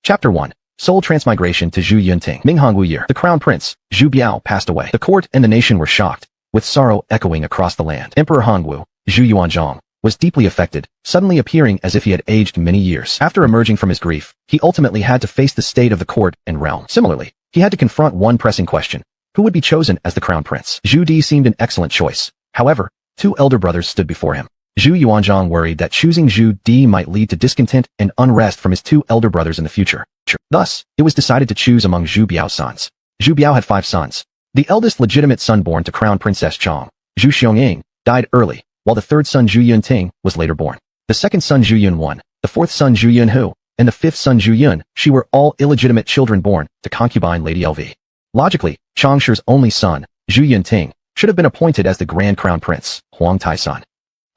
Chapter 1. Soul Transmigration to Zhu Yunting. Minghongwu Year. The Crown Prince, Zhu Biao, passed away. The court and the nation were shocked, with sorrow echoing across the land. Emperor Hongwu, Zhu Yuanzhang, was deeply affected, suddenly appearing as if he had aged many years. After emerging from his grief, he ultimately had to face the state of the court and realm. Similarly, he had to confront one pressing question: who would be chosen as the Crown Prince? Zhu Di seemed an excellent choice. However, two elder brothers stood before him. Zhu Yuanzhang worried that choosing Zhu Di might lead to discontent and unrest from his two elder brothers in the future. Thus, it was decided to choose among Zhu Biao's sons. Zhu Biao had 5 sons. The eldest legitimate son born to Crown Princess Chong, Zhu Xiongying, died early, while the third son Zhu Yunting was later born. The second son Zhu Yunwan, the fourth son Zhu Yunhu, and the fifth son Zhu Yun, she were all illegitimate children born to concubine Lady LV. Logically, Changshi's only son, Zhu Yunting, should have been appointed as the Grand Crown Prince, Huang Tai's son.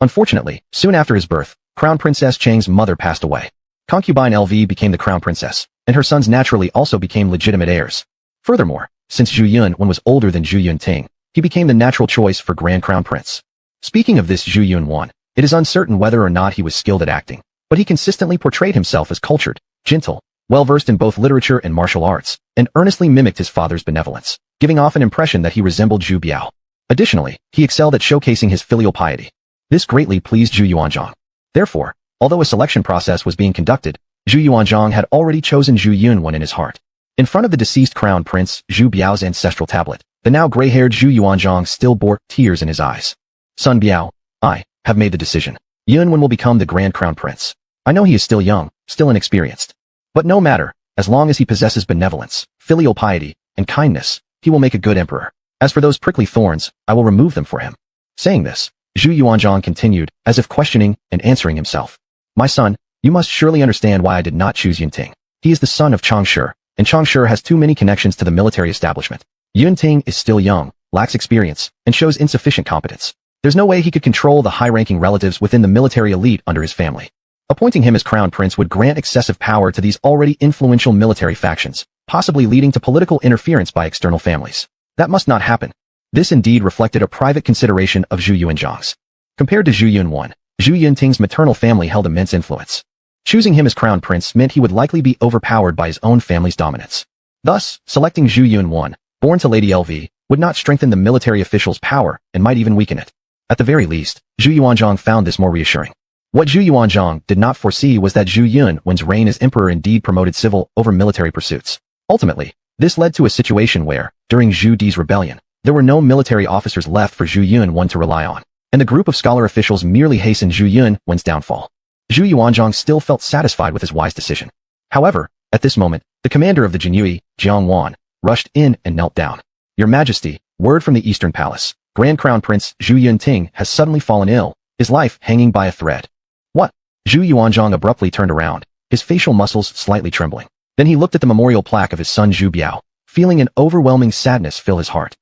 Unfortunately, soon after his birth, Crown Princess Chang's mother passed away. Concubine LV became the Crown Princess, and her sons naturally also became legitimate heirs. Furthermore, since Zhu Yunwan was older than Zhu Yunting, he became the natural choice for Grand Crown Prince. Speaking of this Zhu Yunwan, it is uncertain whether or not he was skilled at acting, but he consistently portrayed himself as cultured, gentle, well-versed in both literature and martial arts, and earnestly mimicked his father's benevolence, giving off an impression that he resembled Zhu Biao. Additionally, he excelled at showcasing his filial piety. This greatly pleased Zhu Yuanzhang. Therefore, although a selection process was being conducted, Zhu Yuanzhang had already chosen Zhu Yunwan in his heart. In front of the deceased Crown Prince Zhu Biao's ancestral tablet, the now gray-haired Zhu Yuanzhang still bore tears in his eyes. Son Biao, I have made the decision. Yunwan will become the Grand Crown Prince. I know he is still young, still inexperienced. But no matter, as long as he possesses benevolence, filial piety, and kindness, he will make a good emperor. As for those prickly thorns, I will remove them for him. Saying this, Zhu Yuanzhang continued, as if questioning and answering himself. My son, you must surely understand why I did not choose Yunting. He is the son of Changshi, and Changshi has too many connections to the military establishment. Yunting is still young, lacks experience, and shows insufficient competence. There's no way he could control the high-ranking relatives within the military elite under his family. Appointing him as Crown Prince would grant excessive power to these already influential military factions, possibly leading to political interference by external families. That must not happen. This indeed reflected a private consideration of Zhu Yuanzhang's. Compared to Zhu Yunwan, Zhu Yunting's maternal family held immense influence. Choosing him as Crown Prince meant he would likely be overpowered by his own family's dominance. Thus, selecting Zhu Yunwan, born to Lady LV, would not strengthen the military official's power and might even weaken it. At the very least, Zhu Yuanzhang found this more reassuring. What Zhu Yuanzhang did not foresee was that Zhu Yunwan's reign as emperor indeed promoted civil over military pursuits. Ultimately, this led to a situation where, during Zhu Di's rebellion, there were no military officers left for Zhu Yunwan to rely on, and the group of scholar officials merely hastened Zhu Yunwan's downfall. Zhu Yuanzhang still felt satisfied with his wise decision. However, at this moment, the commander of the Jinyui, Jiang Wan, rushed in and knelt down. Your Majesty, word from the Eastern Palace. Grand Crown Prince Zhu Yunting has suddenly fallen ill, his life hanging by a thread. What? Zhu Yuanzhang abruptly turned around, his facial muscles slightly trembling. Then he looked at the memorial plaque of his son Zhu Biao, feeling an overwhelming sadness fill his heart.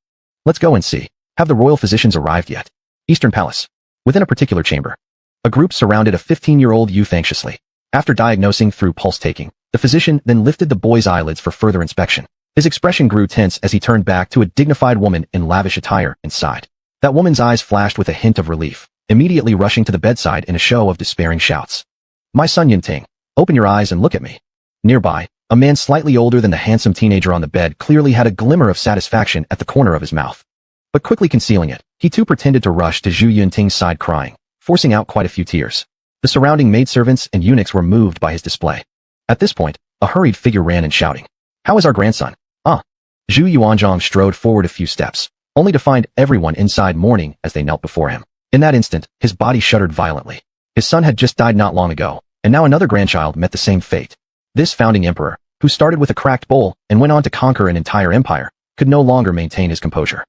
Let's go and see. Have the royal physicians arrived yet? Eastern Palace. Within a particular chamber, a group surrounded a 15-year-old youth anxiously. After diagnosing through pulse-taking, the physician then lifted the boy's eyelids for further inspection. His expression grew tense as he turned back to a dignified woman in lavish attire and sighed. That woman's eyes flashed with a hint of relief, immediately rushing to the bedside in a show of despairing shouts. My son Yunting, open your eyes and look at me. Nearby, a man slightly older than the handsome teenager on the bed clearly had a glimmer of satisfaction at the corner of his mouth. But quickly concealing it, he too pretended to rush to Zhu Yunting's side crying, forcing out quite a few tears. The surrounding maidservants and eunuchs were moved by his display. At this point, a hurried figure ran in shouting, How is our grandson? Zhu Yuanzhang strode forward a few steps, only to find everyone inside mourning as they knelt before him. In that instant, his body shuddered violently. His son had just died not long ago, and now another grandchild met the same fate. This founding emperor, who started with a cracked bowl and went on to conquer an entire empire, could no longer maintain his composure.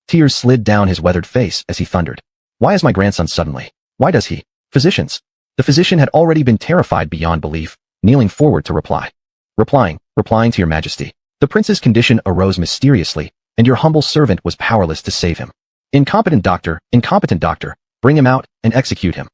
Tears slid down his weathered face as he thundered. Why is my grandson suddenly? Why does he? Physicians. The physician had already been terrified beyond belief, kneeling forward to reply. Replying to your majesty. The prince's condition arose mysteriously, and your humble servant was powerless to save him. Incompetent doctor, bring him out and execute him.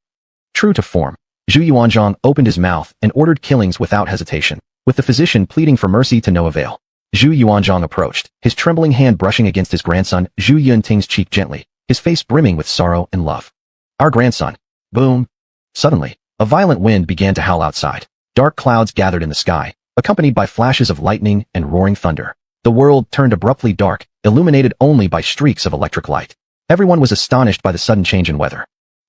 True to form, Zhu Yuanzhang opened his mouth and ordered killings without hesitation, with the physician pleading for mercy to no avail. Zhu Yuanzhang approached, his trembling hand brushing against his grandson Zhu Yunting's cheek gently, his face brimming with sorrow and love. Our grandson. Boom. Suddenly, a violent wind began to howl outside. Dark clouds gathered in the sky, accompanied by flashes of lightning and roaring thunder. The world turned abruptly dark, illuminated only by streaks of electric light. Everyone was astonished by the sudden change in weather.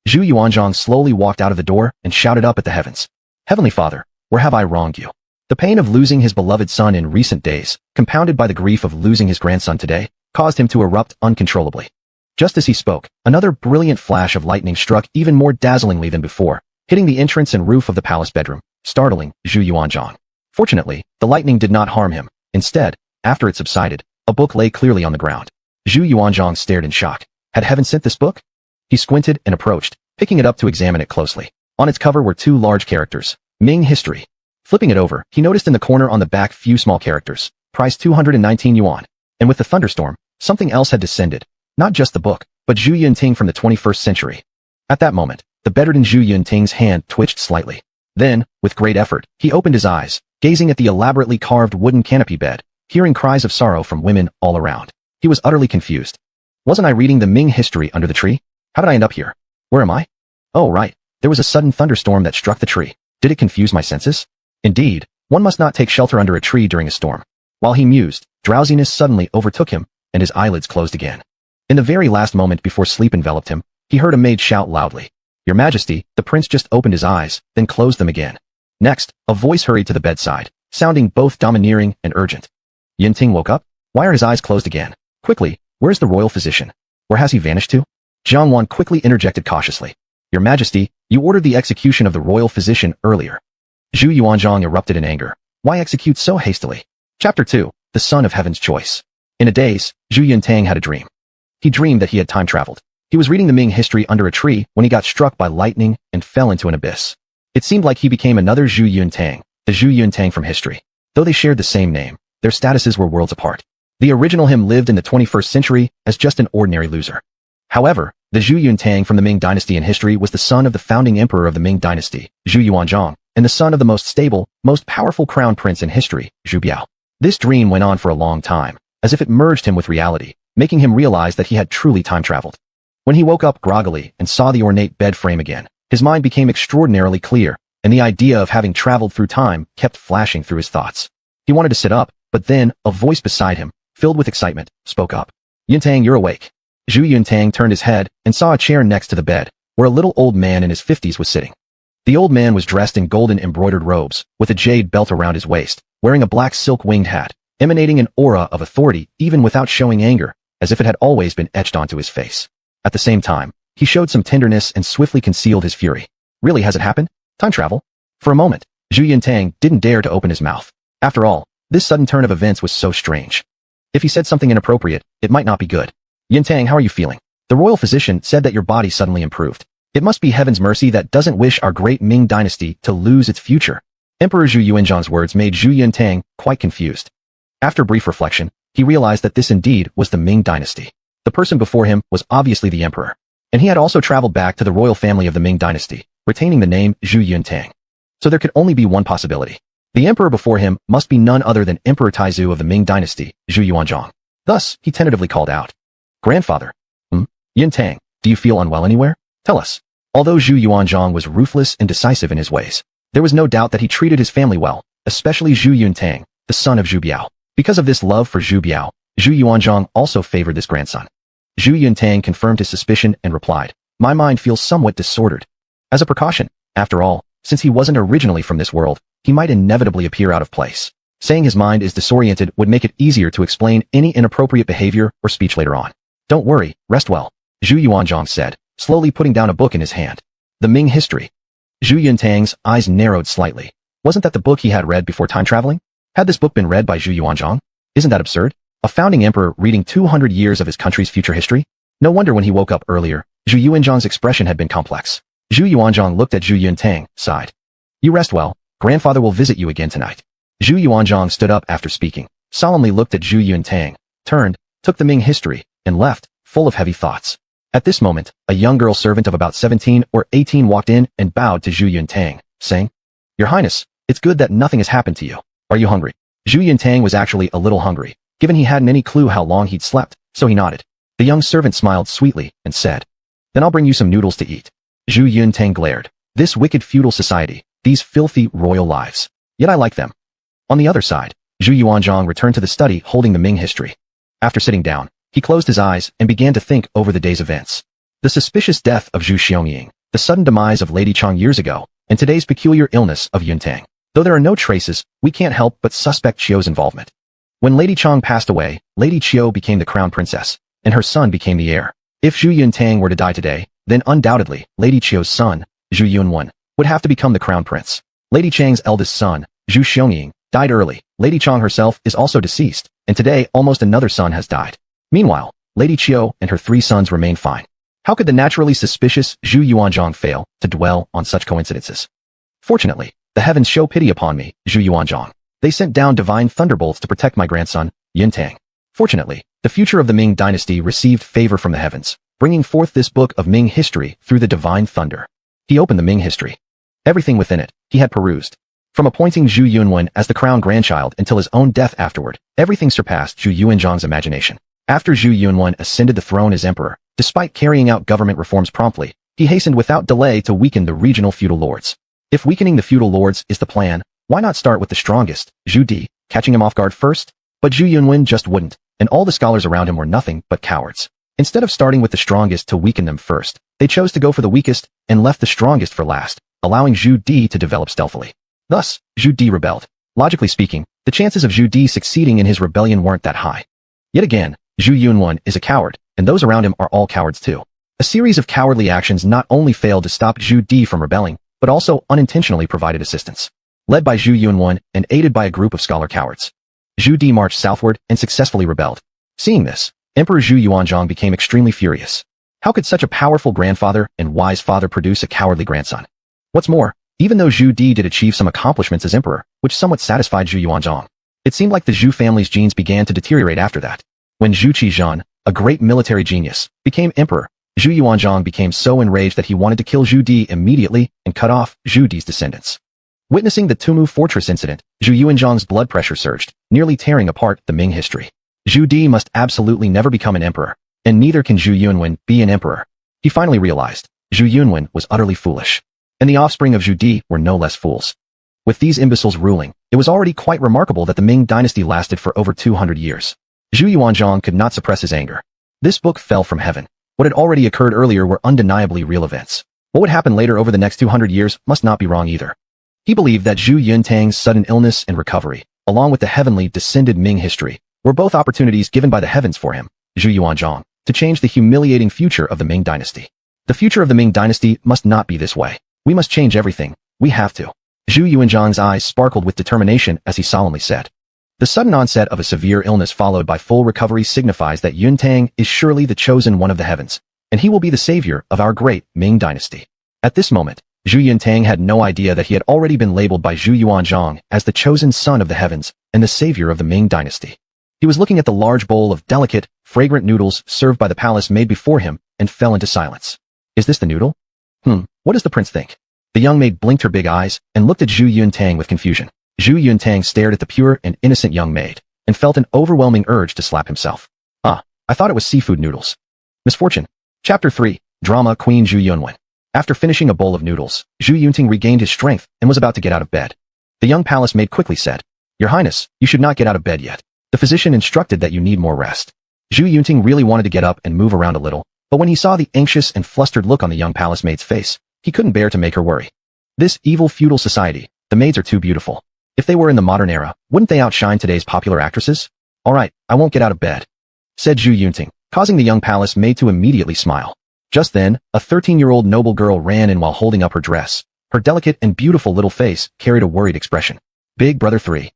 Zhu Yuanzhang slowly walked out of the door and shouted up at the heavens. Heavenly Father, where have I wronged you? The pain of losing his beloved son in recent days, compounded by the grief of losing his grandson today, caused him to erupt uncontrollably. Just as he spoke, another brilliant flash of lightning struck even more dazzlingly than before, hitting the entrance and roof of the palace bedroom, startling Zhu Yuanzhang. Fortunately, the lightning did not harm him. Instead, after it subsided, a book lay clearly on the ground. Zhu Yuanzhang stared in shock. Had heaven sent this book? He squinted and approached, picking it up to examine it closely. On its cover were two large characters, Ming History. Flipping it over, he noticed in the corner on the back few small characters, price 219 yuan. And with the thunderstorm, something else had descended. Not just the book, but Zhu Yunting from the 21st century. At that moment, the bedridden Zhu Yunting's hand twitched slightly. Then, with great effort, he opened his eyes, gazing at the elaborately carved wooden canopy bed, hearing cries of sorrow from women all around. He was utterly confused. Wasn't I reading the Ming History under the tree? How did I end up here? Where am I? Oh, right. There was a sudden thunderstorm that struck the tree. Did it confuse my senses? Indeed, one must not take shelter under a tree during a storm. While he mused, drowsiness suddenly overtook him, and his eyelids closed again. In the very last moment before sleep enveloped him, he heard a maid shout loudly. Your Majesty, the prince just opened his eyes, then closed them again. Next, a voice hurried to the bedside, sounding both domineering and urgent. Yunting woke up? Why are his eyes closed again? Quickly, where's the royal physician? Where has he vanished to? Jiang Wan quickly interjected cautiously. Your Majesty, you ordered the execution of the royal physician earlier. Zhu Yuanzhang erupted in anger. Why execute so hastily? Chapter 2, The Son of Heaven's Choice. In a daze, Zhu Yuntang had a dream. He dreamed that he had time traveled. He was reading the Ming History under a tree when he got struck by lightning and fell into an abyss. It seemed like he became another Zhu Yuntang, the Zhu Yuntang from history. Though they shared the same name, their statuses were worlds apart. The original him lived in the 21st century as just an ordinary loser. However, the Zhu Yuntang from the Ming dynasty in history was the son of the founding emperor of the Ming dynasty, Zhu Yuanzhang, and the son of the most stable, most powerful crown prince in history, Zhu Biao. This dream went on for a long time, as if it merged him with reality, making him realize that he had truly time traveled. When he woke up groggily and saw the ornate bed frame again, his mind became extraordinarily clear, and the idea of having traveled through time kept flashing through his thoughts. He wanted to sit up, but then, a voice beside him, filled with excitement, spoke up. Yuntang, you're awake. Zhu Yuntang turned his head and saw a chair next to the bed, where a little old man in his 50s was sitting. The old man was dressed in golden embroidered robes, with a jade belt around his waist, wearing a black silk winged hat, emanating an aura of authority even without showing anger, as if it had always been etched onto his face. At the same time, he showed some tenderness and swiftly concealed his fury. Really, has it happened? Time travel? For a moment, Zhu Yuntang didn't dare to open his mouth. After all, this sudden turn of events was so strange. If he said something inappropriate, it might not be good. Yuntang, how are you feeling? The royal physician said that your body suddenly improved. It must be heaven's mercy that doesn't wish our great Ming dynasty to lose its future. Emperor Zhu Yuanzhang's words made Zhu Yuntang quite confused. After brief reflection, he realized that this indeed was the Ming dynasty. The person before him was obviously the emperor, and he had also traveled back to the royal family of the Ming dynasty, retaining the name Zhu Yuntang. So there could only be one possibility. The emperor before him must be none other than Emperor Taizu of the Ming dynasty, Zhu Yuanzhang. Thus, he tentatively called out. Grandfather. Yuntang, do you feel unwell anywhere? Tell us. Although Zhu Yuanzhang was ruthless and decisive in his ways, there was no doubt that he treated his family well, especially Zhu Yuntang, the son of Zhu Biao. Because of this love for Zhu Biao, Zhu Yuanzhang also favored this grandson. Zhu Yuntang confirmed his suspicion and replied, my mind feels somewhat disordered. As a precaution, after all, since he wasn't originally from this world, he might inevitably appear out of place. Saying his mind is disoriented would make it easier to explain any inappropriate behavior or speech later on. Don't worry, rest well, Zhu Yuanzhang said, slowly putting down a book in his hand. The Ming History. Zhu Yuntang's eyes narrowed slightly. Wasn't that the book he had read before time traveling? Had this book been read by Zhu Yuanzhang? Isn't that absurd? A founding emperor reading 200 years of his country's future history? No wonder when he woke up earlier, Zhu Yuanzhang's expression had been complex. Zhu Yuanzhang looked at Zhu Yuntang, sighed. You rest well, grandfather will visit you again tonight. Zhu Yuanzhang stood up after speaking, solemnly looked at Zhu Yuntang, turned, took the Ming History, and left, full of heavy thoughts. At this moment, a young girl servant of about 17 or 18 walked in and bowed to Zhu Yuntang, saying, Your Highness, it's good that nothing has happened to you. Are you hungry? Zhu Yuntang was actually a little hungry, given he hadn't any clue how long he'd slept, so he nodded. The young servant smiled sweetly and said, Then I'll bring you some noodles to eat. Zhu Yuntang glared. This wicked feudal society, these filthy royal lives. Yet I like them. On the other side, Zhu Yuanzhang returned to the study holding the Ming history. After sitting down, he closed his eyes and began to think over the day's events. The suspicious death of Zhu Xiangying, the sudden demise of Lady Chang years ago, and today's peculiar illness of Yuntang. Though there are no traces, we can't help but suspect Qiu's involvement. When Lady Chang passed away, Lady Qiu became the crown princess, and her son became the heir. If Zhu Yuntang were to die today, then undoubtedly, Lady Qiu's son, Zhu Yunwen, would have to become the crown prince. Lady Chang's eldest son, Zhu Xiangying, died early. Lady Chang herself is also deceased, and today almost another son has died. Meanwhile, Lady Qiu and her 3 sons remain fine. How could the naturally suspicious Zhu Yuanzhang fail to dwell on such coincidences? Fortunately, the heavens show pity upon me, Zhu Yuanzhang. They sent down divine thunderbolts to protect my grandson, Yuntang. Fortunately, the future of the Ming dynasty received favor from the heavens, bringing forth this book of Ming history through the divine thunder. He opened the Ming history. Everything within it, he had perused. From appointing Zhu Yunwen as the crown grandchild until his own death afterward, everything surpassed Zhu Yuanzhang's imagination. After Zhu Yunwen ascended the throne as emperor, despite carrying out government reforms promptly, he hastened without delay to weaken the regional feudal lords. If weakening the feudal lords is the plan, why not start with the strongest, Zhu Di, catching him off guard first? But Zhu Yunwen just wouldn't, and all the scholars around him were nothing but cowards. Instead of starting with the strongest to weaken them first, they chose to go for the weakest and left the strongest for last, allowing Zhu Di to develop stealthily. Thus, Zhu Di rebelled. Logically speaking, the chances of Zhu Di succeeding in his rebellion weren't that high. Yet again, Zhu Yunwen is a coward, and those around him are all cowards too. A series of cowardly actions not only failed to stop Zhu Di from rebelling, but also unintentionally provided assistance. Led by Zhu Yunwen and aided by a group of scholar cowards, Zhu Di marched southward and successfully rebelled. Seeing this, Emperor Zhu Yuanzhang became extremely furious. How could such a powerful grandfather and wise father produce a cowardly grandson? What's more, even though Zhu Di did achieve some accomplishments as emperor, which somewhat satisfied Zhu Yuanzhang, it seemed like the Zhu family's genes began to deteriorate after that. When Zhu Qizhan, a great military genius, became emperor, Zhu Yuanzhang became so enraged that he wanted to kill Zhu Di immediately and cut off Zhu Di's descendants. Witnessing the Tumu Fortress incident, Zhu Yuanzhang's blood pressure surged, nearly tearing apart the Ming history. Zhu Di must absolutely never become an emperor, and neither can Zhu Yunwen be an emperor. He finally realized Zhu Yunwen was utterly foolish, and the offspring of Zhu Di were no less fools. With these imbeciles ruling, it was already quite remarkable that the Ming dynasty lasted for over 200 years. Zhu Yuanzhang could not suppress his anger. This book fell from heaven. What had already occurred earlier were undeniably real events. What would happen later over the next 200 years must not be wrong either. He believed that Zhu Yuntang's sudden illness and recovery, along with the heavenly descended Ming history, were both opportunities given by the heavens for him, Zhu Yuanzhang, to change the humiliating future of the Ming dynasty. The future of the Ming dynasty must not be this way. We must change everything. We have to. Zhu Yuanzhang's eyes sparkled with determination as he solemnly said. The sudden onset of a severe illness followed by full recovery signifies that Yuntang is surely the chosen one of the heavens, and he will be the savior of our great Ming dynasty. At this moment, Zhu Yuntang had no idea that he had already been labeled by Zhu Yuanzhang as the chosen son of the heavens and the savior of the Ming dynasty. He was looking at the large bowl of delicate, fragrant noodles served by the palace maid before him and fell into silence. Is this the noodle? What does the prince think? The young maid blinked her big eyes and looked at Zhu Yuntang with confusion. Zhu Yuntang stared at the pure and innocent young maid and felt an overwhelming urge to slap himself. I thought it was seafood noodles. Misfortune. Chapter 3, Drama Queen Zhu Yunwen. After finishing a bowl of noodles, Zhu Yuntang regained his strength and was about to get out of bed. The young palace maid quickly said, Your Highness, you should not get out of bed yet. The physician instructed that you need more rest. Zhu Yuntang really wanted to get up and move around a little, but when he saw the anxious and flustered look on the young palace maid's face, he couldn't bear to make her worry. This evil feudal society, the maids are too beautiful. If they were in the modern era, wouldn't they outshine today's popular actresses? All right, I won't get out of bed, said Zhu Yuntang, causing the young palace maid to immediately smile. Just then, a 13-year-old noble girl ran in while holding up her dress. Her delicate and beautiful little face carried a worried expression. Big Brother 3.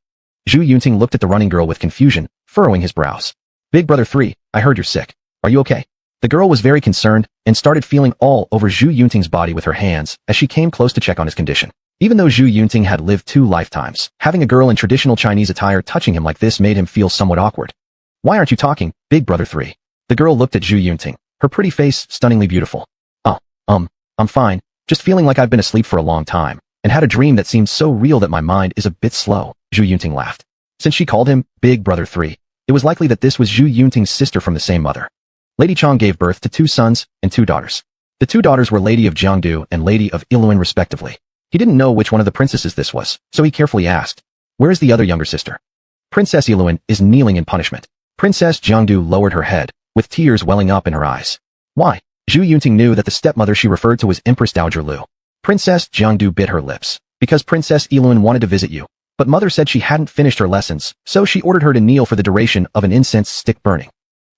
Zhu Yuntang looked at the running girl with confusion, furrowing his brows. Big Brother 3, I heard you're sick. Are you okay? The girl was very concerned and started feeling all over Zhu Yuntang's body with her hands as she came close to check on his condition. Even though Zhu Yuntang had lived 2 lifetimes, having a girl in traditional Chinese attire touching him like this made him feel somewhat awkward. Why aren't you talking, Big Brother 3? The girl looked at Zhu Yuntang, her pretty face stunningly beautiful. I'm fine, just feeling like I've been asleep for a long time, and had a dream that seemed so real that my mind is a bit slow, Zhu Yuntang laughed. Since she called him Big Brother 3, it was likely that this was Zhu Yuntang's sister from the same mother. Lady Chang gave birth to 2 sons and 2 daughters. The 2 daughters were Lady of Jiangdu and Lady of Iluan respectively. He didn't know which one of the princesses this was, so he carefully asked, Where is the other younger sister? Princess Iluan is kneeling in punishment. Princess Jiangdu lowered her head, with tears welling up in her eyes. Why? Zhu Yunting knew that the stepmother she referred to was Empress Dowager Lu. Princess Jiangdu bit her lips. Because Princess Iluan wanted to visit you. But mother said she hadn't finished her lessons, so she ordered her to kneel for the duration of an incense stick burning.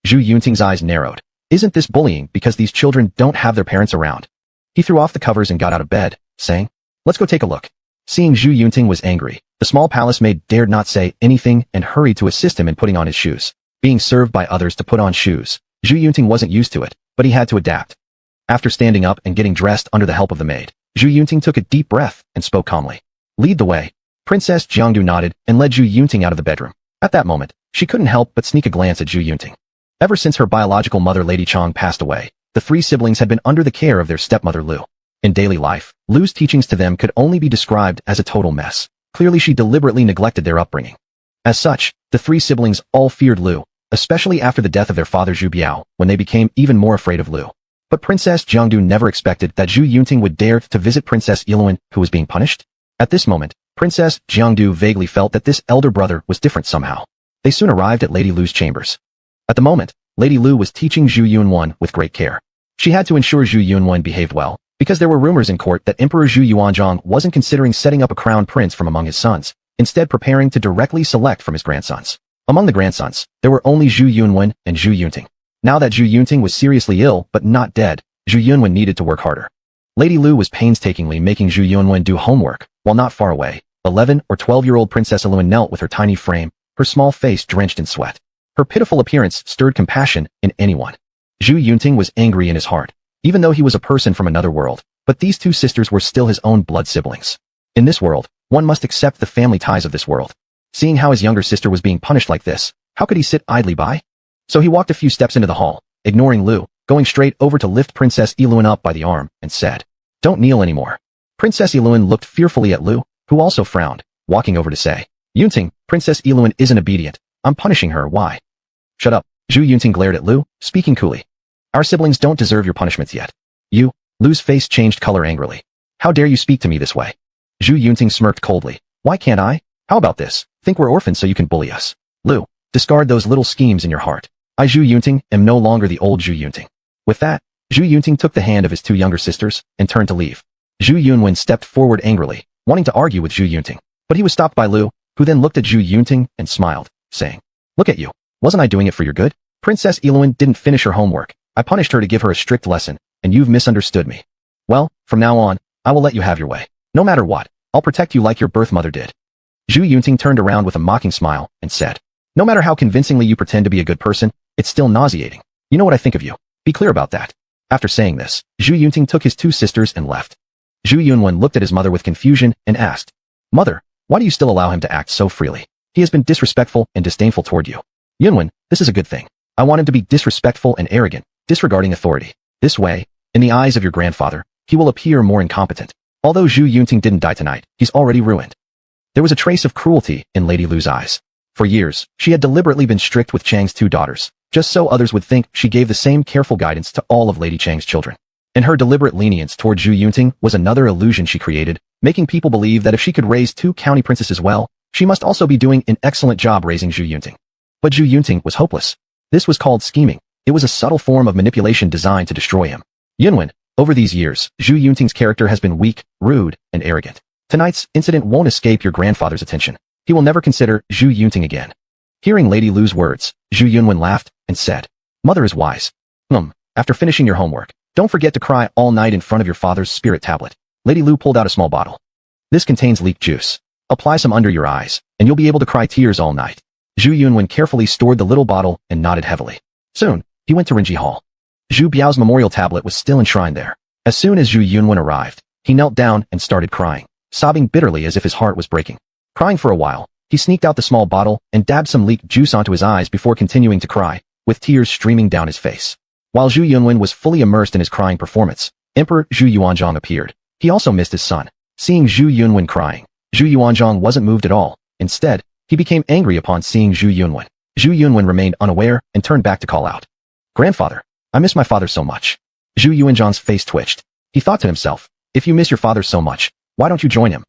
Zhu Yunting's eyes narrowed. Isn't this bullying because these children don't have their parents around? He threw off the covers and got out of bed, saying, let's go take a look. Seeing Zhu Yunting was angry, the small palace maid dared not say anything and hurried to assist him in putting on his shoes. Being served by others to put on shoes, Zhu Yunting wasn't used to it, but he had to adapt. After standing up and getting dressed under the help of the maid, Zhu Yunting took a deep breath and spoke calmly. Lead the way. Princess Jiangdu nodded and led Zhu Yunting out of the bedroom. At that moment, she couldn't help but sneak a glance at Zhu Yunting. Ever since her biological mother Lady Chang passed away, the three siblings had been under the care of their stepmother Lu. In daily life, Lu's teachings to them could only be described as a total mess. Clearly she deliberately neglected their upbringing. As such, the three siblings all feared Lu, especially after the death of their father Zhu Biao, when they became even more afraid of Lu. But Princess Jiangdu never expected that Zhu Yunting would dare to visit Princess Iluan, who was being punished. At this moment, Princess Jiangdu vaguely felt that this elder brother was different somehow. They soon arrived at Lady Lu's chambers. At the moment, Lady Lu was teaching Zhu Yunwen with great care. She had to ensure Zhu Yunwen behaved well, because there were rumors in court that Emperor Zhu Yuanzhang wasn't considering setting up a crown prince from among his sons, instead preparing to directly select from his grandsons. Among the grandsons, there were only Zhu Yunwen and Zhu Yunting. Now that Zhu Yunting was seriously ill but not dead, Zhu Yunwen needed to work harder. Lady Lu was painstakingly making Zhu Yunwen do homework, while not far away, 11 or 12-year-old Princess Iluan knelt with her tiny frame, her small face drenched in sweat. Her pitiful appearance stirred compassion in anyone. Zhu Yunting was angry in his heart, even though he was a person from another world, but these two sisters were still his own blood siblings. In this world, one must accept the family ties of this world. Seeing how his younger sister was being punished like this, how could he sit idly by? So he walked a few steps into the hall, ignoring Lu, going straight over to lift Princess Iluan up by the arm, and said, "Don't kneel anymore." Princess Iluan looked fearfully at Lu, who also frowned, walking over to say, "Yunting, Princess Iluan isn't obedient. I'm punishing her, why?" "Shut up." Zhu Yunting glared at Lu, speaking coolly. "Our siblings don't deserve your punishments yet." "You?" Lu's face changed color angrily. "How dare you speak to me this way?" Zhu Yunting smirked coldly. "Why can't I? How about this? Think we're orphans so you can bully us." "Lu, discard those little schemes in your heart. I, Zhu Yunting, am no longer the old Zhu Yunting." With that, Zhu Yunting took the hand of his two younger sisters and turned to leave. Zhu Yunwen stepped forward angrily, wanting to argue with Zhu Yunting, but he was stopped by Lu, who then looked at Zhu Yunting and smiled, saying, "Look at you. Wasn't I doing it for your good? Princess Iluan didn't finish her homework. I punished her to give her a strict lesson, and you've misunderstood me. Well, from now on, I will let you have your way. No matter what, I'll protect you like your birth mother did." Zhu Yunting turned around with a mocking smile and said, "No matter how convincingly you pretend to be a good person, it's still nauseating. You know what I think of you. Be clear about that." After saying this, Zhu Yunting took his two sisters and left. Zhu Yunwen looked at his mother with confusion and asked, "Mother, why do you still allow him to act so freely? He has been disrespectful and disdainful toward you." "Yunwen, this is a good thing. I want him to be disrespectful and arrogant, disregarding authority. This way, in the eyes of your grandfather, he will appear more incompetent. Although Zhu Yunting didn't die tonight, he's already ruined." There was a trace of cruelty in Lady Lu's eyes. For years, she had deliberately been strict with Chang's two daughters, just so others would think she gave the same careful guidance to all of Lady Chang's children. And her deliberate lenience toward Zhu Yunting was another illusion she created, making people believe that if she could raise two county princesses well, she must also be doing an excellent job raising Zhu Yunting. But Zhu Yunting was hopeless. This was called scheming. It was a subtle form of manipulation designed to destroy him. Yunwen, over these years, Zhu Yunting's character has been weak, rude, and arrogant. Tonight's incident won't escape your grandfather's attention. He will never consider Zhu Yunting again. Hearing Lady Lu's words, Zhu Yunwen laughed and said, "Mother is wise. After finishing your homework, don't forget to cry all night in front of your father's spirit tablet." Lady Lu pulled out a small bottle. "This contains leek juice. Apply some under your eyes, and you'll be able to cry tears all night." Zhu Yunwen carefully stored the little bottle and nodded heavily. Soon, he went to Rinji Hall. Zhu Biao's memorial tablet was still enshrined there. As soon as Zhu Yunwen arrived, he knelt down and started crying, sobbing bitterly as if his heart was breaking. Crying for a while, he sneaked out the small bottle and dabbed some leek juice onto his eyes before continuing to cry, with tears streaming down his face. While Zhu Yunwen was fully immersed in his crying performance, Emperor Zhu Yuanzhang appeared. He also missed his son. Seeing Zhu Yunwen crying, Zhu Yuanzhang wasn't moved at all. Instead, he became angry upon seeing Zhu Yunwen. Zhu Yunwen remained unaware and turned back to call out, "Grandfather, I miss my father so much." Zhu Yuanzhang's face twitched. He thought to himself, if you miss your father so much, why don't you join him?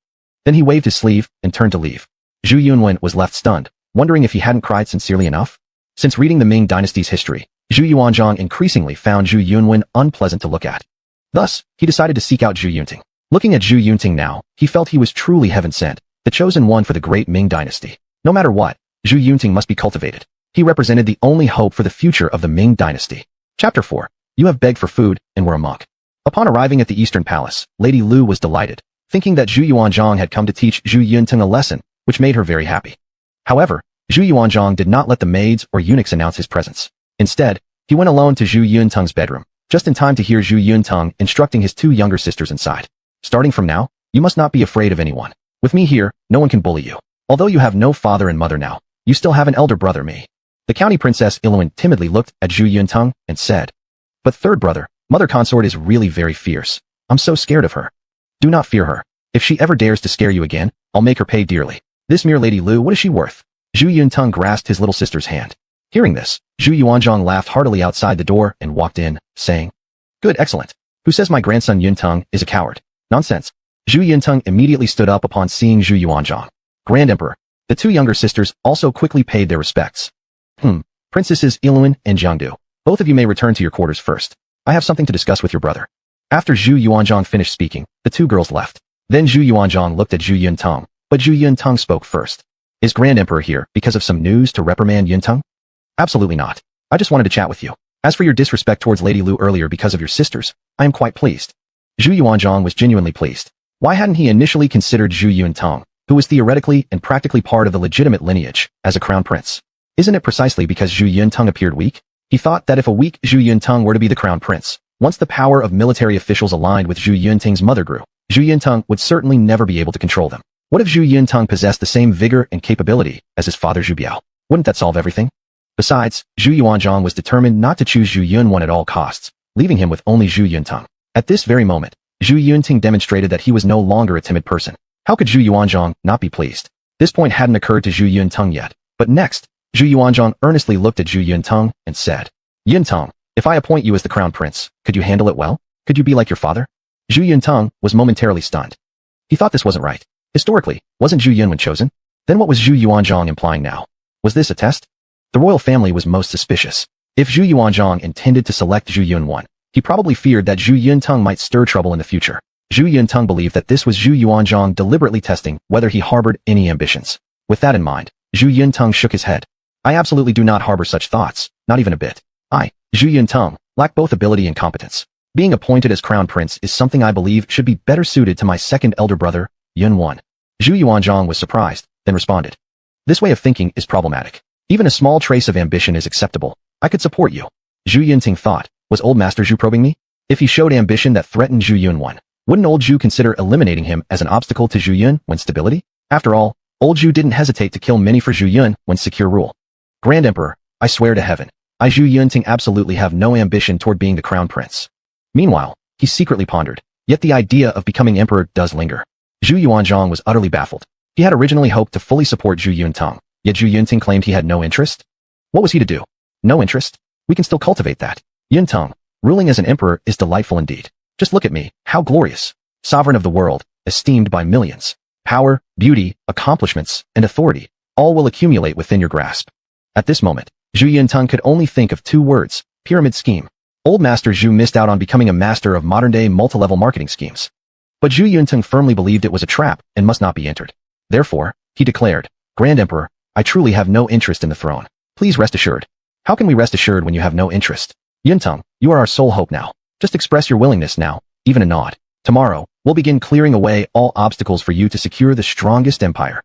Then he waved his sleeve and turned to leave. Zhu Yunwen was left stunned, wondering if he hadn't cried sincerely enough. Since reading the Ming Dynasty's history, Zhu Yuanzhang increasingly found Zhu Yunwen unpleasant to look at. Thus, he decided to seek out Zhu Yunting. Looking at Zhu Yunting now, he felt he was truly heaven-sent, the chosen one for the great Ming Dynasty. No matter what, Zhu Yunting must be cultivated. He represented the only hope for the future of the Ming Dynasty. Chapter 4. You have begged for food and were a monk. Upon arriving at the Eastern Palace, Lady Lu was delighted, thinking that Zhu Yuanzhang had come to teach Zhu Yunting a lesson, which made her very happy. However, Zhu Yuanzhang did not let the maids or eunuchs announce his presence. Instead, he went alone to Zhu Yunteng's bedroom, just in time to hear Zhu Yunteng instructing his two younger sisters inside. Starting from now, you must not be afraid of anyone. With me here, no one can bully you. Although you have no father and mother now, you still have an elder brother, me. The county princess Iluan timidly looked at Zhu Yunteng and said, "But third brother, mother consort is really very fierce. I'm so scared of her." "Do not fear her. If she ever dares to scare you again, I'll make her pay dearly. This mere Lady Lu, what is she worth?" Zhu Yunteng grasped his little sister's hand. Hearing this, Zhu Yuanzhang laughed heartily outside the door and walked in, saying, "Good, excellent. Who says my grandson Yunteng is a coward? Nonsense." Zhu Yunteng immediately stood up upon seeing Zhu Yuanzhang. Grand Emperor. The two younger sisters also quickly paid their respects. Princesses Iluan and Jiangdu. Both of you may return to your quarters first. I have something to discuss with your brother. After Zhu Yuanzhang finished speaking, the two girls left. Then Zhu Yuanzhang looked at Zhu Yunteng, but Zhu Yunteng spoke first. "Is Grand Emperor here because of some news to reprimand Yunteng?" "Absolutely not. I just wanted to chat with you. As for your disrespect towards Lady Lu earlier because of your sisters, I am quite pleased." Zhu Yuanzhang was genuinely pleased. Why hadn't he initially considered Zhu Yunteng, who was theoretically and practically part of the legitimate lineage, as a crown prince? Isn't it precisely because Zhu Yunteng appeared weak? He thought that if a weak Zhu Yunteng were to be the crown prince, once the power of military officials aligned with Zhu Yunting's mother grew, Zhu Yunteng would certainly never be able to control them. What if Zhu Yunteng possessed the same vigor and capability as his father Zhu Biao? Wouldn't that solve everything? Besides, Zhu Yuanzhang was determined not to choose Zhu Yunwen at all costs, leaving him with only Zhu Yunteng. At this very moment, Zhu Yunting demonstrated that he was no longer a timid person. How could Zhu Yuanzhang not be pleased? This point hadn't occurred to Zhu Yunteng yet, but next, Zhu Yuanzhang earnestly looked at Zhu Yunteng and said, "Yunteng, if I appoint you as the crown prince, could you handle it well? Could you be like your father?" Zhu Yunteng was momentarily stunned. He thought this wasn't right. Historically, wasn't Zhu Yunwen chosen? Then what was Zhu Yuanzhang implying now? Was this a test? The royal family was most suspicious. If Zhu Yuanzhang intended to select Zhu Yunwen, he probably feared that Zhu Yunteng might stir trouble in the future. Zhu Yunteng believed that this was Zhu Yuanzhang deliberately testing whether he harbored any ambitions. With that in mind, Zhu Yunteng shook his head. "I absolutely do not harbor such thoughts, not even a bit. I, Zhu Yunteng, lack both ability and competence. Being appointed as crown prince is something I believe should be better suited to my second elder brother, Yunwen." Zhu Yuanzhang was surprised, then responded, "This way of thinking is problematic. Even a small trace of ambition is acceptable. I could support you." Zhu Yunting thought, was old Master Zhu probing me? If he showed ambition that threatened Zhu Yunwen, wouldn't old Zhu consider eliminating him as an obstacle to Zhu Yunwen's stability? After all, old Zhu didn't hesitate to kill many for Zhu Yunwen's secure rule. "Grand Emperor, I swear to heaven, I Zhu Yunting absolutely have no ambition toward being the crown prince." Meanwhile, he secretly pondered, yet the idea of becoming emperor does linger. Zhu Yuanzhang was utterly baffled. He had originally hoped to fully support Zhu Yunteng, yet Zhu Yunting claimed he had no interest? What was he to do? No interest? We can still cultivate that. Yunteng, ruling as an emperor is delightful indeed. Just look at me, how glorious. Sovereign of the world, esteemed by millions. Power, beauty, accomplishments, and authority, all will accumulate within your grasp. At this moment, Zhu Yunteng could only think of two words, pyramid scheme. Old Master Zhu missed out on becoming a master of modern-day multi-level marketing schemes. But Zhu Yunteng firmly believed it was a trap and must not be entered. Therefore, he declared, "Grand Emperor, I truly have no interest in the throne. Please rest assured." "How can we rest assured when you have no interest? Yunteng, you are our sole hope now. Just express your willingness now, even a nod. Tomorrow, we'll begin clearing away all obstacles for you to secure the strongest empire."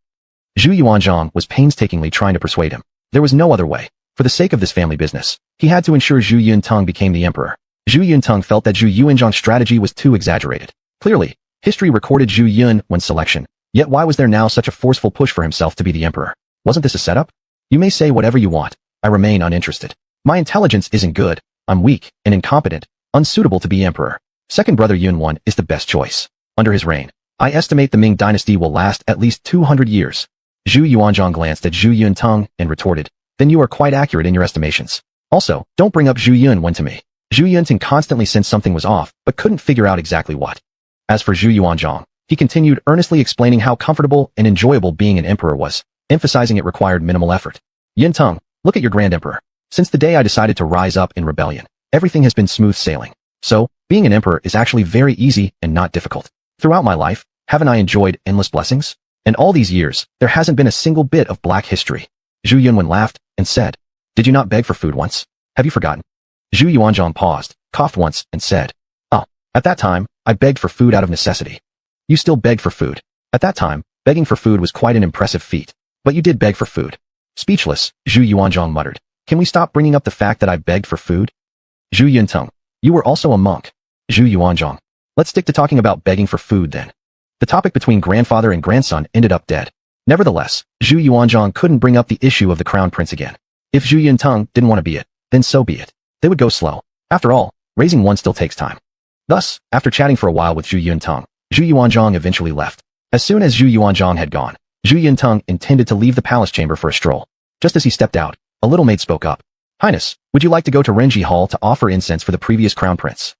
Zhu Yuanzhang was painstakingly trying to persuade him. There was no other way. For the sake of this family business, he had to ensure Zhu Yunteng became the emperor. Zhu Yunteng felt that Zhu Yuanzhang's strategy was too exaggerated. Clearly, history recorded Zhu Yunwen's selection, yet why was there now such a forceful push for himself to be the emperor? Wasn't this a setup? You may say whatever you want. I remain uninterested. My intelligence isn't good. I'm weak and incompetent, unsuitable to be emperor. Second brother Yunwen is the best choice. Under his reign, I estimate the Ming dynasty will last at least 200 years. Zhu Yuanzhang glanced at Zhu Yunteng and retorted, "Then you are quite accurate in your estimations. Also, don't bring up Zhu Yunwen to me." Zhu Yunteng constantly sensed something was off, but couldn't figure out exactly what. As for Zhu Yuanzhang, he continued earnestly explaining how comfortable and enjoyable being an emperor was. emphasizing it required minimal effort. Yin Tung, look at your Grand Emperor. Since the day I decided to rise up in rebellion, everything has been smooth sailing. So, being an emperor is actually very easy and not difficult. Throughout my life, haven't I enjoyed endless blessings? And all these years, there hasn't been a single bit of black history. Zhu Yunwen laughed and said, "Did you not beg for food once? Have you forgotten?" Zhu Yuanzhang paused, coughed once, and said, "Oh, at that time, I begged for food out of necessity." "You still beg for food." At that time, begging for food was quite an impressive feat. But you did beg for food. Speechless, Zhu Yuanzhang muttered, "Can we stop bringing up the fact that I begged for food?" Zhu Yuntung, you were also a monk. Zhu Yuanzhang, let's stick to talking about begging for food then. The topic between grandfather and grandson ended up dead. Nevertheless, Zhu Yuanzhang couldn't bring up the issue of the Crown Prince again. If Zhu Yuntung didn't want to be it, then so be it. They would go slow. After all, raising one still takes time. Thus, after chatting for a while with Zhu Yuntung, Zhu Yuanzhang eventually left. As soon as Zhu Yuanzhang had gone, Zhu Yuntung intended to leave the palace chamber for a stroll. Just as he stepped out, a little maid spoke up. "Highness, would you like to go to Renji Hall to offer incense for the previous Crown Prince?"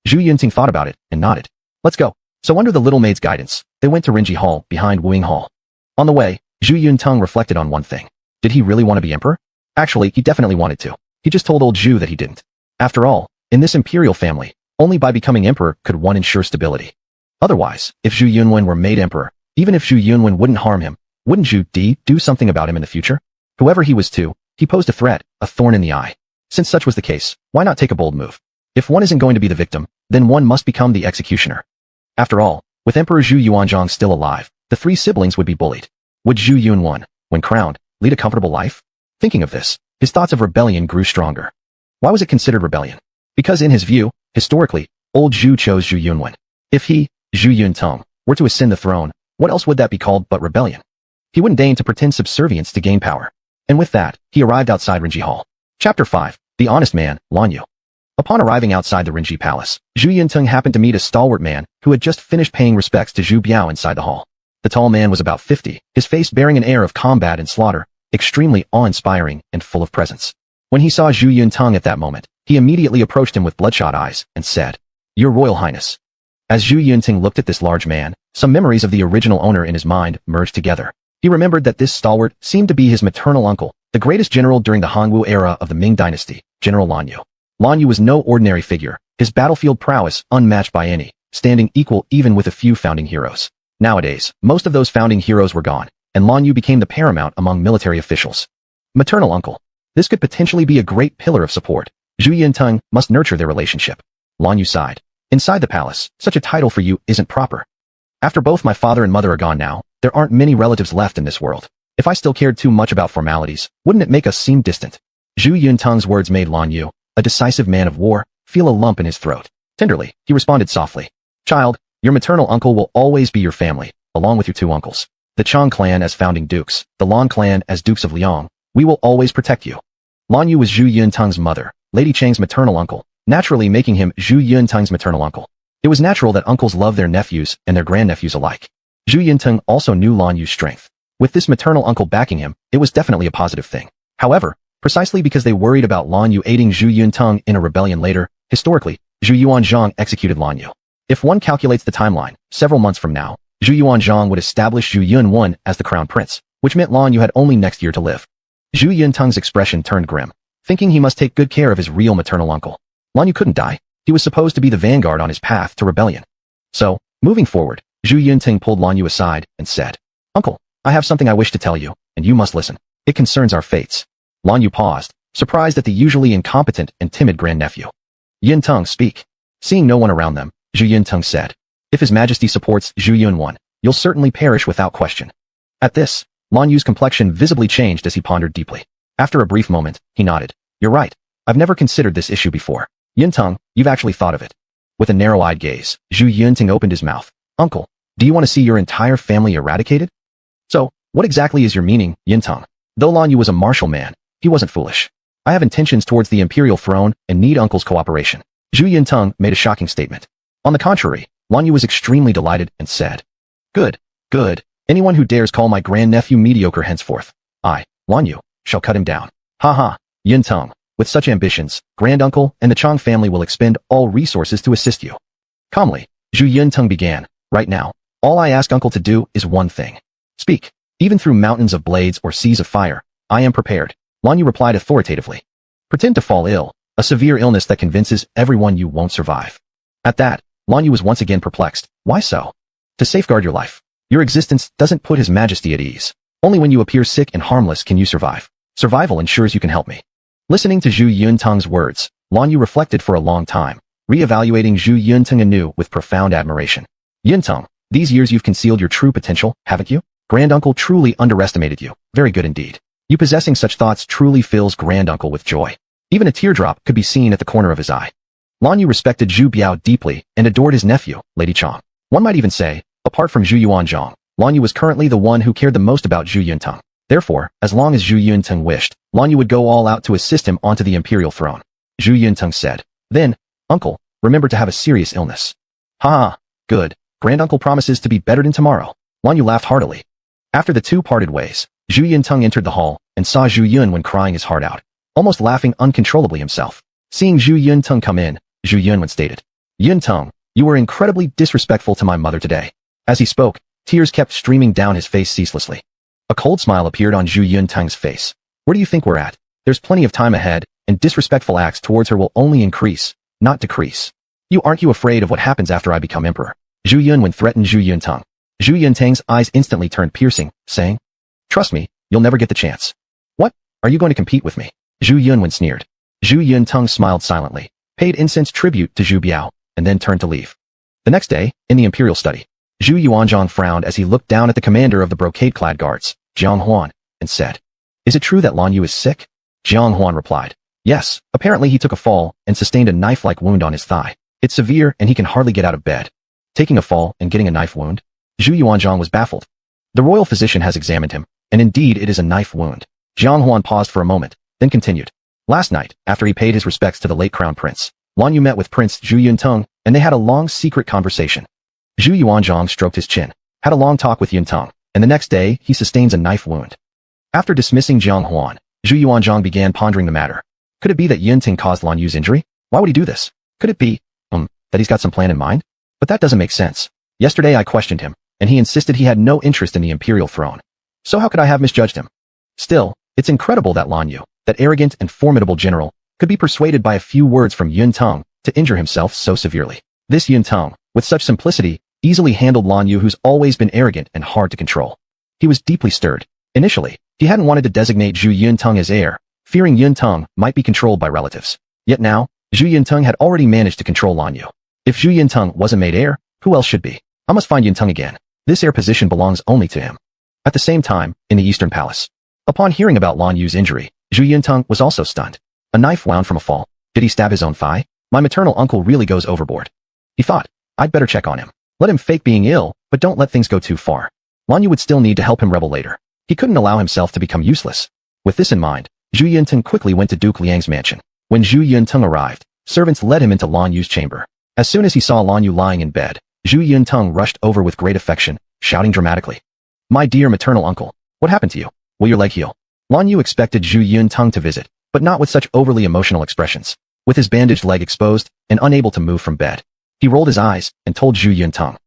Zhu Yunting thought about it and nodded. "Let's go." So under the little maid's guidance, they went to Renji Hall behind Wuing Hall. On the way, Zhu Yuntung reflected on one thing. Did he really want to be emperor? Actually, he definitely wanted to. He just told old Zhu that he didn't. After all, in this imperial family, only by becoming emperor could one ensure stability. Otherwise, if Zhu Yunwen were made emperor, even if Zhu Yunwen wouldn't harm him, wouldn't Zhu Di do something about him in the future? Whoever he was to, he posed a threat, a thorn in the eye. Since such was the case, why not take a bold move? If one isn't going to be the victim, then one must become the executioner. After all, with Emperor Zhu Yuanzhang still alive, the three siblings would be bullied. Would Zhu Yunwen, when crowned, lead a comfortable life? Thinking of this, his thoughts of rebellion grew stronger. Why was it considered rebellion? Because in his view, historically, old Zhu chose Zhu Yunwen. If he, Zhu Yuntung, were to ascend the throne, what else would that be called but rebellion? He wouldn't deign to pretend subservience to gain power. And with that, he arrived outside Renji Hall. Chapter 5. The Honest Man, Lan Yu. Upon arriving outside the Renji Palace, Zhu Yuntung happened to meet a stalwart man who had just finished paying respects to Zhu Biao inside the hall. The tall man was about 50, his face bearing an air of combat and slaughter, extremely awe-inspiring and full of presence. When he saw Zhu Yuntung at that moment, he immediately approached him with bloodshot eyes and said, "Your Royal Highness." As Zhu Yunting looked at this large man, some memories of the original owner in his mind merged together. He remembered that this stalwart seemed to be his maternal uncle, the greatest general during the Hongwu era of the Ming dynasty, General Lan Yu. Lan Yu was no ordinary figure, his battlefield prowess unmatched by any, standing equal even with a few founding heroes. Nowadays, most of those founding heroes were gone, and Lan Yu became the paramount among military officials. Maternal uncle. This could potentially be a great pillar of support. Zhu Yuntung must nurture their relationship. Lan Yu sighed. Inside the palace, such a title for you isn't proper. After both my father and mother are gone now, there aren't many relatives left in this world. If I still cared too much about formalities, wouldn't it make us seem distant? Zhu Yuntung's words made Lan Yu, a decisive man of war, feel a lump in his throat. Tenderly, he responded softly. "Child, your maternal uncle will always be your family, along with your two uncles. The Chang clan as founding dukes, the Lan clan as dukes of Liang. We will always protect you." Lan Yu was Zhu Yuntung's mother, Lady Chang's maternal uncle, naturally making him Zhu Yuntung's maternal uncle. It was natural that uncles love their nephews and their grandnephews alike. Zhu Yuntung also knew Lan Yu's strength. With this maternal uncle backing him, it was definitely a positive thing. However, precisely because they worried about Lan Yu aiding Zhu Yuntung in a rebellion later, historically, Zhu Yuanzhang executed Lan Yu. If one calculates the timeline, several months from now, Zhu Yuanzhang would establish Zhu Yunwen as the Crown Prince, which meant Lan Yu had only next year to live. Zhu Yuntung's expression turned grim, thinking he must take good care of his real maternal uncle. Lan Yu couldn't die. He was supposed to be the vanguard on his path to rebellion. So, moving forward, Zhu Yunting pulled Lan Yu aside and said, "Uncle, I have something I wish to tell you, and you must listen. It concerns our fates." Lan Yu paused, surprised at the usually incompetent and timid grandnephew. "Yuntung, speak." Seeing no one around them, Zhu Yuntung said, "If His Majesty supports Zhu Yunwen, you'll certainly perish without question." At this, Lan Yu's complexion visibly changed as he pondered deeply. After a brief moment, he nodded. "You're right. I've never considered this issue before. Yuntung, you've actually thought of it." With a narrow-eyed gaze, Zhu Yunting opened his mouth. "Uncle, do you want to see your entire family eradicated?" "So, what exactly is your meaning, Yuntung?" Though Lan Yu was a martial man, he wasn't foolish. "I have intentions towards the imperial throne and need uncle's cooperation." Zhu Yuntung made a shocking statement. On the contrary, Lan Yu was extremely delighted and said, "Good, good. Anyone who dares call my grandnephew mediocre henceforth, I, Lan Yu, shall cut him down." "Ha ha, Yuntung. With such ambitions, granduncle and the Chang family will expend all resources to assist you." Calmly, Zhu Yuntung began, "Right now, all I ask uncle to do is one thing. Speak." Even through mountains of blades or seas of fire, I am prepared, Lan Yu replied authoritatively. Pretend to fall ill, a severe illness that convinces everyone you won't survive. At that, Lan Yu was once again perplexed. Why so? To safeguard your life. Your existence doesn't put His Majesty at ease. Only when you appear sick and harmless can you survive. Survival ensures you can help me. Listening to Zhu Yuntang's words, Lan Yu reflected for a long time, re-evaluating Zhu Yuntang anew with profound admiration. Yuntang, these years you've concealed your true potential, haven't you? Granduncle truly underestimated you. Very good indeed. You possessing such thoughts truly fills Granduncle with joy. Even a teardrop could be seen at the corner of his eye. Lan Yu respected Zhu Biao deeply and adored his nephew, Lady Chong. One might even say, apart from Zhu Yuanzhong, Lan Yu was currently the one who cared the most about Zhu Yuntang. Therefore, as long as Zhu Yuntang wished, Lan Yu would go all out to assist him onto the imperial throne. Zhu Yuntang said. Then, Uncle, remember to have a serious illness. Ha! Good. Granduncle promises to be better than tomorrow. Lan Yu laughed heartily. After the two parted ways, Zhu Yuntang entered the hall and saw Zhu Yunwen crying his heart out, almost laughing uncontrollably himself. Seeing Zhu Yuntang come in, Zhu Yunwen stated, Yuntang, you were incredibly disrespectful to my mother today. As he spoke, tears kept streaming down his face ceaselessly. A cold smile appeared on Zhu Yuntang's face. Where do you think we're at? There's plenty of time ahead, and disrespectful acts towards her will only increase, not decrease. Aren't you afraid of what happens after I become emperor? Zhu Yunwen threatened Zhu Yuntang. Zhu Yuntang's eyes instantly turned piercing, saying, Trust me, you'll never get the chance. What? Are you going to compete with me? Zhu Yunwen sneered. Zhu Yuntang smiled silently, paid incense tribute to Zhu Biao, and then turned to leave. The next day, in the imperial study, Zhu Yuanzhong frowned as he looked down at the commander of the brocade-clad guards, Jiang Huan, and said, Is it true that Lan Yu is sick? Jiang Huan replied, Yes, apparently he took a fall and sustained a knife-like wound on his thigh. It's severe and he can hardly get out of bed. Taking a fall and getting a knife wound? Zhu Yuanzhong was baffled. The royal physician has examined him, and indeed it is a knife wound. Jiang Huan paused for a moment, then continued. Last night, after he paid his respects to the late Crown Prince, Lan Yu met with Prince Zhu Yuntang, and they had a long secret conversation. Zhu Yuanzhong stroked his chin, had a long talk with Yuntang, and the next day he sustains a knife wound. After dismissing Jiang Huan, Zhu Yuanzhong began pondering the matter. Could it be that Yuntang caused Lan Yu's injury? Why would he do this? Could it be, that he's got some plan in mind? But that doesn't make sense. Yesterday I questioned him, and he insisted he had no interest in the imperial throne. So how could I have misjudged him? Still, it's incredible that Lan Yu, that arrogant and formidable general, could be persuaded by a few words from Yuntang to injure himself so severely. This Yuntang, with such simplicity, easily handled Lan Yu, who's always been arrogant and hard to control. He was deeply stirred. Initially, he hadn't wanted to designate Zhu Yuntang as heir, fearing Yuntang might be controlled by relatives. Yet now, Zhu Yuntang had already managed to control Lan Yu. If Zhu Yuntang wasn't made heir, who else should be? I must find Yuntang again. This heir position belongs only to him. At the same time, in the Eastern Palace. Upon hearing about Lan Yu's injury, Zhu Yuntang was also stunned. A knife wound from a fall. Did he stab his own thigh? My maternal uncle really goes overboard. He thought, I'd better check on him. Let him fake being ill, but don't let things go too far. Lan Yu would still need to help him rebel later. He couldn't allow himself to become useless. With this in mind, Zhu Yuntang quickly went to Duke Liang's mansion. When Zhu Yuntang arrived, servants led him into Lan Yu's chamber. As soon as he saw Lan Yu lying in bed, Zhu Yuntang rushed over with great affection, shouting dramatically, My dear maternal uncle, what happened to you? Will your leg heal? Lan Yu expected Zhu Yuntang to visit, but not with such overly emotional expressions. With his bandaged leg exposed and unable to move from bed, he rolled his eyes and told Zhu Yuntang,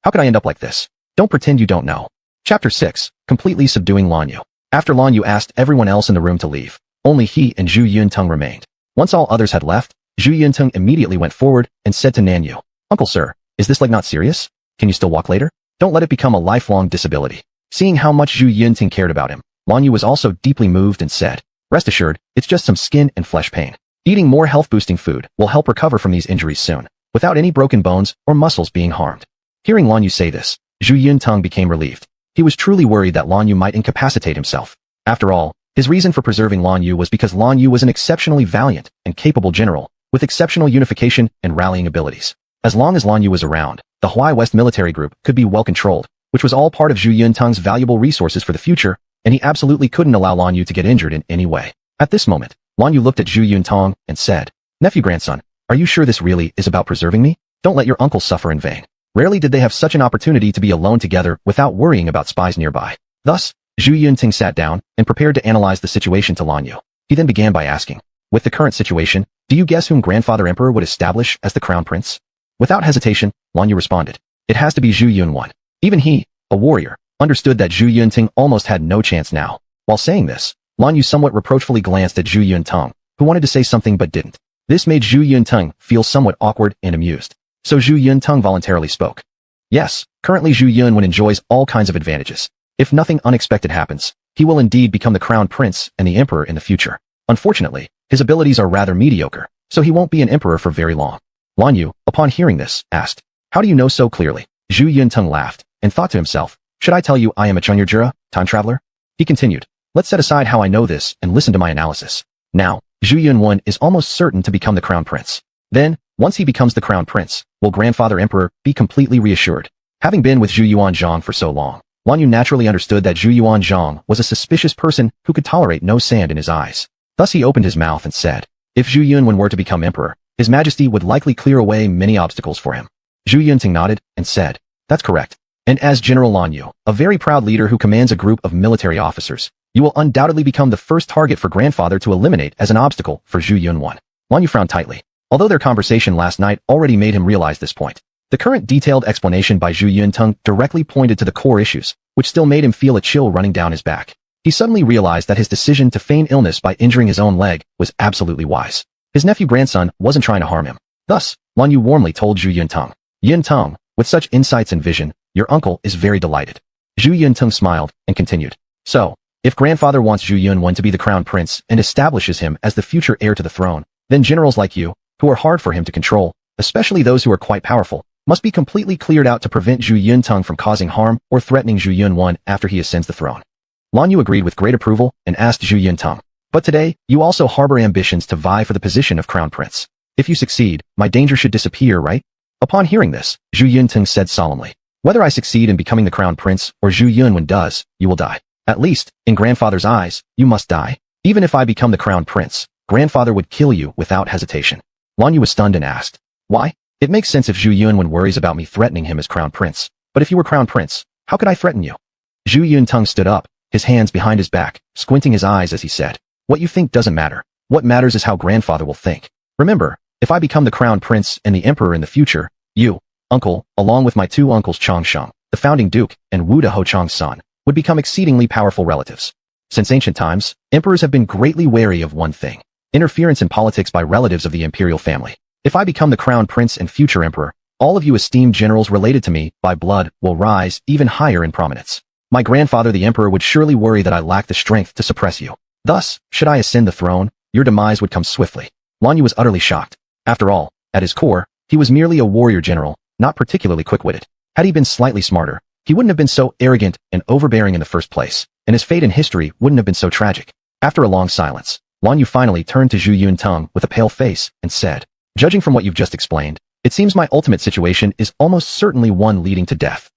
How could I end up like this? Don't pretend you don't know. Chapter 6, Completely Subduing Lan Yu. After Lan Yu asked everyone else in the room to leave, only he and Zhu Yuntang remained. Once all others had left, Zhu Yuntang immediately went forward and said to Nan Yu, Uncle sir, is this leg not serious? Can you still walk later? Don't let it become a lifelong disability. Seeing how much Zhu Yuntang cared about him, Lan Yu was also deeply moved and said, Rest assured, it's just some skin and flesh pain. Eating more health-boosting food will help recover from these injuries soon, without any broken bones or muscles being harmed. Hearing Lan Yu say this, Zhu Yuntang became relieved. He was truly worried that Lan Yu might incapacitate himself. After all, his reason for preserving Lan Yu was because Lan Yu was an exceptionally valiant and capable general, with exceptional unification and rallying abilities. As long as Lan Yu was around, the Huai West military group could be well controlled, which was all part of Zhu Yuntang's valuable resources for the future, and he absolutely couldn't allow Lan Yu to get injured in any way. At this moment, Lan Yu looked at Zhu Yuntang and said, Nephew grandson, are you sure this really is about preserving me? Don't let your uncle suffer in vain. Rarely did they have such an opportunity to be alone together without worrying about spies nearby. Thus, Zhu Yuntang sat down and prepared to analyze the situation to Lan Yu. He then began by asking, With the current situation, do you guess whom Grandfather Emperor would establish as the Crown Prince? Without hesitation, Lan Yu responded, It has to be Zhu Yunwan. Even he, a warrior, understood that Zhu Yunting almost had no chance now. While saying this, Lan Yu somewhat reproachfully glanced at Zhu Yuntong, who wanted to say something but didn't. This made Zhu Yuntong feel somewhat awkward and amused. So Zhu Yuntong voluntarily spoke. Yes, currently Zhu Yunwen enjoys all kinds of advantages. If nothing unexpected happens, he will indeed become the crown prince and the emperor in the future. Unfortunately, his abilities are rather mediocre, so he won't be an emperor for very long. Lan Yu, upon hearing this, asked, "How do you know so clearly?" Zhu Yuntong laughed, and thought to himself, "Should I tell you I am a Chunyurjura, time traveler?" He continued, "Let's set aside how I know this and listen to my analysis. Now, Zhu Yunwen is almost certain to become the crown prince. Then, once he becomes the crown prince, will grandfather emperor be completely reassured?" Having been with Zhu Yuanzhang for so long, Lan Yu naturally understood that Zhu Yuanzhang was a suspicious person who could tolerate no sand in his eyes. Thus he opened his mouth and said, "If Zhu Yunwen were to become emperor, His Majesty would likely clear away many obstacles for him." Zhu Yunting nodded and said, "That's correct. And as General Lan Yu, a very proud leader who commands a group of military officers, you will undoubtedly become the first target for grandfather to eliminate as an obstacle for Zhu Yunwen." Lan Yu frowned tightly, although their conversation last night already made him realize this point. The current detailed explanation by Zhu Yuntong directly pointed to the core issues, which still made him feel a chill running down his back. He suddenly realized that his decision to feign illness by injuring his own leg was absolutely wise. His nephew-grandson wasn't trying to harm him. Thus, Lan Yu warmly told Zhu Yuntong, "Yuntong, with such insights and vision, your uncle is very delighted." Zhu Yuntong smiled and continued, "So, if grandfather wants Zhu Yunwen to be the crown prince and establishes him as the future heir to the throne, then generals like you, who are hard for him to control, especially those who are quite powerful, must be completely cleared out to prevent Zhu Yuntong from causing harm or threatening Zhu Yunwen after he ascends the throne." Lan Yu agreed with great approval and asked Zhu Yuntong, "But today, you also harbor ambitions to vie for the position of crown prince. If you succeed, my danger should disappear, right?" Upon hearing this, Zhu Yuntong said solemnly, "Whether I succeed in becoming the crown prince or Zhu Yunwen does, you will die. At least, in grandfather's eyes, you must die. Even if I become the crown prince, grandfather would kill you without hesitation." Lan Yu was stunned and asked, "Why? It makes sense if Zhu Yunwen worries about me threatening him as crown prince. But if you were crown prince, how could I threaten you?" Zhu Yuntong stood up, his hands behind his back, squinting his eyes as he said, "What you think doesn't matter. What matters is how grandfather will think. Remember, if I become the crown prince and the emperor in the future, you, uncle, along with my two uncles Changsheng, the founding duke, and Wu De Chang's son, would become exceedingly powerful relatives. Since ancient times, emperors have been greatly wary of one thing: interference in politics by relatives of the imperial family. If I become the crown prince and future emperor, all of you esteemed generals related to me by blood will rise even higher in prominence. My grandfather the emperor would surely worry that I lack the strength to suppress you. Thus, should I ascend the throne, your demise would come swiftly." Lan Yu was utterly shocked. After all, at his core, he was merely a warrior general, not particularly quick-witted. Had he been slightly smarter, he wouldn't have been so arrogant and overbearing in the first place, and his fate in history wouldn't have been so tragic. After a long silence, Lan Yu finally turned to Zhu Yuntong with a pale face and said, "Judging from what you've just explained, it seems my ultimate situation is almost certainly one leading to death."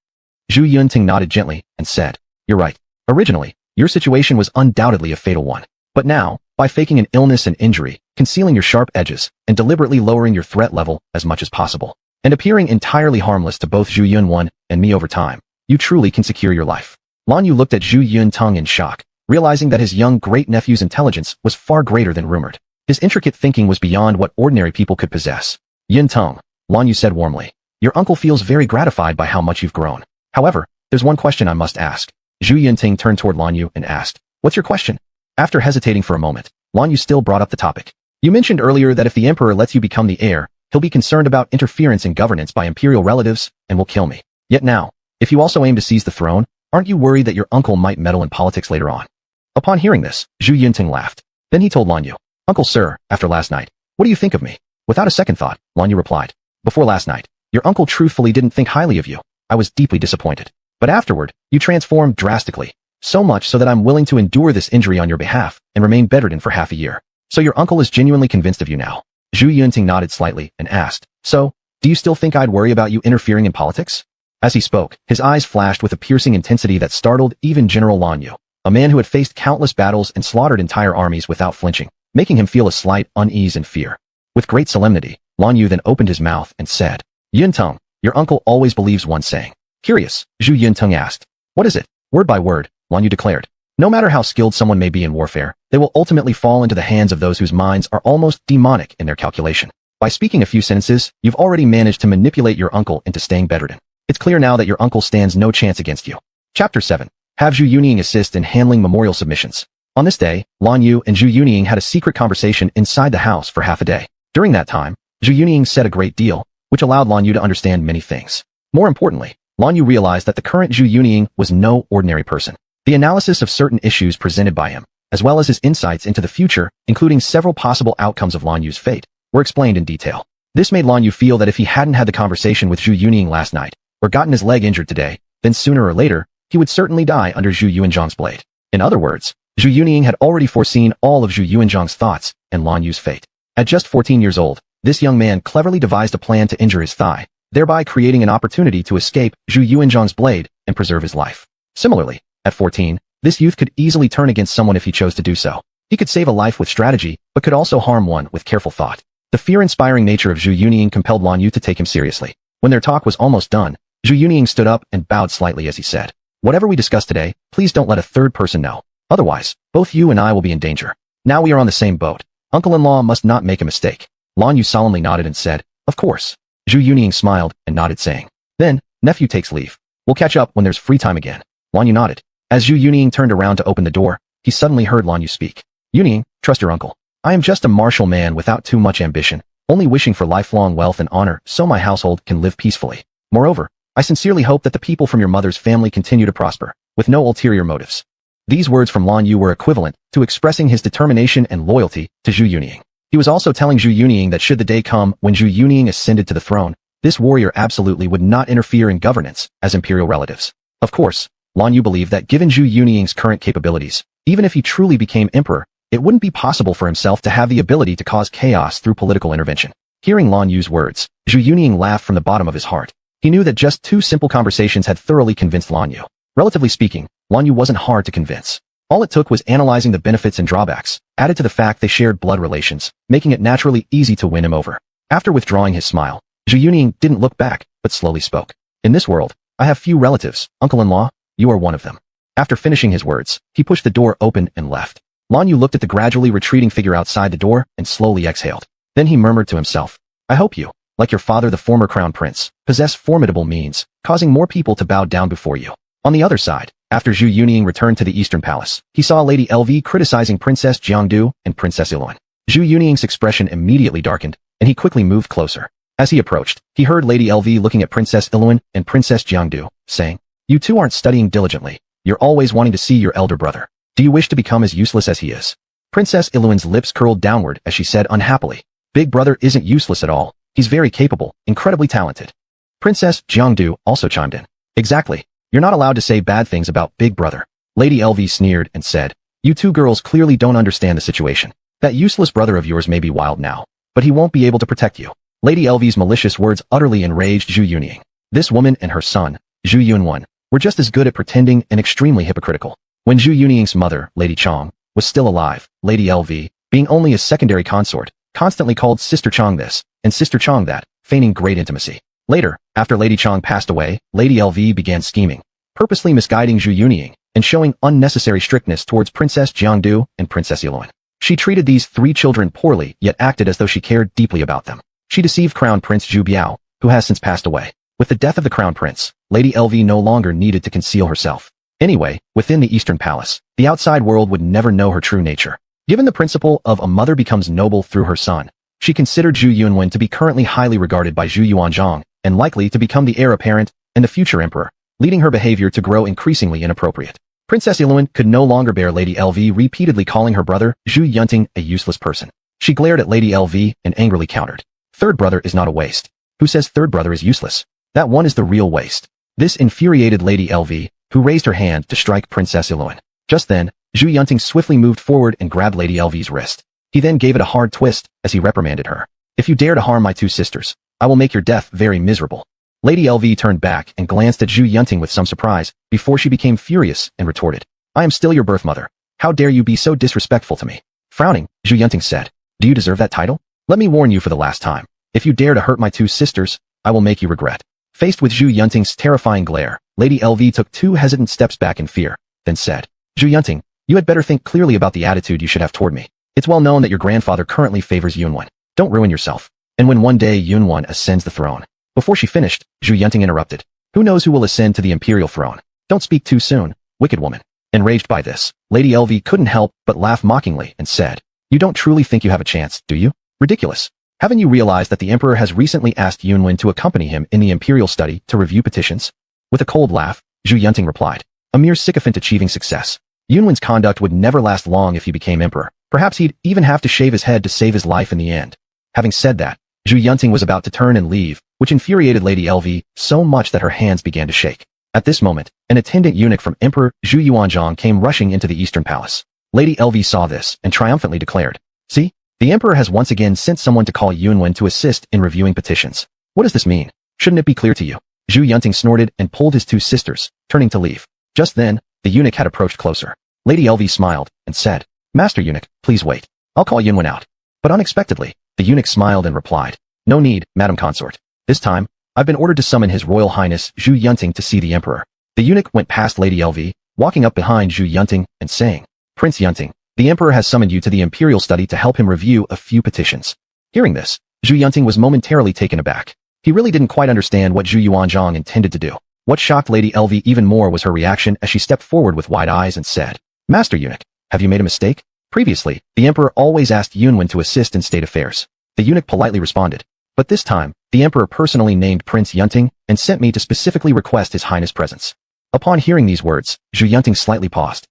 Zhu Yuntong nodded gently and said, "You're right. Originally, your situation was undoubtedly a fatal one. But now, by faking an illness and injury, concealing your sharp edges, and deliberately lowering your threat level as much as possible, and appearing entirely harmless to both Zhu Yunwen and me over time, you truly can secure your life." Lan Yu looked at Zhu Yuntong in shock, realizing that his young great-nephew's intelligence was far greater than rumored. His intricate thinking was beyond what ordinary people could possess. "Yuntong," Lan Yu said warmly, "your uncle feels very gratified by how much you've grown. However, there's one question I must ask." Zhu Yunting turned toward Lan Yu and asked, "What's your question?" After hesitating for a moment, Lan Yu still brought up the topic. "You mentioned earlier that if the emperor lets you become the heir, he'll be concerned about interference in governance by imperial relatives and will kill me. Yet now, if you also aim to seize the throne, aren't you worried that your uncle might meddle in politics later on?" Upon hearing this, Zhu Yunting laughed. Then he told Lan Yu, "Uncle sir, after last night, what do you think of me?" Without a second thought, Lan Yu replied, "Before last night, your uncle truthfully didn't think highly of you. I was deeply disappointed. But afterward, you transformed drastically, so much so that I'm willing to endure this injury on your behalf and remain bedridden for half a year. So your uncle is genuinely convinced of you now." Zhu Yunting nodded slightly and asked, "So, do you still think I'd worry about you interfering in politics?" As he spoke, his eyes flashed with a piercing intensity that startled even General Lan Yu, a man who had faced countless battles and slaughtered entire armies without flinching, making him feel a slight unease and fear. With great solemnity, Lan Yu then opened his mouth and said, "Yuntong, your uncle always believes one saying." Curious, Zhu Yuntong asked, "What is it?" Word by word, Lan Yu declared, "No matter how skilled someone may be in warfare, they will ultimately fall into the hands of those whose minds are almost demonic in their calculation. By speaking a few sentences, you've already managed to manipulate your uncle into staying bedridden. It's clear now that your uncle stands no chance against you. Chapter 7. Have Zhu Yunying assist in handling memorial submissions. On this day, Lan Yu and Zhu Yunying had a secret conversation inside the house for half a day. During that time, Zhu Yunying said a great deal, which allowed Lan Yu to understand many things. More importantly, Lan Yu realized that the current Zhu Yunying was no ordinary person. The analysis of certain issues presented by him, as well as his insights into the future, including several possible outcomes of Lan Yu's fate, were explained in detail. This made Lan Yu feel that if he hadn't had the conversation with Zhu Yunying last night, or gotten his leg injured today, then sooner or later, he would certainly die under Zhu Yuanzhang's blade. In other words, Zhu Yunying had already foreseen all of Zhu Yuanzhang's thoughts and Lan Yu's fate. At just 14 years old, this young man cleverly devised a plan to injure his thigh, thereby creating an opportunity to escape Zhu Yuanzhang's blade and preserve his life. Similarly, at 14, this youth could easily turn against someone if he chose to do so. He could save a life with strategy, but could also harm one with careful thought. The fear-inspiring nature of Zhu Yunying compelled Lan Yu to take him seriously. When their talk was almost done, Zhu Yunying stood up and bowed slightly as he said, "Whatever we discuss today, please don't let a third person know. Otherwise, both you and I will be in danger. Now we are on the same boat. Uncle-in-law must not make a mistake." Lan Yu solemnly nodded and said, "Of course." Zhu Yunying smiled and nodded saying, "Then, nephew takes leave. We'll catch up when there's free time again." Lan Yu nodded. As Zhu Yunying turned around to open the door, he suddenly heard Lan Yu speak. "Yunying, trust your uncle. I am just a martial man without too much ambition, only wishing for lifelong wealth and honor so my household can live peacefully. Moreover, I sincerely hope that the people from your mother's family continue to prosper, with no ulterior motives." These words from Lan Yu were equivalent to expressing his determination and loyalty to Zhu Yunying. He was also telling Zhu Yunying that should the day come when Zhu Yunying ascended to the throne, this warrior absolutely would not interfere in governance as imperial relatives. Of course, Lan Yu believed that given Zhu Yunying's current capabilities, even if he truly became emperor, it wouldn't be possible for himself to have the ability to cause chaos through political intervention. Hearing Lan Yu's words, Zhu Yunying laughed from the bottom of his heart. He knew that just 2 simple conversations had thoroughly convinced Lan Yu. Relatively speaking, Lan Yu wasn't hard to convince. All it took was analyzing the benefits and drawbacks, added to the fact they shared blood relations, making it naturally easy to win him over. After withdrawing his smile, Zhu Yunying didn't look back, but slowly spoke. "In this world, I have few relatives, uncle-in-law, you are one of them." After finishing his words, he pushed the door open and left. Lan Yu looked at the gradually retreating figure outside the door and slowly exhaled. Then he murmured to himself, "I hope you, like your father the former crown prince, possess formidable means, causing more people to bow down before you." On the other side, after Zhu Yunying returned to the Eastern Palace, he saw Lady LV criticizing Princess Jiangdu and Princess Iluan. Zhu Yunying's expression immediately darkened, and he quickly moved closer. As he approached, he heard Lady LV looking at Princess Iluan and Princess Jiangdu, saying, "You two aren't studying diligently. You're always wanting to see your elder brother. Do you wish to become as useless as he is?" Princess Iluan's lips curled downward as she said unhappily, "Big brother isn't useless at all. He's very capable, incredibly talented." Princess Jiangdu also chimed in. "Exactly. You're not allowed to say bad things about Big Brother." Lady LV sneered and said, "You two girls clearly don't understand the situation. That useless brother of yours may be wild now, but he won't be able to protect you." Lady LV's malicious words utterly enraged Zhu Yunying. This woman and her son, Zhu Yunwan, were just as good at pretending and extremely hypocritical. When Zhu Yunying's mother, Lady Chong, was still alive, Lady LV, being only a secondary consort, constantly called Sister Chong this, and Sister Chong that, feigning great intimacy. Later, after Lady Chong passed away, Lady LV began scheming, purposely misguiding Zhu Yunying, and showing unnecessary strictness towards Princess Jiangdu and Princess Iluan. She treated these 3 children poorly, yet acted as though she cared deeply about them. She deceived Crown Prince Zhu Biao, who has since passed away. With the death of the Crown Prince, Lady LV no longer needed to conceal herself. Anyway, within the Eastern Palace, the outside world would never know her true nature. Given the principle of a mother becomes noble through her son, she considered Zhu Yunwen to be currently highly regarded by Zhu Yuanzhang, and likely to become the heir apparent and the future emperor, leading her behavior to grow increasingly inappropriate. Princess Iluan could no longer bear Lady LV repeatedly calling her brother, Zhu Yunting, a useless person. She glared at Lady LV and angrily countered, "Third brother is not a waste. Who says third brother is useless? That one is the real waste." This infuriated Lady LV, who raised her hand to strike Princess Iluan. Just then, Zhu Yunting swiftly moved forward and grabbed Lady LV's wrist. He then gave it a hard twist as he reprimanded her. "If you dare to harm my 2 sisters, I will make your death very miserable." Lady LV turned back and glanced at Zhu Yunting with some surprise, before she became furious and retorted, "I am still your birth mother. How dare you be so disrespectful to me?" Frowning, Zhu Yunting said, "Do you deserve that title? Let me warn you for the last time. If you dare to hurt my 2 sisters, I will make you regret." Faced with Zhu Yunting's terrifying glare, Lady LV took 2 hesitant steps back in fear, then said, "Zhu Yunting, you had better think clearly about the attitude you should have toward me. It's well known that your grandfather currently favors Yunwan. Don't ruin yourself. And when one day Yunwan ascends the throne." Before she finished, Zhu Yunting interrupted, "Who knows who will ascend to the imperial throne? Don't speak too soon, wicked woman. Enraged by this, Lady LV couldn't help but laugh mockingly and said, you don't truly think you have a chance, do you? Ridiculous. Haven't you realized that the Emperor has recently asked Yunwen to accompany him in the Imperial study to review petitions? With a cold laugh, Zhu Yunting replied, a mere sycophant achieving success. Yunwen's conduct would never last long if he became Emperor. Perhaps he'd even have to shave his head to save his life in the end. Having said that, Zhu Yunting was about to turn and leave, which infuriated Lady LV so much that her hands began to shake. At this moment, an attendant eunuch from Emperor Zhu Yuanzhang came rushing into the Eastern Palace. Lady LV saw this and triumphantly declared, see, the Emperor has once again sent someone to call Yunwen to assist in reviewing petitions. What does this mean? Shouldn't it be clear to you? Zhu Yunting snorted and pulled his two sisters, turning to leave. Just then, the eunuch had approached closer. Lady LV smiled and said, Master Eunuch, please wait. I'll call Yunwen out. But unexpectedly, the eunuch smiled and replied, no need, Madam Consort. This time, I've been ordered to summon His Royal Highness Zhu Yunting to see the Emperor. The eunuch went past Lady LV, walking up behind Zhu Yunting and saying, Prince Yunting, the Emperor has summoned you to the Imperial study to help him review a few petitions. Hearing this, Zhu Yunting was momentarily taken aback. He really didn't quite understand what Zhu Yuanzhang intended to do. What shocked Lady LV even more was her reaction as she stepped forward with wide eyes and said, Master Eunuch, have you made a mistake? Previously, the Emperor always asked Yunwen to assist in state affairs. The eunuch politely responded, but this time, the Emperor personally named Prince Yunting and sent me to specifically request His Highness' presence. Upon hearing these words, Zhu Yunting slightly paused.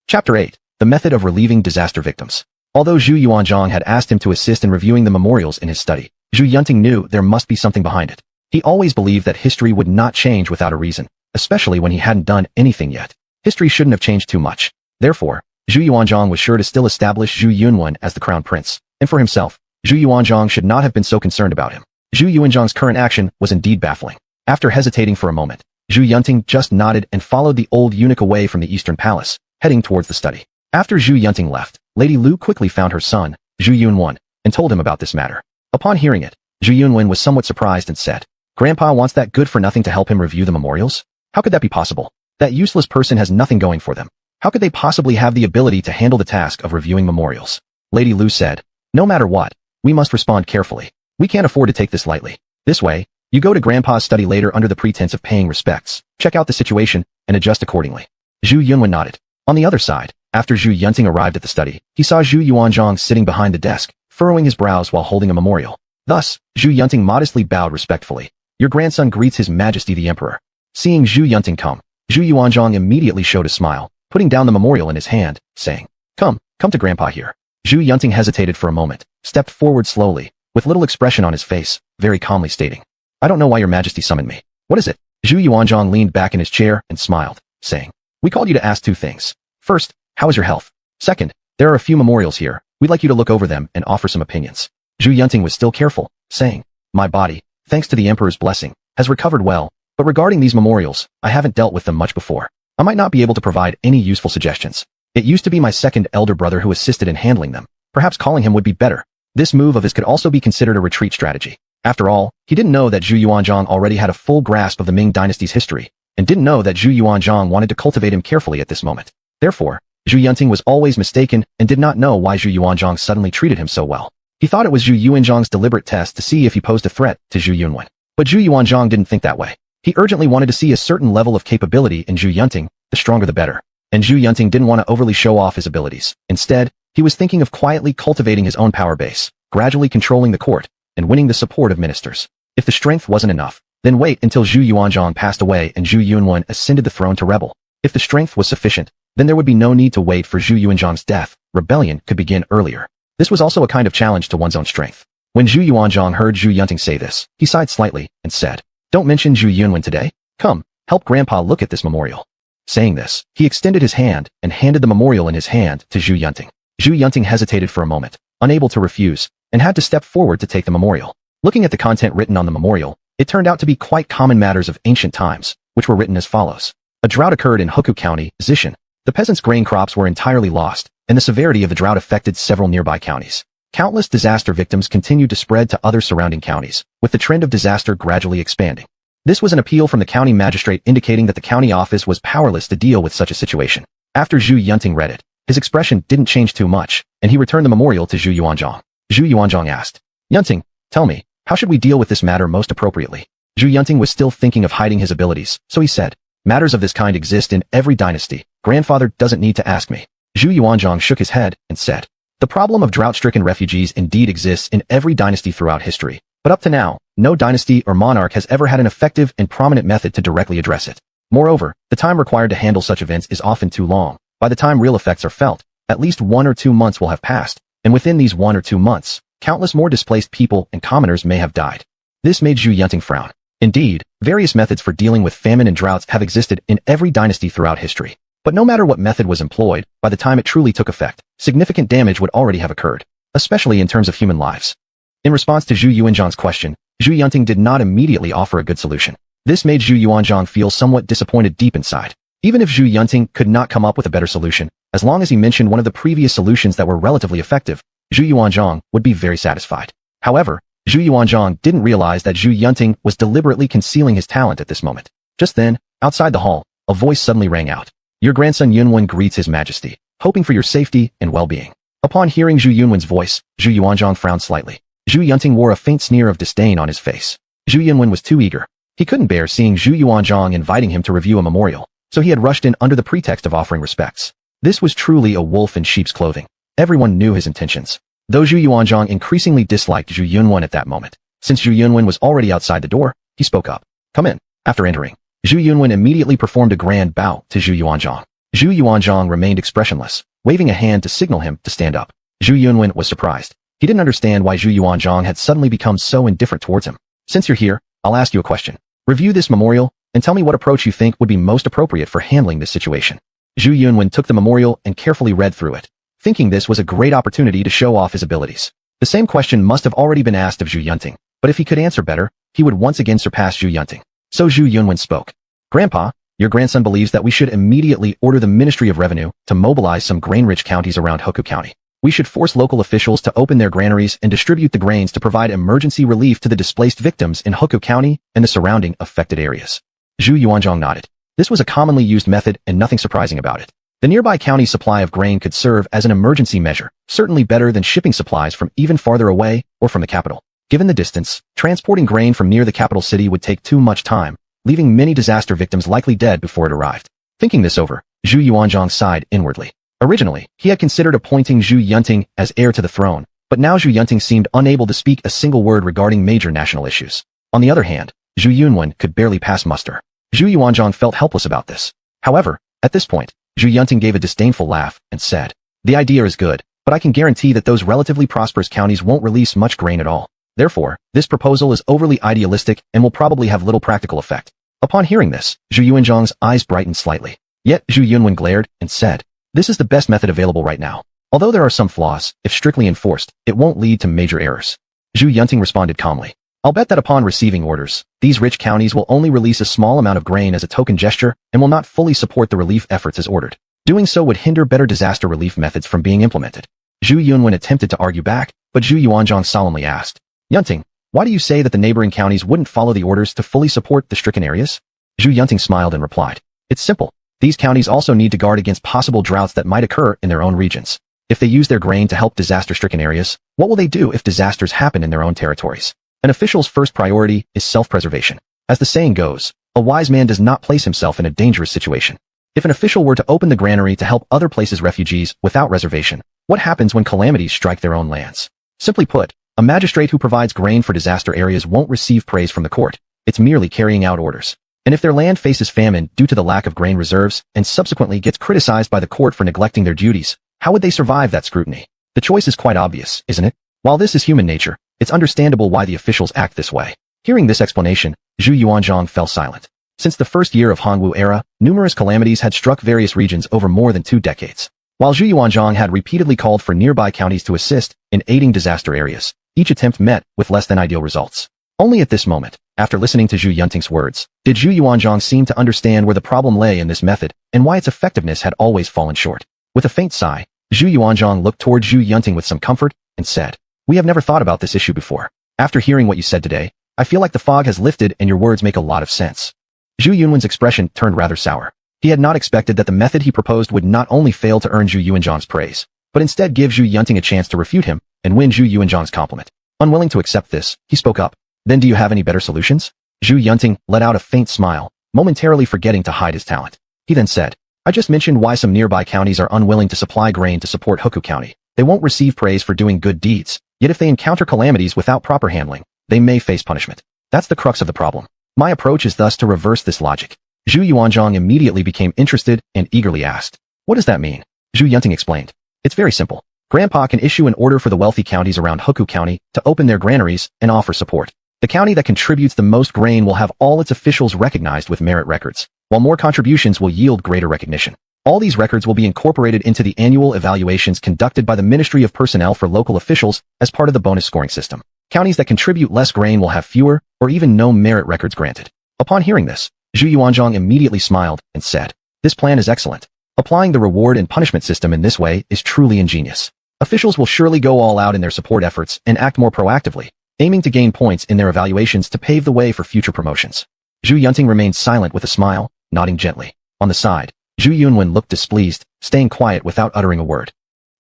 Chapter 8. The Method of Relieving Disaster Victims. Although Zhu Yuanzhang had asked him to assist in reviewing the memorials in his study, Zhu Yunting knew there must be something behind it. He always believed that history would not change without a reason, especially when he hadn't done anything yet. History shouldn't have changed too much. Therefore, Zhu Yuanzhang was sure to still establish Zhu Yunwen as the crown prince, and for himself, Zhu Yuanzhang should not have been so concerned about him. Zhu Yuanzhang's current action was indeed baffling. After hesitating for a moment, Zhu Yunting just nodded and followed the old eunuch away from the Eastern Palace, heading towards the study. After Zhu Yunting left, Lady Lu quickly found her son, Zhu Yunwen, and told him about this matter. Upon hearing it, Zhu Yunwen was somewhat surprised and said, Grandpa wants that good-for-nothing to help him review the memorials? How could that be possible? That useless person has nothing going for them. How could they possibly have the ability to handle the task of reviewing memorials? Lady Lu said, no matter what, we must respond carefully. We can't afford to take this lightly. This way, you go to Grandpa's study later under the pretense of paying respects, check out the situation, and adjust accordingly. Zhu Yunwen nodded. On the other side, after Zhu Yunting arrived at the study, he saw Zhu Yuanzhang sitting behind the desk, furrowing his brows while holding a memorial. Thus, Zhu Yunting modestly bowed respectfully. Your grandson greets His Majesty the Emperor. Seeing Zhu Yunting come, Zhu Yuanzhang immediately showed a smile, putting down the memorial in his hand, saying, come to Grandpa here. Zhu Yunting hesitated for a moment, stepped forward slowly, with little expression on his face, very calmly stating, I don't know why Your Majesty summoned me. What is it? Zhu Yuanzhang leaned back in his chair and smiled, saying, we called you to ask two things. First, how is your health? Second, there are a few memorials here. We'd like you to look over them and offer some opinions. Zhu Yunting was still careful, saying, my body, thanks to the Emperor's blessing, has recovered well, but regarding these memorials, I haven't dealt with them much before. I might not be able to provide any useful suggestions. It used to be my second elder brother who assisted in handling them. Perhaps calling him would be better. This move of his could also be considered a retreat strategy. After all, he didn't know that Zhu Yuanzhang already had a full grasp of the Ming dynasty's history, and didn't know that Zhu Yuanzhang wanted to cultivate him carefully at this moment. Therefore, Zhu Yunting was always mistaken and did not know why Zhu Yuanzhang suddenly treated him so well. He thought it was Zhu Yuanzhang's deliberate test to see if he posed a threat to Zhu Yunwen. But Zhu Yuanzhang didn't think that way. He urgently wanted to see a certain level of capability in Zhu Yunting, the stronger the better. And Zhu Yunting didn't want to overly show off his abilities. Instead, he was thinking of quietly cultivating his own power base, gradually controlling the court, and winning the support of ministers. If the strength wasn't enough, then wait until Zhu Yuanzhang passed away and Zhu Yunwen ascended the throne to rebel. If the strength was sufficient, then there would be no need to wait for Zhu Yuanzhang's death. Rebellion could begin earlier. This was also a kind of challenge to one's own strength. When Zhu Yuanzhang heard Zhu Yunting say this, he sighed slightly and said, don't mention Zhu Yunwen today. Come, help Grandpa look at this memorial. Saying this, he extended his hand and handed the memorial in his hand to Zhu Yunting. Zhu Yunting hesitated for a moment, unable to refuse, and had to step forward to take the memorial. Looking at the content written on the memorial, it turned out to be quite common matters of ancient times, which were written as follows. A drought occurred in Hoku County, Zishan. The peasants' grain crops were entirely lost, and the severity of the drought affected several nearby counties. Countless disaster victims continued to spread to other surrounding counties, with the trend of disaster gradually expanding. This was an appeal from the county magistrate indicating that the county office was powerless to deal with such a situation. After Zhu Yunting read it, his expression didn't change too much, and he returned the memorial to Zhu Yuanzhang. Zhu Yuanzhang asked, Yunting, tell me, how should we deal with this matter most appropriately? Zhu Yunting was still thinking of hiding his abilities, so he said, Matters of this kind exist in every dynasty. Grandfather doesn't need to ask me. Zhu Yuanzhang shook his head and said, the problem of drought-stricken refugees indeed exists in every dynasty throughout history. But up to now, no dynasty or monarch has ever had an effective and prominent method to directly address it. Moreover, the time required to handle such events is often too long. By the time real effects are felt, at least 1 or 2 months will have passed, and within these 1 or 2 months, countless more displaced people and commoners may have died. This made Zhu Yunting frown. Indeed, various methods for dealing with famine and droughts have existed in every dynasty throughout history. But no matter what method was employed, by the time it truly took effect, significant damage would already have occurred, especially in terms of human lives. In response to Zhu Yuanzhang's question, Zhu Yunting did not immediately offer a good solution. This made Zhu Yuanzhang feel somewhat disappointed deep inside. Even if Zhu Yunting could not come up with a better solution, as long as he mentioned one of the previous solutions that were relatively effective, Zhu Yuanzhang would be very satisfied. However, Zhu Yuanzhang didn't realize that Zhu Yunting was deliberately concealing his talent at this moment. Just then, outside the hall, a voice suddenly rang out. Your grandson Yunwen greets his majesty, hoping for your safety and well-being. Upon hearing Zhu Yunwen's voice, Zhu Yuanzhang frowned slightly. Zhu Yunting wore a faint sneer of disdain on his face. Zhu Yunwen was too eager. He couldn't bear seeing Zhu Yuanzhang inviting him to review a memorial, so he had rushed in under the pretext of offering respects. This was truly a wolf in sheep's clothing. Everyone knew his intentions. Though Zhu Yuanzhang increasingly disliked Zhu Yunwen at that moment, since Zhu Yunwen was already outside the door, he spoke up. Come in. After entering, Zhu Yunwen immediately performed a grand bow to Zhu Yuanzhang. Zhu Yuanzhang remained expressionless, waving a hand to signal him to stand up. Zhu Yunwen was surprised. He didn't understand why Zhu Yuanzhang had suddenly become so indifferent towards him. Since you're here, I'll ask you a question. Review this memorial, and tell me what approach you think would be most appropriate for handling this situation. Zhu Yunwen took the memorial and carefully read through it, thinking this was a great opportunity to show off his abilities. The same question must have already been asked of Zhu Yunting, but if he could answer better, he would once again surpass Zhu Yunting. So Zhu Yunwen spoke. Grandpa, your grandson believes that we should immediately order the Ministry of Revenue to mobilize some grain-rich counties around Hoku County. We should force local officials to open their granaries and distribute the grains to provide emergency relief to the displaced victims in Hoku County and the surrounding affected areas. Zhu Yuanzhang nodded. This was a commonly used method and nothing surprising about it. The nearby county's supply of grain could serve as an emergency measure, certainly better than shipping supplies from even farther away or from the capital. Given the distance, transporting grain from near the capital city would take too much time, leaving many disaster victims likely dead before it arrived. Thinking this over, Zhu Yuanzhang sighed inwardly. Originally, he had considered appointing Zhu Yunting as heir to the throne, but now Zhu Yunting seemed unable to speak a single word regarding major national issues. On the other hand, Zhu Yunwen could barely pass muster. Zhu Yuanzhang felt helpless about this. However, at this point, Zhu Yunting gave a disdainful laugh and said, the idea is good, but I can guarantee that those relatively prosperous counties won't release much grain at all. Therefore, this proposal is overly idealistic and will probably have little practical effect. Upon hearing this, Zhu Yuanzhang's eyes brightened slightly. Yet Zhu Yunwen glared and said, this is the best method available right now. Although there are some flaws, if strictly enforced, it won't lead to major errors. Zhu Yunting responded calmly. I'll bet that upon receiving orders, these rich counties will only release a small amount of grain as a token gesture and will not fully support the relief efforts as ordered. Doing so would hinder better disaster relief methods from being implemented. Zhu Yunwen attempted to argue back, but Zhu Yuanzhang solemnly asked, Yunting, why do you say that the neighboring counties wouldn't follow the orders to fully support the stricken areas? Zhu Yunting smiled and replied, it's simple. These counties also need to guard against possible droughts that might occur in their own regions. If they use their grain to help disaster-stricken areas, what will they do if disasters happen in their own territories? An official's first priority is self-preservation. As the saying goes, a wise man does not place himself in a dangerous situation. If an official were to open the granary to help other places refugees without reservation, what happens when calamities strike their own lands? Simply put, a magistrate who provides grain for disaster areas won't receive praise from the court. It's merely carrying out orders. And if their land faces famine due to the lack of grain reserves and subsequently gets criticized by the court for neglecting their duties, how would they survive that scrutiny? The choice is quite obvious, isn't it? While this is human nature, it's understandable why the officials act this way. Hearing this explanation, Zhu Yuanzhang fell silent. Since the first year of Hongwu era, numerous calamities had struck various regions over more than 2 decades. While Zhu Yuanzhang had repeatedly called for nearby counties to assist in aiding disaster areas, each attempt met with less than ideal results. Only at this moment, after listening to Zhu Yunting's words, did Zhu Yuanzhang seem to understand where the problem lay in this method and why its effectiveness had always fallen short. With a faint sigh, Zhu Yuanzhang looked toward Zhu Yunting with some comfort and said, we have never thought about this issue before. After hearing what you said today, I feel like the fog has lifted and your words make a lot of sense. Zhu Yunwen's expression turned rather sour. He had not expected that the method he proposed would not only fail to earn Zhu Yuanzhang's praise, but instead give Zhu Yunting a chance to refute him and win Zhu Yuanzhang's compliment. Unwilling to accept this, he spoke up. Then do you have any better solutions? Zhu Yunting let out a faint smile, momentarily forgetting to hide his talent. He then said, I just mentioned why some nearby counties are unwilling to supply grain to support Hoku County. They won't receive praise for doing good deeds, yet if they encounter calamities without proper handling, they may face punishment. That's the crux of the problem. My approach is thus to reverse this logic. Zhu Yuanzhang immediately became interested and eagerly asked, what does that mean? Zhu Yunting explained. It's very simple. Grandpa can issue an order for the wealthy counties around Hoku County to open their granaries and offer support. The county that contributes the most grain will have all its officials recognized with merit records, while more contributions will yield greater recognition. All these records will be incorporated into the annual evaluations conducted by the Ministry of Personnel for local officials as part of the bonus scoring system. Counties that contribute less grain will have fewer or even no merit records granted. Upon hearing this, Zhu Yuanzhang immediately smiled and said, this plan is excellent. Applying the reward and punishment system in this way is truly ingenious. Officials will surely go all out in their support efforts and act more proactively, aiming to gain points in their evaluations to pave the way for future promotions. Zhu Yunting remained silent with a smile, nodding gently. On the side, Zhu Yunwen looked displeased, staying quiet without uttering a word.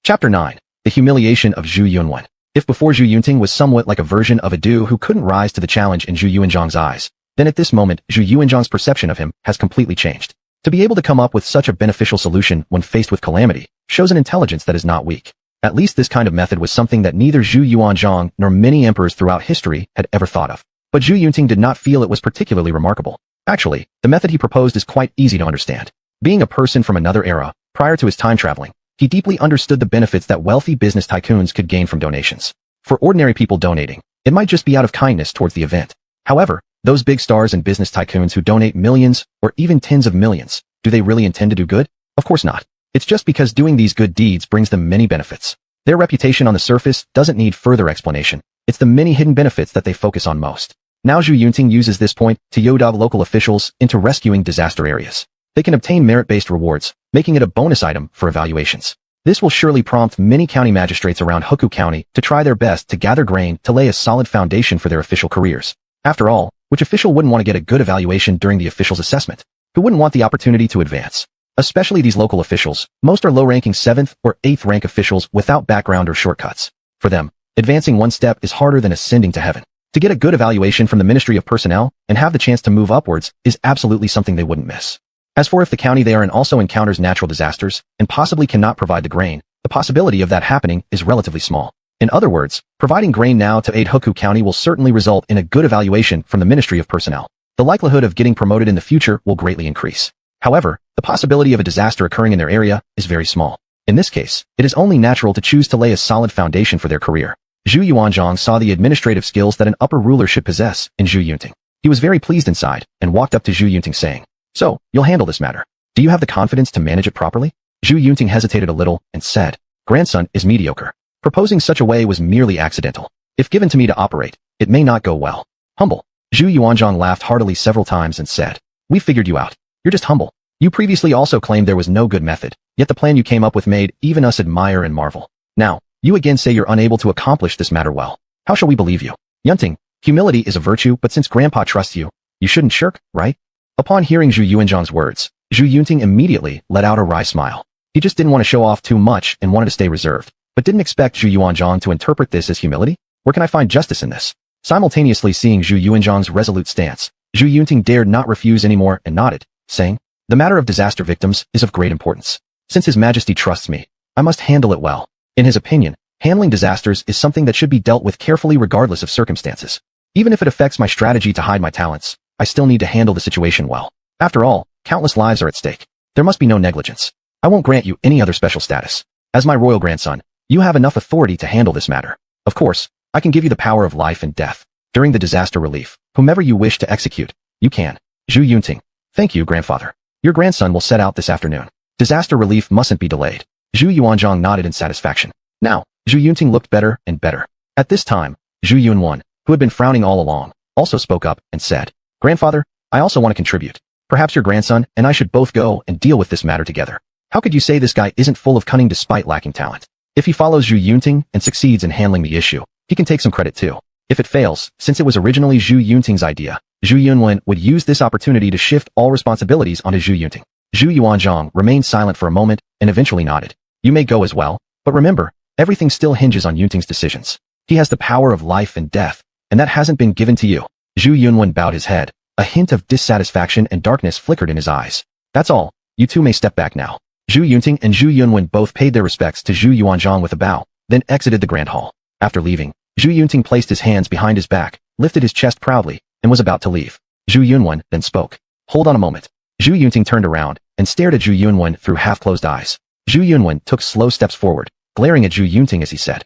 Chapter 9. The Humiliation of Zhu Yunwen. If before Zhu Yunting was somewhat like a version of a dude who couldn't rise to the challenge in Zhu Yuanzhang's eyes, then at this moment Zhu Yuanzhang's perception of him has completely changed. To be able to come up with such a beneficial solution when faced with calamity shows an intelligence that is not weak. At least this kind of method was something that neither Zhu Yuanzhang nor many emperors throughout history had ever thought of. But Zhu Yunting did not feel it was particularly remarkable. Actually, the method he proposed is quite easy to understand. Being a person from another era, prior to his time traveling, he deeply understood the benefits that wealthy business tycoons could gain from donations. For ordinary people donating, it might just be out of kindness towards the event. However, those big stars and business tycoons who donate millions or even tens of millions, do they really intend to do good? Of course not. It's just because doing these good deeds brings them many benefits. Their reputation on the surface doesn't need further explanation. It's the many hidden benefits that they focus on most. Now Zhu Yunting uses this point to Yodog local officials into rescuing disaster areas. They can obtain merit-based rewards, making it a bonus item for evaluations. This will surely prompt many county magistrates around Hoku County to try their best to gather grain to lay a solid foundation for their official careers. After all, which official wouldn't want to get a good evaluation during the official's assessment? Who wouldn't want the opportunity to advance? Especially these local officials, most are low-ranking 7th or 8th rank officials without background or shortcuts. For them, advancing one step is harder than ascending to heaven. To get a good evaluation from the Ministry of Personnel and have the chance to move upwards is absolutely something they wouldn't miss. As for if the county they are in also encounters natural disasters and possibly cannot provide the grain, the possibility of that happening is relatively small. In other words, providing grain now to aid Hoku County will certainly result in a good evaluation from the Ministry of Personnel. The likelihood of getting promoted in the future will greatly increase. However, the possibility of a disaster occurring in their area is very small. In this case, it is only natural to choose to lay a solid foundation for their career. Zhu Yuanzhang saw the administrative skills that an upper ruler should possess in Zhu Yunting. He was very pleased inside and walked up to Zhu Yunting saying, so, you'll handle this matter. Do you have the confidence to manage it properly? Zhu Yunting hesitated a little and said, grandson is mediocre. Proposing such a way was merely accidental. If given to me to operate, it may not go well. Humble. Zhu Yuanzhang laughed heartily several times and said, we figured you out. You're just humble. You previously also claimed there was no good method, yet the plan you came up with made even us admire and marvel. Now, you again say you're unable to accomplish this matter well. How shall we believe you? Yunting, humility is a virtue, but since Grandpa trusts you, you shouldn't shirk, right? Upon hearing Zhu Yuanzhang's words, Zhu Yunting immediately let out a wry smile. He just didn't want to show off too much and wanted to stay reserved, but didn't expect Zhu Yuanzhang to interpret this as humility. Where can I find justice in this? Simultaneously seeing Zhu Yuanzhang's resolute stance, Zhu Yunting dared not refuse anymore and nodded, saying, the matter of disaster victims is of great importance. Since His Majesty trusts me, I must handle it well. In his opinion, handling disasters is something that should be dealt with carefully regardless of circumstances. Even if it affects my strategy to hide my talents, I still need to handle the situation well. After all, countless lives are at stake. There must be no negligence. I won't grant you any other special status. As my royal grandson, you have enough authority to handle this matter. Of course, I can give you the power of life and death. During the disaster relief, whomever you wish to execute, you can. Zhu Yunting. Thank you, grandfather. Your grandson will set out this afternoon. Disaster relief mustn't be delayed. Zhu Yuanzhang nodded in satisfaction. Now, Zhu Yunting looked better and better. At this time, Zhu Yunwen, who had been frowning all along, also spoke up and said, grandfather, I also want to contribute. Perhaps your grandson and I should both go and deal with this matter together. How could you say this guy isn't full of cunning despite lacking talent? If he follows Zhu Yunting and succeeds in handling the issue, he can take some credit too. If it fails, since it was originally Zhu Yunting's idea, Zhu Yunwen would use this opportunity to shift all responsibilities onto Zhu Yunting. Zhu Yuanzhang remained silent for a moment and eventually nodded. You may go as well, but remember, everything still hinges on Yunting's decisions. He has the power of life and death, and that hasn't been given to you. Zhu Yunwen bowed his head, A hint of dissatisfaction and darkness flickered in his eyes. That's all. You two may step back now. Zhu Yunting and Zhu Yunwen both paid their respects to Zhu Yuanzhang with a bow, then exited the grand hall. After leaving, Zhu Yunting placed his hands behind his back, lifted his chest proudly, and was about to leave. Zhu Yunwen then spoke. Hold on a moment. Zhu Yunting turned around and stared at Zhu Yunwen through half-closed eyes. Zhu Yunwen took slow steps forward, glaring at Zhu Yunting as he said,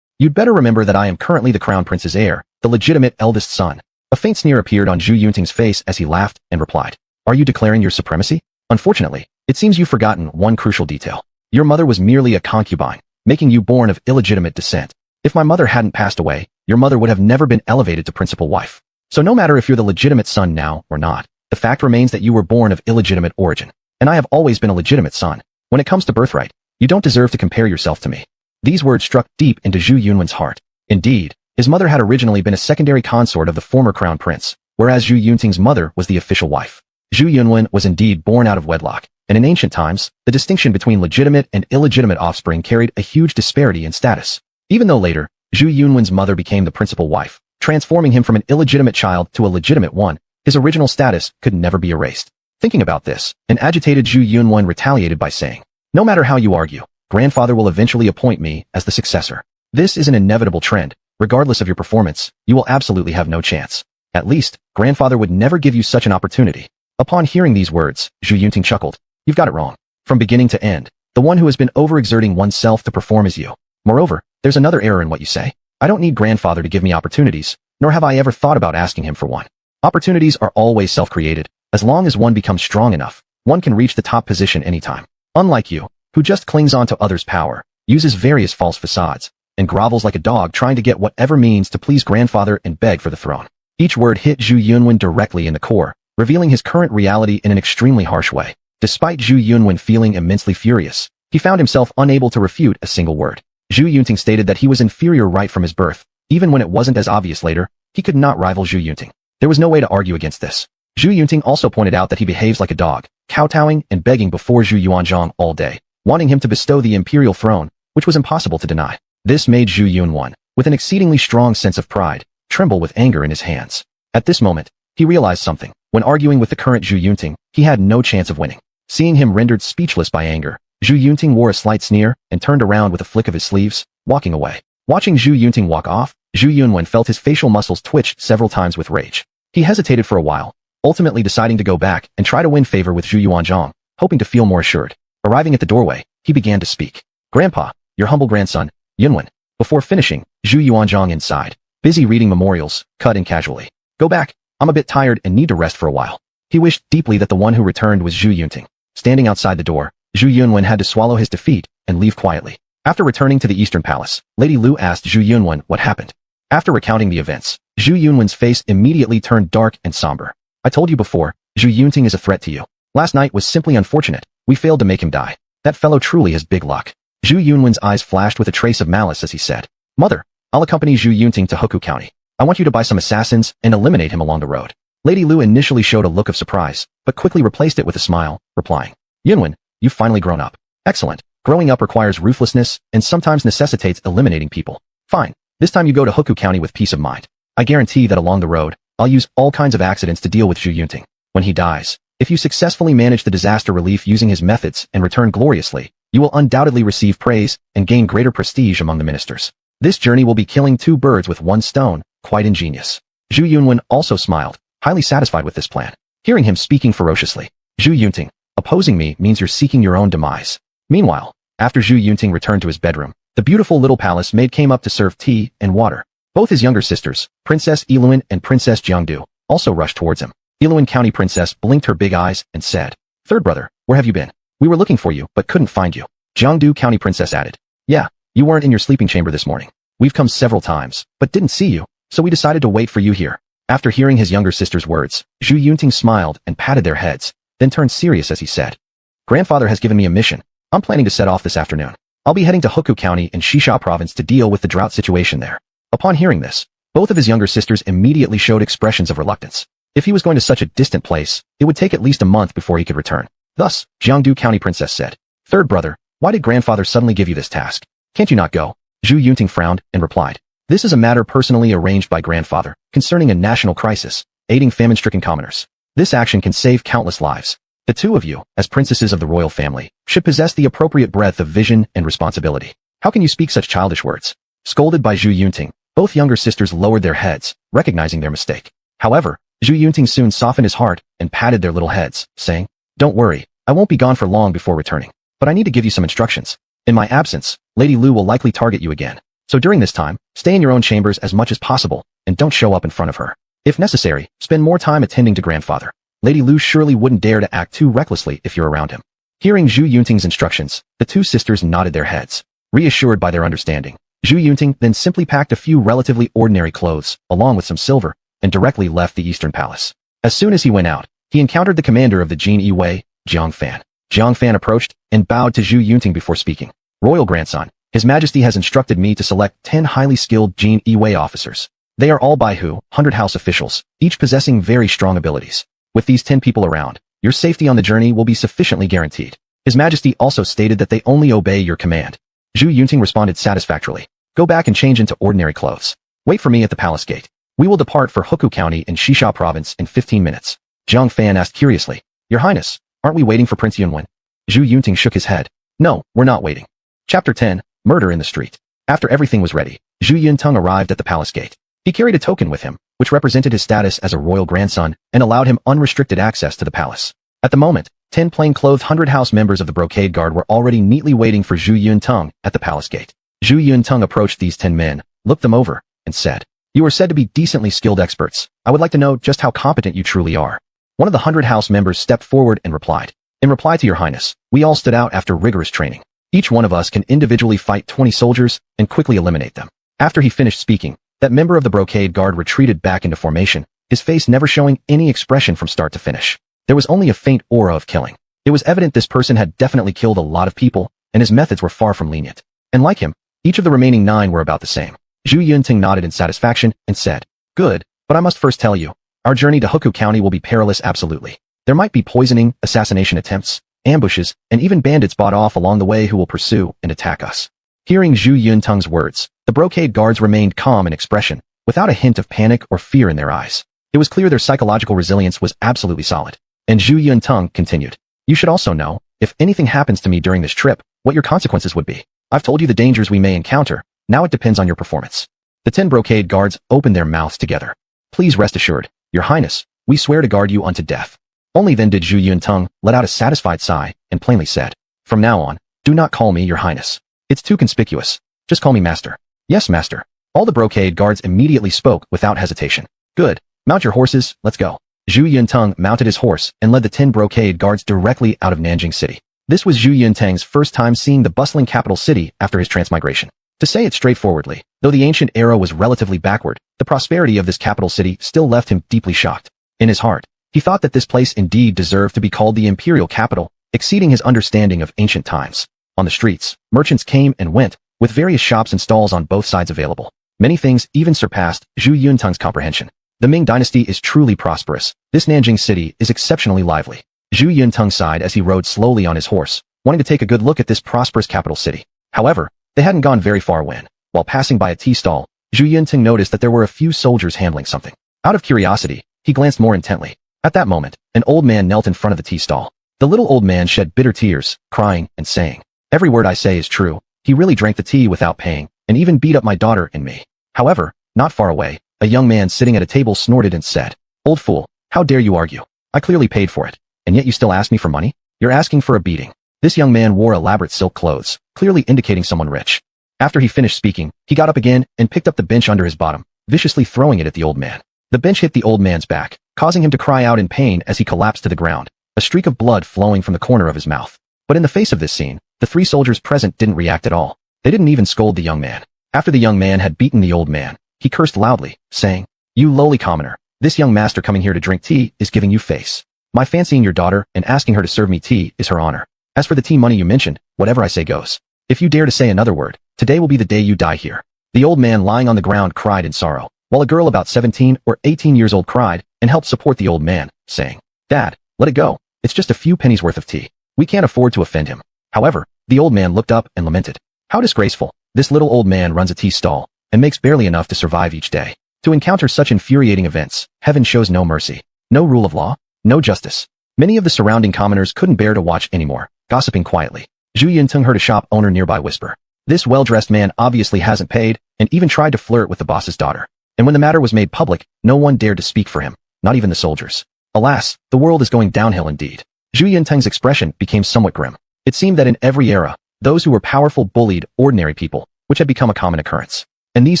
"You'd better remember that I am currently the Crown Prince's heir, the legitimate eldest son." A faint sneer appeared on Zhu Yunting's face as he laughed and replied, "Are you declaring your supremacy? Unfortunately, it seems you've forgotten one crucial detail. Your mother was merely a concubine, making you born of illegitimate descent. If my mother hadn't passed away, your mother would have never been elevated to principal wife. So no matter if you're the legitimate son now or not, the fact remains that you were born of illegitimate origin, and I have always been a legitimate son. When it comes to birthright, you don't deserve to compare yourself to me." These words struck deep into Zhu Yunwen's heart. Indeed, his mother had originally been a secondary consort of the former Crown Prince, whereas Zhu Yunting's mother was the official wife. Zhu Yunwen was indeed born out of wedlock, and in ancient times, the distinction between legitimate and illegitimate offspring carried a huge disparity in status. Even though later, Zhu Yunwen's mother became the principal wife, transforming him from an illegitimate child to a legitimate one, his original status could never be erased. Thinking about this, an agitated Zhu Yunwen retaliated by saying, "No matter how you argue, grandfather will eventually appoint me as the successor. This is an inevitable trend. Regardless of your performance, you will absolutely have no chance. At least, grandfather would never give you such an opportunity." Upon hearing these words, Zhu Yunting chuckled. "You've got it wrong. From beginning to end, the one who has been overexerting oneself to perform is you. Moreover, there's another error in what you say. I don't need grandfather to give me opportunities, nor have I ever thought about asking him for one. Opportunities are always self-created. As long as one becomes strong enough, one can reach the top position anytime. Unlike you, who just clings on to others' power, uses various false facades, and grovels like a dog trying to get whatever means to please grandfather and beg for the throne." Each word hit Zhu Yunwen directly in the core, revealing his current reality in an extremely harsh way. Despite Zhu Yunwen feeling immensely furious, he found himself unable to refute a single word. Zhu Yunting stated that he was inferior right from his birth. Even when it wasn't as obvious later, he could not rival Zhu Yunting. There was no way to argue against this. Zhu Yunting also pointed out that he behaves like a dog, kowtowing and begging before Zhu Yuanzhang all day, wanting him to bestow the imperial throne, which was impossible to deny. This made Zhu Yunwen, with an exceedingly strong sense of pride, tremble with anger in his hands. At this moment, he realized something. When arguing with the current Zhu Yunting, he had no chance of winning. Seeing him rendered speechless by anger, Zhu Yunting wore a slight sneer and turned around with a flick of his sleeves, walking away. Watching Zhu Yunting walk off, Zhu Yunwen felt his facial muscles twitch several times with rage. He hesitated for a while, ultimately deciding to go back and try to win favor with Zhu Yuanzhang, hoping to feel more assured. Arriving at the doorway, he began to speak. "Grandpa, your humble grandson, Yunwen." Before finishing, Zhu Yuanzhang inside, busy reading memorials, cut in casually. "Go back, I'm a bit tired and need to rest for a while." He wished deeply that the one who returned was Zhu Yunting. Standing outside the door, Zhu Yunwen had to swallow his defeat and leave quietly. After returning to the Eastern Palace, Lady Lu asked Zhu Yunwen what happened. After recounting the events, Zhu Yunwen's face immediately turned dark and somber. "I told you before, Zhu Yunting is a threat to you. Last night was simply unfortunate. We failed to make him die. That fellow truly has big luck." Zhu Yunwen's eyes flashed with a trace of malice as he said, "Mother, I'll accompany Zhu Yunting to Hoku County. I want you to buy some assassins and eliminate him along the road." Lady Lu initially showed a look of surprise, but quickly replaced it with a smile, replying, "Yunwen, you've finally grown up. Excellent. Growing up requires ruthlessness and sometimes necessitates eliminating people. Fine. This time you go to Hoku County with peace of mind. I guarantee that along the road, I'll use all kinds of accidents to deal with Zhu Yunting. When he dies, if you successfully manage the disaster relief using his methods and return gloriously, you will undoubtedly receive praise and gain greater prestige among the ministers. This journey will be killing two birds with one stone, quite ingenious." Zhu Yunwen also smiled, highly satisfied with this plan. Hearing him speaking ferociously, "Zhu Yunting, opposing me means you're seeking your own demise." Meanwhile, after Zhu Yunting returned to his bedroom, the beautiful little palace maid came up to serve tea and water. Both his younger sisters, Princess Yiluan and Princess Jiangdu, also rushed towards him. Yiluan County Princess blinked her big eyes and said, "Third brother, where have you been? We were looking for you, but couldn't find you." Jiangdu County Princess added, "Yeah, you weren't in your sleeping chamber this morning. We've come several times, but didn't see you, so we decided to wait for you here." After hearing his younger sister's words, Zhu Yunting smiled and patted their heads, then turned serious as he said, "Grandfather has given me a mission. I'm planning to set off this afternoon. I'll be heading to Hoku County in Shisha Province to deal with the drought situation there." Upon hearing this, both of his younger sisters immediately showed expressions of reluctance. If he was going to such a distant place, it would take at least a month before he could return. Thus, Jiangdu County Princess said, "Third brother, why did grandfather suddenly give you this task? Can't you not go?" Zhu Yunting frowned and replied, "This is a matter personally arranged by grandfather, concerning a national crisis. aiding famine-stricken commoners. This action can save countless lives. The two of you, as princesses of the royal family, should possess the appropriate breadth of vision and responsibility. How can you speak such childish words? Scolded by Zhu Yunting, both younger sisters lowered their heads, recognizing their mistake. However, Zhu Yunting soon softened his heart and patted their little heads, saying, "Don't worry, I won't be gone for long before returning. But I need to give you some instructions. In my absence, Lady Lu will likely target you again. So during this time, stay in your own chambers as much as possible, and don't show up in front of her. If necessary, spend more time attending to grandfather. Lady Lu surely wouldn't dare to act too recklessly if you're around him." Hearing Zhu Yunting's instructions, the two sisters nodded their heads. Reassured by their understanding, Zhu Yunting then simply packed a few relatively ordinary clothes, along with some silver, and directly left the Eastern Palace. As soon as he went out, he encountered the commander of the Jin Yi, Jiang Fan. Jiang Fan approached and bowed to Zhu Yunting before speaking. "Royal grandson, His Majesty has instructed me to select 10 highly skilled Jin Yi officers. They are all Baihu, 100 house officials, each possessing very strong abilities. With these 10 people around, your safety on the journey will be sufficiently guaranteed. His Majesty also stated that they only obey your command." Zhu Yunting responded satisfactorily. "Go back and change into ordinary clothes. Wait for me at the palace gate. We will depart for Hukou County in Xisha Province in 15 minutes. Jiang Fan asked curiously, "Your Highness, aren't we waiting for Prince Yunwen?" Zhu Yunting shook his head. "No, we're not waiting." Chapter 10, Murder in the Street. After everything was ready, Zhu Yuntung arrived at the palace gate. He carried a token with him, which represented his status as a royal grandson and allowed him unrestricted access to the palace. At the moment, 10 plain-clothed 100 house members of the Brocade Guard were already neatly waiting for Zhu Yuntung at the palace gate. Zhu Yuntung approached these 10 men, looked them over, and said, "You are said to be decently skilled experts. I would like to know just how competent you truly are." One of the 100 house members stepped forward and replied, "In reply to your highness, we all stood out after rigorous training. Each one of us can individually fight 20 soldiers and quickly eliminate them." After he finished speaking, that member of the Brocade Guard retreated back into formation, his face never showing any expression from start to finish. There was only a faint aura of killing. It was evident this person had definitely killed a lot of people, and his methods were far from lenient. And like him, each of the remaining 9 were about the same. Zhu Yunting nodded in satisfaction and said, "Good, but I must first tell you, our journey to Hukou County will be perilous absolutely. There might be poisoning, assassination attempts, ambushes, and even bandits bought off along the way who will pursue and attack us." Hearing Zhu Yuntung's words, the Brocade Guards remained calm in expression, without a hint of panic or fear in their eyes. It was clear their psychological resilience was absolutely solid. And Zhu Yuntung continued, "You should also know, if anything happens to me during this trip, what your consequences would be. I've told you the dangers we may encounter, now it depends on your performance." The 10 Brocade Guards opened their mouths together. "Please rest assured, your highness, we swear to guard you unto death." Only then did Zhu Yuntung let out a satisfied sigh and plainly said, "From now on, do not call me your highness. It's too conspicuous. Just call me master." "Yes, master." All the Brocade Guards immediately spoke without hesitation. "Good. Mount your horses, let's go." Zhu Yuntung mounted his horse and led the 10 Brocade Guards directly out of Nanjing City. This was Zhu Yuntang's first time seeing the bustling capital city after his transmigration. To say it straightforwardly, though the ancient era was relatively backward, the prosperity of this capital city still left him deeply shocked. In his heart, he thought that this place indeed deserved to be called the imperial capital, exceeding his understanding of ancient times. On the streets, merchants came and went, with various shops and stalls on both sides available. Many things even surpassed Zhu Yuntung's comprehension. The Ming dynasty is truly prosperous. This Nanjing city is exceptionally lively. Zhu Yuntung sighed as he rode slowly on his horse, wanting to take a good look at this prosperous capital city. However, they hadn't gone very far when, while passing by a tea stall, Zhu Yuntung noticed that there were a few soldiers handling something. Out of curiosity, he glanced more intently. At that moment, an old man knelt in front of the tea stall. The little old man shed bitter tears, crying and saying, "Every word I say is true. He really drank the tea without paying, and even beat up my daughter and me." However, not far away, a young man sitting at a table snorted and said, "Old fool, how dare you argue? I clearly paid for it, and yet you still ask me for money? You're asking for a beating." This young man wore elaborate silk clothes, clearly indicating someone rich. After he finished speaking, he got up again and picked up the bench under his bottom, viciously throwing it at the old man. The bench hit the old man's back, causing him to cry out in pain as he collapsed to the ground, a streak of blood flowing from the corner of his mouth. But in the face of this scene, the 3 soldiers present didn't react at all. They didn't even scold the young man. After the young man had beaten the old man, he cursed loudly, saying, "You lowly commoner, this young master coming here to drink tea is giving you face. My fancying your daughter and asking her to serve me tea is her honor. As for the tea money you mentioned, whatever I say goes. If you dare to say another word, today will be the day you die here." The old man lying on the ground cried in sorrow, while a girl about 17 or 18 years old cried and helped support the old man, saying, "Dad, let it go. It's just a few pennies worth of tea. We can't afford to offend him." However, the old man looked up and lamented, "How disgraceful. This little old man runs a tea stall and makes barely enough to survive each day. To encounter such infuriating events, heaven shows no mercy. No rule of law, no justice. Many of the surrounding commoners couldn't bear to watch anymore, gossiping quietly. Zhu Yuntung heard a shop owner nearby whisper. This well-dressed man obviously hasn't paid, and even tried to flirt with the boss's daughter. And when the matter was made public, no one dared to speak for him, not even the soldiers. Alas, the world is going downhill indeed. Zhu Yuntung's expression became somewhat grim. It seemed that in every era, those who were powerful bullied ordinary people, which had become a common occurrence. And these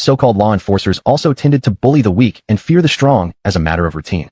so-called law enforcers also tended to bully the weak and fear the strong as a matter of routine.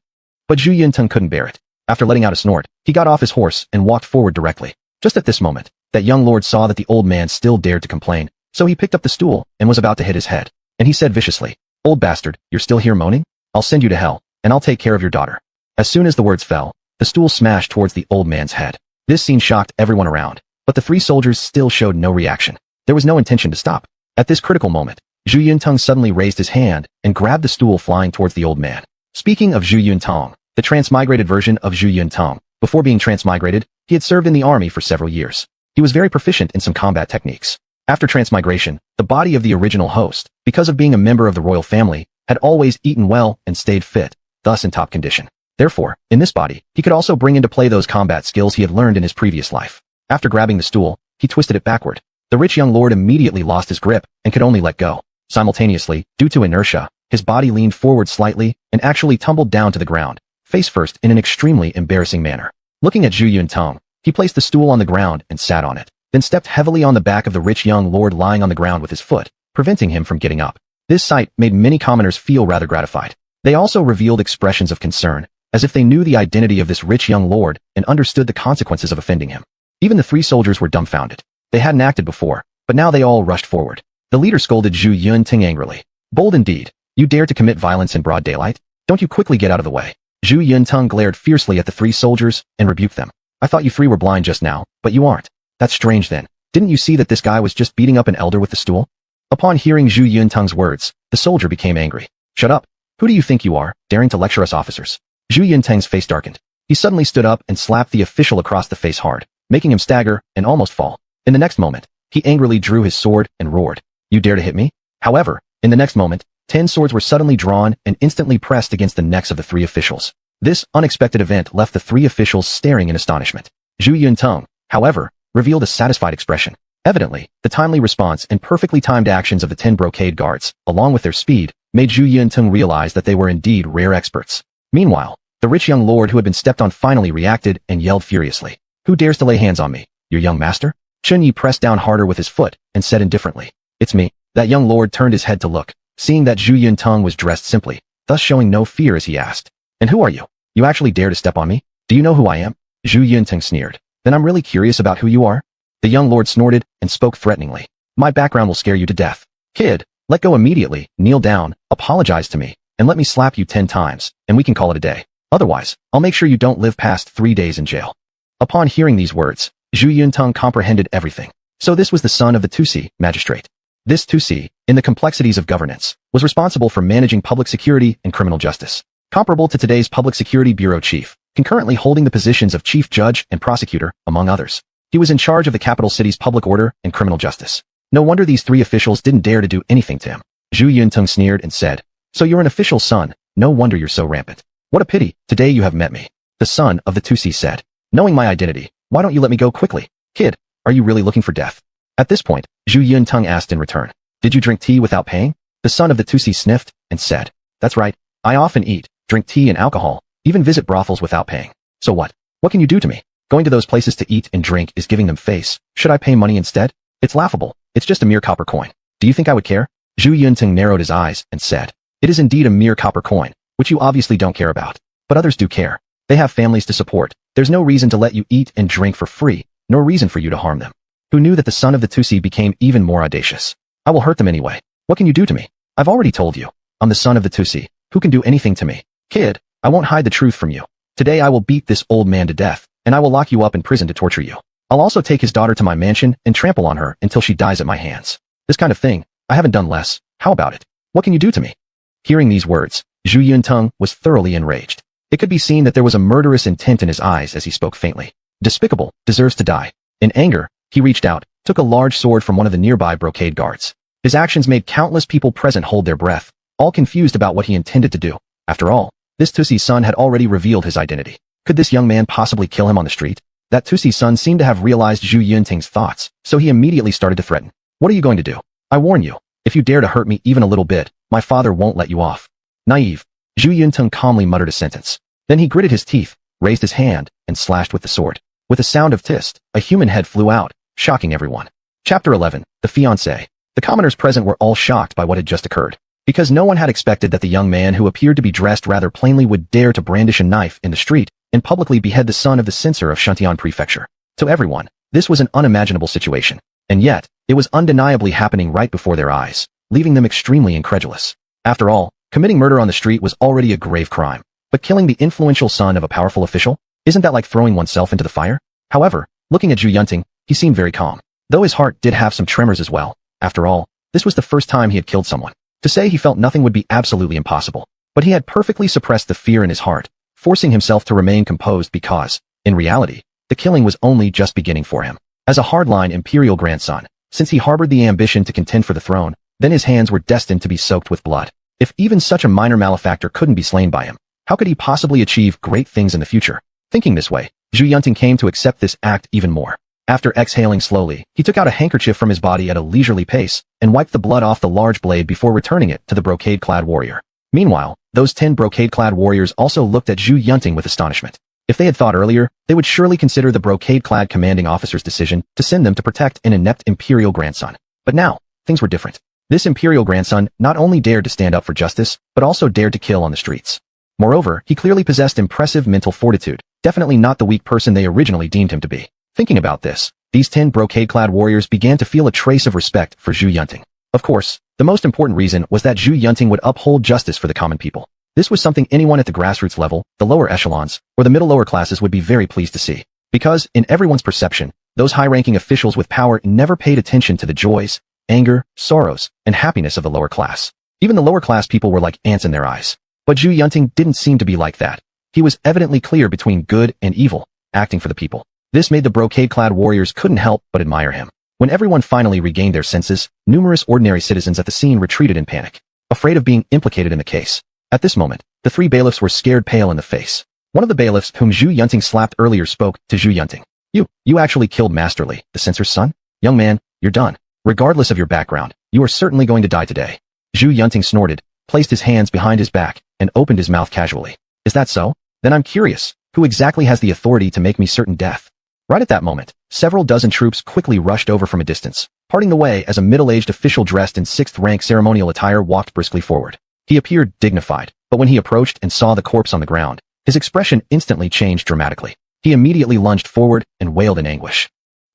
But Zhu Yuntung couldn't bear it. After letting out a snort, he got off his horse and walked forward directly. Just at this moment, that young lord saw that the old man still dared to complain, so he picked up the stool and was about to hit his head. And he said viciously, "Old bastard, you're still here moaning? I'll send you to hell, and I'll take care of your daughter." As soon as the words fell, the stool smashed towards the old man's head. This scene shocked everyone around, but the three soldiers still showed no reaction. There was no intention to stop. At this critical moment, Zhu Yuntung suddenly raised his hand and grabbed the stool flying towards the old man. Speaking of Zhu Yuntong, the transmigrated version of Zhu Yuntong, before being transmigrated, he had served in the army for several years. He was very proficient in some combat techniques. After transmigration, the body of the original host, because of being a member of the royal family, had always eaten well and stayed fit, thus in top condition. Therefore, in this body, he could also bring into play those combat skills he had learned in his previous life. After grabbing the stool, he twisted it backward. The rich young lord immediately lost his grip and could only let go. Simultaneously, due to inertia, his body leaned forward slightly and actually tumbled down to the ground, face first in an extremely embarrassing manner. Looking at Zhu Yuntong, he placed the stool on the ground and sat on it, then stepped heavily on the back of the rich young lord lying on the ground with his foot, preventing him from getting up. This sight made many commoners feel rather gratified. They also revealed expressions of concern, as if they knew the identity of this rich young lord and understood the consequences of offending him. Even the three soldiers were dumbfounded. They hadn't acted before, but now they all rushed forward. The leader scolded Zhu Yunting angrily. "Bold indeed. You dare to commit violence in broad daylight? Don't you quickly get out of the way?" Zhu Yuntung glared fiercely at the three soldiers and rebuked them. "I thought you three were blind just now, but you aren't. That's strange then. Didn't you see that this guy was just beating up an elder with the stool?" Upon hearing Zhu Yuntung's words, the soldier became angry. "Shut up. Who do you think you are, daring to lecture us officers?" Zhu Yuntung's face darkened. He suddenly stood up and slapped the official across the face hard, making him stagger and almost fall. In the next moment, he angrily drew his sword and roared, "You dare to hit me?" However, in the next moment, 10 swords were suddenly drawn and instantly pressed against the necks of the three officials. This unexpected event left the three officials staring in astonishment. Zhu Yuntung, however, revealed a satisfied expression. Evidently, the timely response and perfectly timed actions of the 10 brocade guards, along with their speed, made Zhu Yuntung realize that they were indeed rare experts. Meanwhile, the rich young lord who had been stepped on finally reacted and yelled furiously, "Who dares to lay hands on me? Your young master?" Chun Yi pressed down harder with his foot and said indifferently, "It's me." That young lord turned his head to look, seeing that Zhu Yuntong was dressed simply, thus showing no fear as he asked, "And who are you? You actually dare to step on me? Do you know who I am?" Zhu Yuntong sneered. "Then I'm really curious about who you are." The young lord snorted and spoke threateningly. "My background will scare you to death. Kid, let go immediately, kneel down, apologize to me, and let me slap you 10 times, and we can call it a day. Otherwise, I'll make sure you don't live past 3 days in jail." Upon hearing these words, Zhu Yuntong comprehended everything. So this was the son of the Tusi magistrate. This Tusi, in the complexities of governance, was responsible for managing public security and criminal justice. Comparable to today's Public Security Bureau chief, concurrently holding the positions of chief judge and prosecutor, among others. He was in charge of the capital city's public order and criminal justice. No wonder these three officials didn't dare to do anything to him. Zhu Yuntong sneered and said, "So you're an official's son, no wonder you're so rampant. What a pity, today you have met me." The son of the Tusi said, "Knowing my identity, why don't you let me go quickly? Kid, are you really looking for death?" At this point, Zhu Yuntong asked in return, "Did you drink tea without paying?" The son of the Tusi sniffed and said, "That's right, I often eat, drink tea and alcohol, even visit brothels without paying. So what? What can you do to me? Going to those places to eat and drink is giving them face. Should I pay money instead? It's laughable. It's just a mere copper coin. Do you think I would care?" Zhu Yuntong narrowed his eyes and said, "It is indeed a mere copper coin, which you obviously don't care about. But others do care. They have families to support. There's no reason to let you eat and drink for free, nor reason for you to harm them." Who knew that the son of the Tusi became even more audacious? "I will hurt them anyway. What can you do to me? I've already told you. I'm the son of the Tusi. Who can do anything to me? Kid, I won't hide the truth from you. Today I will beat this old man to death, and I will lock you up in prison to torture you. I'll also take his daughter to my mansion and trample on her until she dies at my hands. This kind of thing, I haven't done less. How about it? What can you do to me?" Hearing these words, Zhu Yuntong was thoroughly enraged. It could be seen that there was a murderous intent in his eyes as he spoke faintly. "Despicable, deserves to die." In anger, he reached out, took a large sword from one of the nearby brocade guards. His actions made countless people present hold their breath, all confused about what he intended to do. After all, this Tusi's son had already revealed his identity. Could this young man possibly kill him on the street? That Tusi's son seemed to have realized Zhu Yunting's thoughts, so he immediately started to threaten. What are you going to do? I warn you, if you dare to hurt me even a little bit, my father won't let you off. Naive. Zhu Yunting calmly muttered a sentence. Then he gritted his teeth, raised his hand, and slashed with the sword. With a sound of tist, a human head flew out, shocking everyone. Chapter 11, The Fiancé. The commoners present were all shocked by what had just occurred, because no one had expected that the young man who appeared to be dressed rather plainly would dare to brandish a knife in the street and publicly behead the son of the censor of Shantian Prefecture. To everyone, this was an unimaginable situation, and yet, it was undeniably happening right before their eyes, leaving them extremely incredulous. After all, committing murder on the street was already a grave crime, but killing the influential son of a powerful official? Isn't that like throwing oneself into the fire? However, looking at Zhu Yunting, he seemed very calm, though his heart did have some tremors as well. After all, this was the first time he had killed someone. To say he felt nothing would be absolutely impossible, but he had perfectly suppressed the fear in his heart, forcing himself to remain composed because, in reality, the killing was only just beginning for him. As a hardline imperial grandson, since he harbored the ambition to contend for the throne, then his hands were destined to be soaked with blood. If even such a minor malefactor couldn't be slain by him, how could he possibly achieve great things in the future? Thinking this way, Zhu Yunting came to accept this act even more. After exhaling slowly, he took out a handkerchief from his body at a leisurely pace and wiped the blood off the large blade before returning it to the brocade-clad warrior. Meanwhile, those 10 brocade-clad warriors also looked at Zhu Yunting with astonishment. If they had thought earlier, they would surely consider the brocade-clad commanding officer's decision to send them to protect an inept imperial grandson. But now, things were different. This imperial grandson not only dared to stand up for justice, but also dared to kill on the streets. Moreover, he clearly possessed impressive mental fortitude, definitely not the weak person they originally deemed him to be. Thinking about this, these 10 brocade-clad warriors began to feel a trace of respect for Zhu Yunting. Of course, the most important reason was that Zhu Yunting would uphold justice for the common people. This was something anyone at the grassroots level, the lower echelons, or the middle-lower classes would be very pleased to see. Because, in everyone's perception, those high-ranking officials with power never paid attention to the joys, anger, sorrows, and happiness of the lower class. Even the lower-class people were like ants in their eyes. But Zhu Yunting didn't seem to be like that. He was evidently clear between good and evil, acting for the people. This made the brocade-clad warriors couldn't help but admire him. When everyone finally regained their senses, numerous ordinary citizens at the scene retreated in panic, afraid of being implicated in the case. At this moment, the 3 bailiffs were scared pale in the face. One of the bailiffs whom Zhu Yunting slapped earlier spoke to Zhu Yunting. You actually killed Masterly, the censor's son? Young man, you're done. Regardless of your background, you are certainly going to die today. Zhu Yunting snorted, placed his hands behind his back, and opened his mouth casually. Is that so? Then I'm curious, who exactly has the authority to make me certain death? Right at that moment, several dozen troops quickly rushed over from a distance, parting the way as a middle-aged official dressed in 6th-rank ceremonial attire walked briskly forward. He appeared dignified, but when he approached and saw the corpse on the ground, his expression instantly changed dramatically. He immediately lunged forward and wailed in anguish.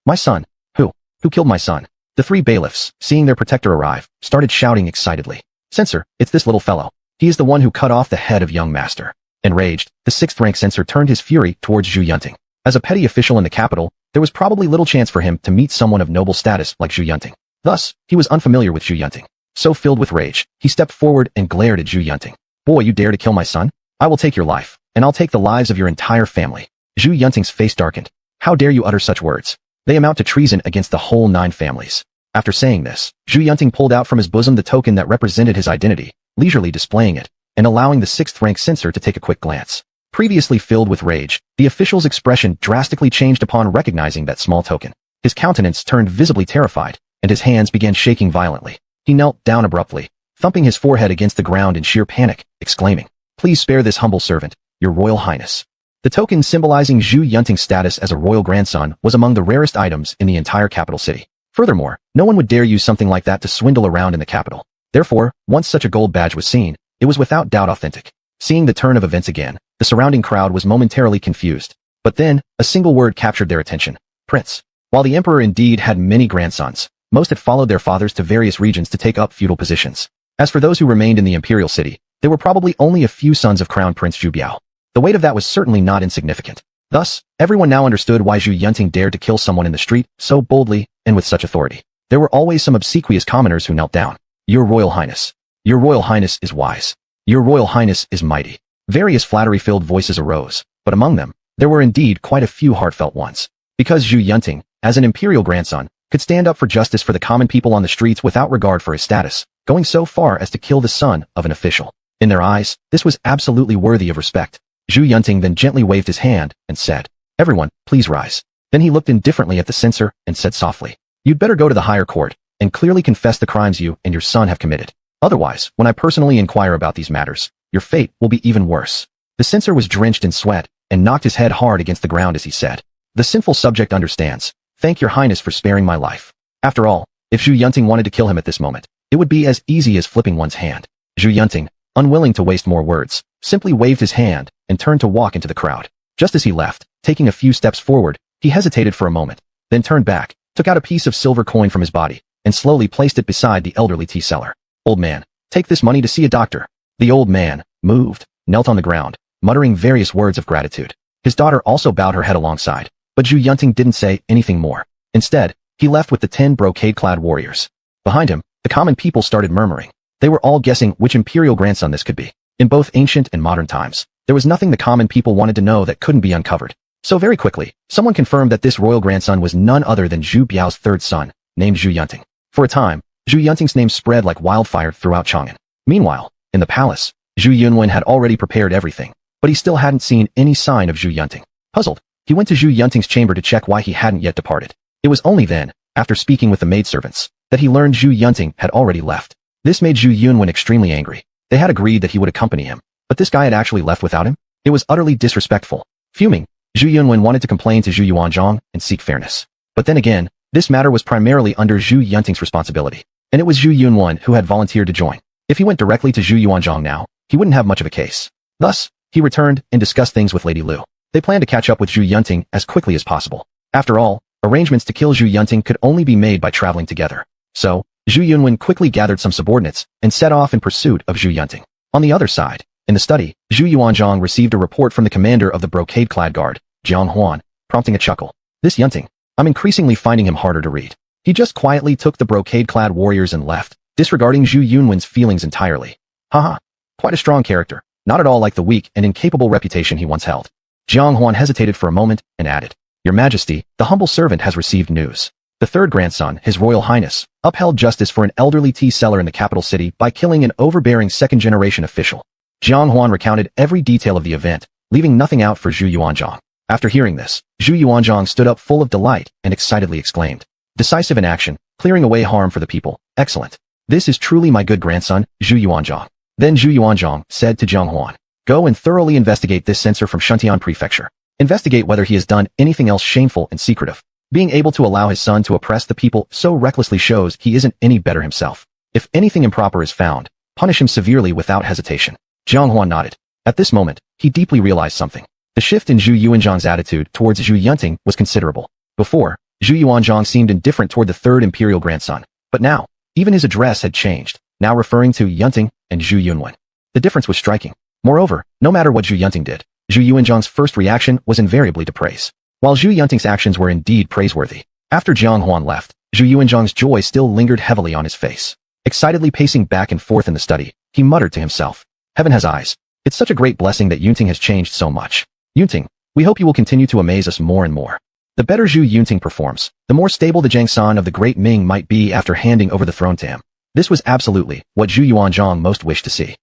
My son? Who killed my son? The 3 bailiffs, seeing their protector arrive, started shouting excitedly. Censor, it's this little fellow. He is the one who cut off the head of young master. Enraged, the 6th-rank censor turned his fury towards Zhu Yunting. As a petty official in the capital, there was probably little chance for him to meet someone of noble status like Zhu Yunting. Thus, he was unfamiliar with Zhu Yunting. So filled with rage, he stepped forward and glared at Zhu Yunting. Boy, you dare to kill my son? I will take your life, and I'll take the lives of your entire family. Zhu Yunting's face darkened. How dare you utter such words? They amount to treason against the whole 9 families. After saying this, Zhu Yunting pulled out from his bosom the token that represented his identity, leisurely displaying it, and allowing the 6th-rank censor to take a quick glance. Previously filled with rage, the official's expression drastically changed upon recognizing that small token. His countenance turned visibly terrified, and his hands began shaking violently. He knelt down abruptly, thumping his forehead against the ground in sheer panic, exclaiming, Please spare this humble servant, your royal highness. The token symbolizing Zhu Yunting's status as a royal grandson was among the rarest items in the entire capital city. Furthermore, no one would dare use something like that to swindle around in the capital. Therefore, once such a gold badge was seen, it was without doubt authentic. Seeing the turn of events again, the surrounding crowd was momentarily confused. But then, a single word captured their attention. Prince. While the emperor indeed had many grandsons, most had followed their fathers to various regions to take up feudal positions. As for those who remained in the imperial city, there were probably only a few sons of Crown Prince Zhu Biao. The weight of that was certainly not insignificant. Thus, everyone now understood why Zhu Yunting dared to kill someone in the street so boldly and with such authority. There were always some obsequious commoners who knelt down. Your Royal Highness. Your Royal Highness is wise. Your Royal Highness is mighty. Various flattery-filled voices arose, but among them, there were indeed quite a few heartfelt ones. Because Zhu Yunting, as an imperial grandson, could stand up for justice for the common people on the streets without regard for his status, going so far as to kill the son of an official. In their eyes, this was absolutely worthy of respect. Zhu Yunting then gently waved his hand and said, "Everyone, please rise." Then he looked indifferently at the censor and said softly, "You'd better go to the higher court and clearly confess the crimes you and your son have committed. Otherwise, when I personally inquire about these matters, your fate will be even worse." The censor was drenched in sweat and knocked his head hard against the ground as he said, "The sinful subject understands. Thank your highness for sparing my life." After all, if Zhu Yunting wanted to kill him at this moment, it would be as easy as flipping one's hand. Zhu Yunting, unwilling to waste more words, simply waved his hand and turned to walk into the crowd. Just as he left, taking a few steps forward, he hesitated for a moment, then turned back, took out a piece of silver coin from his body, and slowly placed it beside the elderly tea seller. "Old man, take this money to see a doctor." The old man, moved, knelt on the ground, muttering various words of gratitude. His daughter also bowed her head alongside, but Zhu Yunting didn't say anything more. Instead, he left with the 10 brocade-clad warriors. Behind him, the common people started murmuring. They were all guessing which imperial grandson this could be. In both ancient and modern times, there was nothing the common people wanted to know that couldn't be uncovered. So very quickly, someone confirmed that this royal grandson was none other than Zhu Biao's third son, named Zhu Yunting. For a time, Zhu Yunting's name spread like wildfire throughout Chang'an. Meanwhile, in the palace, Zhu Yunwen had already prepared everything, but he still hadn't seen any sign of Zhu Yunting. Puzzled, he went to Zhu Yunting's chamber to check why he hadn't yet departed. It was only then, after speaking with the maidservants, that he learned Zhu Yunting had already left. This made Zhu Yunwen extremely angry. They had agreed that he would accompany him, but this guy had actually left without him? It was utterly disrespectful. Fuming, Zhu Yunwen wanted to complain to Zhu Yuanzhang and seek fairness. But then again, this matter was primarily under Zhu Yunting's responsibility, and it was Zhu Yunwen who had volunteered to join. If he went directly to Zhu Yuanzhang now, he wouldn't have much of a case. Thus, he returned and discussed things with Lady Lu. They planned to catch up with Zhu Yunting as quickly as possible. After all, arrangements to kill Zhu Yunting could only be made by traveling together. So, Zhu Yunwen quickly gathered some subordinates and set off in pursuit of Zhu Yunting. On the other side, in the study, Zhu Yuanzhang received a report from the commander of the brocade-clad guard, Jiang Huan, prompting a chuckle. "This Yunting, I'm increasingly finding him harder to read." He just quietly took the brocade-clad warriors and left, disregarding Zhu Yunwen's feelings entirely. Haha, quite a strong character, not at all like the weak and incapable reputation he once held. Jiang Huan hesitated for a moment and added, "Your Majesty, the humble servant has received news. The third grandson, His Royal Highness, upheld justice for an elderly tea seller in the capital city by killing an overbearing second-generation official." Jiang Huan recounted every detail of the event, leaving nothing out for Zhu Yuanzhang. After hearing this, Zhu Yuanzhang stood up full of delight and excitedly exclaimed, "Decisive in action, clearing away harm for the people. Excellent. This is truly my good grandson, Zhu Yuanzhang." Then Zhu Yuanzhang said to Jiang Huan, "Go and thoroughly investigate this censor from Shuntian Prefecture. Investigate whether he has done anything else shameful and secretive. Being able to allow his son to oppress the people so recklessly shows he isn't any better himself. If anything improper is found, punish him severely without hesitation." Jiang Huan nodded. At this moment, he deeply realized something. The shift in Zhu Yuanzhang's attitude towards Zhu Yunting was considerable. Before, Zhu Yuanzhang seemed indifferent toward the third imperial grandson, but now, even his address had changed, now referring to Yunting and Zhu Yunwen. The difference was striking. Moreover, no matter what Zhu Yunting did, Zhu Yuanzhang's first reaction was invariably to praise. While Zhu Yunting's actions were indeed praiseworthy, after Jiang Huan left, Zhu Yuanzhang's joy still lingered heavily on his face. Excitedly pacing back and forth in the study, he muttered to himself, "Heaven has eyes. It's such a great blessing that Yunting has changed so much. Yunting, we hope you will continue to amaze us more and more." The better Zhu Yunting performs, the more stable the Jiangsan of the Great Ming might be after handing over the throne to him. This was absolutely what Zhu Yuanzhang most wished to see.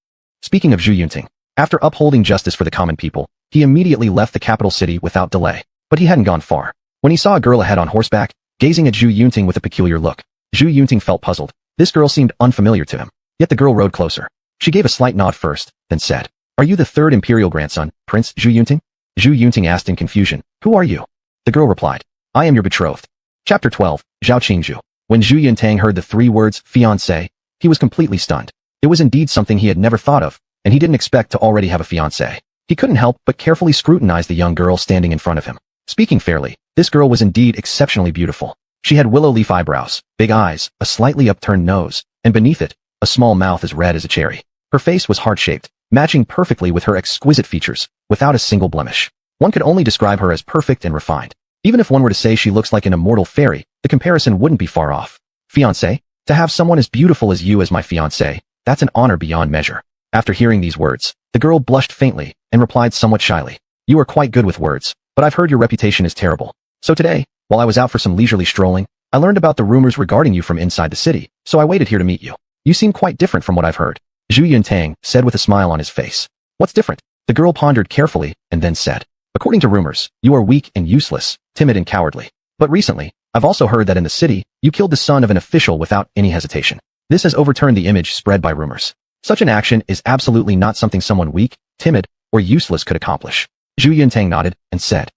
Speaking of Zhu Yunting, after upholding justice for the common people, he immediately left the capital city without delay. But he hadn't gone far when he saw a girl ahead on horseback, gazing at Zhu Yunting with a peculiar look. Zhu Yunting felt puzzled. This girl seemed unfamiliar to him. Yet the girl rode closer. She gave a slight nod first, then said, "Are you the third imperial grandson, Prince Zhu Yunting?" Zhu Yunting asked in confusion, "Who are you?" The girl replied, "I am your betrothed." Chapter 12, Zhao Qingzhu. When Zhu Yuntang heard the 3 words, fiancé, he was completely stunned. It was indeed something he had never thought of, and he didn't expect to already have a fiancé. He couldn't help but carefully scrutinize the young girl standing in front of him. Speaking fairly, this girl was indeed exceptionally beautiful. She had willow leaf eyebrows, big eyes, a slightly upturned nose, and beneath it, a small mouth as red as a cherry. Her face was heart-shaped, matching perfectly with her exquisite features, without a single blemish. One could only describe her as perfect and refined. Even if one were to say she looks like an immortal fairy, the comparison wouldn't be far off. "Fiancé? To have someone as beautiful as you as my fiancé, that's an honor beyond measure." After hearing these words, the girl blushed faintly and replied somewhat shyly, "You are quite good with words, but I've heard your reputation is terrible. So today, while I was out for some leisurely strolling, I learned about the rumors regarding you from inside the city, so I waited here to meet you." You seem quite different from what I've heard. Zhu Yuntang said with a smile on his face. What's different? The girl pondered carefully and then said, according to rumors, you are weak and useless, timid and cowardly. But recently, I've also heard that in the city, you killed the son of an official without any hesitation. This has overturned the image spread by rumors. Such an action is absolutely not something someone weak, timid, or useless could accomplish. Zhu Yuntang nodded and said,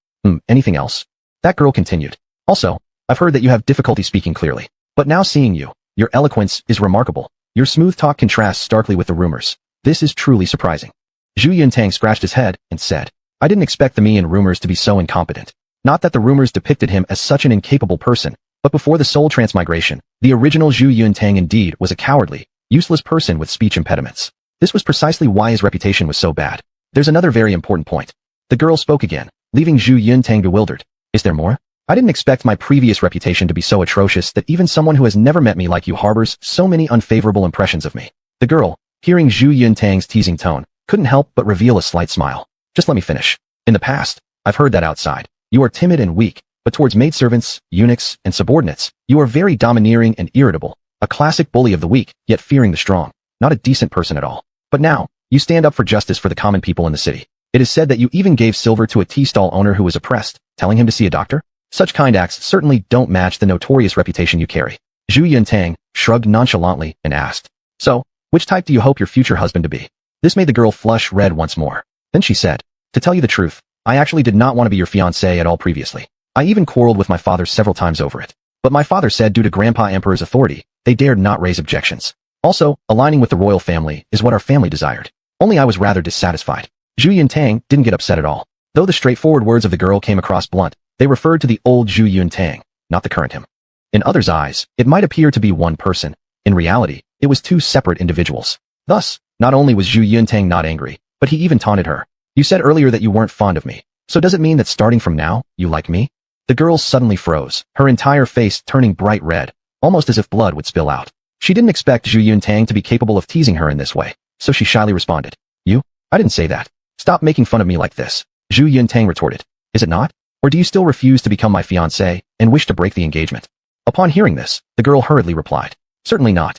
anything else? That girl continued. Also, I've heard that you have difficulty speaking clearly. But now seeing you, your eloquence is remarkable. Your smooth talk contrasts starkly with the rumors. This is truly surprising. Zhu Yuntang scratched his head and said, I didn't expect the me in rumors to be so incompetent. Not that the rumors depicted him as such an incapable person, but before the soul transmigration, the original Zhu Yuntang indeed was a cowardly, useless person with speech impediments. This was precisely why his reputation was so bad. There's another very important point. The girl spoke again, leaving Zhu Yuntang bewildered. Is there more? I didn't expect my previous reputation to be so atrocious that even someone who has never met me like you harbors so many unfavorable impressions of me. The girl, hearing Zhu Yuntang's teasing tone, couldn't help but reveal a slight smile. Just let me finish. In the past, I've heard that outside, you are timid and weak, but towards maidservants, eunuchs, and subordinates, you are very domineering and irritable, a classic bully of the weak, yet fearing the strong, not a decent person at all. But now, you stand up for justice for the common people in the city. It is said that you even gave silver to a tea stall owner who was oppressed, telling him to see a doctor? Such kind acts certainly don't match the notorious reputation you carry. Zhu Yuntang shrugged nonchalantly and asked, so, which type do you hope your future husband to be? This made the girl flush red once more. Then she said, to tell you the truth, I actually did not want to be your fiancé at all previously. I even quarreled with my father several times over it. But my father said due to Grandpa Emperor's authority, they dared not raise objections. Also, aligning with the royal family is what our family desired. Only I was rather dissatisfied. Zhu Yuntang didn't get upset at all. Though the straightforward words of the girl came across blunt, they referred to the old Zhu Yuntang, not the current him. In others' eyes, it might appear to be one person. In reality, it was two separate individuals. Thus, not only was Zhu Yuntang not angry, but he even taunted her. You said earlier that you weren't fond of me. So does it mean that starting from now, you like me? The girl suddenly froze, her entire face turning bright red, almost as if blood would spill out. She didn't expect Zhu Yuntang to be capable of teasing her in this way, so she shyly responded. You? I didn't say that. Stop making fun of me like this. Zhu Yuntang retorted. Is it not? Or do you still refuse to become my fiancé and wish to break the engagement? Upon hearing this, the girl hurriedly replied. Certainly not.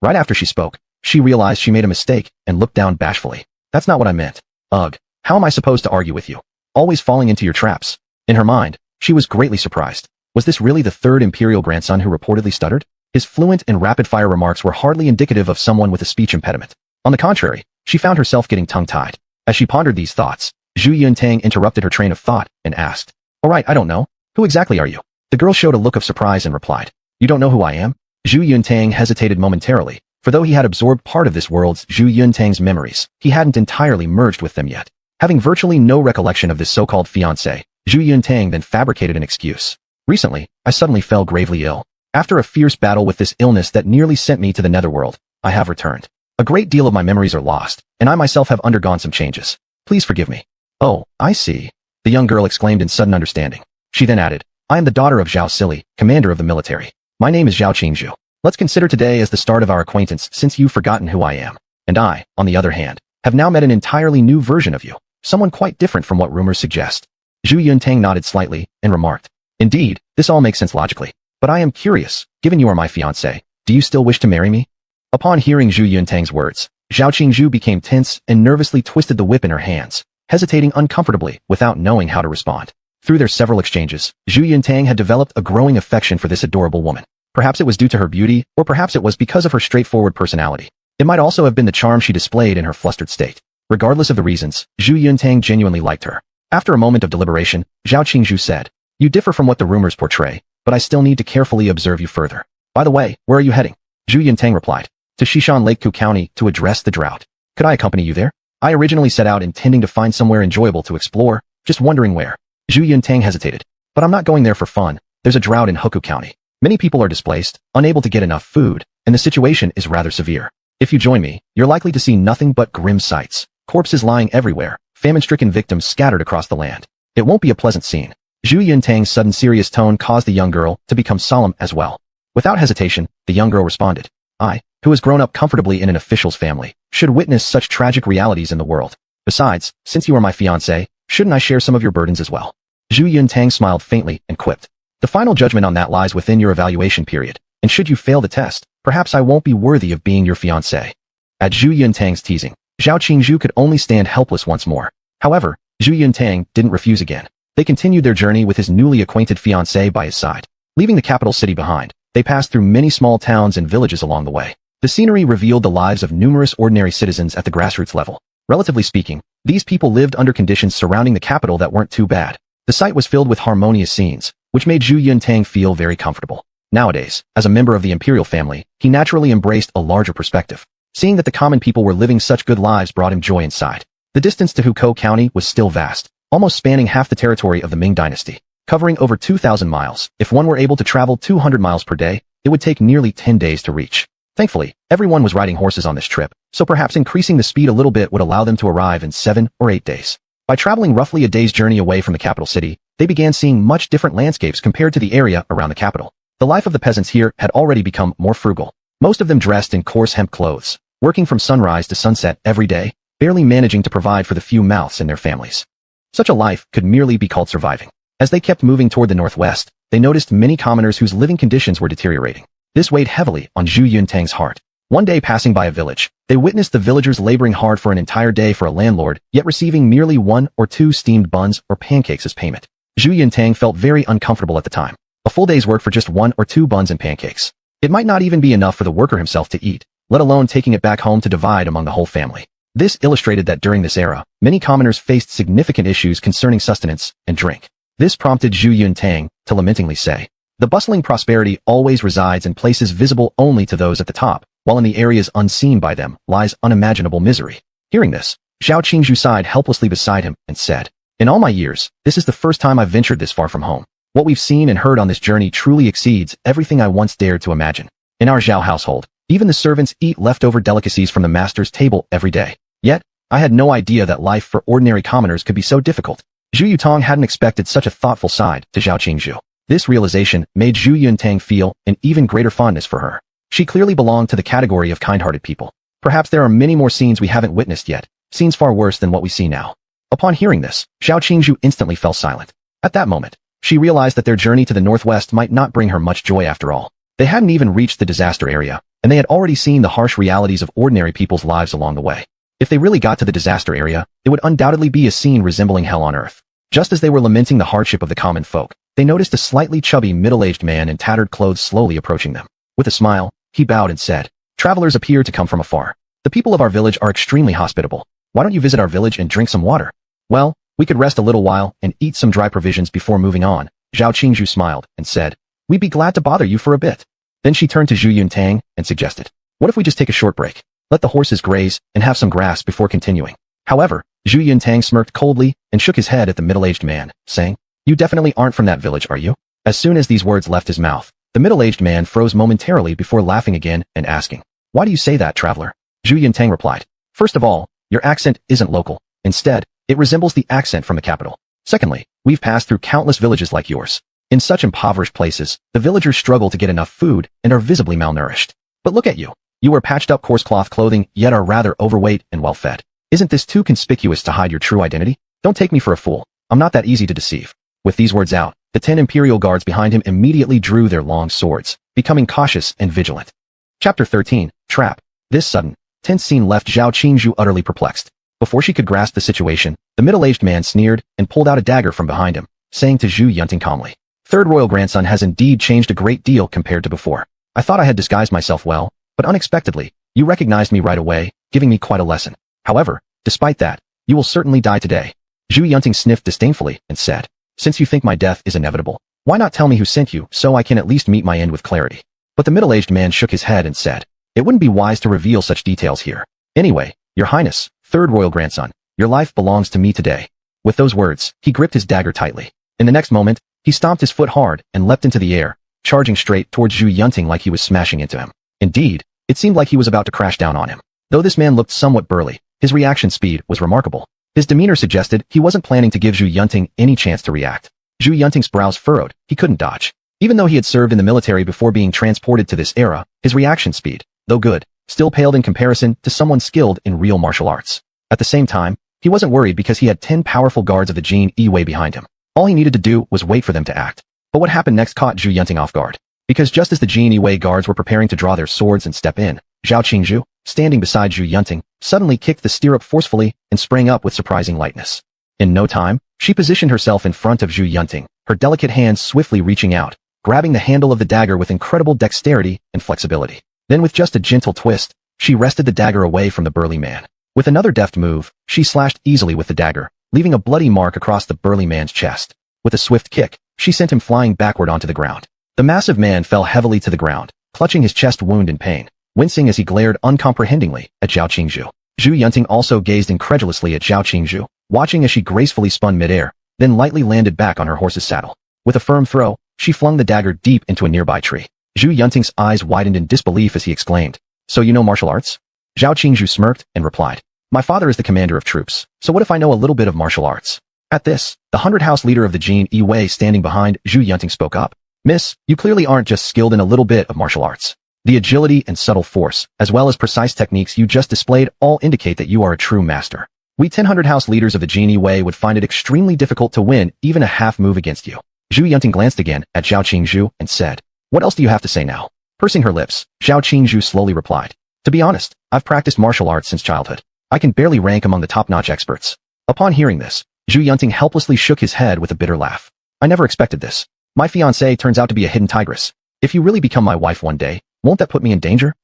Right after she spoke, she realized she made a mistake and looked down bashfully. That's not what I meant. Ugh, how am I supposed to argue with you? Always falling into your traps. In her mind, she was greatly surprised. Was this really the third imperial grandson who reportedly stuttered? His fluent and rapid-fire remarks were hardly indicative of someone with a speech impediment. On the contrary, she found herself getting tongue-tied. As she pondered these thoughts, Zhu Yuntang interrupted her train of thought and asked, all right, I don't know. Who exactly are you? The girl showed a look of surprise and replied, you don't know who I am? Zhu Yuntang hesitated momentarily, for though he had absorbed part of this world's Zhu Yuntang's memories, he hadn't entirely merged with them yet. Having virtually no recollection of this so-called fiancé, Zhu Yuntang then fabricated an excuse. Recently, I suddenly fell gravely ill. After a fierce battle with this illness that nearly sent me to the netherworld, I have returned. A great deal of my memories are lost, and I myself have undergone some changes. Please forgive me. Oh, I see. The young girl exclaimed in sudden understanding. She then added, I am the daughter of Zhao Sili, commander of the military. My name is Zhao Qingzhu. Let's consider today as the start of our acquaintance since you've forgotten who I am. And I, on the other hand, have now met an entirely new version of you, someone quite different from what rumors suggest. Zhu Yuntang nodded slightly and remarked, indeed, this all makes sense logically. But I am curious, given you are my fiancé, do you still wish to marry me? Upon hearing Zhu Yuntang's words, Zhao Qingzhu became tense and nervously twisted the whip in her hands, hesitating uncomfortably without knowing how to respond. Through their several exchanges, Zhu Yuntang had developed a growing affection for this adorable woman. Perhaps it was due to her beauty, or perhaps it was because of her straightforward personality. It might also have been the charm she displayed in her flustered state. Regardless of the reasons, Zhu Yuntang genuinely liked her. After a moment of deliberation, Zhao Qingzhu said, you differ from what the rumors portray, but I still need to carefully observe you further. By the way, where are you heading? Zhu Yuntang replied, to Xishan Lake Ku County to address the drought. Could I accompany you there? I originally set out intending to find somewhere enjoyable to explore, just wondering where. Zhu Yuntang hesitated. But I'm not going there for fun. There's a drought in Hoku County. Many people are displaced, unable to get enough food, and the situation is rather severe. If you join me, you're likely to see nothing but grim sights. Corpses lying everywhere, famine-stricken victims scattered across the land. It won't be a pleasant scene. Zhu Yuntang's sudden serious tone caused the young girl to become solemn as well. Without hesitation, the young girl responded, I, who has grown up comfortably in an official's family, should witness such tragic realities in the world. Besides, since you are my fiancé, shouldn't I share some of your burdens as well? Zhu Yuntang smiled faintly and quipped, the final judgment on that lies within your evaluation period, and should you fail the test, Perhaps I won't be worthy of being your fiancé. At Zhu Yuntang's teasing, Zhao Qingzhu could only stand helpless once more. However, Zhu Yuntang didn't refuse again. They continued their journey with his newly acquainted fiancé by his side. Leaving the capital city behind, they passed through many small towns and villages along the way. The scenery revealed the lives of numerous ordinary citizens at the grassroots level. Relatively speaking, these people lived under conditions surrounding the capital that weren't too bad. The site was filled with harmonious scenes, which made Zhu Yuntang feel very comfortable. Nowadays, as a member of the imperial family, he naturally embraced a larger perspective. Seeing that the common people were living such good lives brought him joy inside. The distance to Hukou County was still vast, almost spanning half the territory of the Ming dynasty. Covering over 2,000 miles, if one were able to travel 200 miles per day, it would take nearly 10 days to reach. Thankfully, everyone was riding horses on this trip, so perhaps increasing the speed a little bit would allow them to arrive in 7 or 8 days. By traveling roughly a day's journey away from the capital city, they began seeing much different landscapes compared to the area around the capital. The life of the peasants here had already become more frugal. Most of them dressed in coarse hemp clothes, working from sunrise to sunset every day, barely managing to provide for the few mouths in their families. Such a life could merely be called surviving. As they kept moving toward the northwest, they noticed many commoners whose living conditions were deteriorating. This weighed heavily on Zhu Yuntang's heart. One day passing by a village, they witnessed the villagers laboring hard for an entire day for a landlord, yet receiving merely 1 or 2 steamed buns or pancakes as payment. Zhu Yuntang felt very uncomfortable at the time. A full day's work for just 1 or 2 buns and pancakes. It might not even be enough for the worker himself to eat, let alone taking it back home to divide among the whole family. This illustrated that during this era, many commoners faced significant issues concerning sustenance and drink. This prompted Zhu Yuntang to lamentingly say, "The bustling prosperity always resides in places visible only to those at the top, while in the areas unseen by them lies unimaginable misery." Hearing this, Zhao Qingzhu sighed helplessly beside him and said, "In all my years, this is the first time I've ventured this far from home. What we've seen and heard on this journey truly exceeds everything I once dared to imagine. In our Zhao household, even the servants eat leftover delicacies from the master's table every day. Yet, I had no idea that life for ordinary commoners could be so difficult." Zhu Yutong hadn't expected such a thoughtful side to Zhao Qingzhu. This realization made Zhu Yuntang feel an even greater fondness for her. She clearly belonged to the category of kind-hearted people. Perhaps there are many more scenes we haven't witnessed yet, scenes far worse than what we see now. Upon hearing this, Zhao Qingzhu instantly fell silent. At that moment, she realized that their journey to the northwest might not bring her much joy after all. They hadn't even reached the disaster area, and they had already seen the harsh realities of ordinary people's lives along the way. If they really got to the disaster area, it would undoubtedly be a scene resembling hell on earth. Just as they were lamenting the hardship of the common folk, they noticed a slightly chubby middle-aged man in tattered clothes slowly approaching them. With a smile, he bowed and said, "Travelers appear to come from afar. The people of our village are extremely hospitable. Why don't you visit our village and drink some water? Well, we could rest a little while and eat some dry provisions before moving on." Zhao Qingzhu smiled and said, "We'd be glad to bother you for a bit." Then she turned to Zhu Yuntang and suggested, "What if we just take a short break? Let the horses graze and have some grass before continuing." However, Zhu Yuntang smirked coldly and shook his head at the middle-aged man, saying, "You definitely aren't from that village, are you?" As soon as these words left his mouth, the middle-aged man froze momentarily before laughing again and asking, "Why do you say that, traveler?" Zhu Yuntang replied, "First of all, your accent isn't local. Instead, it resembles the accent from the capital. Secondly, we've passed through countless villages like yours. In such impoverished places, the villagers struggle to get enough food and are visibly malnourished. But look at you. You wear patched-up coarse cloth clothing, yet are rather overweight and well-fed. Isn't this too conspicuous to hide your true identity? Don't take me for a fool. I'm not that easy to deceive." With these words out, the 10 imperial guards behind him immediately drew their long swords, becoming cautious and vigilant. Chapter 13, Trap. This sudden, tense scene left Zhao Qingzhu utterly perplexed. Before she could grasp the situation, the middle-aged man sneered and pulled out a dagger from behind him, saying to Zhu Yuntang calmly, "Third royal grandson has indeed changed a great deal compared to before. I thought I had disguised myself well, but unexpectedly, you recognized me right away, giving me quite a lesson. However, despite that, you will certainly die today." Zhu Yuntang sniffed disdainfully and said, "Since you think my death is inevitable, why not tell me who sent you so I can at least meet my end with clarity?" But the middle-aged man shook his head and said, "It wouldn't be wise to reveal such details here. Anyway, your highness, third royal grandson, your life belongs to me today." With those words, he gripped his dagger tightly. In the next moment, he stomped his foot hard and leapt into the air, charging straight towards Zhu Yuntang like he was smashing into him. Indeed, it seemed like he was about to crash down on him. Though this man looked somewhat burly, his reaction speed was remarkable. His demeanor suggested he wasn't planning to give Zhu Yuntang any chance to react. Zhu Yuntang's brows furrowed, he couldn't dodge. Even though he had served in the military before being transported to this era, his reaction speed, though good, still paled in comparison to someone skilled in real martial arts. At the same time, he wasn't worried because he had 10 powerful guards of the Jin Yi Wei behind him. All he needed to do was wait for them to act. But what happened next caught Zhu Yuntang off guard. Because just as the Jin Wei guards were preparing to draw their swords and step in, Zhao Qingzhu, standing beside Zhu Yunting, suddenly kicked the stirrup forcefully and sprang up with surprising lightness. In no time, she positioned herself in front of Zhu Yunting, her delicate hands swiftly reaching out, grabbing the handle of the dagger with incredible dexterity and flexibility. Then with just a gentle twist, she wrested the dagger away from the burly man. With another deft move, she slashed easily with the dagger, leaving a bloody mark across the burly man's chest. With a swift kick, she sent him flying backward onto the ground. The massive man fell heavily to the ground, clutching his chest wound in pain, wincing as he glared uncomprehendingly at Zhao Qingzhu. Zhu Yunting also gazed incredulously at Zhao Qingzhu, watching as she gracefully spun midair, then lightly landed back on her horse's saddle. With a firm throw, she flung the dagger deep into a nearby tree. Zhu Yunting's eyes widened in disbelief as he exclaimed, "So you know martial arts?" Zhao Qingzhu smirked and replied, "My father is the commander of troops, so what if I know a little bit of martial arts?" At this, the 100-house leader of the Jin Wei standing behind Zhu Yunting spoke up. "Miss, you clearly aren't just skilled in a little bit of martial arts. The agility and subtle force, as well as precise techniques you just displayed all indicate that you are a true master. We 100-house leaders of the Jin Wei would find it extremely difficult to win even a half move against you." Zhu Yunting glanced again at Zhao Qingzhu and said, "What else do you have to say now?" Pursing her lips, Zhao Qingzhu slowly replied, "To be honest, I've practiced martial arts since childhood. I can barely rank among the top-notch experts." Upon hearing this, Zhu Yunting helplessly shook his head with a bitter laugh. "I never expected this. My fiancée turns out to be a hidden tigress. If you really become my wife one day, won't that put me in danger?"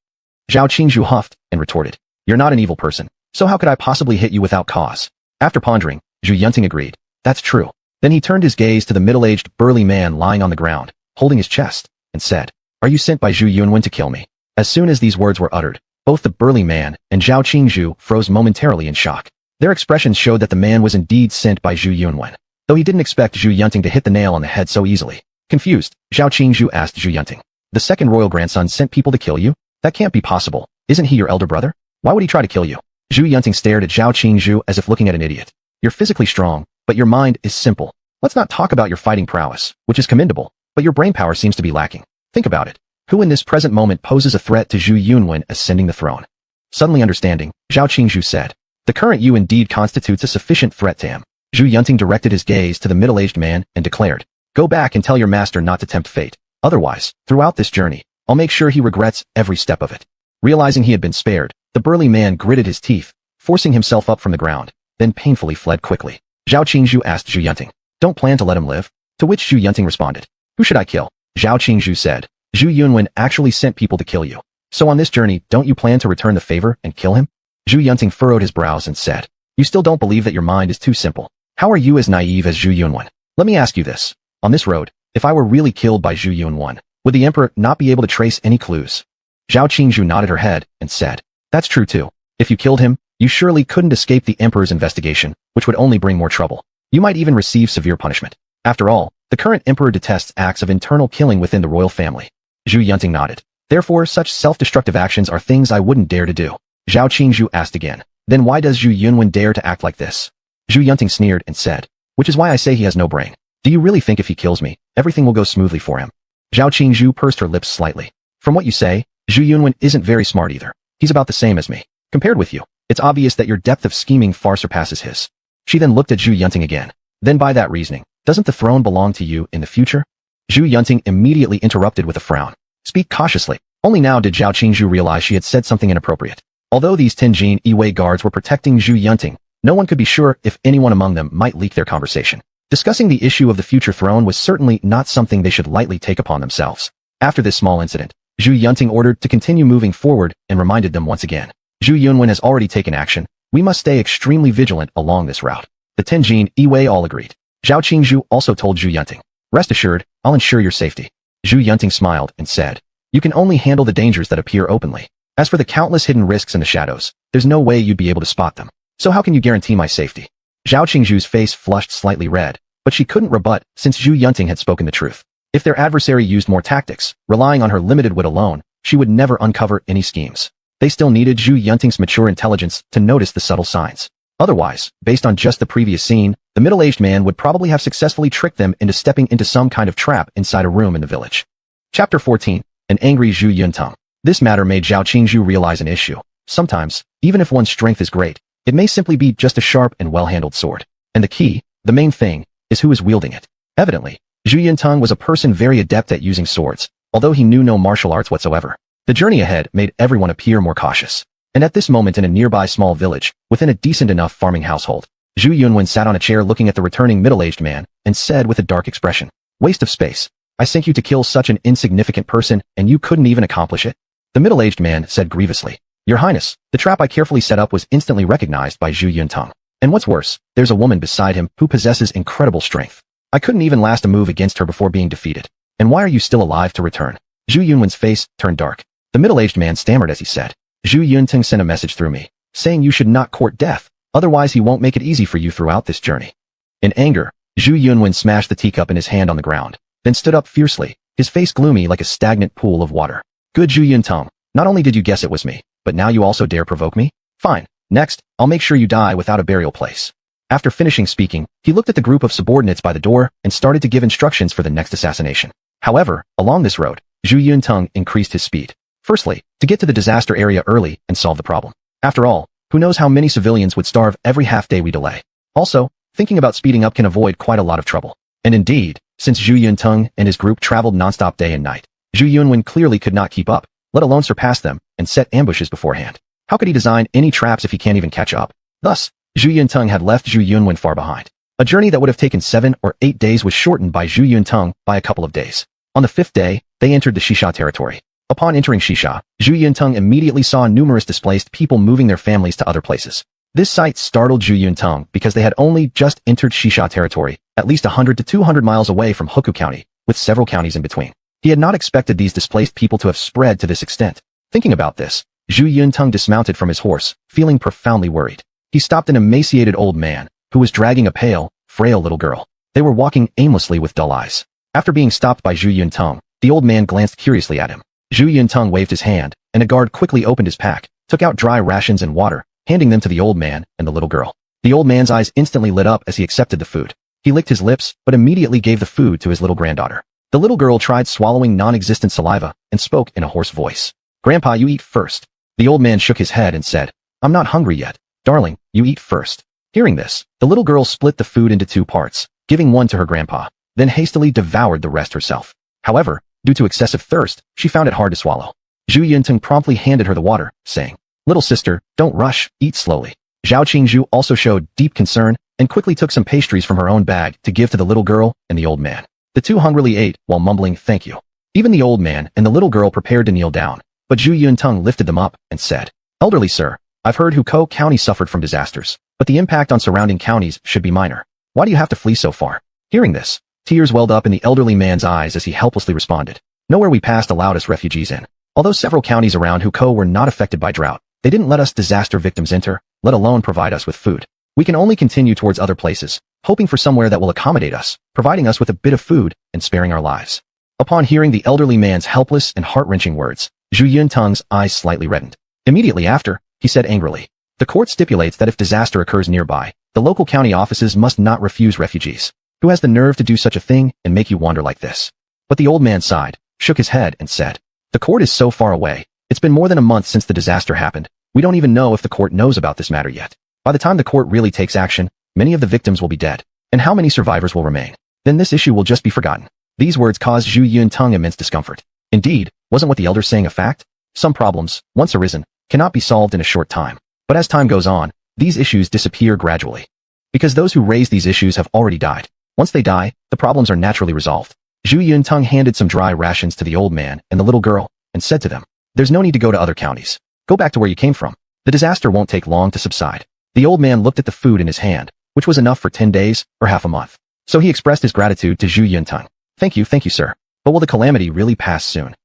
Zhao Qingzhu huffed and retorted, "You're not an evil person, so how could I possibly hit you without cause?" After pondering, Zhu Yunting agreed, "That's true." Then he turned his gaze to the middle-aged, burly man lying on the ground, holding his chest, and said, "Are you sent by Zhu Yunwen to kill me?" As soon as these words were uttered, both the burly man and Zhao Qingzhu froze momentarily in shock. Their expressions showed that the man was indeed sent by Zhu Yunwen, though he didn't expect Zhu Yunting to hit the nail on the head so easily. Confused, Zhao Qingzhu asked Zhu Yunting, "The second royal grandson sent people to kill you? That can't be possible. Isn't he your elder brother? Why would he try to kill you?" Zhu Yunting stared at Zhao Qingzhu as if looking at an idiot. "You're physically strong, but your mind is simple. Let's not talk about your fighting prowess, which is commendable, but your brain power seems to be lacking. Think about it. Who in this present moment poses a threat to Zhu Yunwen ascending the throne?" Suddenly understanding, Zhao Qingzhu said, "The current you indeed constitutes a sufficient threat to him." Zhu Yunting directed his gaze to the middle-aged man and declared, "Go back and tell your master not to tempt fate. Otherwise, throughout this journey, I'll make sure he regrets every step of it." Realizing he had been spared, the burly man gritted his teeth, forcing himself up from the ground, then painfully fled quickly. Zhao Qingzhu asked Zhu Yunting, "Don't plan to let him live?" To which Zhu Yunting responded, "Who should I kill?" Zhao Qingzhu said, "Zhu Yunwen actually sent people to kill you. So on this journey, don't you plan to return the favor and kill him?" Zhu Yunting furrowed his brows and said, "You still don't believe that your mind is too simple. How are you as naive as Zhu Yunwen? Let me ask you this. On this road, if I were really killed by Zhu Yunwen, would the emperor not be able to trace any clues?" Zhao Qingzhu nodded her head and said, "That's true too. If you killed him, you surely couldn't escape the emperor's investigation, which would only bring more trouble. You might even receive severe punishment. After all, the current emperor detests acts of internal killing within the royal family." Zhu Yunting nodded. "Therefore, such self-destructive actions are things I wouldn't dare to do." Zhao Qingzhu asked again, "Then why does Zhu Yunwen dare to act like this?" Zhu Yunting sneered and said, "Which is why I say he has no brain. Do you really think if he kills me, everything will go smoothly for him?" Zhao Qingzhu pursed her lips slightly. "From what you say, Zhu Yunwen isn't very smart either. He's about the same as me. Compared with you, it's obvious that your depth of scheming far surpasses his." She then looked at Zhu Yunting again. "Then by that reasoning, doesn't the throne belong to you in the future?" Zhu Yunting immediately interrupted with a frown. "Speak cautiously." Only now did Zhao Qingzhu realize she had said something inappropriate. Although these 10 Jin Wei guards were protecting Zhu Yunting, no one could be sure if anyone among them might leak their conversation. Discussing the issue of the future throne was certainly not something they should lightly take upon themselves. After this small incident, Zhu Yunting ordered to continue moving forward and reminded them once again, "Zhu Yunwen has already taken action. We must stay extremely vigilant along this route." The 10 Jin Wei all agreed. Zhao Qingzhu also told Zhu Yunting, "Rest assured, I'll ensure your safety." Zhu Yunting smiled and said, "You can only handle the dangers that appear openly. As for the countless hidden risks in the shadows, there's no way you'd be able to spot them. So how can you guarantee my safety?" Zhao Qingzhu's face flushed slightly red, but she couldn't rebut since Zhu Yunting had spoken the truth. If their adversary used more tactics, relying on her limited wit alone, she would never uncover any schemes. They still needed Zhu Yunting's mature intelligence to notice the subtle signs. Otherwise, based on just the previous scene, the middle-aged man would probably have successfully tricked them into stepping into some kind of trap inside a room in the village. Chapter 14. An angry Zhu Yuntung. This matter made Zhao Qingzhu realize an issue. Sometimes, even if one's strength is great, it may simply be just a sharp and well-handled sword. And the key, the main thing, is who is wielding it. Evidently, Zhu Yuntung was a person very adept at using swords, although he knew no martial arts whatsoever. The journey ahead made everyone appear more cautious. And at this moment in a nearby small village, within a decent enough farming household, Zhu Yunwen sat on a chair looking at the returning middle-aged man and said with a dark expression, "Waste of space. I sent you to kill such an insignificant person and you couldn't even accomplish it?" The middle-aged man said grievously, "Your Highness, the trap I carefully set up was instantly recognized by Zhu Yuntang. And what's worse, there's a woman beside him who possesses incredible strength. I couldn't even last a move against her before being defeated. And why are you still alive to return?" Zhu Yunwen's face turned dark. The middle-aged man stammered as he said, "Zhu Yuntang sent a message through me, saying you should not court death, otherwise he won't make it easy for you throughout this journey." In anger, Zhu Yunwen smashed the teacup in his hand on the ground, then stood up fiercely, his face gloomy like a stagnant pool of water. "Good Zhu Yuntang, not only did you guess it was me, but now you also dare provoke me? Fine, next, I'll make sure you die without a burial place." After finishing speaking, he looked at the group of subordinates by the door and started to give instructions for the next assassination. However, along this road, Zhu Yuntang increased his speed. Firstly, to get to the disaster area early and solve the problem. After all, who knows how many civilians would starve every half-day we delay. Also, thinking about speeding up can avoid quite a lot of trouble. And indeed, since Zhu Yuntang and his group traveled non-stop day and night, Zhu Yunwen clearly could not keep up, let alone surpass them, and set ambushes beforehand. How could he design any traps if he can't even catch up? Thus, Zhu Yuntang had left Zhu Yunwen far behind. A journey that would have taken 7 or 8 days was shortened by Zhu Yuntang by a couple of days. On the 5th day, they entered the Shisha territory. Upon entering Shisha, Zhu Yuntang immediately saw numerous displaced people moving their families to other places. This sight startled Zhu Yuntang because they had only just entered Shisha territory, at least 100 to 200 miles away from Hoku County, with several counties in between. He had not expected these displaced people to have spread to this extent. Thinking about this, Zhu Yuntang dismounted from his horse, feeling profoundly worried. He stopped an emaciated old man, who was dragging a pale, frail little girl. They were walking aimlessly with dull eyes. After being stopped by Zhu Yuntang, the old man glanced curiously at him. Zhu Yuntang waved his hand, and a guard quickly opened his pack, took out dry rations and water, handing them to the old man and the little girl. The old man's eyes instantly lit up as he accepted the food. He licked his lips, but immediately gave the food to his little granddaughter. The little girl tried swallowing non-existent saliva and spoke in a hoarse voice. "Grandpa, you eat first." The old man shook his head and said, "I'm not hungry yet. Darling, you eat first." Hearing this, the little girl split the food into 2 parts, giving one to her grandpa, then hastily devoured the rest herself. However, due to excessive thirst, she found it hard to swallow. Zhu Yuntang promptly handed her the water, saying, "Little sister, don't rush, eat slowly." Zhao Qingzhu also showed deep concern and quickly took some pastries from her own bag to give to the little girl and the old man. The two hungrily ate while mumbling thank you. Even the old man and the little girl prepared to kneel down, but Zhu Yuntang lifted them up and said, "Elderly sir, I've heard Hukou County suffered from disasters, but the impact on surrounding counties should be minor. Why do you have to flee so far?" Hearing this, tears welled up in the elderly man's eyes as he helplessly responded, "Nowhere we passed allowed us refugees in. Although several counties around Hukou were not affected by drought, they didn't let us disaster victims enter, let alone provide us with food. We can only continue towards other places, hoping for somewhere that will accommodate us, providing us with a bit of food and sparing our lives." Upon hearing the elderly man's helpless and heart-wrenching words, Zhu Yuntang's eyes slightly reddened. Immediately after, he said angrily, "The court stipulates that if disaster occurs nearby, the local county offices must not refuse refugees. Who has the nerve to do such a thing and make you wander like this?" But the old man sighed, shook his head and said, "The court is so far away. It's been more than a month since the disaster happened. We don't even know if the court knows about this matter yet. By the time the court really takes action, many of the victims will be dead. And how many survivors will remain? Then this issue will just be forgotten." These words caused Zhu Yuntang immense discomfort. Indeed, wasn't what the elder saying a fact? Some problems, once arisen, cannot be solved in a short time. But as time goes on, these issues disappear gradually. Because those who raised these issues have already died. Once they die, the problems are naturally resolved. Zhu Yuntang handed some dry rations to the old man and the little girl, and said to them, "There's no need to go to other counties. Go back to where you came from. The disaster won't take long to subside." The old man looked at the food in his hand, which was enough for 10 days or half a month. So he expressed his gratitude to Zhu Yuntang. Thank you, sir. But will the calamity really pass soon?"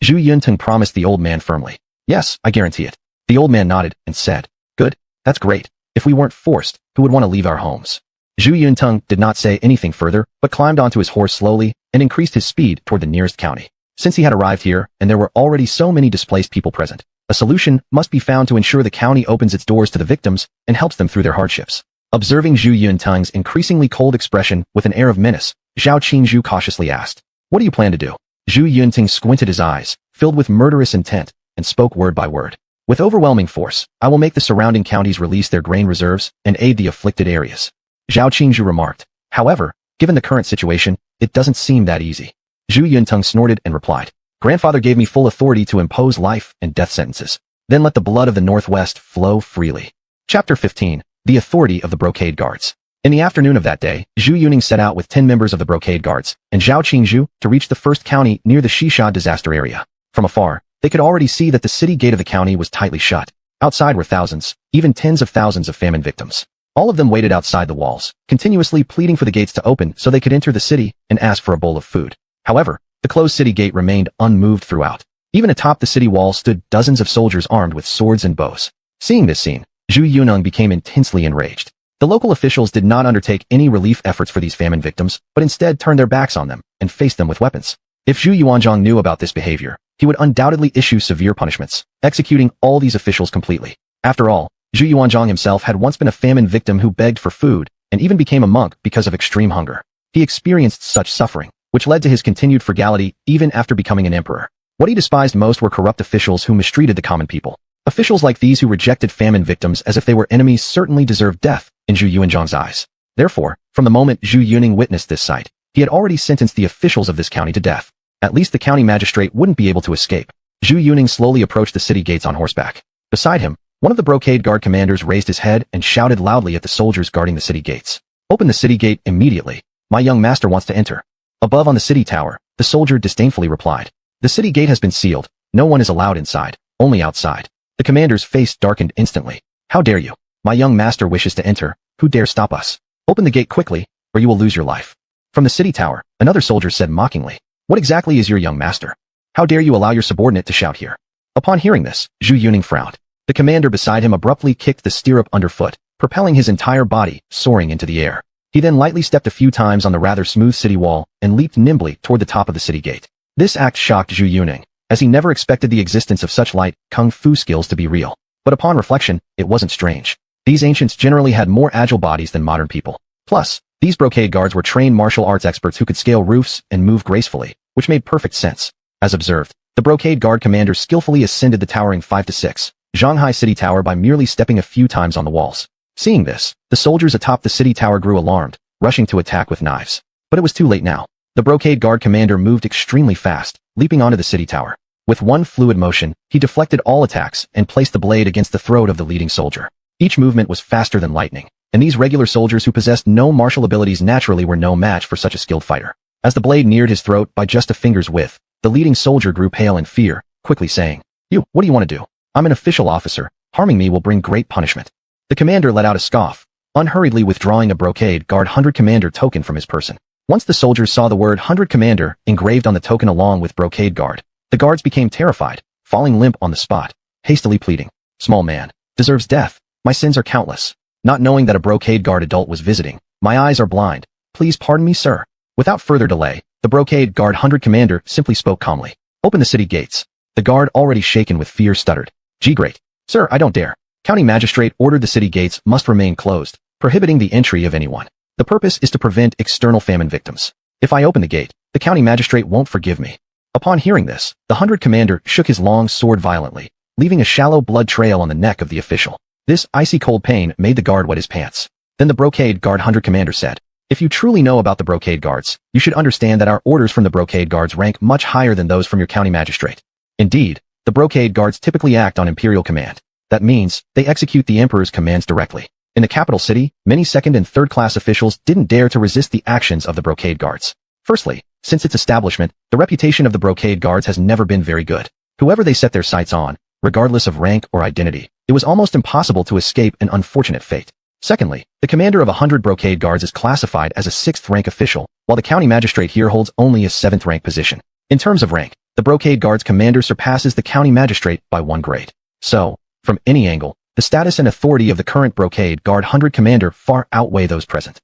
Zhu Yuntang promised the old man firmly. "Yes, I guarantee it." The old man nodded and said, "Good, that's great. If we weren't forced, who would want to leave our homes?" Zhu Yuntang did not say anything further, but climbed onto his horse slowly and increased his speed toward the nearest county. Since he had arrived here and there were already so many displaced people present, a solution must be found to ensure the county opens its doors to the victims and helps them through their hardships. Observing Zhu Yuntang's increasingly cold expression with an air of menace, Zhao Qingzhu cautiously asked, "What do you plan to do?" Zhu Yuntang squinted his eyes, filled with murderous intent, and spoke word by word. "With overwhelming force, I will make the surrounding counties release their grain reserves and aid the afflicted areas." Zhao Qingzhu remarked, "However, given the current situation, it doesn't seem that easy." Zhu Yuntang snorted and replied, Grandfather gave me full authority to impose life and death sentences. Then let the blood of the Northwest flow freely. Chapter 15. The Authority of the Brocade Guards. In the afternoon of that day, Zhu Yuning set out with 10 members of the Brocade Guards and Zhao Qingzhu to reach the first county near the Shisha disaster area. From afar, they could already see that the city gate of the county was tightly shut. Outside were thousands, even tens of thousands of famine victims. All of them waited outside the walls, continuously pleading for the gates to open so they could enter the city and ask for a bowl of food. However, the closed city gate remained unmoved throughout. Even atop the city wall stood dozens of soldiers armed with swords and bows. Seeing this scene, Zhu Yuneng became intensely enraged. The local officials did not undertake any relief efforts for these famine victims, but instead turned their backs on them and faced them with weapons. If Zhu Yuanzhang knew about this behavior, he would undoubtedly issue severe punishments, executing all these officials completely. After all, Zhu Yuanzhang himself had once been a famine victim who begged for food and even became a monk because of extreme hunger. He experienced such suffering, which led to his continued frugality even after becoming an emperor. What he despised most were corrupt officials who mistreated the common people. Officials like these who rejected famine victims as if they were enemies certainly deserved death in Zhu Yuanzhang's eyes. Therefore, from the moment Zhu Yuning witnessed this sight, he had already sentenced the officials of this county to death. At least the county magistrate wouldn't be able to escape. Zhu Yuning slowly approached the city gates on horseback. Beside him, one of the Brocade Guard commanders raised his head and shouted loudly at the soldiers guarding the city gates. "Open the city gate immediately. My young master wants to enter." Above on the city tower, the soldier disdainfully replied, "The city gate has been sealed. No one is allowed inside, only outside." The commander's face darkened instantly. "How dare you? My young master wishes to enter. Who dare stop us? Open the gate quickly, or you will lose your life." From the city tower, another soldier said mockingly, "What exactly is your young master? How dare you allow your subordinate to shout here?" Upon hearing this, Zhu Yuning frowned. The commander beside him abruptly kicked the stirrup underfoot, propelling his entire body, soaring into the air. He then lightly stepped a few times on the rather smooth city wall and leaped nimbly toward the top of the city gate. This act shocked Zhu Yuning, as he never expected the existence of such light kung fu skills to be real. But upon reflection, it wasn't strange. These ancients generally had more agile bodies than modern people. Plus, these brocade guards were trained martial arts experts who could scale roofs and move gracefully, which made perfect sense. As observed, the brocade guard commander skillfully ascended the towering 5 to 6 Shanghai city tower by merely stepping a few times on the walls. Seeing this, the soldiers atop the city tower grew alarmed, rushing to attack with knives. But it was too late now. The brocade guard commander moved extremely fast, leaping onto the city tower. With one fluid motion, he deflected all attacks and placed the blade against the throat of the leading soldier. Each movement was faster than lightning, and these regular soldiers who possessed no martial abilities naturally were no match for such a skilled fighter. As the blade neared his throat by just a finger's width, the leading soldier grew pale in fear, quickly saying, What do you want to do? I'm an official officer. Harming me will bring great punishment." The commander let out a scoff, unhurriedly withdrawing a brocade guard 100 commander token from his person. Once the soldiers saw the word 100 commander engraved on the token along with brocade guard, the guards became terrified, falling limp on the spot, hastily pleading, "Small man, deserves death. My sins are countless. Not knowing that a brocade guard adult was visiting, my eyes are blind. Please pardon me, sir." Without further delay, the brocade guard 100 commander simply spoke calmly. "Open the city gates." The guard, already shaken with fear, stuttered, "Great. Sir, I don't dare." County magistrate ordered the city gates must remain closed, prohibiting the entry of anyone. The purpose is to prevent external famine victims. If I open the gate, the county magistrate won't forgive me. Upon hearing this, the 100 commander shook his long sword violently, leaving a shallow blood trail on the neck of the official. This icy cold pain made the guard wet his pants. Then the brocade guard 100 commander said, "If you truly know about the brocade guards, you should understand that our orders from the brocade guards rank much higher than those from your county magistrate. Indeed, the brocade guards typically act on imperial command. That means they execute the emperor's commands directly. In the capital city, many second and third class officials didn't dare to resist the actions of the brocade guards. Firstly, since its establishment, the reputation of the brocade guards has never been very good. Whoever they set their sights on, regardless of rank or identity, it was almost impossible to escape an unfortunate fate. Secondly, the commander of 100 brocade guards is classified as a 6th rank official, while the county magistrate here holds only a 7th rank position. In terms of rank, the brocade guards commander surpasses the county magistrate by 1 grade. So, from any angle, the status and authority of the current brocade guard 100 commander far outweigh those present.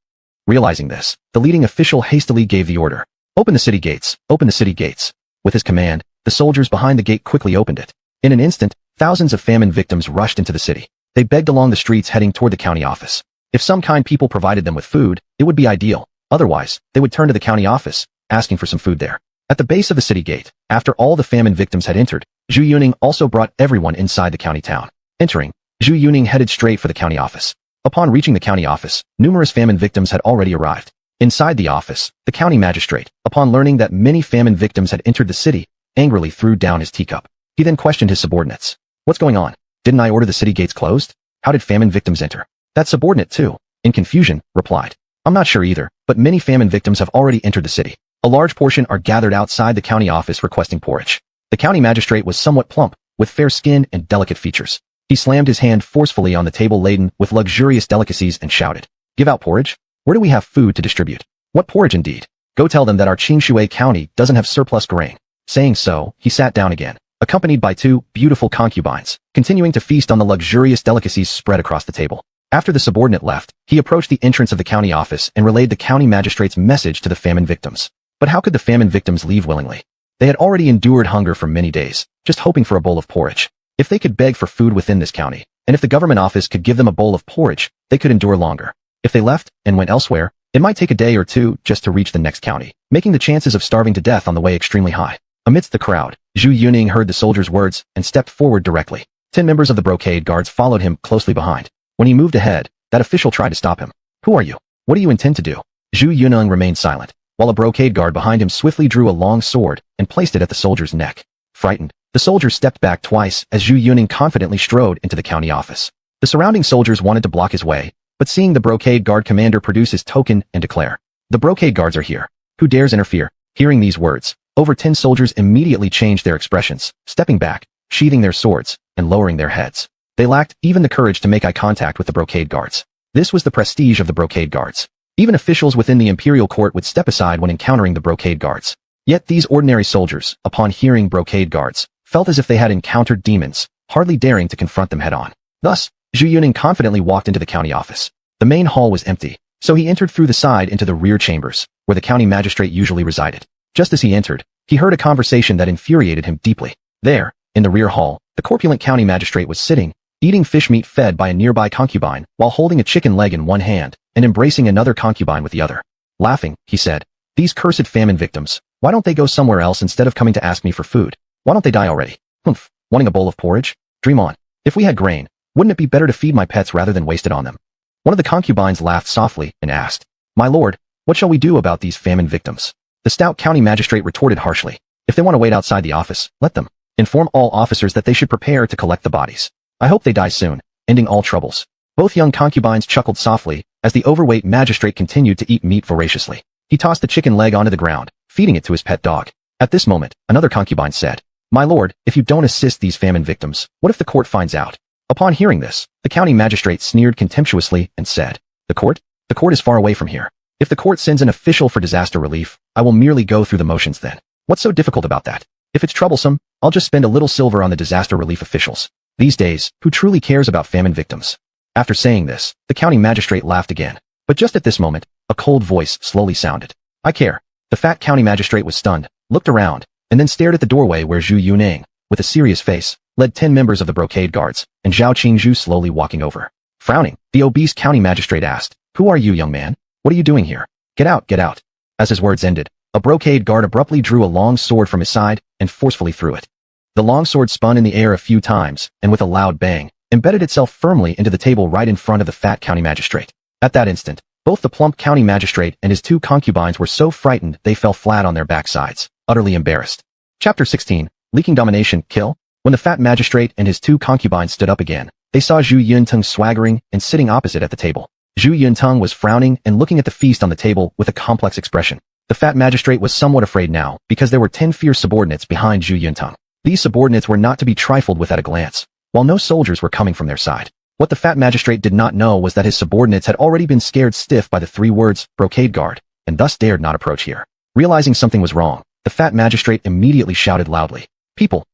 Realizing this, the leading official hastily gave the order, "Open the city gates, open the city gates." With his command, the soldiers behind the gate quickly opened it. In an instant, thousands of famine victims rushed into the city. They begged along the streets heading toward the county office. If some kind people provided them with food, it would be ideal. Otherwise, they would turn to the county office, asking for some food there. At the base of the city gate, after all the famine victims had entered, Zhu Yuning also brought everyone inside the county town. Entering, Zhu Yuning headed straight for the county office. Upon reaching the county office, numerous famine victims had already arrived. Inside the office, the county magistrate, upon learning that many famine victims had entered the city, angrily threw down his teacup. He then questioned his subordinates. What's going on? Didn't I order the city gates closed? How did famine victims enter? That subordinate too, in confusion, replied. I'm not sure either, but many famine victims have already entered the city. A large portion are gathered outside the county office requesting porridge. The county magistrate was somewhat plump, with fair skin and delicate features. He slammed his hand forcefully on the table laden with luxurious delicacies and shouted, Give out porridge? Where do we have food to distribute? What porridge indeed? Go tell them that our Qingshui County doesn't have surplus grain. Saying so, he sat down again, accompanied by two beautiful concubines, continuing to feast on the luxurious delicacies spread across the table. After the subordinate left, he approached the entrance of the county office and relayed the county magistrate's message to the famine victims. But how could the famine victims leave willingly? They had already endured hunger for many days, just hoping for a bowl of porridge. If they could beg for food within this county, and if the government office could give them a bowl of porridge, they could endure longer. If they left and went elsewhere, it might take a day or two just to reach the next county, making the chances of starving to death on the way extremely high. Amidst the crowd, Zhu Yuning heard the soldier's words and stepped forward directly. 10 members of the brocade guards followed him closely behind. When he moved ahead, that official tried to stop him. Who are you? What do you intend to do? Zhu Yuning remained silent, while a brocade guard behind him swiftly drew a long sword and placed it at the soldier's neck. Frightened, the soldier stepped back twice as Zhu Yuning confidently strode into the county office. The surrounding soldiers wanted to block his way, but seeing the brocade guard commander produce his token and declare, The brocade guards are here. Who dares interfere? Hearing these words, over 10 soldiers immediately changed their expressions, stepping back, sheathing their swords, and lowering their heads. They lacked even the courage to make eye contact with the brocade guards. This was the prestige of the brocade guards. Even officials within the imperial court would step aside when encountering the brocade guards. Yet these ordinary soldiers, upon hearing brocade guards, felt as if they had encountered demons, hardly daring to confront them head-on. Thus, Zhu Yuning confidently walked into the county office. The main hall was empty, so he entered through the side into the rear chambers, where the county magistrate usually resided. Just as he entered, he heard a conversation that infuriated him deeply. There, in the rear hall, the corpulent county magistrate was sitting, eating fish meat fed by a nearby concubine while holding a chicken leg in one hand and embracing another concubine with the other. Laughing, he said, These cursed famine victims, why don't they go somewhere else instead of coming to ask me for food? Why don't they die already? Humph, wanting a bowl of porridge? Dream on. If we had grain, wouldn't it be better to feed my pets rather than waste it on them? One of the concubines laughed softly and asked, My lord, what shall we do about these famine victims? The stout county magistrate retorted harshly, If they want to wait outside the office, let them. Inform all officers that they should prepare to collect the bodies. I hope they die soon, ending all troubles. Both young concubines chuckled softly as the overweight magistrate continued to eat meat voraciously. He tossed the chicken leg onto the ground, feeding it to his pet dog. At this moment, another concubine said, My lord, if you don't assist these famine victims, what if the court finds out? Upon hearing this, the county magistrate sneered contemptuously and said, The court? The court is far away from here. If the court sends an official for disaster relief, I will merely go through the motions then. What's so difficult about that? If it's troublesome, I'll just spend a little silver on the disaster relief officials. These days, who truly cares about famine victims? After saying this, the county magistrate laughed again. But just at this moment, a cold voice slowly sounded. I care. The fat county magistrate was stunned, looked around, and then stared at the doorway where Zhu Yuning, with a serious face, led 10 members of the brocade guards, and Zhao Qingzhu slowly walking over. Frowning, the obese county magistrate asked, Who are you, young man? What are you doing here? Get out, get out. As his words ended, a brocade guard abruptly drew a long sword from his side and forcefully threw it. The long sword spun in the air a few times, and with a loud bang, embedded itself firmly into the table right in front of the fat county magistrate. At that instant, both the plump county magistrate and his two concubines were so frightened they fell flat on their backsides, utterly embarrassed. Chapter 16, Leaking Domination, Kill. When the fat magistrate and his two concubines stood up again, they saw Zhu Yunteng swaggering and sitting opposite at the table. Zhu Yunteng was frowning and looking at the feast on the table with a complex expression. The fat magistrate was somewhat afraid now because there were 10 fierce subordinates behind Zhu Yunteng. These subordinates were not to be trifled with at a glance, while no soldiers were coming from their side. What the fat magistrate did not know was that his subordinates had already been scared stiff by the 3 words, brocade guard, and thus dared not approach here. Realizing something was wrong, the fat magistrate immediately shouted loudly, People,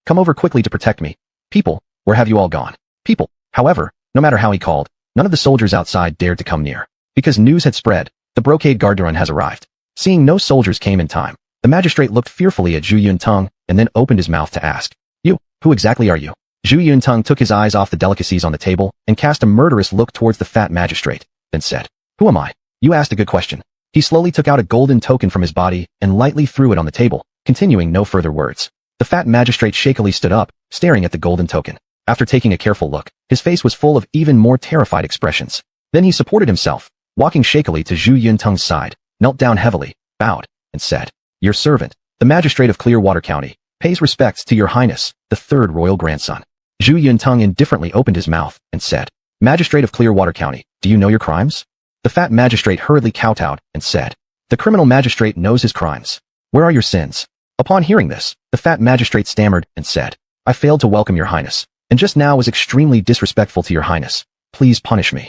come over quickly to protect me. People, where have you all gone? People. However, no matter how he called, none of the soldiers outside dared to come near. Because news had spread, the brocade guardian has arrived. Seeing no soldiers came in time, the magistrate looked fearfully at Zhu Yunteng and then opened his mouth to ask, You, who exactly are you? Zhu Yunteng took his eyes off the delicacies on the table and cast a murderous look towards the fat magistrate, then said, Who am I? You asked a good question. He slowly took out a golden token from his body and lightly threw it on the table, continuing no further words. The fat magistrate shakily stood up, staring at the golden token. After taking a careful look, his face was full of even more terrified expressions. Then he supported himself, walking shakily to Zhu Yunteng's side, knelt down heavily, bowed, and said, Your servant. The The magistrate of Clearwater County pays respects to your highness, the third royal grandson. Zhu Yuntong indifferently opened his mouth and said, Magistrate of Clearwater County, do you know your crimes? The fat magistrate hurriedly kowtowed and said, The criminal magistrate knows his crimes. Where are your sins? Upon hearing this, the fat magistrate stammered and said, I failed to welcome your highness, and just now was extremely disrespectful to your highness. Please punish me.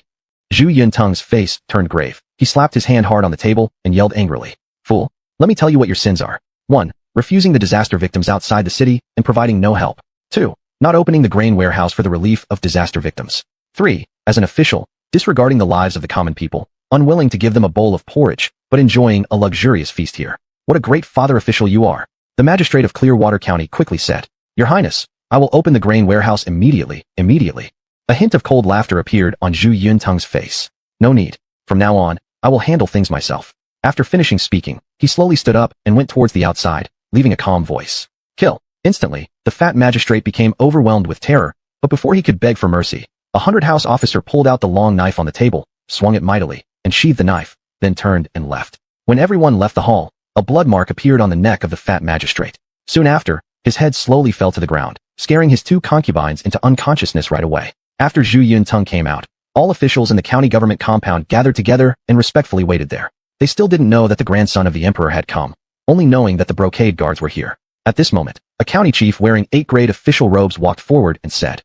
Zhu Yuntong's face turned grave. He slapped his hand hard on the table and yelled angrily, Fool, let me tell you what your sins are. 1. Refusing the disaster victims outside the city and providing no help. 2. Not opening the grain warehouse for the relief of disaster victims. 3. As an official, disregarding the lives of the common people, unwilling to give them a bowl of porridge, but enjoying a luxurious feast here. What a great father official you are. The magistrate of Clearwater County quickly said, Your Highness, I will open the grain warehouse immediately. A hint of cold laughter appeared on Zhu Yuntong's face. No need. From now on, I will handle things myself. After finishing speaking, he slowly stood up and went towards the outside, leaving a calm voice. Kill. Instantly, the fat magistrate became overwhelmed with terror, but before he could beg for mercy, a 100-house officer pulled out the long knife on the table, swung it mightily, and sheathed the knife, then turned and left. When everyone left the hall, a blood mark appeared on the neck of the fat magistrate. Soon after, his head slowly fell to the ground, scaring his 2 concubines into unconsciousness right away. After Zhu Yuntong came out, all officials in the county government compound gathered together and respectfully waited there. They still didn't know that the grandson of the emperor had come, only knowing that the brocade guards were here. At this moment, a county chief wearing 8th-grade official robes walked forward and said,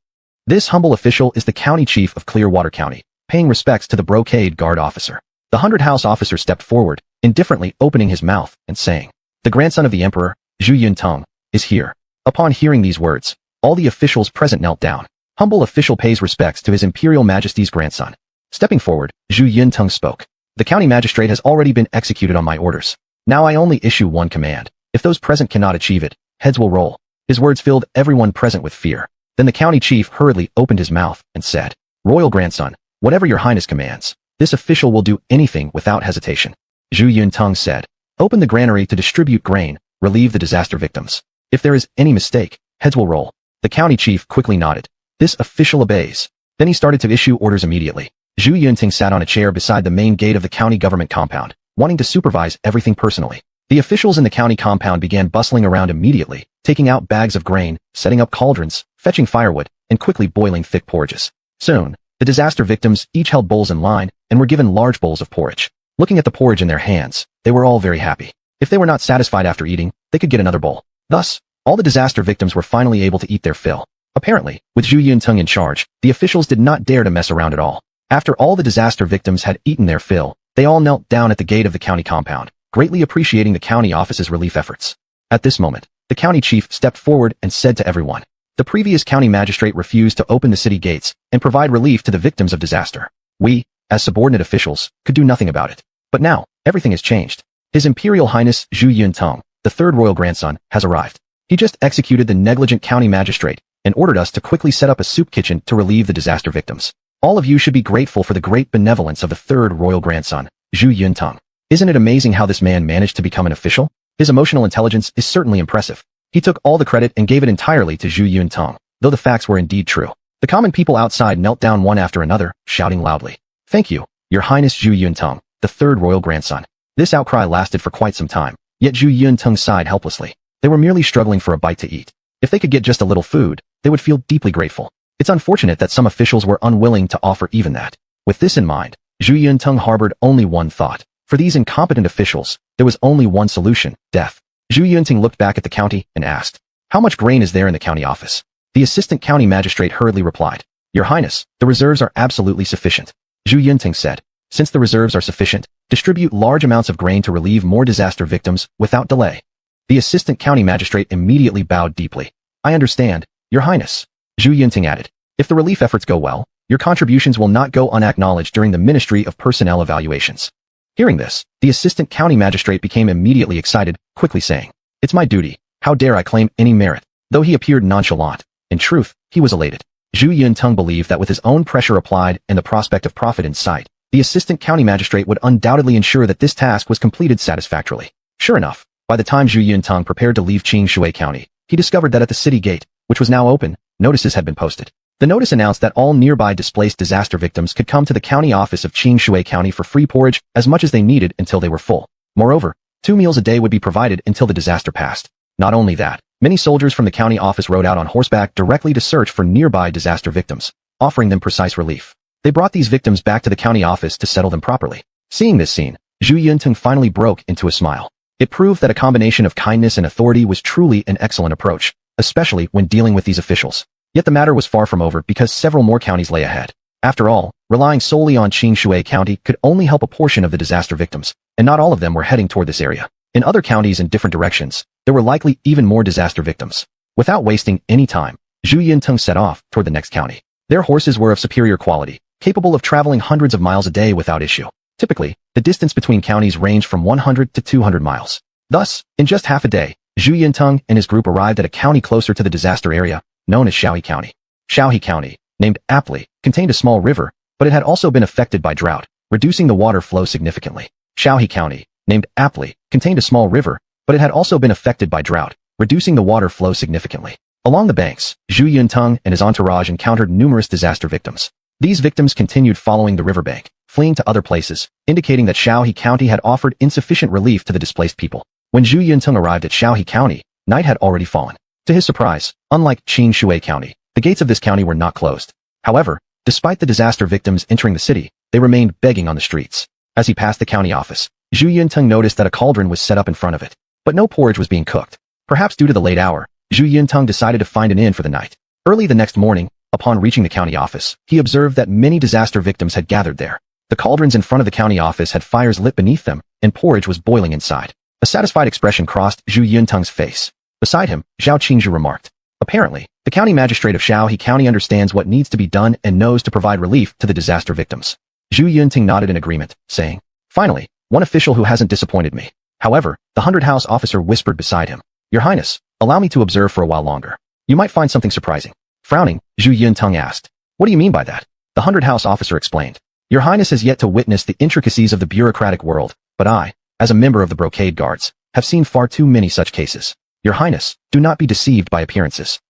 This humble official is the county chief of Clearwater County, paying respects to the brocade guard officer. The 100-house officer stepped forward, indifferently opening his mouth and saying, The grandson of the emperor, Zhu Yuntong, is here. Upon hearing these words, all the officials present knelt down. Humble official pays respects to his imperial majesty's grandson. Stepping forward, Zhu Yuntong spoke. The county magistrate has already been executed on my orders. Now I only issue one command. If those present cannot achieve it, heads will roll. His words filled everyone present with fear. Then the county chief hurriedly opened his mouth and said, Royal grandson, whatever your highness commands, this official will do anything without hesitation. Zhu Yuntong said, Open the granary to distribute grain, relieve the disaster victims. If there is any mistake, heads will roll. The county chief quickly nodded. This official obeys. Then he started to issue orders immediately. Zhu Yuntong sat on a chair beside the main gate of the county government compound, wanting to supervise everything personally. The officials in the county compound began bustling around immediately, taking out bags of grain, setting up cauldrons, fetching firewood, and quickly boiling thick porridges. Soon, the disaster victims each held bowls in line and were given large bowls of porridge. Looking at the porridge in their hands, they were all very happy. If they were not satisfied after eating, they could get another bowl. Thus, all the disaster victims were finally able to eat their fill. Apparently, with Zhu Yuntong in charge, the officials did not dare to mess around at all. After all the disaster victims had eaten their fill, they all knelt down at the gate of the county compound, greatly appreciating the county office's relief efforts. At this moment, the county chief stepped forward and said to everyone, The previous county magistrate refused to open the city gates and provide relief to the victims of disaster. We, as subordinate officials, could do nothing about it. But now, everything has changed. His Imperial Highness Zhu Yuntong, the third royal grandson, has arrived. He just executed the negligent county magistrate and ordered us to quickly set up a soup kitchen to relieve the disaster victims. All of you should be grateful for the great benevolence of the third royal grandson, Zhu Yuntong. Isn't it amazing how this man managed to become an official? His emotional intelligence is certainly impressive. He took all the credit and gave it entirely to Zhu Yuntong, though the facts were indeed true. The common people outside knelt down one after another, shouting loudly, Thank you, Your Highness Zhu Yuntong, the third royal grandson. This outcry lasted for quite some time, yet Zhu Yuntong sighed helplessly. They were merely struggling for a bite to eat. If they could get just a little food, they would feel deeply grateful. It's unfortunate that some officials were unwilling to offer even that. With this in mind, Zhu Yuntong harbored only one thought. For these incompetent officials, there was only one solution, death. Zhu Yuntong looked back at the county and asked, How much grain is there in the county office? The assistant county magistrate hurriedly replied, Your Highness, the reserves are absolutely sufficient. Zhu Yuntong said, Since the reserves are sufficient, distribute large amounts of grain to relieve more disaster victims without delay. The assistant county magistrate immediately bowed deeply. I understand, Your Highness. Zhu Yuntong added, If the relief efforts go well, your contributions will not go unacknowledged during the Ministry of Personnel evaluations. Hearing this, the assistant county magistrate became immediately excited, quickly saying, It's my duty. How dare I claim any merit? Though he appeared nonchalant, in truth, he was elated. Zhu Yuntong believed that with his own pressure applied and the prospect of profit in sight, the assistant county magistrate would undoubtedly ensure that this task was completed satisfactorily. Sure enough, by the time Zhu Yuntong prepared to leave Qingshui County, he discovered that at the city gate, which was now open, notices had been posted. The notice announced that all nearby displaced disaster victims could come to the county office of Qingshui County for free porridge as much as they needed until they were full. Moreover, 2 meals a day would be provided until the disaster passed. Not only that, many soldiers from the county office rode out on horseback directly to search for nearby disaster victims, offering them precise relief. They brought these victims back to the county office to settle them properly. Seeing this scene, Zhu Yunteng finally broke into a smile. It proved that a combination of kindness and authority was truly an excellent approach, especially when dealing with these officials. Yet the matter was far from over because several more counties lay ahead. After all, relying solely on Qingshui County could only help a portion of the disaster victims, and not all of them were heading toward this area. In other counties in different directions, there were likely even more disaster victims. Without wasting any time, Zhu Yunteng set off toward the next county. Their horses were of superior quality, capable of traveling hundreds of miles a day without issue. Typically, the distance between counties ranged from 100 to 200 miles. Thus, in just half a day, Zhu Yunteng and his group arrived at a county closer to the disaster area, known as Shaohe County. Shaohe County, named aptly, contained a small river, but it had also been affected by drought, reducing the water flow significantly. Shaohe County, named aptly, contained a small river, but it had also been affected by drought, reducing the water flow significantly. Along the banks, Zhu Yunteng and his entourage encountered numerous disaster victims. These victims continued following the riverbank, fleeing to other places, indicating that Shaohe County had offered insufficient relief to the displaced people. When Zhu Yunteng arrived at Shaohe County, night had already fallen. To his surprise, unlike Qingshui County, the gates of this county were not closed. However, despite the disaster victims entering the city, they remained begging on the streets. As he passed the county office, Zhu Yunteng noticed that a cauldron was set up in front of it, but no porridge was being cooked. Perhaps due to the late hour, Zhu Yunteng decided to find an inn for the night. Early the next morning, upon reaching the county office, he observed that many disaster victims had gathered there. The cauldrons in front of the county office had fires lit beneath them, and porridge was boiling inside. A satisfied expression crossed Zhu Yunteng's face. Beside him, Zhao Qingzhu remarked, "Apparently, the county magistrate of Shaohe County understands what needs to be done and knows to provide relief to the disaster victims." Zhu Yunteng nodded in agreement, saying, "Finally, one official who hasn't disappointed me." However, the 100-house officer whispered beside him, "Your Highness, allow me to observe for a while longer. You might find something surprising." Frowning, Zhu Yunteng asked, "What do you mean by that?" The 100-house officer explained, "Your Highness has yet to witness the intricacies of the bureaucratic world, but I, as a member of the Brocade Guards, have seen far too many such cases. Your Highness, do not be deceived by appearances."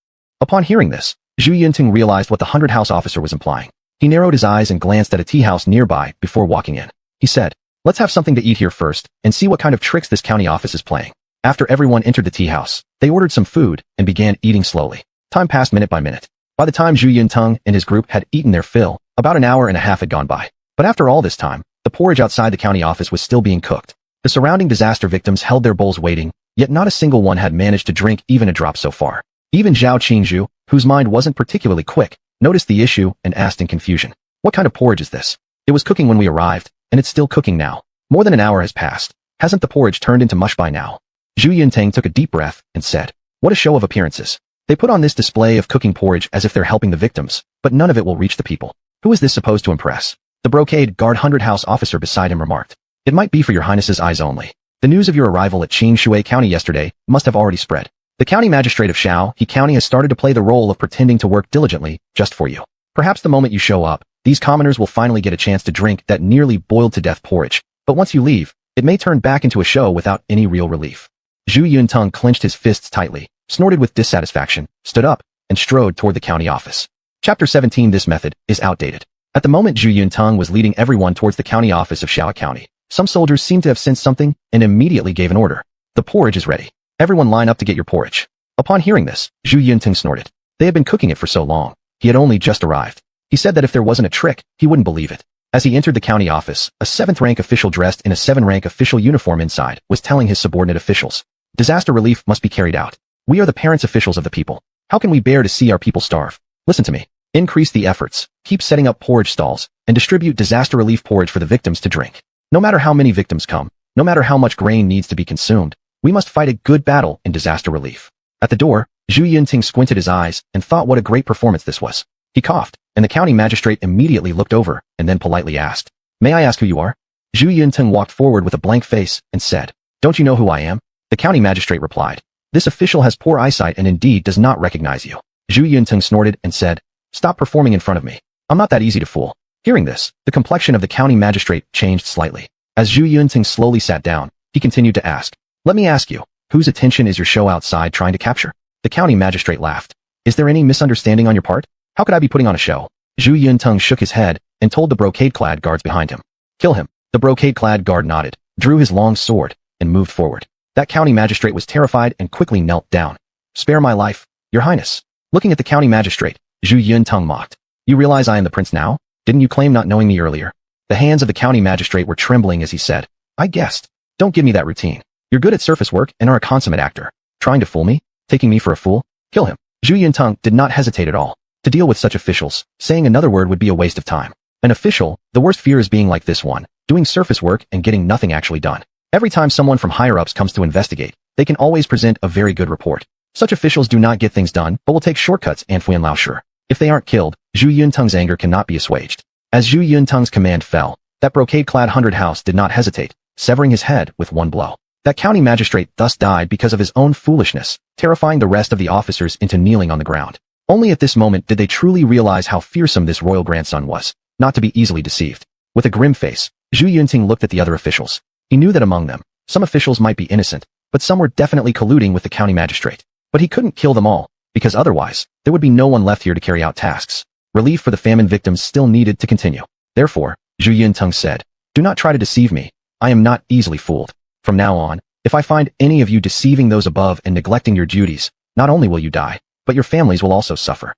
Upon hearing this, Zhu Yunteng realized what the 100-house officer was implying. He narrowed his eyes and glanced at a tea house nearby before walking in. He said, "Let's have something to eat here first and see what kind of tricks this county office is playing." After everyone entered the tea house, they ordered some food and began eating slowly. Time passed minute by minute. By the time Zhu Yunteng and his group had eaten their fill, about an hour and a half had gone by. But after all this time, the porridge outside the county office was still being cooked. The surrounding disaster victims held their bowls waiting, yet not a single one had managed to drink even a drop so far. Even Zhao Qingzhu, whose mind wasn't particularly quick, noticed the issue and asked in confusion, "What kind of porridge is this? It was cooking when we arrived, and it's still cooking now. More than an hour has passed. Hasn't the porridge turned into mush by now?" Zhu Yunteng took a deep breath and said, "What a show of appearances. They put on this display of cooking porridge as if they're helping the victims, but none of it will reach the people. Who is this supposed to impress?" The Brocade Guard 100-house officer beside him remarked, "It might be for your Highness's eyes only. The news of your arrival at Qingshui County yesterday must have already spread. The county magistrate of Shaohe County has started to play the role of pretending to work diligently just for you. Perhaps the moment you show up, these commoners will finally get a chance to drink that nearly boiled-to-death porridge, but once you leave, it may turn back into a show without any real relief." Zhu Yunteng clenched his fists tightly, snorted with dissatisfaction, stood up, and strode toward the county office. Chapter 17. This method is outdated. At the moment Zhu Yunteng was leading everyone towards the county office of Shaohe County, some soldiers seemed to have sensed something and immediately gave an order. "The porridge is ready. Everyone line up to get your porridge." Upon hearing this, Zhu Yunteng snorted. They had been cooking it for so long. He had only just arrived. He said that if there wasn't a trick, he wouldn't believe it. As he entered the county office, a 7th-rank official dressed in a 7th-rank official uniform inside was telling his subordinate officials, "Disaster relief must be carried out. We are the parents officials of the people. How can we bear to see our people starve? Listen to me. Increase the efforts, keep setting up porridge stalls, and distribute disaster relief porridge for the victims to drink. No matter how many victims come, no matter how much grain needs to be consumed, we must fight a good battle in disaster relief." At the door, Zhu Yunteng squinted his eyes and thought what a great performance this was. He coughed, and the county magistrate immediately looked over and then politely asked, "May I ask who you are?" Zhu Yunteng walked forward with a blank face and said, "Don't you know who I am?" The county magistrate replied, "This official has poor eyesight and indeed does not recognize you." Zhu Yunteng snorted and said, "Stop performing in front of me. I'm not that easy to fool." Hearing this, the complexion of the county magistrate changed slightly. As Zhu Yunteng slowly sat down, he continued to ask, "Let me ask you, whose attention is your show outside trying to capture?" The county magistrate laughed. "Is there any misunderstanding on your part? How could I be putting on a show?" Zhu Yunteng shook his head and told the brocade-clad guards behind him, "Kill him." The brocade-clad guard nodded, drew his long sword, and moved forward. That county magistrate was terrified and quickly knelt down. "Spare my life, Your Highness." Looking at the county magistrate, Zhu Yuntang mocked. "You realize I am the prince now? Didn't you claim not knowing me earlier?" The hands of the county magistrate were trembling as he said, "I guessed. Don't give me that routine. You're good at surface work and are a consummate actor. Trying to fool me? Taking me for a fool? Kill him." Zhu Yuntang did not hesitate at all. To deal with such officials, saying another word would be a waste of time. An official, the worst fear is being like this one, doing surface work and getting nothing actually done. Every time someone from higher-ups comes to investigate, they can always present a very good report. Such officials do not get things done, but will take shortcuts and Fuan Lao sure. If they aren't killed, Zhu Yuntang's anger cannot be assuaged. As Zhu Yuntang's command fell, that brocade-clad 100 house did not hesitate, severing his head with one blow. That county magistrate thus died because of his own foolishness, terrifying the rest of the officers into kneeling on the ground. Only at this moment did they truly realize how fearsome this royal grandson was, not to be easily deceived. With a grim face, Zhu Yunting looked at the other officials. He knew that among them, some officials might be innocent, but some were definitely colluding with the county magistrate. But he couldn't kill them all, because otherwise, there would be no one left here to carry out tasks. Relief for the famine victims still needed to continue. Therefore, Zhu Yuntang said, "Do not try to deceive me. I am not easily fooled. From now on, if I find any of you deceiving those above and neglecting your duties, not only will you die, but your families will also suffer."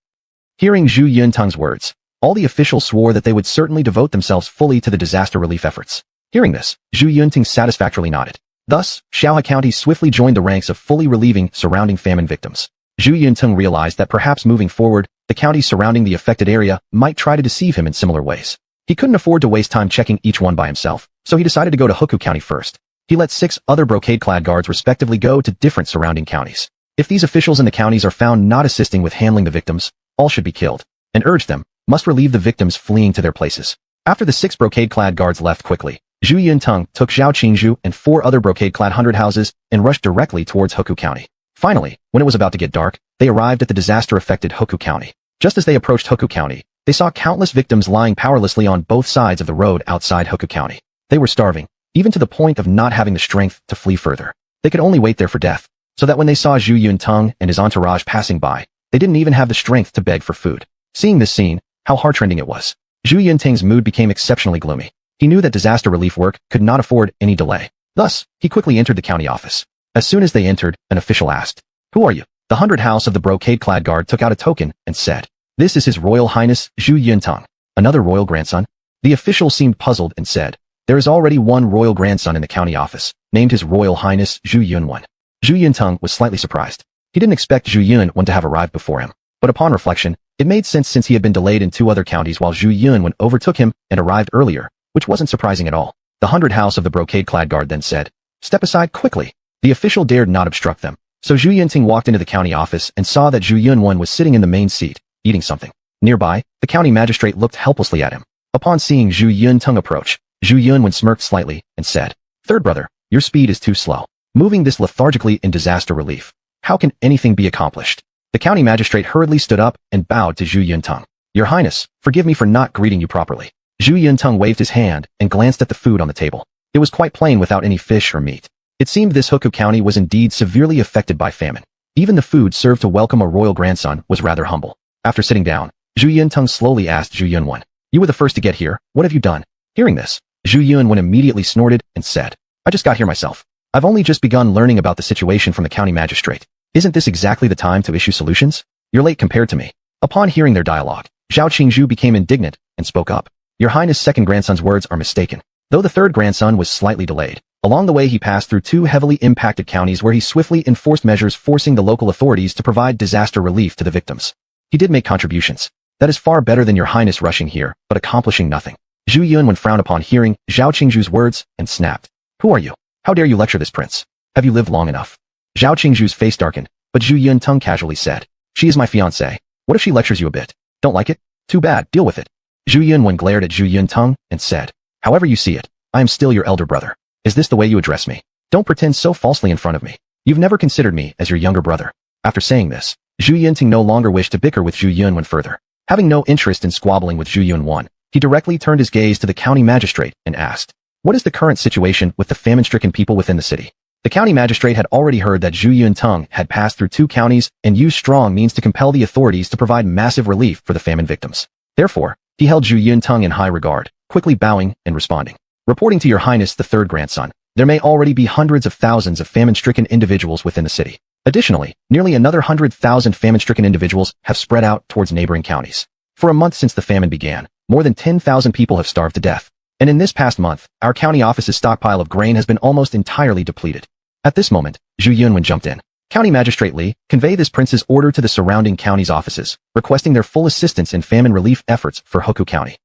Hearing Zhu Yuntang's words, all the officials swore that they would certainly devote themselves fully to the disaster relief efforts. Hearing this, Zhu Yunting satisfactorily nodded. Thus, Shaohe County swiftly joined the ranks of fully relieving surrounding famine victims. Zhu Yuntang realized that perhaps moving forward, the counties surrounding the affected area might try to deceive him in similar ways. He couldn't afford to waste time checking each one by himself, so he decided to go to Hoku County first. He let 6 other brocade-clad guards respectively go to different surrounding counties. If these officials in the counties are found not assisting with handling the victims, all should be killed, and urged them, must relieve the victims fleeing to their places. After the 6 brocade-clad guards left quickly, Zhu Yuntang took Zhao Qingzhu and 4 other brocade-clad 100 houses and rushed directly towards Hoku County. Finally, when it was about to get dark, they arrived at the disaster-affected Hoku County. Just as they approached Hoku County, they saw countless victims lying powerlessly on both sides of the road outside Hoku County. They were starving, even to the point of not having the strength to flee further. They could only wait there for death, so that when they saw Zhu Yuntang and his entourage passing by, they didn't even have the strength to beg for food. Seeing this scene, how heart-rending it was. Zhu Yuntang's mood became exceptionally gloomy. He knew that disaster relief work could not afford any delay. Thus, he quickly entered the county office. As soon as they entered, an official asked, "Who are you?" The 100 house of the brocade-clad guard took out a token and said, "This is His Royal Highness Zhu Yuntang, another royal grandson." The official seemed puzzled and said, "There is already one royal grandson in the county office, named His Royal Highness Zhu Yunwan." Zhu Yuntang was slightly surprised. He didn't expect Zhu Yunwan to have arrived before him, but upon reflection, it made sense since he had been delayed in 2 other counties while Zhu Yunwan overtook him and arrived earlier, which wasn't surprising at all. The 100 house of the brocade-clad guard then said, "Step aside quickly." The official dared not obstruct them, so Zhu Yunting walked into the county office and saw that Zhu Yunwan was sitting in the main seat, eating something. Nearby, the county magistrate looked helplessly at him. Upon seeing Zhu Yuntang approach, Zhu Yunwan smirked slightly and said, "Third brother, your speed is too slow. Moving this lethargically in disaster relief. How can anything be accomplished?" The county magistrate hurriedly stood up and bowed to Zhu Yuntang. "Your Highness, forgive me for not greeting you properly." Zhu Yuntang waved his hand and glanced at the food on the table. It was quite plain without any fish or meat. It seemed this Hoku County was indeed severely affected by famine. Even the food served to welcome a royal grandson was rather humble. After sitting down, Zhu Yuntang slowly asked Zhu Yunwan, "You were the first to get here, what have you done?" Hearing this, Zhu Yunwan immediately snorted and said, "I just got here myself. I've only just begun learning about the situation from the county magistrate. Isn't this exactly the time to issue solutions? You're late compared to me." Upon hearing their dialogue, Zhao Qingzhu became indignant and spoke up. "Your Highness' second grandson's words are mistaken. Though the third grandson was slightly delayed, along the way he passed through 2 heavily impacted counties where he swiftly enforced measures forcing the local authorities to provide disaster relief to the victims. He did make contributions. That is far better than your Highness rushing here, but accomplishing nothing." Zhu Yunwan frowned upon hearing Zhao Qingzhu's words and snapped, "Who are you? How dare you lecture this prince? Have you lived long enough?" Zhao Qingzhu's face darkened, but Zhu Yuntang casually said, "She is my fiancée. What if she lectures you a bit? Don't like it? Too bad, deal with it." Zhu Yunwan glared at Zhu Yuntang and said, "However you see it, I am still your elder brother. Is this the way you address me? Don't pretend so falsely in front of me. You've never considered me as your younger brother." After saying this, Zhu Yunting no longer wished to bicker with Zhu Yunwan further. Having no interest in squabbling with Zhu Yunwan, he directly turned his gaze to the county magistrate and asked, "What is the current situation with the famine-stricken people within the city?" The county magistrate had already heard that Zhu Yuntang had passed through 2 counties and used strong means to compel the authorities to provide massive relief for the famine victims. Therefore, he held Zhu Yuntang in high regard, quickly bowing and responding. "Reporting to your Highness the third grandson, There may already be hundreds of thousands of famine-stricken individuals within the city. Additionally, nearly another 100,000 famine-stricken individuals have spread out towards neighboring counties. For a month since the famine began, more than 10,000 people have starved to death. And in this past month, our county office's stockpile of grain has been almost entirely depleted. At this moment, Zhu Yunwen jumped in. County Magistrate Li, convey this prince's order to the surrounding county's offices, requesting their full assistance in famine relief efforts for Hoku County.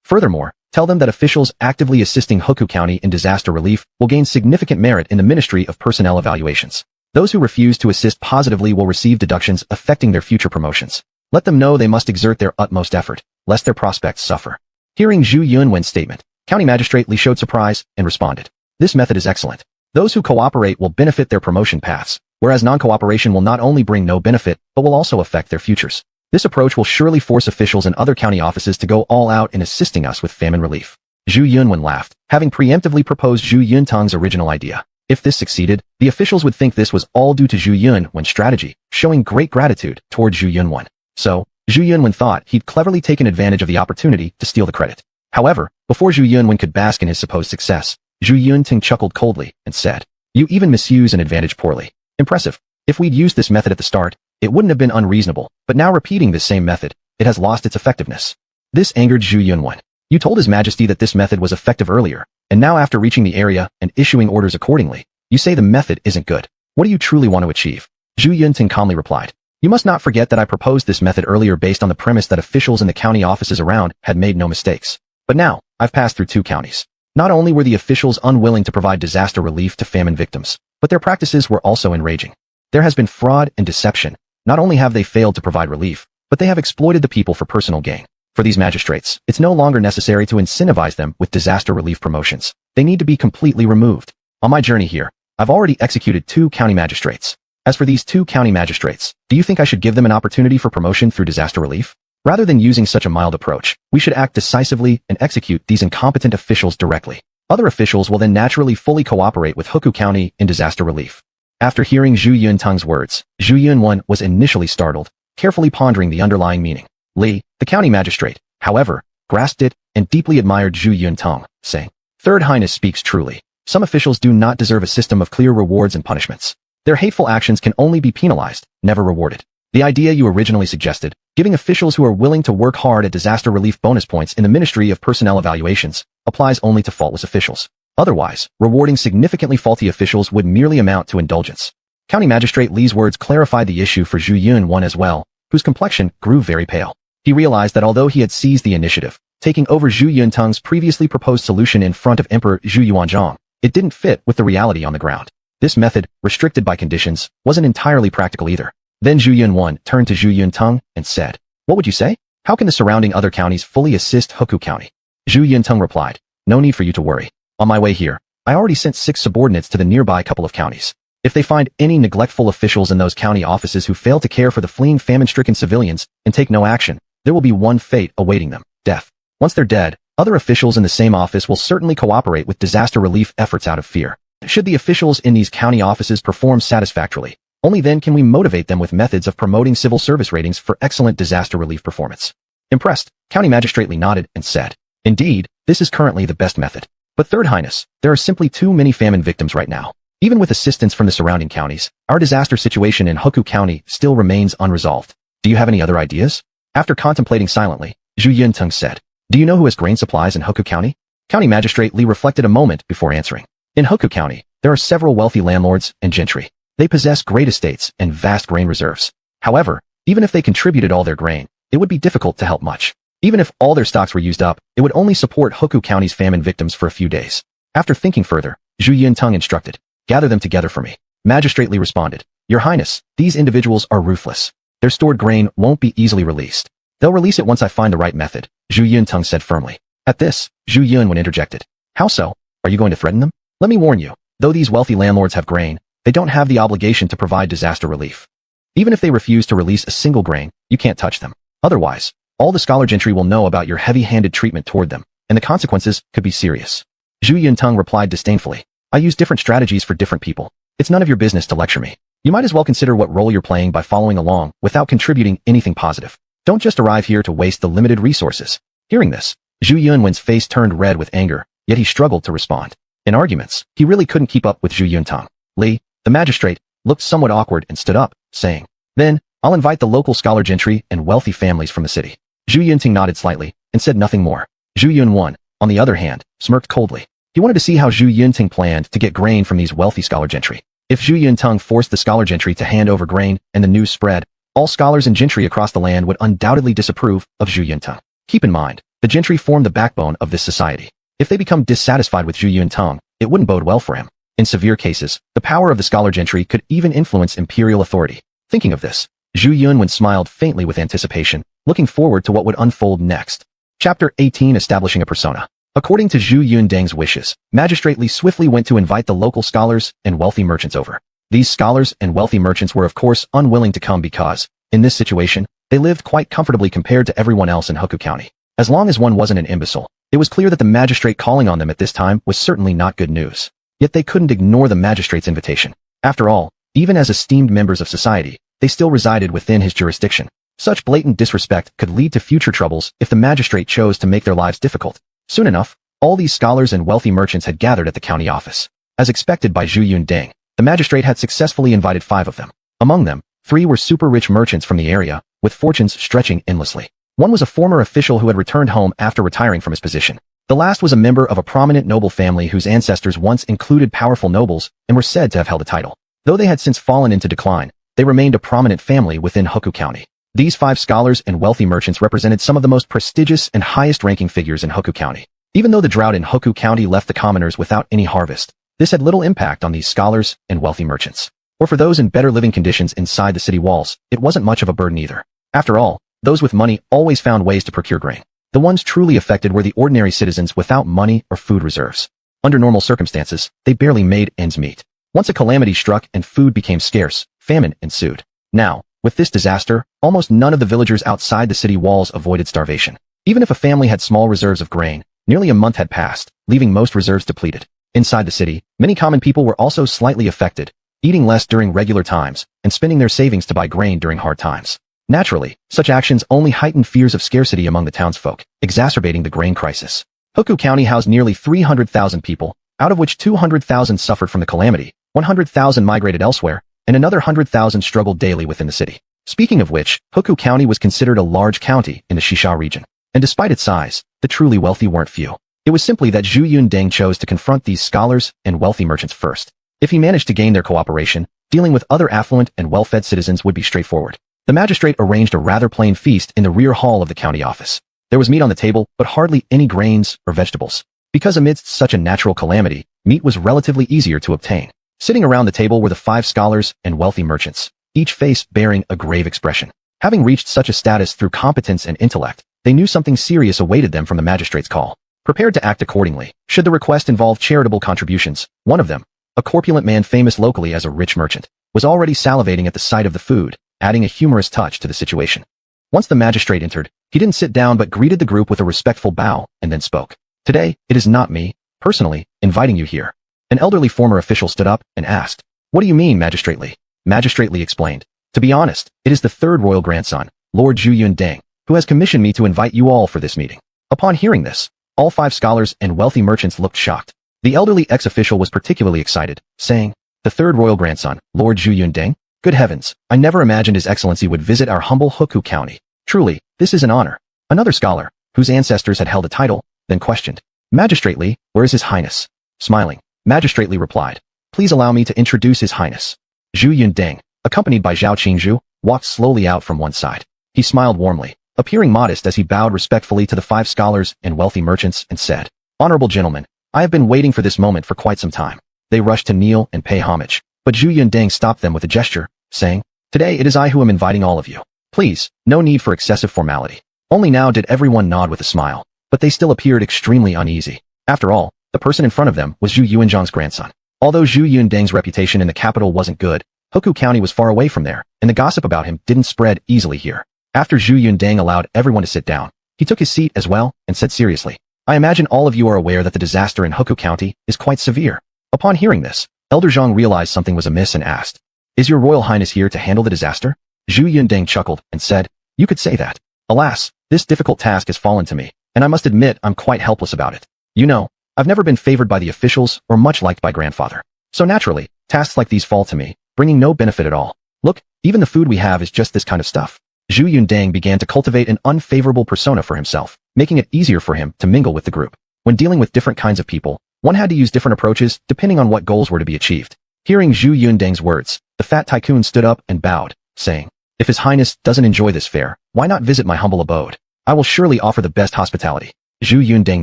Furthermore, tell them that officials actively assisting Hoku County in disaster relief will gain significant merit in the Ministry of Personnel Evaluations. Those who refuse to assist positively will receive deductions affecting their future promotions. Let them know they must exert their utmost effort, lest their prospects suffer. Hearing Zhu Yunwen's statement, County Magistrate Li showed surprise and responded. This method is excellent. Those who cooperate will benefit their promotion paths, whereas non-cooperation will not only bring no benefit, but will also affect their futures. This approach will surely force officials in other county offices to go all out in assisting us with famine relief. Zhu Yunwen laughed, having preemptively proposed Zhu Yuntang's original idea. If this succeeded, the officials would think this was all due to Zhu Yunwen's strategy, showing great gratitude toward Zhu Yunwen. So, Zhu Yunwen thought he'd cleverly taken advantage of the opportunity to steal the credit. However, before Zhu Yunwen could bask in his supposed success, Zhu Yunting chuckled coldly and said, "You even misuse an advantage poorly. Impressive. If we'd used this method at the start, it wouldn't have been unreasonable, but now repeating this same method, it has lost its effectiveness." This angered Zhu Yunwen. "You told His Majesty that this method was effective earlier, and now after reaching the area and issuing orders accordingly, you say the method isn't good. What do you truly want to achieve?" Zhu Yunting calmly replied, "You must not forget that I proposed this method earlier based on the premise that officials in the county offices around had made no mistakes. But now, I've passed through 2 counties. Not only were the officials unwilling to provide disaster relief to famine victims, but their practices were also enraging. There has been fraud and deception. Not only have they failed to provide relief, but they have exploited the people for personal gain. For these magistrates, it's no longer necessary to incentivize them with disaster relief promotions. They need to be completely removed. On my journey here, I've already executed 2 county magistrates. As for these 2 county magistrates, do you think I should give them an opportunity for promotion through disaster relief? Rather than using such a mild approach, we should act decisively and execute these incompetent officials directly. Other officials will then naturally fully cooperate with Hoku County in disaster relief." After hearing Zhu Yuntang's words, Zhu Yunwen was initially startled, carefully pondering the underlying meaning. Li, the county magistrate, however, grasped it and deeply admired Zhu Yuntang, saying, "Third Highness speaks truly. Some officials do not deserve a system of clear rewards and punishments. Their hateful actions can only be penalized, never rewarded. The idea you originally suggested, giving officials who are willing to work hard at disaster relief bonus points in the Ministry of Personnel Evaluations, applies only to faultless officials. Otherwise, rewarding significantly faulty officials would merely amount to indulgence." County Magistrate Li's words clarified the issue for Zhu Yunwen as well, whose complexion grew very pale. He realized that although he had seized the initiative, taking over Zhu Yuntang's previously proposed solution in front of Emperor Zhu Yuanzhang, it didn't fit with the reality on the ground. This method, restricted by conditions, wasn't entirely practical either. Then Zhu Yunwen turned to Zhu Yuntang and said, "What would you say? How can the surrounding other counties fully assist Hoku County?" Zhu Yuntang replied, "No need for you to worry. On my way here, I already sent 6 subordinates to the nearby couple of counties. If they find any neglectful officials in those county offices who fail to care for the fleeing famine-stricken civilians and take no action, there will be one fate awaiting them, death. Once they're dead, other officials in the same office will certainly cooperate with disaster relief efforts out of fear. Should the officials in these county offices perform satisfactorily, only then can we motivate them with methods of promoting civil service ratings for excellent disaster relief performance." Impressed, County Magistrate Li nodded and said, "Indeed, this is currently the best method. But Third Highness, there are simply too many famine victims right now. Even with assistance from the surrounding counties, our disaster situation in Hoku County still remains unresolved. Do you have any other ideas?" After contemplating silently, Zhu Yuntang said, "Do you know who has grain supplies in Hoku County?" County Magistrate Li reflected a moment before answering. In Hoku County, there are several wealthy landlords and gentry. They possess great estates and vast grain reserves. However, even if they contributed all their grain, it would be difficult to help much. Even if all their stocks were used up, it would only support Hoku County's famine victims for a few days. After thinking further, Zhu Yuntang instructed, "Gather them together for me." Magistrate Li responded, "Your Highness, these individuals are ruthless. Their stored grain won't be easily released. They'll release it once I find the right method," Zhu Yuntang said firmly. At this, Zhu Yunwen interjected, "How so? Are you going to threaten them? Let me warn you, though these wealthy landlords have grain, they don't have the obligation to provide disaster relief. Even if they refuse to release a single grain, you can't touch them. Otherwise, all the scholar gentry will know about your heavy-handed treatment toward them, and the consequences could be serious." Zhu Yuntang replied disdainfully, "I use different strategies for different people. It's none of your business to lecture me. You might as well consider what role you're playing by following along without contributing anything positive. Don't just arrive here to waste the limited resources." Hearing this, Zhu Yunwen's face turned red with anger, yet he struggled to respond. In arguments, he really couldn't keep up with Zhu Yuntang. Li, the magistrate, looked somewhat awkward and stood up, saying, "Then, I'll invite the local scholar gentry and wealthy families from the city." Zhu Yunting nodded slightly and said nothing more. Zhu Yunwan, on the other hand, smirked coldly. He wanted to see how Zhu Yunting planned to get grain from these wealthy scholar gentry. If Zhu Yuntang forced the scholar gentry to hand over grain and the news spread, all scholars and gentry across the land would undoubtedly disapprove of Zhu Yuntang. Keep in mind, the gentry form the backbone of this society. If they become dissatisfied with Zhu Yuntang, it wouldn't bode well for him. In severe cases, the power of the scholar gentry could even influence imperial authority. Thinking of this, Zhu Yunwen smiled faintly with anticipation, looking forward to what would unfold next. Chapter 18 Establishing a Persona. According to Zhu Yundang's wishes, Magistrate Li swiftly went to invite the local scholars and wealthy merchants over. These scholars and wealthy merchants were of course unwilling to come because, in this situation, they lived quite comfortably compared to everyone else in Hoku County. As long as one wasn't an imbecile, it was clear that the magistrate calling on them at this time was certainly not good news. Yet they couldn't ignore the magistrate's invitation. After all, even as esteemed members of society, they still resided within his jurisdiction. Such blatant disrespect could lead to future troubles if the magistrate chose to make their lives difficult. Soon enough, all these scholars and wealthy merchants had gathered at the county office. As expected by Zhu Yundang, the magistrate had successfully invited 5 of them. Among them, 3 were super-rich merchants from the area, with fortunes stretching endlessly. One was a former official who had returned home after retiring from his position. The last was a member of a prominent noble family whose ancestors once included powerful nobles and were said to have held a title. Though they had since fallen into decline, they remained a prominent family within Hoku County. These 5 scholars and wealthy merchants represented some of the most prestigious and highest-ranking figures in Hoku County. Even though the drought in Hoku County left the commoners without any harvest, this had little impact on these scholars and wealthy merchants. Or for those in better living conditions inside the city walls, it wasn't much of a burden either. After all, those with money always found ways to procure grain. The ones truly affected were the ordinary citizens without money or food reserves. Under normal circumstances, they barely made ends meet. Once a calamity struck and food became scarce, famine ensued. Now, with this disaster, almost none of the villagers outside the city walls avoided starvation. Even if a family had small reserves of grain, nearly a month had passed, leaving most reserves depleted. Inside the city, many common people were also slightly affected, eating less during regular times and spending their savings to buy grain during hard times. Naturally, such actions only heightened fears of scarcity among the townsfolk, exacerbating the grain crisis. Hoku County housed nearly 300,000 people, out of which 200,000 suffered from the calamity, 100,000 migrated elsewhere, and another 100,000 struggled daily within the city. Speaking of which, Hoku County was considered a large county in the Shisha region. And despite its size, the truly wealthy weren't few. It was simply that Zhu Yundang chose to confront these scholars and wealthy merchants first. If he managed to gain their cooperation, dealing with other affluent and well-fed citizens would be straightforward. The magistrate arranged a rather plain feast in the rear hall of the county office. There was meat on the table, but hardly any grains or vegetables. Because amidst such a natural calamity, meat was relatively easier to obtain. Sitting around the table were the 5 scholars and wealthy merchants, each face bearing a grave expression. Having reached such a status through competence and intellect, they knew something serious awaited them from the magistrate's call. Prepared to act accordingly, should the request involve charitable contributions, one of them, a corpulent man famous locally as a rich merchant, was already salivating at the sight of the food, adding a humorous touch to the situation. Once the magistrate entered, he didn't sit down but greeted the group with a respectful bow and then spoke. "Today, it is not me, personally, inviting you here." An elderly former official stood up and asked, "What do you mean, Magistrate Li?" Magistrate Li explained, "To be honest, it is the 3rd royal grandson, Lord Zhu Yundang, who has commissioned me to invite you all for this meeting." Upon hearing this, all 5 scholars and wealthy merchants looked shocked. The elderly ex-official was particularly excited, saying, "The 3rd royal grandson, Lord Zhu Yundang? Good heavens, I never imagined His Excellency would visit our humble Hoku County. Truly, this is an honor." Another scholar, whose ancestors had held a title, then questioned, "Magistrate Li, where is His Highness?" Smiling, Magistrate Li replied, "Please allow me to introduce His Highness." Zhu Yundang, accompanied by Zhao Qingzhu, walked slowly out from one side. He smiled warmly, appearing modest as he bowed respectfully to the 5 scholars and wealthy merchants and said, "Honorable gentlemen, I have been waiting for this moment for quite some time." They rushed to kneel and pay homage, but Zhu Yundang stopped them with a gesture, saying, "Today it is I who am inviting all of you. Please, no need for excessive formality." Only now did everyone nod with a smile, but they still appeared extremely uneasy. After all, the person in front of them was Zhu Yuanzhang's grandson. Although Zhu Yundang's reputation in the capital wasn't good, Hoku County was far away from there, and the gossip about him didn't spread easily here. After Zhu Yundang allowed everyone to sit down, he took his seat as well and said seriously, "I imagine all of you are aware that the disaster in Hoku County is quite severe." Upon hearing this, Elder Zhang realized something was amiss and asked, "Is your Royal Highness here to handle the disaster?" Zhu Yundang chuckled and said, "You could say that. Alas, this difficult task has fallen to me, and I must admit I'm quite helpless about it. You know, I've never been favored by the officials or much liked by grandfather. So naturally, tasks like these fall to me, bringing no benefit at all. Look, even the food we have is just this kind of stuff. Zhu Yundang began to cultivate an unfavorable persona for himself, making it easier for him to mingle with the group. When dealing with different kinds of people, one had to use different approaches depending on what goals were to be achieved. Hearing Zhu Yundang's words, the fat tycoon stood up and bowed, saying, "If His Highness doesn't enjoy this fare, why not visit my humble abode? I will surely offer the best hospitality." Zhu Yundang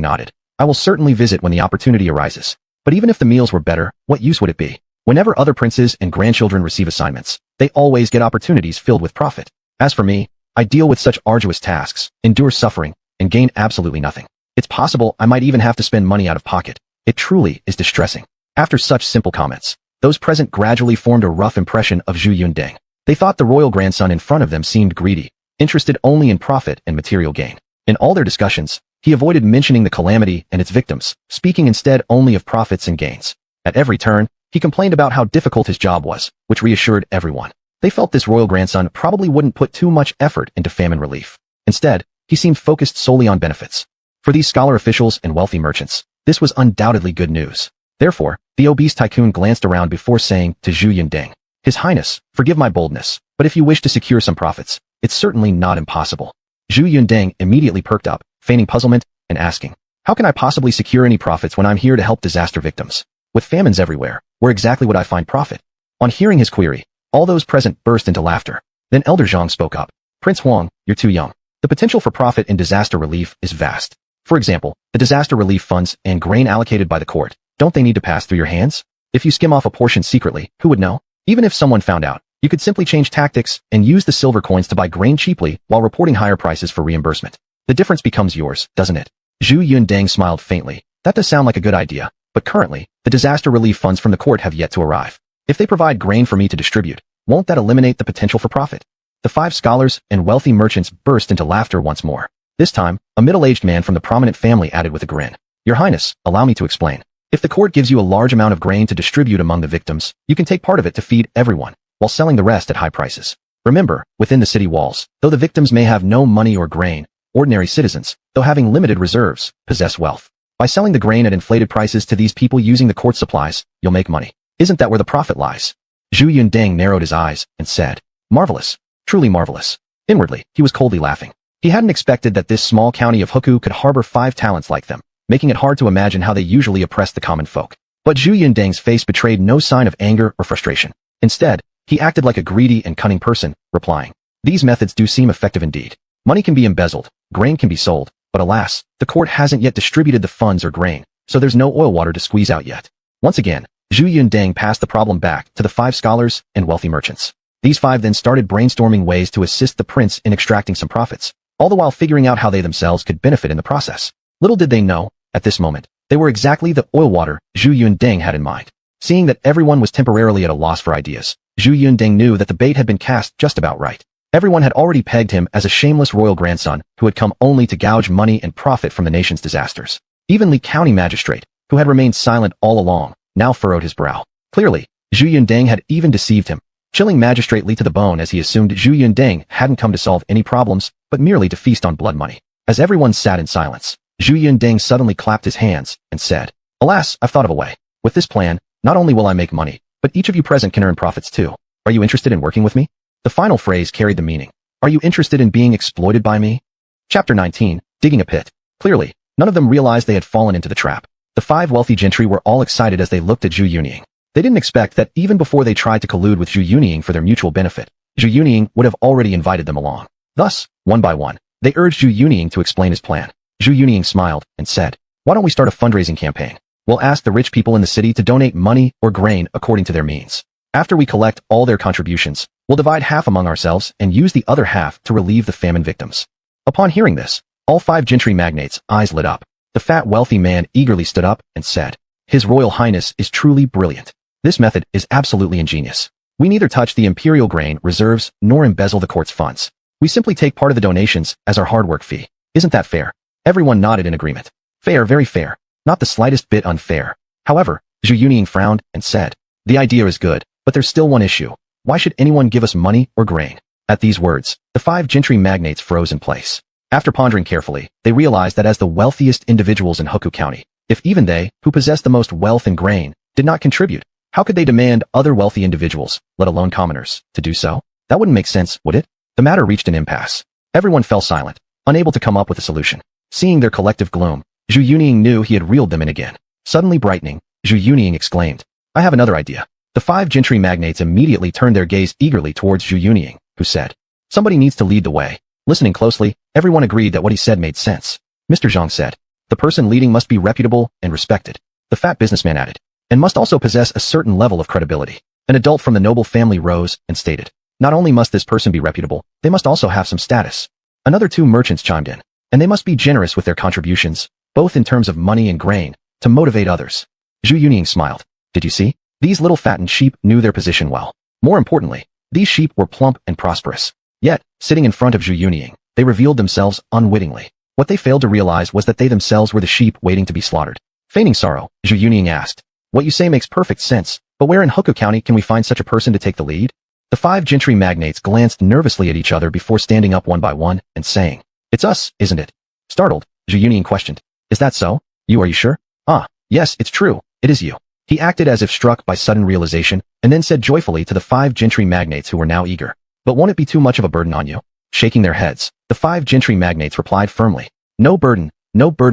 nodded. "I will certainly visit when the opportunity arises. But even if the meals were better, what use would it be? Whenever other princes and grandchildren receive assignments, they always get opportunities filled with profit. As for me, I deal with such arduous tasks, endure suffering, and gain absolutely nothing. It's possible I might even have to spend money out of pocket. It truly is distressing." After such simple comments, those present gradually formed a rough impression of Zhu Yundang. They thought the royal grandson in front of them seemed greedy, interested only in profit and material gain. In all their discussions, he avoided mentioning the calamity and its victims, speaking instead only of profits and gains. At every turn, he complained about how difficult his job was, which reassured everyone. They felt this royal grandson probably wouldn't put too much effort into famine relief. Instead, he seemed focused solely on benefits. For these scholar officials and wealthy merchants, this was undoubtedly good news. Therefore, the obese tycoon glanced around before saying to Zhu Yundang, "His Highness, forgive my boldness, but if you wish to secure some profits, it's certainly not impossible." Zhu Yundang immediately perked up, feigning puzzlement, and asking, "How can I possibly secure any profits when I'm here to help disaster victims? With famines everywhere, where exactly would I find profit?" On hearing his query, all those present burst into laughter. Then Elder Zhang spoke up. "Prince Huang, you're too young. The potential for profit in disaster relief is vast. For example, the disaster relief funds and grain allocated by the court, don't they need to pass through your hands? If you skim off a portion secretly, who would know? Even if someone found out, you could simply change tactics and use the silver coins to buy grain cheaply while reporting higher prices for reimbursement. The difference becomes yours, doesn't it?" Zhu Yundang smiled faintly. "That does sound like a good idea, but currently, the disaster relief funds from the court have yet to arrive. If they provide grain for me to distribute, won't that eliminate the potential for profit?" The 5 scholars and wealthy merchants burst into laughter once more. This time, a middle-aged man from the prominent family added with a grin, "Your Highness, allow me to explain. If the court gives you a large amount of grain to distribute among the victims, you can take part of it to feed everyone, while selling the rest at high prices. Remember, within the city walls, though the victims may have no money or grain, ordinary citizens, though having limited reserves, possess wealth. By selling the grain at inflated prices to these people using the court supplies, you'll make money. Isn't that where the profit lies?" Zhu Yundang narrowed his eyes and said, "Marvelous. Truly marvelous." Inwardly, he was coldly laughing. He hadn't expected that this small county of Hukou could harbor 5 talents like them, making it hard to imagine how they usually oppress the common folk. But Zhu Yundang's face betrayed no sign of anger or frustration. Instead, he acted like a greedy and cunning person, replying, "These methods do seem effective indeed. Money can be embezzled, grain can be sold, but alas, the court hasn't yet distributed the funds or grain, so there's no oil water to squeeze out yet." Once again, Zhu Yundang passed the problem back to the 5 scholars and wealthy merchants. These 5 then started brainstorming ways to assist the prince in extracting some profits, all the while figuring out how they themselves could benefit in the process. Little did they know, at this moment, they were exactly the oil water Zhu Yundang had in mind. Seeing that everyone was temporarily at a loss for ideas, Zhu Yundang knew that the bait had been cast just about right. Everyone had already pegged him as a shameless royal grandson who had come only to gouge money and profit from the nation's disasters. Even the county magistrate, who had remained silent all along, now furrowed his brow. Clearly, Zhu Yundang had even deceived him, chilling Magistrate Li to the bone as he assumed Zhu Yundang hadn't come to solve any problems, but merely to feast on blood money. As everyone sat in silence, Zhu Yundang suddenly clapped his hands and said, "Alas, I've thought of a way. With this plan, not only will I make money, but each of you present can earn profits too. Are you interested in working with me?" The final phrase carried the meaning, "Are you interested in being exploited by me?" Chapter 19, Digging a Pit. Clearly, none of them realized they had fallen into the trap. The 5 wealthy gentry were all excited as they looked at Zhu Yunying. They didn't expect that even before they tried to collude with Zhu Yunying for their mutual benefit, Zhu Yunying would have already invited them along. Thus, one by one, they urged Zhu Yunying to explain his plan. Zhu Yunying smiled and said, "Why don't we start a fundraising campaign? We'll ask the rich people in the city to donate money or grain according to their means. After we collect all their contributions, we'll divide half among ourselves and use the other half to relieve the famine victims." Upon hearing this, all 5 gentry magnates' eyes lit up. The fat wealthy man eagerly stood up and said, "His Royal Highness is truly brilliant. This method is absolutely ingenious. We neither touch the imperial grain reserves nor embezzle the court's funds. We simply take part of the donations as our hard work fee. Isn't that fair?" Everyone nodded in agreement. "Fair, very fair. Not the slightest bit unfair." However, Zhu Yunying frowned and said, "The idea is good, but there's still one issue. Why should anyone give us money or grain?" At these words, the 5 gentry magnates froze in place. After pondering carefully, they realized that as the wealthiest individuals in Hukou County, If even they, who possess the most wealth and grain, did not contribute, how could they demand other wealthy individuals, let alone commoners, to do so? That wouldn't make sense, would it? The matter reached an impasse. Everyone fell silent, unable to come up with a solution. Seeing their collective gloom, Zhu Yunying knew he had reeled them in again. Suddenly brightening, Zhu Yunying exclaimed, "I have another idea." The 5 gentry magnates immediately turned their gaze eagerly towards Zhu Yunying, who said, "Somebody needs to lead the way." Listening closely, everyone agreed that what he said made sense. Mr. Zhang said, "The person leading must be reputable and respected." The fat businessman added, "And must also possess a certain level of credibility." An adult from the noble family rose and stated, "Not only must this person be reputable, they must also have some status." Another 2 merchants chimed in, "And they must be generous with their contributions, both in terms of money and grain, to motivate others." Zhu Yunying smiled. "Did you see? These little fattened sheep knew their position well. More importantly, these sheep were plump and prosperous. Yet, sitting in front of Zhu Yunying, they revealed themselves unwittingly. What they failed to realize was that they themselves were the sheep waiting to be slaughtered." Feigning sorrow, Zhu Yunying asked, "What you say makes perfect sense, but where in Hoku County can we find such a person to take the lead?" The 5 gentry magnates glanced nervously at each other before standing up one by one and saying, "It's us, isn't it?" Startled, Zhu Yunying questioned, "Is that so? Are you sure?" "Ah, yes, it's true. It is you." He acted as if struck by sudden realization, and then said joyfully to the 5 gentry magnates who were now eager, "But won't it be too much of a burden on you?" Shaking their heads, the 5 gentry magnates replied firmly, no burden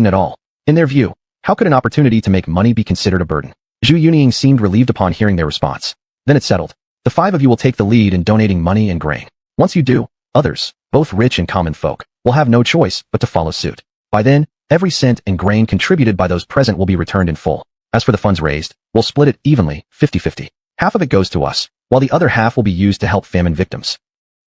at all. In their view, how could an opportunity to make money be considered a burden? Zhu Yunying seemed relieved upon hearing their response. "Then it's settled. The 5 of you will take the lead in donating money and grain. Once you do, others, both rich and common folk, will have no choice but to follow suit. By then, every cent and grain contributed by those present will be returned in full. As for the funds raised, we'll split it evenly, 50-50. Half of it goes to us, while the other half will be used to help famine victims."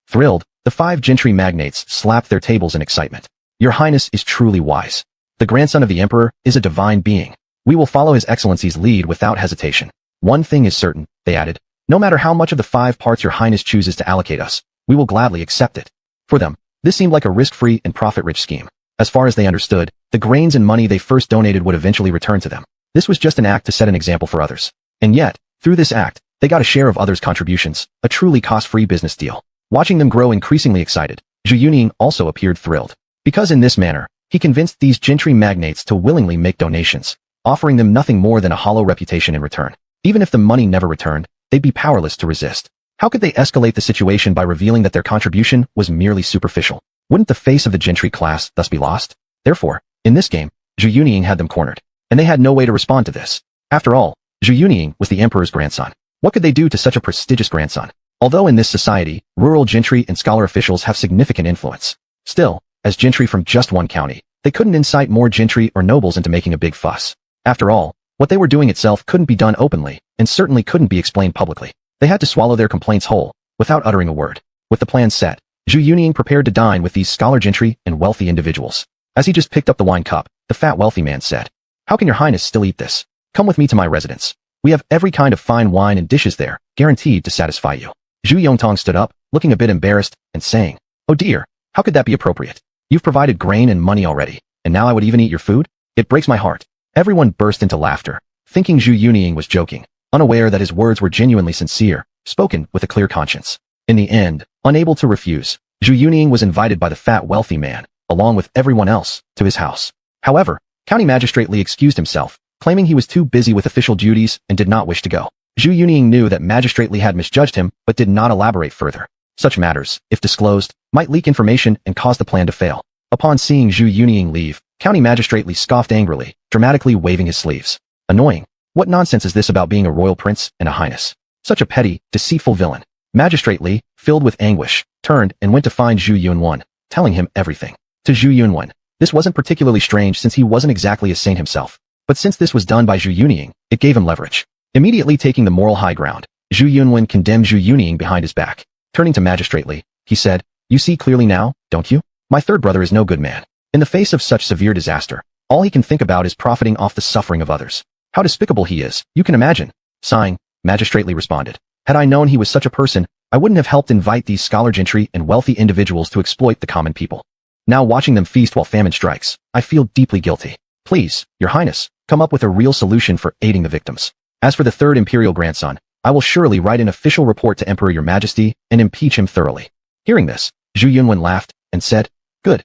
Thrilled, the 5 gentry magnates slapped their tables in excitement. "Your Highness is truly wise. The grandson of the Emperor is a divine being. We will follow His Excellency's lead without hesitation. One thing is certain," they added, "no matter how much of the 5 parts Your Highness chooses to allocate us, we will gladly accept it." For them, this seemed like a risk-free and profit-rich scheme. As far as they understood, the grains and money they first donated would eventually return to them. This was just an act to set an example for others. And yet, through this act, they got a share of others' contributions, a truly cost-free business deal. Watching them grow increasingly excited, Zhu Yunying also appeared thrilled. Because in this manner, he convinced these gentry magnates to willingly make donations, offering them nothing more than a hollow reputation in return. Even if the money never returned, they'd be powerless to resist. How could they escalate the situation by revealing that their contribution was merely superficial? Wouldn't the face of the gentry class thus be lost? Therefore, in this game, Zhu Yunying had them cornered, and they had no way to respond to this. After all, Zhu Yunying was the emperor's grandson. What could they do to such a prestigious grandson? Although in this society, rural gentry and scholar officials have significant influence, still, as gentry from just one county, they couldn't incite more gentry or nobles into making a big fuss. After all, what they were doing itself couldn't be done openly, and certainly couldn't be explained publicly. They had to swallow their complaints whole, without uttering a word. With the plan set, Zhu Yunying prepared to dine with these scholar gentry and wealthy individuals. As he just picked up the wine cup, the fat wealthy man said, "How can Your Highness still eat this? Come with me to my residence. We have every kind of fine wine and dishes there, guaranteed to satisfy you." Zhu Yongtong stood up, looking a bit embarrassed, and saying, "Oh dear, how could that be appropriate? You've provided grain and money already, and now I would even eat your food? It breaks my heart." Everyone burst into laughter, thinking Zhu Yunying was joking, unaware that his words were genuinely sincere, spoken with a clear conscience. In the end, unable to refuse, Zhu Yunying was invited by the fat wealthy man, along with everyone else, to his house. However, County Magistrate Li excused himself, claiming he was too busy with official duties and did not wish to go. Zhu Yunying knew that Magistrate Li had misjudged him, but did not elaborate further. Such matters, if disclosed, might leak information and cause the plan to fail. Upon seeing Zhu Yunying leave, County Magistrate Li scoffed angrily, dramatically waving his sleeves. Annoying. What nonsense is this about being a royal prince and a highness? Such a petty, deceitful villain. Magistrate Li, filled with anguish, turned and went to find Zhu Yunwen, telling him everything. To Zhu Yunwen, this wasn't particularly strange since he wasn't exactly a saint himself. But since this was done by Zhu Yunying, it gave him leverage. Immediately taking the moral high ground, Zhu Yunwen condemned Zhu Yunying behind his back. Turning to Magistrate Li, he said, "You see clearly now, don't you? My third brother is no good man. In the face of such severe disaster, all he can think about is profiting off the suffering of others. How despicable he is, you can imagine." Sighing, Magistrate Li responded, "Had I known he was such a person, I wouldn't have helped invite these scholar gentry and wealthy individuals to exploit the common people. Now watching them feast while famine strikes, I feel deeply guilty. Please, Your Highness, come up with a real solution for aiding the victims. As for the third imperial grandson, I will surely write an official report to Emperor Your Majesty and impeach him thoroughly." Hearing this, Zhu Yunwen laughed and said, Good.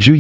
Zhu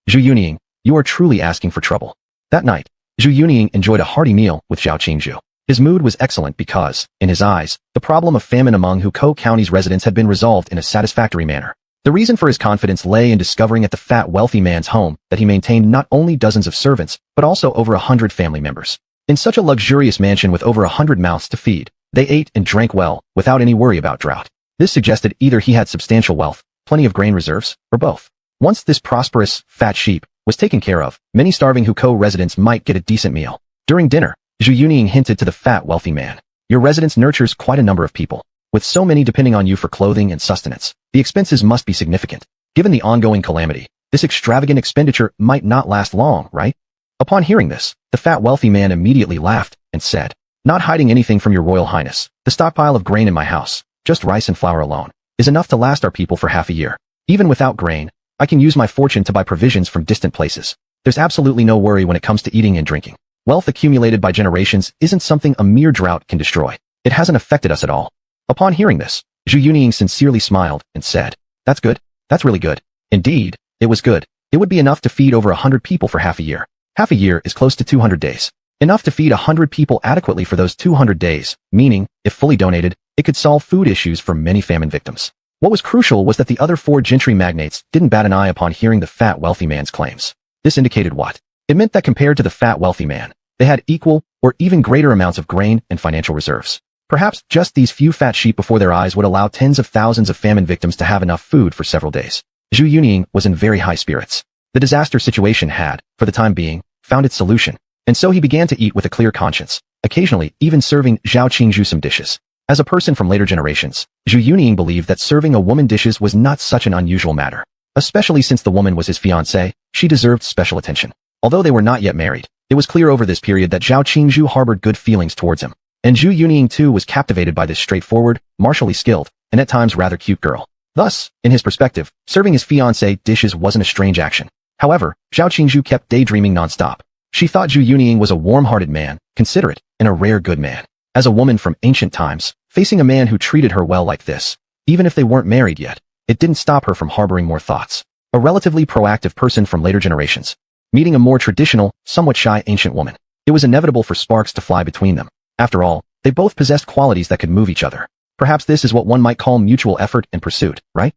Yunying, you are truly asking for trouble." That night, Zhu Yunying enjoyed a hearty meal with Zhao Qingzhu. His mood was excellent because, in his eyes, the problem of famine among Hukou County's residents had been resolved in a satisfactory manner. The reason for his confidence lay in discovering at the fat wealthy man's home that he maintained not only dozens of servants, but also over 100 family members. In such a luxurious mansion with over 100 mouths to feed, they ate and drank well, without any worry about drought. This suggested either he had substantial wealth, plenty of grain reserves, or both. Once this prosperous, fat sheep was taken care of, many starving Hukou residents might get a decent meal. During dinner, Zhu Yunying hinted to the fat wealthy man. Your residence nurtures quite a number of people. With so many depending on you for clothing and sustenance, the expenses must be significant. Given the ongoing calamity, this extravagant expenditure might not last long, right? Upon hearing this, the fat wealthy man immediately laughed and said, "Not hiding anything from your royal highness, the stockpile of grain in my house, just rice and flour alone, is enough to last our people for half a year. Even without grain, I can use my fortune to buy provisions from distant places. There's absolutely no worry when it comes to eating and drinking. Wealth accumulated by generations isn't something a mere drought can destroy. It hasn't affected us at all." Upon hearing this, Zhu Yunying sincerely smiled and said, "That's good. That's really good." Indeed, it was good. It would be enough to feed over 100 people for half a year. Half a year is close to 200 days. Enough to feed 100 people adequately for those 200 days, meaning, if fully donated, it could solve food issues for many famine victims. What was crucial was that the other 4 gentry magnates didn't bat an eye upon hearing the fat wealthy man's claims. This indicated what? It meant that compared to the fat wealthy man, they had equal or even greater amounts of grain and financial reserves. Perhaps just these few fat sheep before their eyes would allow tens of thousands of famine victims to have enough food for several days. Zhu Yunying was in very high spirits. The disaster situation had, for the time being, found its solution, and so he began to eat with a clear conscience, occasionally even serving Zhao Qingzhu some dishes. As a person from later generations, Zhu Yunying believed that serving a woman dishes was not such an unusual matter. Especially since the woman was his fiancée, she deserved special attention. Although they were not yet married, it was clear over this period that Zhao Qingzhu harbored good feelings towards him. And Zhu Yunying too was captivated by this straightforward, martially skilled, and at times rather cute girl. Thus, in his perspective, serving his fiancée dishes wasn't a strange action. However, Zhao Qingzhu kept daydreaming nonstop. She thought Zhu Yunying was a warm-hearted man, considerate, and a rare good man. As a woman from ancient times, facing a man who treated her well like this, even if they weren't married yet, it didn't stop her from harboring more thoughts. A relatively proactive person from later generations, meeting a more traditional, somewhat shy ancient woman. It was inevitable for sparks to fly between them. After all, they both possessed qualities that could move each other. Perhaps this is what one might call mutual effort and pursuit, right?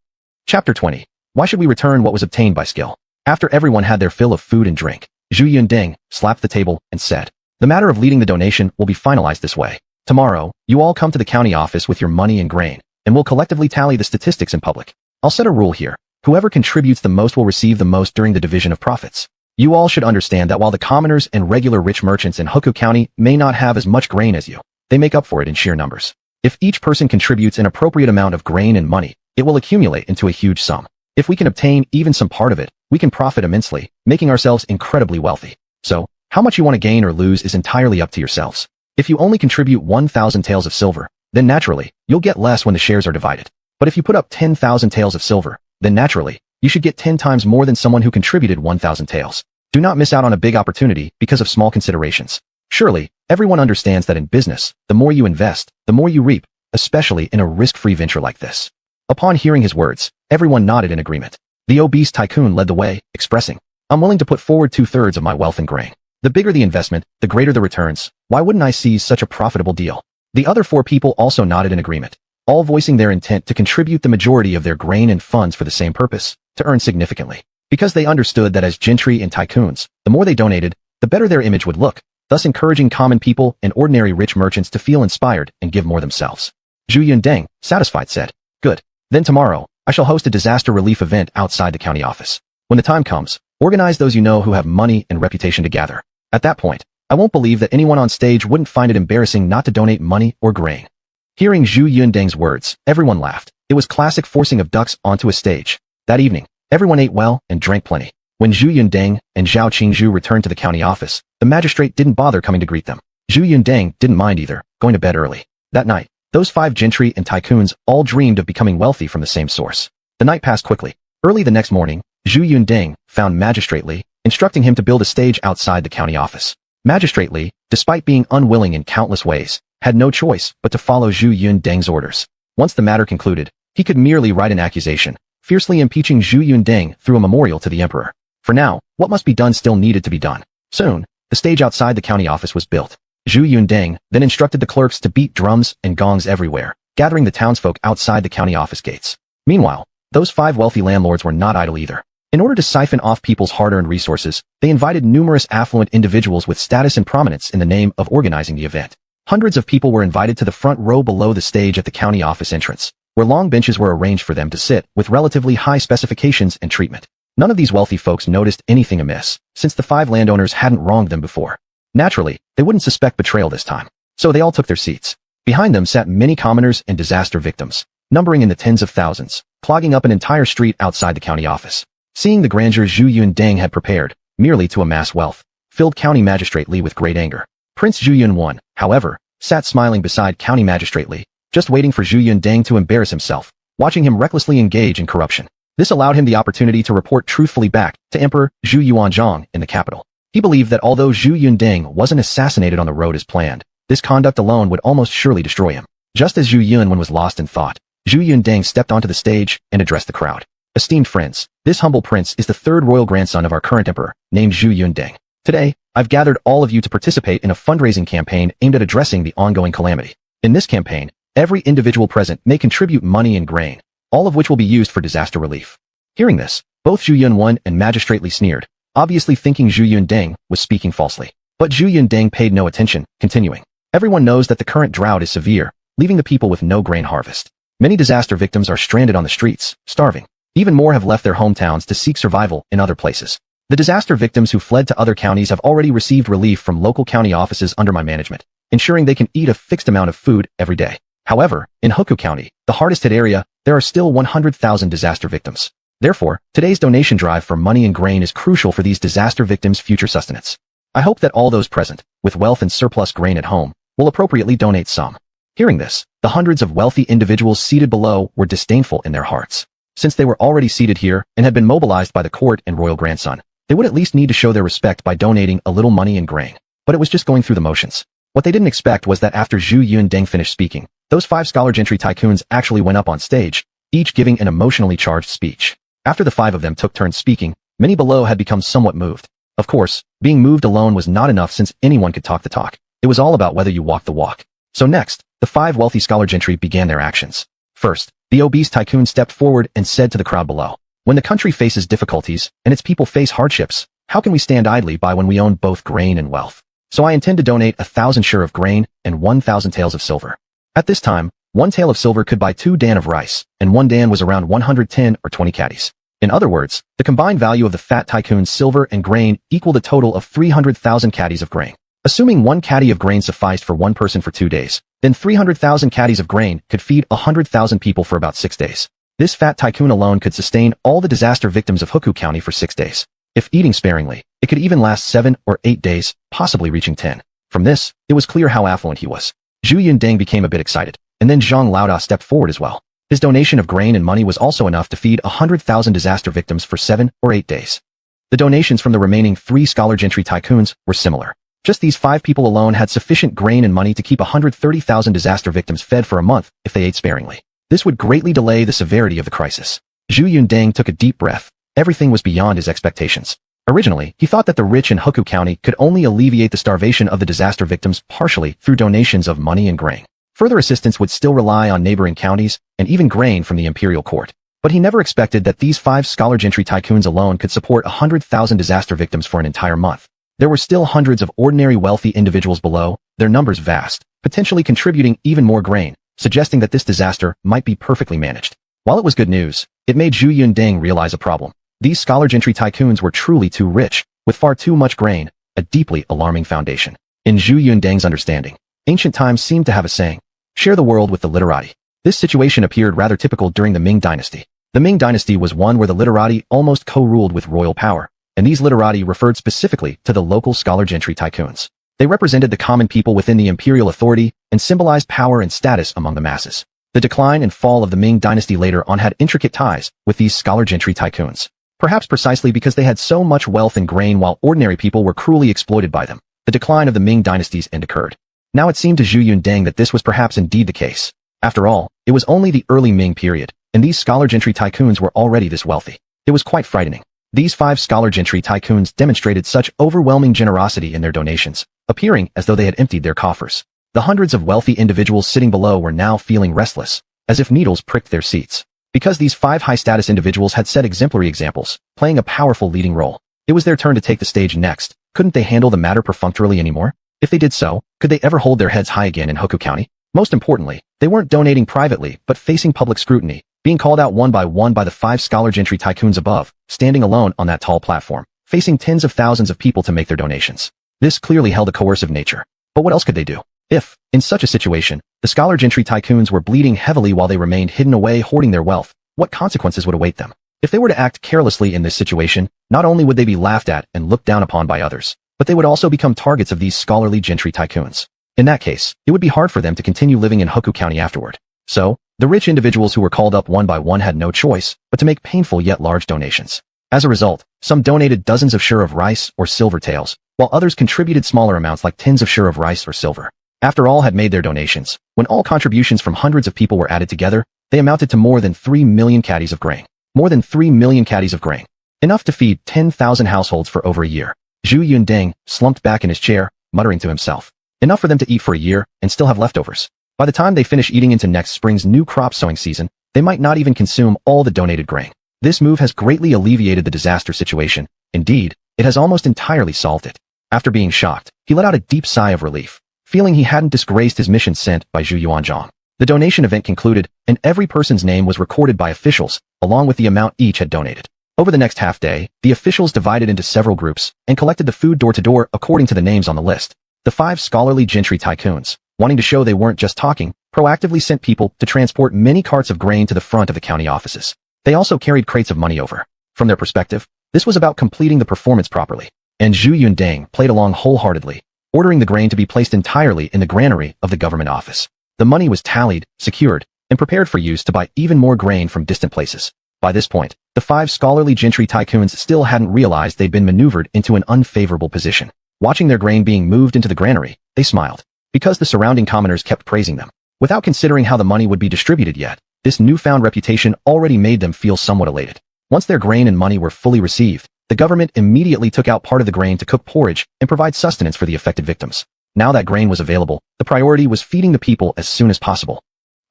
Chapter 20. Why should we return what was obtained by skill? After everyone had their fill of food and drink, Zhu Yunying slapped the table and said, "The matter of leading the donation will be finalized this way. Tomorrow, you all come to the county office with your money and grain, and we'll collectively tally the statistics in public. I'll set a rule here. Whoever contributes the most will receive the most during the division of profits. You all should understand that while the commoners and regular rich merchants in Hukou County may not have as much grain as you, they make up for it in sheer numbers. If each person contributes an appropriate amount of grain and money, it will accumulate into a huge sum. If we can obtain even some part of it, we can profit immensely, making ourselves incredibly wealthy. So, how much you want to gain or lose is entirely up to yourselves. If you only contribute 1,000 taels of silver, then naturally, you'll get less when the shares are divided. But if you put up 10,000 taels of silver, then naturally, you should get 10 times more than someone who contributed 1,000 taels. Do not miss out on a big opportunity because of small considerations. Surely, everyone understands that in business, the more you invest, the more you reap, especially in a risk-free venture like this." Upon hearing his words, everyone nodded in agreement. The obese tycoon led the way, expressing, "I'm willing to put forward 2/3 of my wealth in grain. The bigger the investment, the greater the returns. Why wouldn't I seize such a profitable deal?" The other 4 people also nodded in agreement, all voicing their intent to contribute the majority of their grain and funds for the same purpose, to earn significantly. Because they understood that as gentry and tycoons, the more they donated, the better their image would look, thus encouraging common people and ordinary rich merchants to feel inspired and give more themselves. Zhu Yunying, satisfied, said, "Good. Then tomorrow, I shall host a disaster relief event outside the county office. When the time comes, organize those you know who have money and reputation to gather. At that point, I won't believe that anyone on stage wouldn't find it embarrassing not to donate money or grain." Hearing Zhu Yunying's words, everyone laughed. It was classic forcing of ducks onto a stage. That evening, everyone ate well and drank plenty. When Zhu Yunying and Zhao Qingzhu returned to the county office, the magistrate didn't bother coming to greet them. Zhu Yunying didn't mind either, going to bed early. That night, those 5 gentry and tycoons all dreamed of becoming wealthy from the same source. The night passed quickly. Early the next morning, Zhu Yunying found Magistrate Li, instructing him to build a stage outside the county office. Magistrate Li, despite being unwilling in countless ways, had no choice but to follow Zhu Yunying's orders. Once the matter concluded, he could merely write an accusation, fiercely impeaching Zhu Yunying through a memorial to the emperor. For now, what must be done still needed to be done. Soon, the stage outside the county office was built. Zhu Yundeng then instructed the clerks to beat drums and gongs everywhere, gathering the townsfolk outside the county office gates. Meanwhile, those 5 wealthy landlords were not idle either. In order to siphon off people's hard-earned resources, they invited numerous affluent individuals with status and prominence in the name of organizing the event. Hundreds of people were invited to the front row below the stage at the county office entrance, where long benches were arranged for them to sit with relatively high specifications and treatment. None of these wealthy folks noticed anything amiss, since the 5 landowners hadn't wronged them before. Naturally, they wouldn't suspect betrayal this time. So they all took their seats. Behind them sat many commoners and disaster victims, numbering in the tens of thousands, clogging up an entire street outside the county office. Seeing the grandeur Zhu Yundeng had prepared, merely to amass wealth, filled County Magistrate Li with great anger. Prince Zhu Yunwan, however, sat smiling beside County Magistrate Li, just waiting for Zhu Yundeng to embarrass himself, watching him recklessly engage in corruption. This allowed him the opportunity to report truthfully back to Emperor Zhu Yuanzhang in the capital. He believed that although Zhu Yundeng wasn't assassinated on the road as planned, this conduct alone would almost surely destroy him. Just as Zhu Yunwan was lost in thought, Zhu Yundeng stepped onto the stage and addressed the crowd. Esteemed friends, this humble prince is the 3rd royal grandson of our current emperor, named Zhu Yundeng. Today, I've gathered all of you to participate in a fundraising campaign aimed at addressing the ongoing calamity. In this campaign, every individual present may contribute money and grain, all of which will be used for disaster relief. Hearing this, both Zhu Yunwan and Magistrate Li sneered, obviously thinking Zhu Yundeng was speaking falsely. But Zhu Yundeng paid no attention, continuing. Everyone knows that the current drought is severe, leaving the people with no grain harvest. Many disaster victims are stranded on the streets, starving. Even more have left their hometowns to seek survival in other places. The disaster victims who fled to other counties have already received relief from local county offices under my management, ensuring they can eat a fixed amount of food every day. However, in Hoku County, the hardest hit area, there are still 100,000 disaster victims. Therefore, today's donation drive for money and grain is crucial for these disaster victims' future sustenance. I hope that all those present, with wealth and surplus grain at home, will appropriately donate some. Hearing this, the hundreds of wealthy individuals seated below were disdainful in their hearts. Since they were already seated here and had been mobilized by the court and royal grandson, they would at least need to show their respect by donating a little money and grain. But it was just going through the motions. What they didn't expect was that after Zhu Yundeng finished speaking, those 5 scholar gentry tycoons actually went up on stage, each giving an emotionally charged speech. After the 5 of them took turns speaking, many below had become somewhat moved. Of course, being moved alone was not enough since anyone could talk the talk. It was all about whether you walk the walk. So next, the 5 wealthy scholar gentry began their actions. First, the obese tycoon stepped forward and said to the crowd below, "When the country faces difficulties and its people face hardships, how can we stand idly by when we own both grain and wealth? So I intend to donate 1,000 shur of grain and 1,000 taels of silver." At this time, 1 tael of silver could buy 2 dan of rice, and 1 dan was around 110 or 20 caddies. In other words, the combined value of the fat tycoon's silver and grain equaled a total of 300,000 caddies of grain. Assuming 1 caddy of grain sufficed for 1 person for 2 days, then 300,000 caddies of grain could feed 100,000 people for about 6 days. This fat tycoon alone could sustain all the disaster victims of Hoku County for 6 days. If eating sparingly, it could even last 7 or 8 days, possibly reaching 10. From this, it was clear how affluent he was. Zhu Yundeng became a bit excited, and then Zhang Laoda stepped forward as well. His donation of grain and money was also enough to feed 100,000 disaster victims for 7 or 8 days. The donations from the remaining 3 scholar gentry tycoons were similar. Just these 5 people alone had sufficient grain and money to keep 130,000 disaster victims fed for a month if they ate sparingly. This would greatly delay the severity of the crisis. Zhu Yundeng took a deep breath. Everything was beyond his expectations. Originally, he thought that the rich in Hoku County could only alleviate the starvation of the disaster victims partially through donations of money and grain. Further assistance would still rely on neighboring counties and even grain from the imperial court. But he never expected that these 5 scholar gentry tycoons alone could support 100,000 disaster victims for an entire month. There were still hundreds of ordinary wealthy individuals below, their numbers vast, potentially contributing even more grain, suggesting that this disaster might be perfectly managed. While it was good news, it made Zhu Yundeng realize a problem. These scholar gentry tycoons were truly too rich, with far too much grain, a deeply alarming foundation. In Zhu Yundeng's understanding, ancient times seemed to have a saying, "Share the world with the literati." This situation appeared rather typical during the Ming dynasty. The Ming dynasty was one where the literati almost co-ruled with royal power, and these literati referred specifically to the local scholar gentry tycoons. They represented the common people within the imperial authority and symbolized power and status among the masses. The decline and fall of the Ming dynasty later on had intricate ties with these scholar gentry tycoons. Perhaps precisely because they had so much wealth and grain while ordinary people were cruelly exploited by them, the decline of the Ming dynasty's end occurred. Now it seemed to Zhu Yundeng that this was perhaps indeed the case. After all, it was only the early Ming period, and these scholar gentry tycoons were already this wealthy. It was quite frightening. These 5 scholar gentry tycoons demonstrated such overwhelming generosity in their donations, appearing as though they had emptied their coffers. The hundreds of wealthy individuals sitting below were now feeling restless, as if needles pricked their seats. Because these 5 high-status individuals had set exemplary examples, playing a powerful leading role, it was their turn to take the stage next. Couldn't they handle the matter perfunctorily anymore? If they did so, could they ever hold their heads high again in Hoku County? Most importantly, they weren't donating privately, but facing public scrutiny, being called out one by the 5 scholar gentry tycoons above, standing alone on that tall platform, facing tens of thousands of people to make their donations. This clearly held a coercive nature. But what else could they do? If, in such a situation, the scholar gentry tycoons were bleeding heavily while they remained hidden away hoarding their wealth, what consequences would await them? If they were to act carelessly in this situation, not only would they be laughed at and looked down upon by others, but they would also become targets of these scholarly gentry tycoons. In that case, it would be hard for them to continue living in Hoku County afterward. So, the rich individuals who were called up one by one had no choice but to make painful yet large donations. As a result, some donated dozens of shur of rice or silver taels, while others contributed smaller amounts like tens of shur of rice or silver. After all had made their donations, when all contributions from hundreds of people were added together, they amounted to more than 3 million caddies of grain. More than 3 million caddies of grain. Enough to feed 10,000 households for over a year. Zhu Yundeng slumped back in his chair, muttering to himself. Enough for them to eat for a year and still have leftovers. By the time they finish eating into next spring's new crop sowing season, they might not even consume all the donated grain. This move has greatly alleviated the disaster situation. Indeed, it has almost entirely solved it. After being shocked, he let out a deep sigh of relief, feeling he hadn't disgraced his mission sent by Zhu Yuanzhang. The donation event concluded, and every person's name was recorded by officials, along with the amount each had donated. Over the next half day, the officials divided into several groups and collected the food door to door according to the names on the list. The 5 scholarly gentry tycoons, wanting to show they weren't just talking, proactively sent people to transport many carts of grain to the front of the county offices. They also carried crates of money over. From their perspective, this was about completing the performance properly, and Zhu Yundeng played along wholeheartedly, ordering the grain to be placed entirely in the granary of the government office. The money was tallied, secured, and prepared for use to buy even more grain from distant places. By this point, the 5 scholarly gentry tycoons still hadn't realized they'd been maneuvered into an unfavorable position. Watching their grain being moved into the granary, they smiled, because the surrounding commoners kept praising them. Without considering how the money would be distributed yet, this newfound reputation already made them feel somewhat elated. Once their grain and money were fully received, the government immediately took out part of the grain to cook porridge and provide sustenance for the affected victims. Now that grain was available, the priority was feeding the people as soon as possible.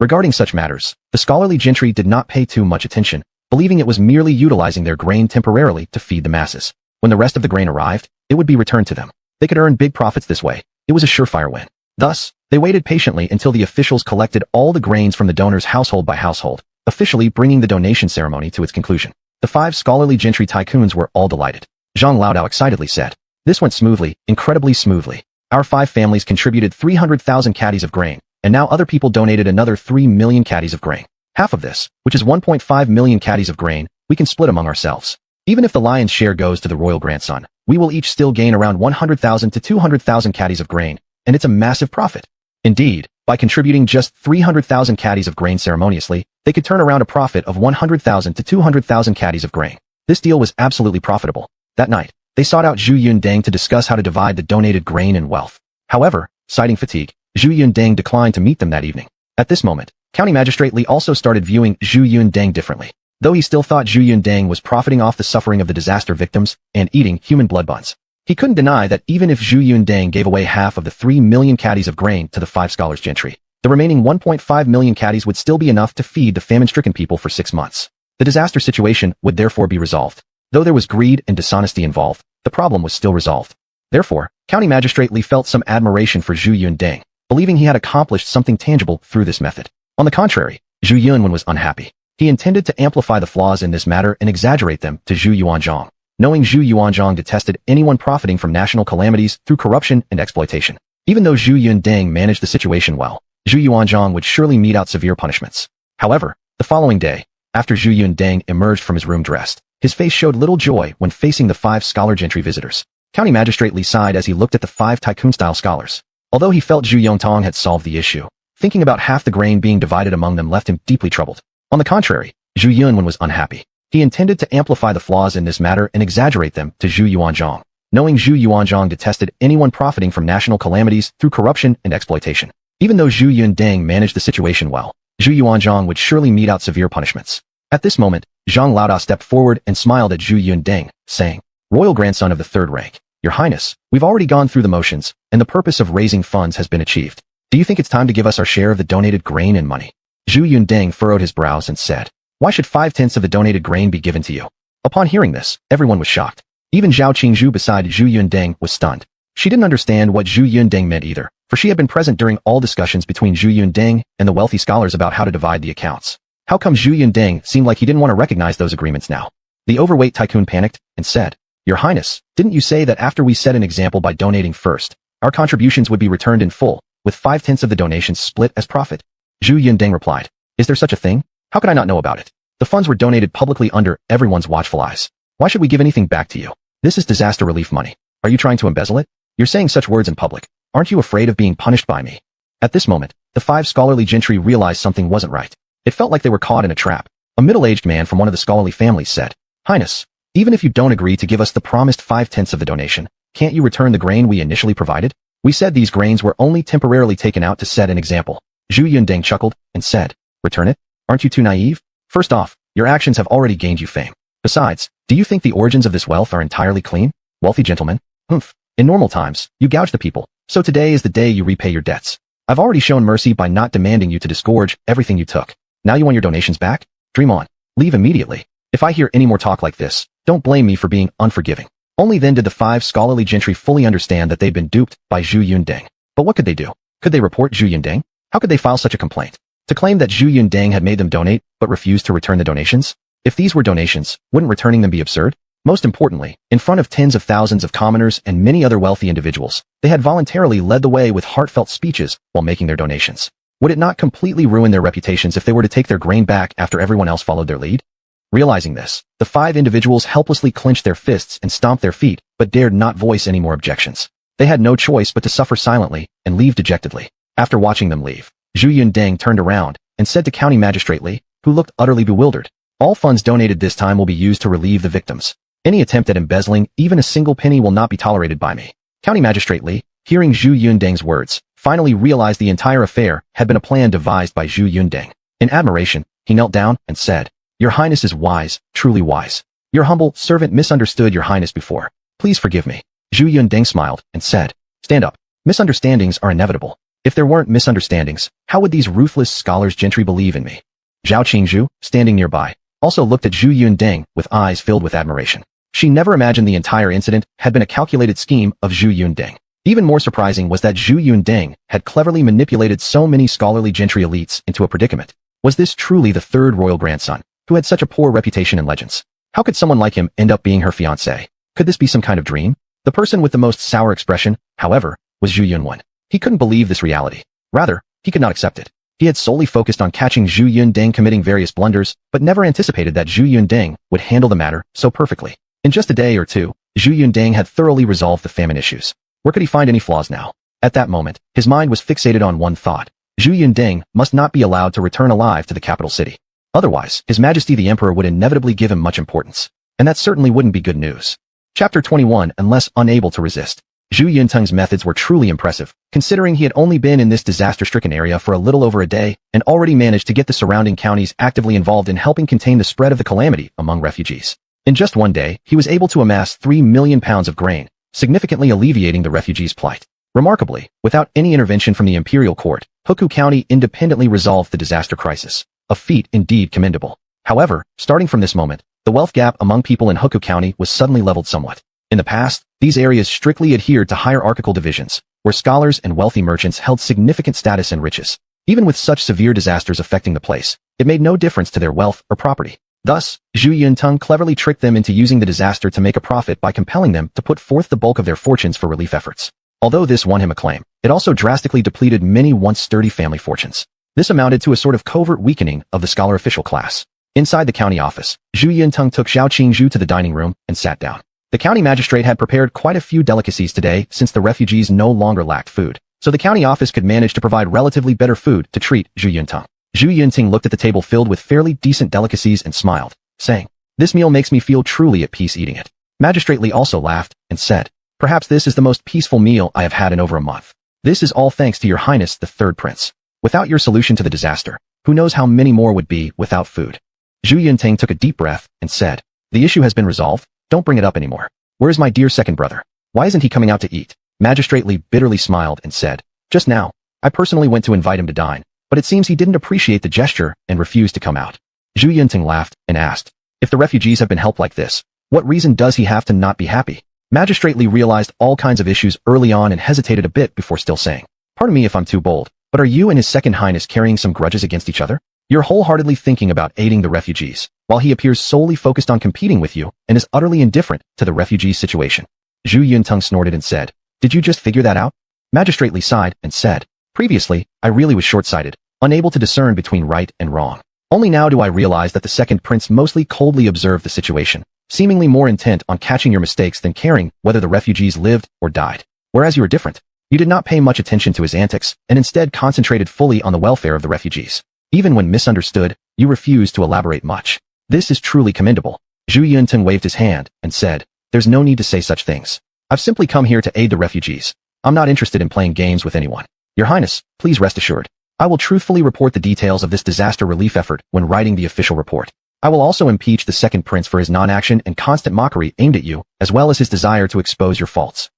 Regarding such matters, the scholarly gentry did not pay too much attention, believing it was merely utilizing their grain temporarily to feed the masses. When the rest of the grain arrived, it would be returned to them. They could earn big profits this way. It was a surefire win. Thus, they waited patiently until the officials collected all the grains from the donors household by household, officially bringing the donation ceremony to its conclusion. The 5 scholarly gentry tycoons were all delighted. Zhang Laodao excitedly said, "This went smoothly, incredibly smoothly. Our 5 families contributed 300,000 caddies of grain, and now other people donated another 3 million caddies of grain. Half of this, which is 1.5 million caddies of grain, we can split among ourselves. Even if the lion's share goes to the royal grandson, we will each still gain around 100,000 to 200,000 caddies of grain, and it's a massive profit." Indeed, by contributing just 300,000 caddies of grain ceremoniously, they could turn around a profit of 100,000 to 200,000 caddies of grain. This deal was absolutely profitable. That night, they sought out Zhu Yundeng to discuss how to divide the donated grain and wealth. However, citing fatigue, Zhu Yundeng declined to meet them that evening. At this moment, County Magistrate Li also started viewing Zhu Yundeng differently. Though he still thought Zhu Yundeng was profiting off the suffering of the disaster victims and eating human blood buns, he couldn't deny that even if Zhu Yundeng gave away half of the 3 million caddies of grain to the 5 scholars gentry, the remaining 1.5 million caddies would still be enough to feed the famine-stricken people for 6 months. The disaster situation would therefore be resolved. Though there was greed and dishonesty involved, the problem was still resolved. Therefore, County Magistrate Li felt some admiration for Zhu Yundeng, believing he had accomplished something tangible through this method. On the contrary, Zhu Yunwen was unhappy. He intended to amplify the flaws in this matter and exaggerate them to Zhu Yuanzhang, knowing Zhu Yuanzhang detested anyone profiting from national calamities through corruption and exploitation. Even though Zhu Yundeng managed the situation well, Zhu Yuanzhang would surely mete out severe punishments. However, the following day, after Zhu Yundeng emerged from his room dressed, his face showed little joy when facing the 5 scholar gentry visitors. County Magistrate Li sighed as he looked at the 5 tycoon-style scholars. Although he felt Zhu Yongtong had solved the issue, thinking about half the grain being divided among them left him deeply troubled. On the contrary, Zhu Yunwen was unhappy. He intended to amplify the flaws in this matter and exaggerate them to Zhu Yuanzhang, knowing Zhu Yuanzhang detested anyone profiting from national calamities through corruption and exploitation. Even though Zhu Yundeng managed the situation well, Zhu Yuanzhang would surely mete out severe punishments. At this moment, Zhang Laoda stepped forward and smiled at Zhu Yundeng, saying, Royal grandson of the third rank, Your Highness, we've already gone through the motions, and the purpose of raising funds has been achieved. Do you think it's time to give us our share of the donated grain and money? Zhu Yundeng furrowed his brows and said, Why should 5/10 of the donated grain be given to you? Upon hearing this, everyone was shocked. Even Zhao Qingzhu beside Zhu Yundeng was stunned. She didn't understand what Zhu Yundeng meant either, for she had been present during all discussions between Zhu Yundeng and the wealthy scholars about how to divide the accounts. How come Zhu Yundeng seemed like he didn't want to recognize those agreements now? The overweight tycoon panicked and said, Your Highness, didn't you say that after we set an example by donating first, our contributions would be returned in full, with 5/10 of the donations split as profit? Zhu Yundeng replied, Is there such a thing? How could I not know about it? The funds were donated publicly under everyone's watchful eyes. Why should we give anything back to you? This is disaster relief money. Are you trying to embezzle it? You're saying such words in public. Aren't you afraid of being punished by me? At this moment, the 5 scholarly gentry realized something wasn't right. It felt like they were caught in a trap. A middle-aged man from one of the scholarly families said, Highness, even if you don't agree to give us the promised 5/10 of the donation, can't you return the grain we initially provided? We said these grains were only temporarily taken out to set an example. Zhu Yundeng chuckled and said, Return it? Aren't you too naive? First off, your actions have already gained you fame. Besides, do you think the origins of this wealth are entirely clean? Wealthy gentlemen? Humph. In normal times, you gouge the people, so today is the day you repay your debts. I've already shown mercy by not demanding you to disgorge everything you took. Now you want your donations back? Dream on. Leave immediately. If I hear any more talk like this, don't blame me for being unforgiving. Only then did the 5 scholarly gentry fully understand that they'd been duped by Zhu Yundeng. But what could they do? Could they report Zhu Yundeng? How could they file such a complaint? To claim that Zhu Yundeng had made them donate, but refused to return the donations? If these were donations, wouldn't returning them be absurd? Most importantly, in front of tens of thousands of commoners and many other wealthy individuals, they had voluntarily led the way with heartfelt speeches while making their donations. Would it not completely ruin their reputations if they were to take their grain back after everyone else followed their lead? Realizing this, the 5 individuals helplessly clenched their fists and stomped their feet, but dared not voice any more objections. They had no choice but to suffer silently and leave dejectedly. After watching them leave, Zhu Yundeng turned around and said to County Magistrate Li, who looked utterly bewildered, All funds donated this time will be used to relieve the victims. Any attempt at embezzling, even a single penny, will not be tolerated by me. County Magistrate Li, hearing Zhu Yundeng's words, finally realized the entire affair had been a plan devised by Zhu Yundeng. In admiration, he knelt down and said, Your Highness is wise, truly wise. Your humble servant misunderstood Your Highness before. Please forgive me. Zhu Yundeng smiled and said, Stand up. Misunderstandings are inevitable. If there weren't misunderstandings, how would these ruthless scholars gentry believe in me? Zhao Qingzhu, standing nearby, also looked at Zhu Yundeng with eyes filled with admiration. She never imagined the entire incident had been a calculated scheme of Zhu Yundeng. Even more surprising was that Zhu Yundeng had cleverly manipulated so many scholarly gentry elites into a predicament. Was this truly the third royal grandson, who had such a poor reputation in legends? How could someone like him end up being her fiancé? Could this be some kind of dream? The person with the most sour expression, however, was Zhu Yunwen. He couldn't believe this reality. Rather, he could not accept it. He had solely focused on catching Zhu Yundeng committing various blunders, but never anticipated that Zhu Yundeng would handle the matter so perfectly. In just a day or two, Zhu Yundeng had thoroughly resolved the famine issues. Where could he find any flaws now? At that moment, his mind was fixated on one thought. Zhu Yundeng must not be allowed to return alive to the capital city. Otherwise, His Majesty the Emperor would inevitably give him much importance. And that certainly wouldn't be good news. Chapter 21. Unless unable to resist. Zhu Yunteng's methods were truly impressive, considering he had only been in this disaster-stricken area for a little over a day, and already managed to get the surrounding counties actively involved in helping contain the spread of the calamity among refugees. In just one day, he was able to amass 3 million pounds of grain, significantly alleviating the refugees' plight. Remarkably, without any intervention from the imperial court, Hoku County independently resolved the disaster crisis, a feat indeed commendable. However, starting from this moment, the wealth gap among people in Hoku County was suddenly leveled somewhat. In the past, these areas strictly adhered to hierarchical divisions, where scholars and wealthy merchants held significant status and riches. Even with such severe disasters affecting the place, it made no difference to their wealth or property. Thus, Zhu Yunteng cleverly tricked them into using the disaster to make a profit by compelling them to put forth the bulk of their fortunes for relief efforts. Although this won him acclaim, it also drastically depleted many once sturdy family fortunes. This amounted to a sort of covert weakening of the scholar official class. Inside the county office, Zhu Yunteng took Zhao Qingzhu to the dining room and sat down. The county magistrate had prepared quite a few delicacies today since the refugees no longer lacked food, so the county office could manage to provide relatively better food to treat Zhu Yunteng. Zhu Yunteng looked at the table filled with fairly decent delicacies and smiled, saying, This meal makes me feel truly at peace eating it. Magistrate Li also laughed and said, Perhaps this is the most peaceful meal I have had in over a month. This is all thanks to Your Highness the Third Prince. Without your solution to the disaster, who knows how many more would be without food. Zhu Yuntang took a deep breath and said, "The issue has been resolved, don't bring it up anymore. Where's my dear second brother? Why isn't he coming out to eat?" Magistrate Li bitterly smiled and said, "Just now, I personally went to invite him to dine, but it seems he didn't appreciate the gesture and refused to come out." Zhu Yuntang laughed and asked, "If the refugees have been helped like this, what reason does he have to not be happy?" Magistrate Li realized all kinds of issues early on and hesitated a bit before still saying, "Pardon me if I'm too bold, but are you and his second highness carrying some grudges against each other? You're wholeheartedly thinking about aiding the refugees, while he appears solely focused on competing with you and is utterly indifferent to the refugees' situation." Zhu Yuntang snorted and said, "Did you just figure that out?" Magistrate Li sighed and said, "Previously, I really was short-sighted, unable to discern between right and wrong. Only now do I realize that the second prince mostly coldly observed the situation, seemingly more intent on catching your mistakes than caring whether the refugees lived or died. Whereas you were different. You did not pay much attention to his antics and instead concentrated fully on the welfare of the refugees. Even when misunderstood, you refused to elaborate much. This is truly commendable." Zhu Yuntang waved his hand and said, "There's no need to say such things. I've simply come here to aid the refugees. I'm not interested in playing games with anyone. Your Highness, please rest assured. I will truthfully report the details of this disaster relief effort when writing the official report. I will also impeach the second prince for his non-action and constant mockery aimed at you, as well as his desire to expose your faults."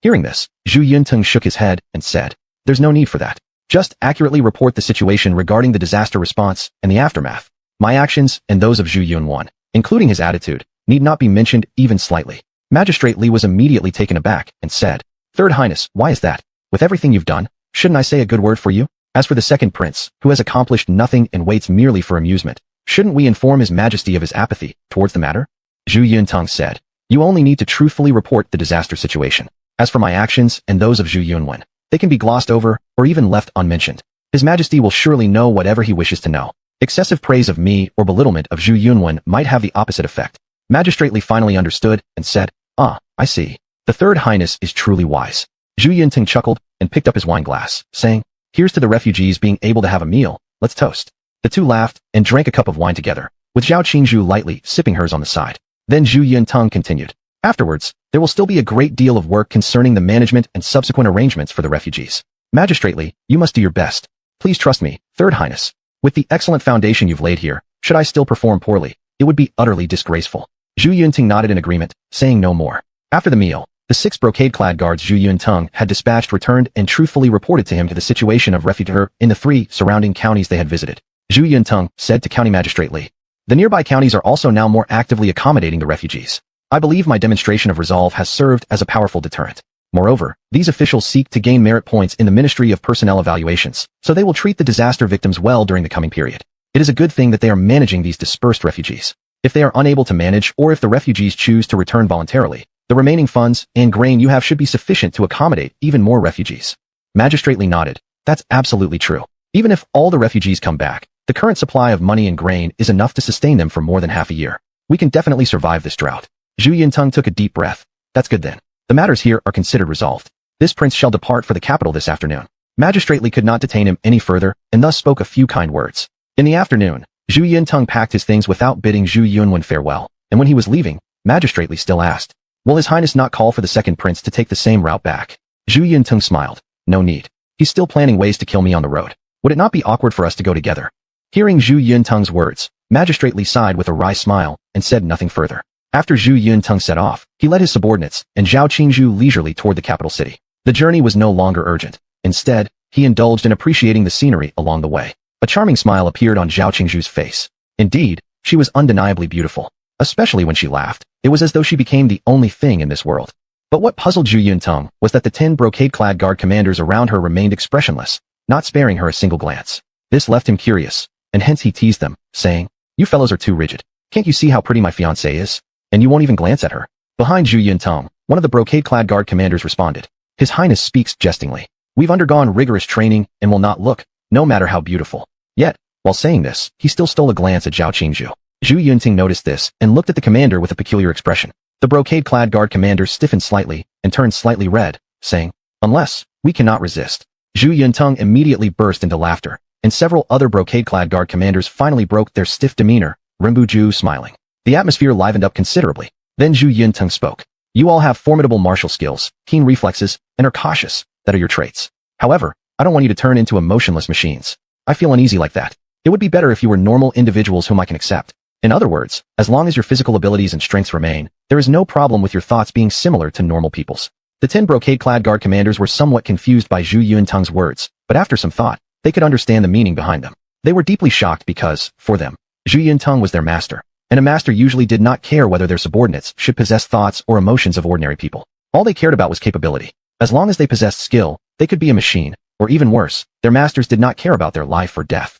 Hearing this, Zhu Yuntang shook his head and said, "There's no need for that. Just accurately report the situation regarding the disaster response and the aftermath. My actions and those of Zhu Yunwan, including his attitude, need not be mentioned even slightly." Magistrate Li was immediately taken aback and said, "Third Highness, why is that? With everything you've done, shouldn't I say a good word for you? As for the second prince, who has accomplished nothing and waits merely for amusement, shouldn't we inform His Majesty of his apathy towards the matter?" Zhu Yuntang said, "You only need to truthfully report the disaster situation. As for my actions and those of Zhu Yunwan, they can be glossed over or even left unmentioned. His Majesty will surely know whatever he wishes to know. Excessive praise of me or belittlement of Zhu Yunwan might have the opposite effect." Magistrate Li finally understood and said, "Ah, I see. The Third Highness is truly wise." Zhu Yuntang chuckled and picked up his wine glass, saying, "Here's to the refugees being able to have a meal. Let's toast." The two laughed and drank a cup of wine together, with Zhao Qingzhu lightly sipping hers on the side. Then Zhu Yuntang continued, "Afterwards, there will still be a great deal of work concerning the management and subsequent arrangements for the refugees. Magistrate Li, you must do your best. Please trust me, Third Highness. With the excellent foundation you've laid here, should I still perform poorly, it would be utterly disgraceful." Zhu Yuntang nodded in agreement, saying no more. After the meal, the 6 brocade-clad guards Zhu Yuntang had dispatched returned and truthfully reported to him the situation of refugees in the 3 surrounding counties they had visited. Zhu Yuntang said to County Magistrate Li, "The nearby counties are also now more actively accommodating the refugees. I believe my demonstration of resolve has served as a powerful deterrent. Moreover, these officials seek to gain merit points in the Ministry of Personnel Evaluations, so they will treat the disaster victims well during the coming period. It is a good thing that they are managing these dispersed refugees. If they are unable to manage or if the refugees choose to return voluntarily, the remaining funds and grain you have should be sufficient to accommodate even more refugees." Magistrate Li nodded. "That's absolutely true. Even if all the refugees come back, the current supply of money and grain is enough to sustain them for more than half a year. We can definitely survive this drought." Zhu Yuntang took a deep breath. "That's good then. The matters here are considered resolved. This prince shall depart for the capital this afternoon." Magistrate Li could not detain him any further and thus spoke a few kind words. In the afternoon, Zhu Yuntang packed his things without bidding Zhu Yunwan farewell, and when he was leaving, Magistrate Li still asked, "Will His Highness not call for the second prince to take the same route back?" Zhu Yuntang smiled. "No need. He's still planning ways to kill me on the road. Would it not be awkward for us to go together?" Hearing Zhu Yuntang's words, Magistrate Li sighed with a wry smile and said nothing further. After Zhu Yuntang set off, he led his subordinates and Zhao Qingzhu leisurely toward the capital city. The journey was no longer urgent. Instead, he indulged in appreciating the scenery along the way. A charming smile appeared on Zhao Qingzhu's face. Indeed, she was undeniably beautiful. Especially when she laughed, it was as though she became the only thing in this world. But what puzzled Zhu Yuntang was that the 10 brocade-clad guard commanders around her remained expressionless, not sparing her a single glance. This left him curious, and hence he teased them, saying, "You fellows are too rigid. Can't you see how pretty my fiancée is? And you won't even glance at her." Behind Zhu Yuntang, one of the brocade-clad guard commanders responded, "His Highness speaks jestingly. We've undergone rigorous training and will not look, no matter how beautiful." Yet, while saying this, he still stole a glance at Zhao Qingzhu. Zhu Yuntang noticed this and looked at the commander with a peculiar expression. The brocade-clad guard commander stiffened slightly and turned slightly red, saying, "Unless, we cannot resist." Zhu Yuntang immediately burst into laughter, and several other brocade-clad guard commanders finally broke their stiff demeanor, Rimbu smiling. The atmosphere livened up considerably. Then Zhu Yuntang spoke. "You all have formidable martial skills, keen reflexes, and are cautious. That are your traits. However, I don't want you to turn into emotionless machines. I feel uneasy like that. It would be better if you were normal individuals whom I can accept. In other words, as long as your physical abilities and strengths remain, there is no problem with your thoughts being similar to normal people's. The 10 brocade-clad guard commanders were somewhat confused by Zhu Yuntang's words, but after some thought, they could understand the meaning behind them. They were deeply shocked because, for them, Zhu Yuntang was their master, and a master usually did not care whether their subordinates should possess thoughts or emotions of ordinary people. All they cared about was capability. As long as they possessed skill, they could be a machine, or even worse, their masters did not care about their life or death.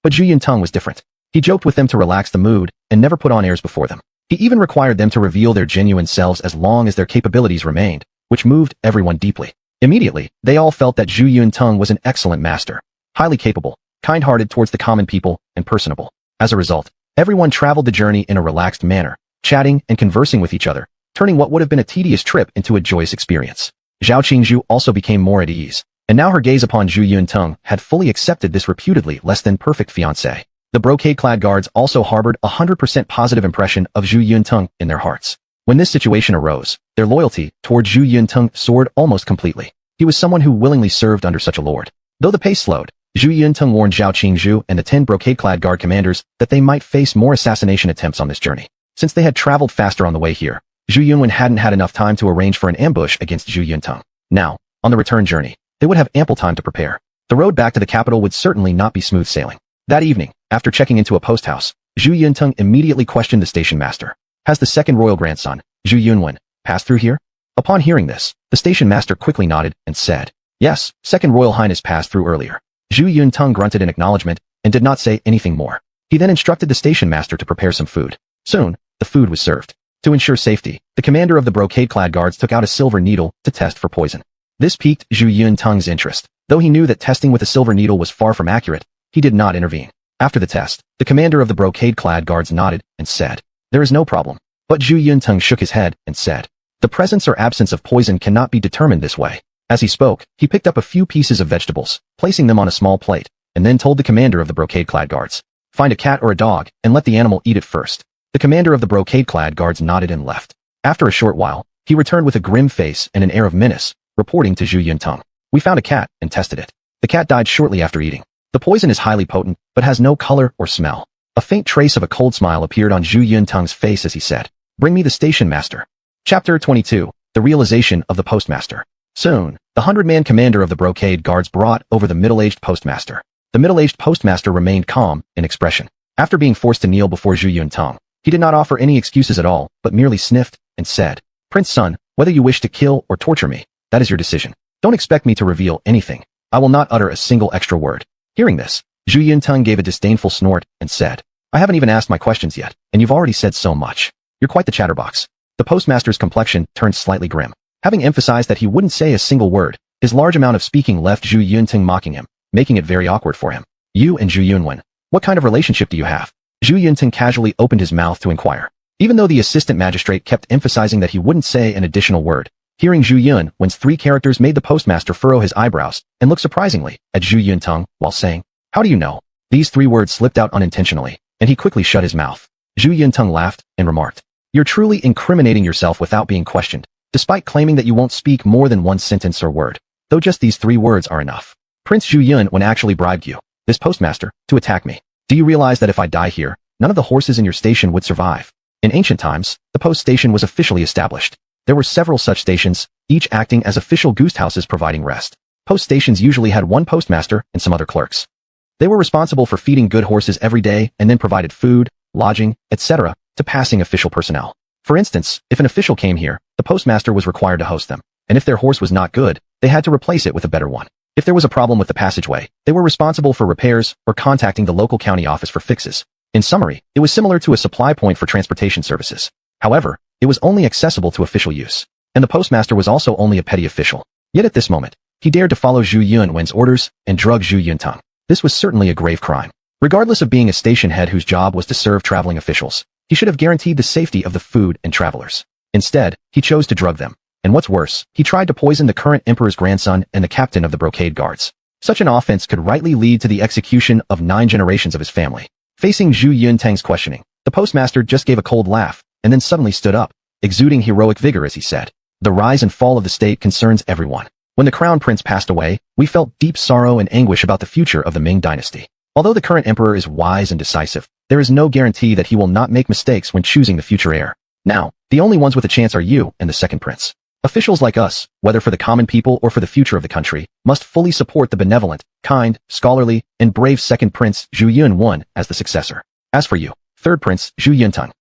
But Zhu Yuntang was different. He joked with them to relax the mood and never put on airs before them. He even required them to reveal their genuine selves as long as their capabilities remained, which moved everyone deeply. Immediately, they all felt that Zhu Yuntang was an excellent master, highly capable, kind-hearted towards the common people, and personable. As a result, everyone traveled the journey in a relaxed manner, chatting and conversing with each other, turning what would have been a tedious trip into a joyous experience. Zhao Qingzhu also became more at ease, and now her gaze upon Zhu Yuntang had fully accepted this reputedly less than perfect fiancé. The brocade-clad guards also harbored a 100% positive impression of Zhu Yuntang in their hearts. When this situation arose, their loyalty toward Zhu Yuntang soared almost completely. He was someone who willingly served under such a lord. Though the pace slowed, Zhu Yuntang warned Zhao Qingzhu and the 10 brocade-clad guard commanders that they might face more assassination attempts on this journey. Since they had traveled faster on the way here, Zhu Yunwen hadn't had enough time to arrange for an ambush against Zhu Yuntang. Now, on the return journey, they would have ample time to prepare. The road back to the capital would certainly not be smooth sailing. That evening, after checking into a post house, Zhu Yuntang immediately questioned the station master. Has the second royal grandson, Zhu Yunwen, passed through here? Upon hearing this, the station master quickly nodded and said, yes, second royal highness passed through earlier. Zhu Yuntang grunted in acknowledgement and did not say anything more. He then instructed the station master to prepare some food. Soon, the food was served. To ensure safety, the commander of the brocade-clad guards took out a silver needle to test for poison. This piqued Zhu Yuntang's interest. Though he knew that testing with a silver needle was far from accurate, he did not intervene. After the test, the commander of the brocade-clad guards nodded and said, there is no problem. But Zhu Yuntang shook his head and said, the presence or absence of poison cannot be determined this way. As he spoke, he picked up a few pieces of vegetables, placing them on a small plate, and then told the commander of the brocade-clad guards, find a cat or a dog and let the animal eat it first. The commander of the brocade-clad guards nodded and left. After a short while, he returned with a grim face and an air of menace, reporting to Zhu Yuntang. We found a cat and tested it. The cat died shortly after eating. The poison is highly potent, but has no color or smell. A faint trace of a cold smile appeared on Zhu Yuntang's face as he said, bring me the station master. Chapter 22. The Realization of the Postmaster. Soon, the 100-man commander of the brocade guards brought over the middle-aged postmaster. The middle-aged postmaster remained calm in expression. After being forced to kneel before Zhu Yuntang, he did not offer any excuses at all, but merely sniffed and said, Prince Son, whether you wish to kill or torture me, that is your decision. Don't expect me to reveal anything. I will not utter a single extra word. Hearing this, Zhu Yuntang gave a disdainful snort and said, I haven't even asked my questions yet, and you've already said so much. You're quite the chatterbox. The postmaster's complexion turned slightly grim. Having emphasized that he wouldn't say a single word, his large amount of speaking left Zhu Yuntang mocking him, making it very awkward for him. You and Zhu Yunwen, what kind of relationship do you have? Zhu Yuntang casually opened his mouth to inquire. Even though the assistant magistrate kept emphasizing that he wouldn't say an additional word, hearing Zhu Yunwen's 3 characters made the postmaster furrow his eyebrows and look surprisingly at Zhu Yuntang while saying, how do you know? These 3 words slipped out unintentionally, and he quickly shut his mouth. Zhu Yuntang laughed and remarked, you're truly incriminating yourself without being questioned, despite claiming that you won't speak more than 1 sentence or word, though just these 3 words are enough. Prince Zhu Yunwen actually bribed you, this postmaster, to attack me. Do you realize that if I die here, none of the horses in your station would survive? In ancient times, the post station was officially established. There were several such stations, each acting as official goose houses providing rest. Post stations usually had 1 postmaster and some other clerks. They were responsible for feeding good horses every day and then provided food, lodging, etc., to passing official personnel. For instance, if an official came here, the postmaster was required to host them, and if their horse was not good, they had to replace it with a better one. If there was a problem with the passageway, they were responsible for repairs or contacting the local county office for fixes. In summary, it was similar to a supply point for transportation services. However, it was only accessible to official use, and the postmaster was also only a petty official. Yet at this moment, he dared to follow Zhu Yunwen's orders and drug Zhu Yuntang. This was certainly a grave crime. Regardless of being a station head whose job was to serve traveling officials, he should have guaranteed the safety of the food and travelers. Instead, he chose to drug them. And what's worse, he tried to poison the current emperor's grandson and the captain of the brocade guards. Such an offense could rightly lead to the execution of 9 generations of his family. Facing Zhu Yuntang's questioning, the postmaster just gave a cold laugh, and then suddenly stood up, exuding heroic vigor as he said, the rise and fall of the state concerns everyone. When the crown prince passed away, we felt deep sorrow and anguish about the future of the Ming dynasty. Although the current emperor is wise and decisive, there is no guarantee that he will not make mistakes when choosing the future heir. Now, the only ones with a chance are you and the second prince. Officials like us, whether for the common people or for the future of the country, must fully support the benevolent, kind, scholarly, and brave second prince Zhu Yun as the successor. As for you, third prince Zhu Yuntang,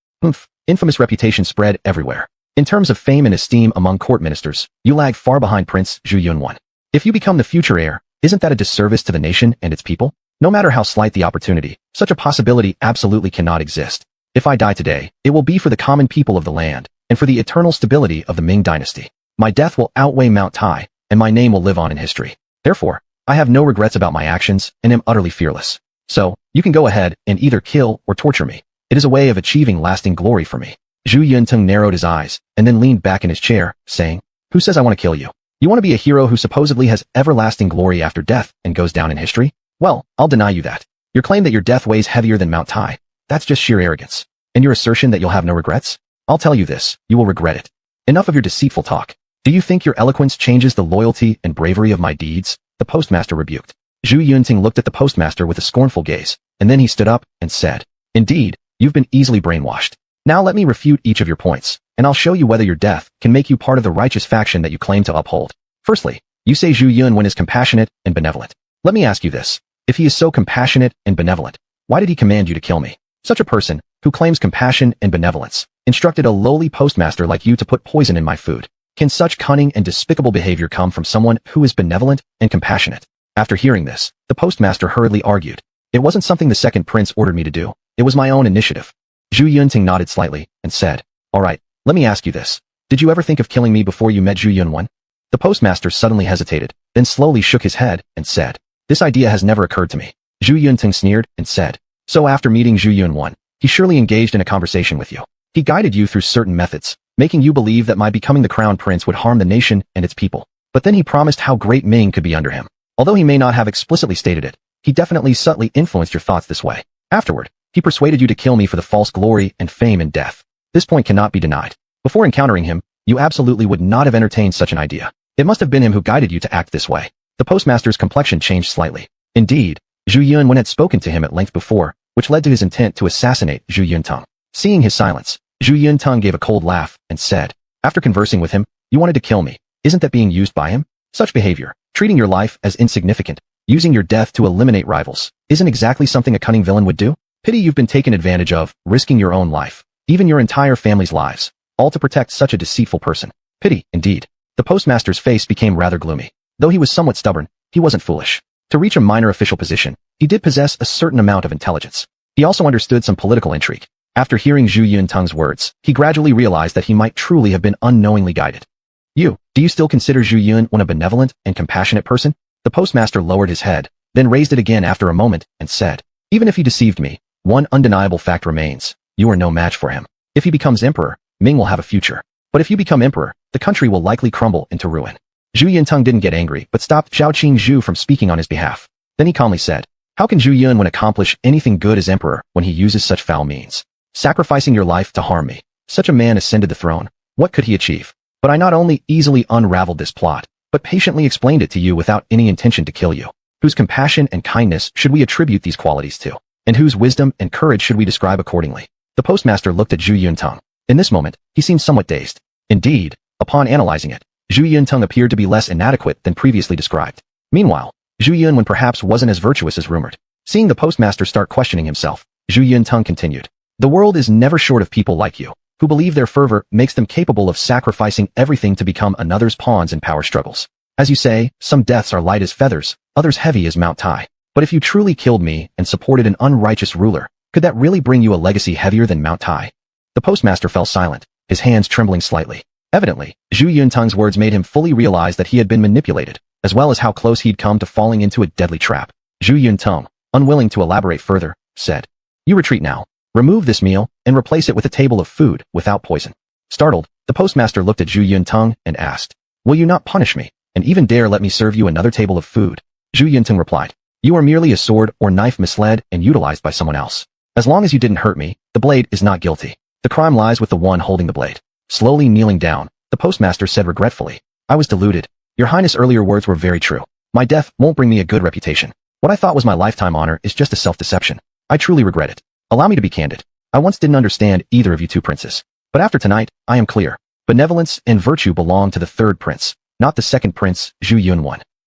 infamous reputation spread everywhere. In terms of fame and esteem among court ministers, you lag far behind Prince Zhu Yun. If you become the future heir, isn't that a disservice to the nation and its people? No matter how slight the opportunity, such a possibility absolutely cannot exist. If I die today, it will be for the common people of the land, and for the eternal stability of the Ming dynasty. My death will outweigh Mount Tai, and my name will live on in history. Therefore, I have no regrets about my actions, and am utterly fearless. So, you can go ahead and either kill or torture me. It is a way of achieving lasting glory for me. Zhu Yuntang narrowed his eyes, and then leaned back in his chair, saying, Who says I want to kill you? You want to be a hero who supposedly has everlasting glory after death and goes down in history? Well, I'll deny you that. Your claim that your death weighs heavier than Mount Tai, that's just sheer arrogance. And your assertion that you'll have no regrets? I'll tell you this, you will regret it. Enough of your deceitful talk. Do you think your eloquence changes the loyalty and bravery of my deeds? The postmaster rebuked. Zhu Yuntang looked at the postmaster with a scornful gaze, and then he stood up and said, Indeed, you've been easily brainwashed. Now let me refute each of your points, and I'll show you whether your death can make you part of the righteous faction that you claim to uphold. Firstly, you say Zhu Yun is compassionate and benevolent. Let me ask you this. If he is so compassionate and benevolent, why did he command you to kill me? Such a person, who claims compassion and benevolence, instructed a lowly postmaster like you to put poison in my food. Can such cunning and despicable behavior come from someone who is benevolent and compassionate? After hearing this, the postmaster hurriedly argued. It wasn't something the second prince ordered me to do. It was my own initiative. Zhu Yuntang nodded slightly and said, All right, let me ask you this. Did you ever think of killing me before you met Zhu Yun? The postmaster suddenly hesitated, then slowly shook his head and said, This idea has never occurred to me. Zhu Yuntang sneered and said, So after meeting Zhu Yun, he surely engaged in a conversation with you. He guided you through certain methods, making you believe that my becoming the crown prince would harm the nation and its people. But then he promised how great Ming could be under him. Although he may not have explicitly stated it, he definitely subtly influenced your thoughts this way. Afterward, he persuaded you to kill me for the false glory and fame and death. This point cannot be denied. Before encountering him, you absolutely would not have entertained such an idea. It must have been him who guided you to act this way. The postmaster's complexion changed slightly. Indeed, Zhu Yun had spoken to him at length before, which led to his intent to assassinate Zhu Yuntang. Seeing his silence, Zhu Yuntang gave a cold laugh and said, After conversing with him, you wanted to kill me. Isn't that being used by him? Such behavior, treating your life as insignificant, using your death to eliminate rivals, isn't exactly something a cunning villain would do? Pity you've been taken advantage of, risking your own life, even your entire family's lives, all to protect such a deceitful person. Pity, indeed. The postmaster's face became rather gloomy. Though he was somewhat stubborn, he wasn't foolish. To reach a minor official position, he did possess a certain amount of intelligence. He also understood some political intrigue. After hearing Zhu Yuntang's words, he gradually realized that he might truly have been unknowingly guided. Do you still consider Zhu Yun a benevolent and compassionate person? The postmaster lowered his head, then raised it again after a moment, and said, Even if he deceived me, one undeniable fact remains. You are no match for him. If he becomes emperor, Ming will have a future. But if you become emperor, the country will likely crumble into ruin. Zhu Yuntang didn't get angry, but stopped Zhaoqing Zhu from speaking on his behalf. Then he calmly said, How can Zhu Yun accomplish anything good as emperor when he uses such foul means? Sacrificing your life to harm me. Such a man ascended the throne. What could he achieve? But I not only easily unraveled this plot, but patiently explained it to you without any intention to kill you. Whose compassion and kindness should we attribute these qualities to? And whose wisdom and courage should we describe accordingly? The postmaster looked at Zhu Yuntang. In this moment, he seemed somewhat dazed. Indeed, upon analyzing it, Zhu Yuntang appeared to be less inadequate than previously described. Meanwhile, Zhu Yun perhaps wasn't as virtuous as rumored. Seeing the postmaster start questioning himself, Zhu Yuntang continued. The world is never short of people like you, who believe their fervor makes them capable of sacrificing everything to become another's pawns in power struggles. As you say, some deaths are light as feathers, others heavy as Mount Tai. But if you truly killed me and supported an unrighteous ruler, could that really bring you a legacy heavier than Mount Tai? The postmaster fell silent, his hands trembling slightly. Evidently, Zhu Yuntang's words made him fully realize that he had been manipulated, as well as how close he'd come to falling into a deadly trap. Zhu Yuntang, unwilling to elaborate further, said, You retreat now. Remove this meal, and replace it with a table of food, without poison. Startled, the postmaster looked at Zhu Yuntang and asked, Will you not punish me, and even dare let me serve you another table of food? Zhu Yuntang replied, You are merely a sword or knife misled and utilized by someone else. As long as you didn't hurt me, the blade is not guilty. The crime lies with the one holding the blade. Slowly kneeling down, the postmaster said regretfully, I was deluded. Your Highness' earlier words were very true. My death won't bring me a good reputation. What I thought was my lifetime honor is just a self-deception. I truly regret it. Allow me to be candid. I once didn't understand either of you two princes. But after tonight, I am clear. Benevolence and virtue belong to the third prince, not the second prince, Zhu Yun.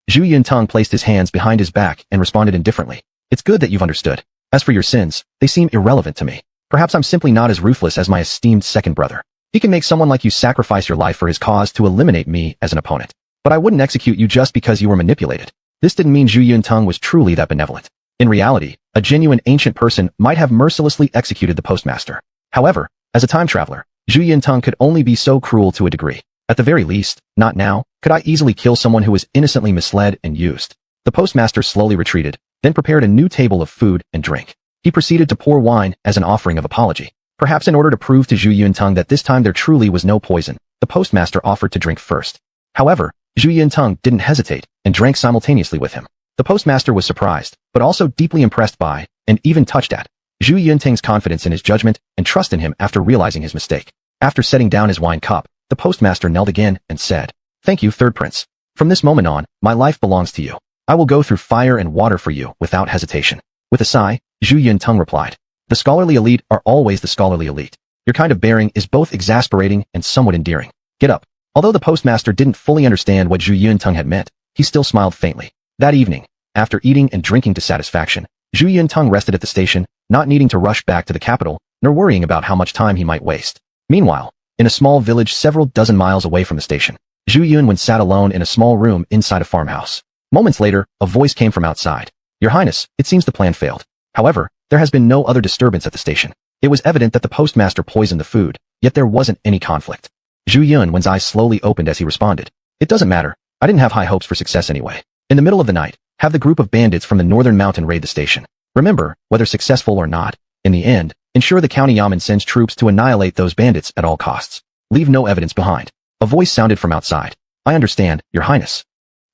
Zhu Yuntang placed his hands behind his back and responded indifferently. It's good that you've understood. As for your sins, they seem irrelevant to me. Perhaps I'm simply not as ruthless as my esteemed second brother. He can make someone like you sacrifice your life for his cause to eliminate me as an opponent. But I wouldn't execute you just because you were manipulated. This didn't mean Zhu Yuntang was truly that benevolent. In reality, a genuine ancient person might have mercilessly executed the postmaster. However, as a time traveler, Zhu Yuntang could only be so cruel to a degree. At the very least, not now, could I easily kill someone who was innocently misled and used. The postmaster slowly retreated, then prepared a new table of food and drink. He proceeded to pour wine as an offering of apology. Perhaps in order to prove to Zhu Yuntang that this time there truly was no poison, the postmaster offered to drink first. However, Zhu Yuntang didn't hesitate and drank simultaneously with him. The postmaster was surprised, but also deeply impressed by, and even touched at, Zhu Yuntang's confidence in his judgment and trust in him after realizing his mistake. After setting down his wine cup, the postmaster knelt again and said, "Thank you, third prince. From this moment on, my life belongs to you. I will go through fire and water for you without hesitation." With a sigh, Zhu Yuntang replied, "The scholarly elite are always the scholarly elite. Your kind of bearing is both exasperating and somewhat endearing. Get up." Although the postmaster didn't fully understand what Zhu Yuntang had meant, he still smiled faintly. That evening, after eating and drinking to satisfaction, Zhu Yuntang rested at the station, not needing to rush back to the capital, nor worrying about how much time he might waste. Meanwhile, in a small village several dozen miles away from the station, Zhu Yun sat alone in a small room inside a farmhouse. Moments later, a voice came from outside. "Your Highness, it seems the plan failed. However, there has been no other disturbance at the station. It was evident that the postmaster poisoned the food, yet there wasn't any conflict." Zhu Yun's eyes slowly opened as he responded. "It doesn't matter. I didn't have high hopes for success anyway. In the middle of the night, have the group of bandits from the northern mountain raid the station. Remember, whether successful or not, in the end, ensure the county yamen sends troops to annihilate those bandits at all costs. Leave no evidence behind." A voice sounded from outside. "I understand, Your Highness."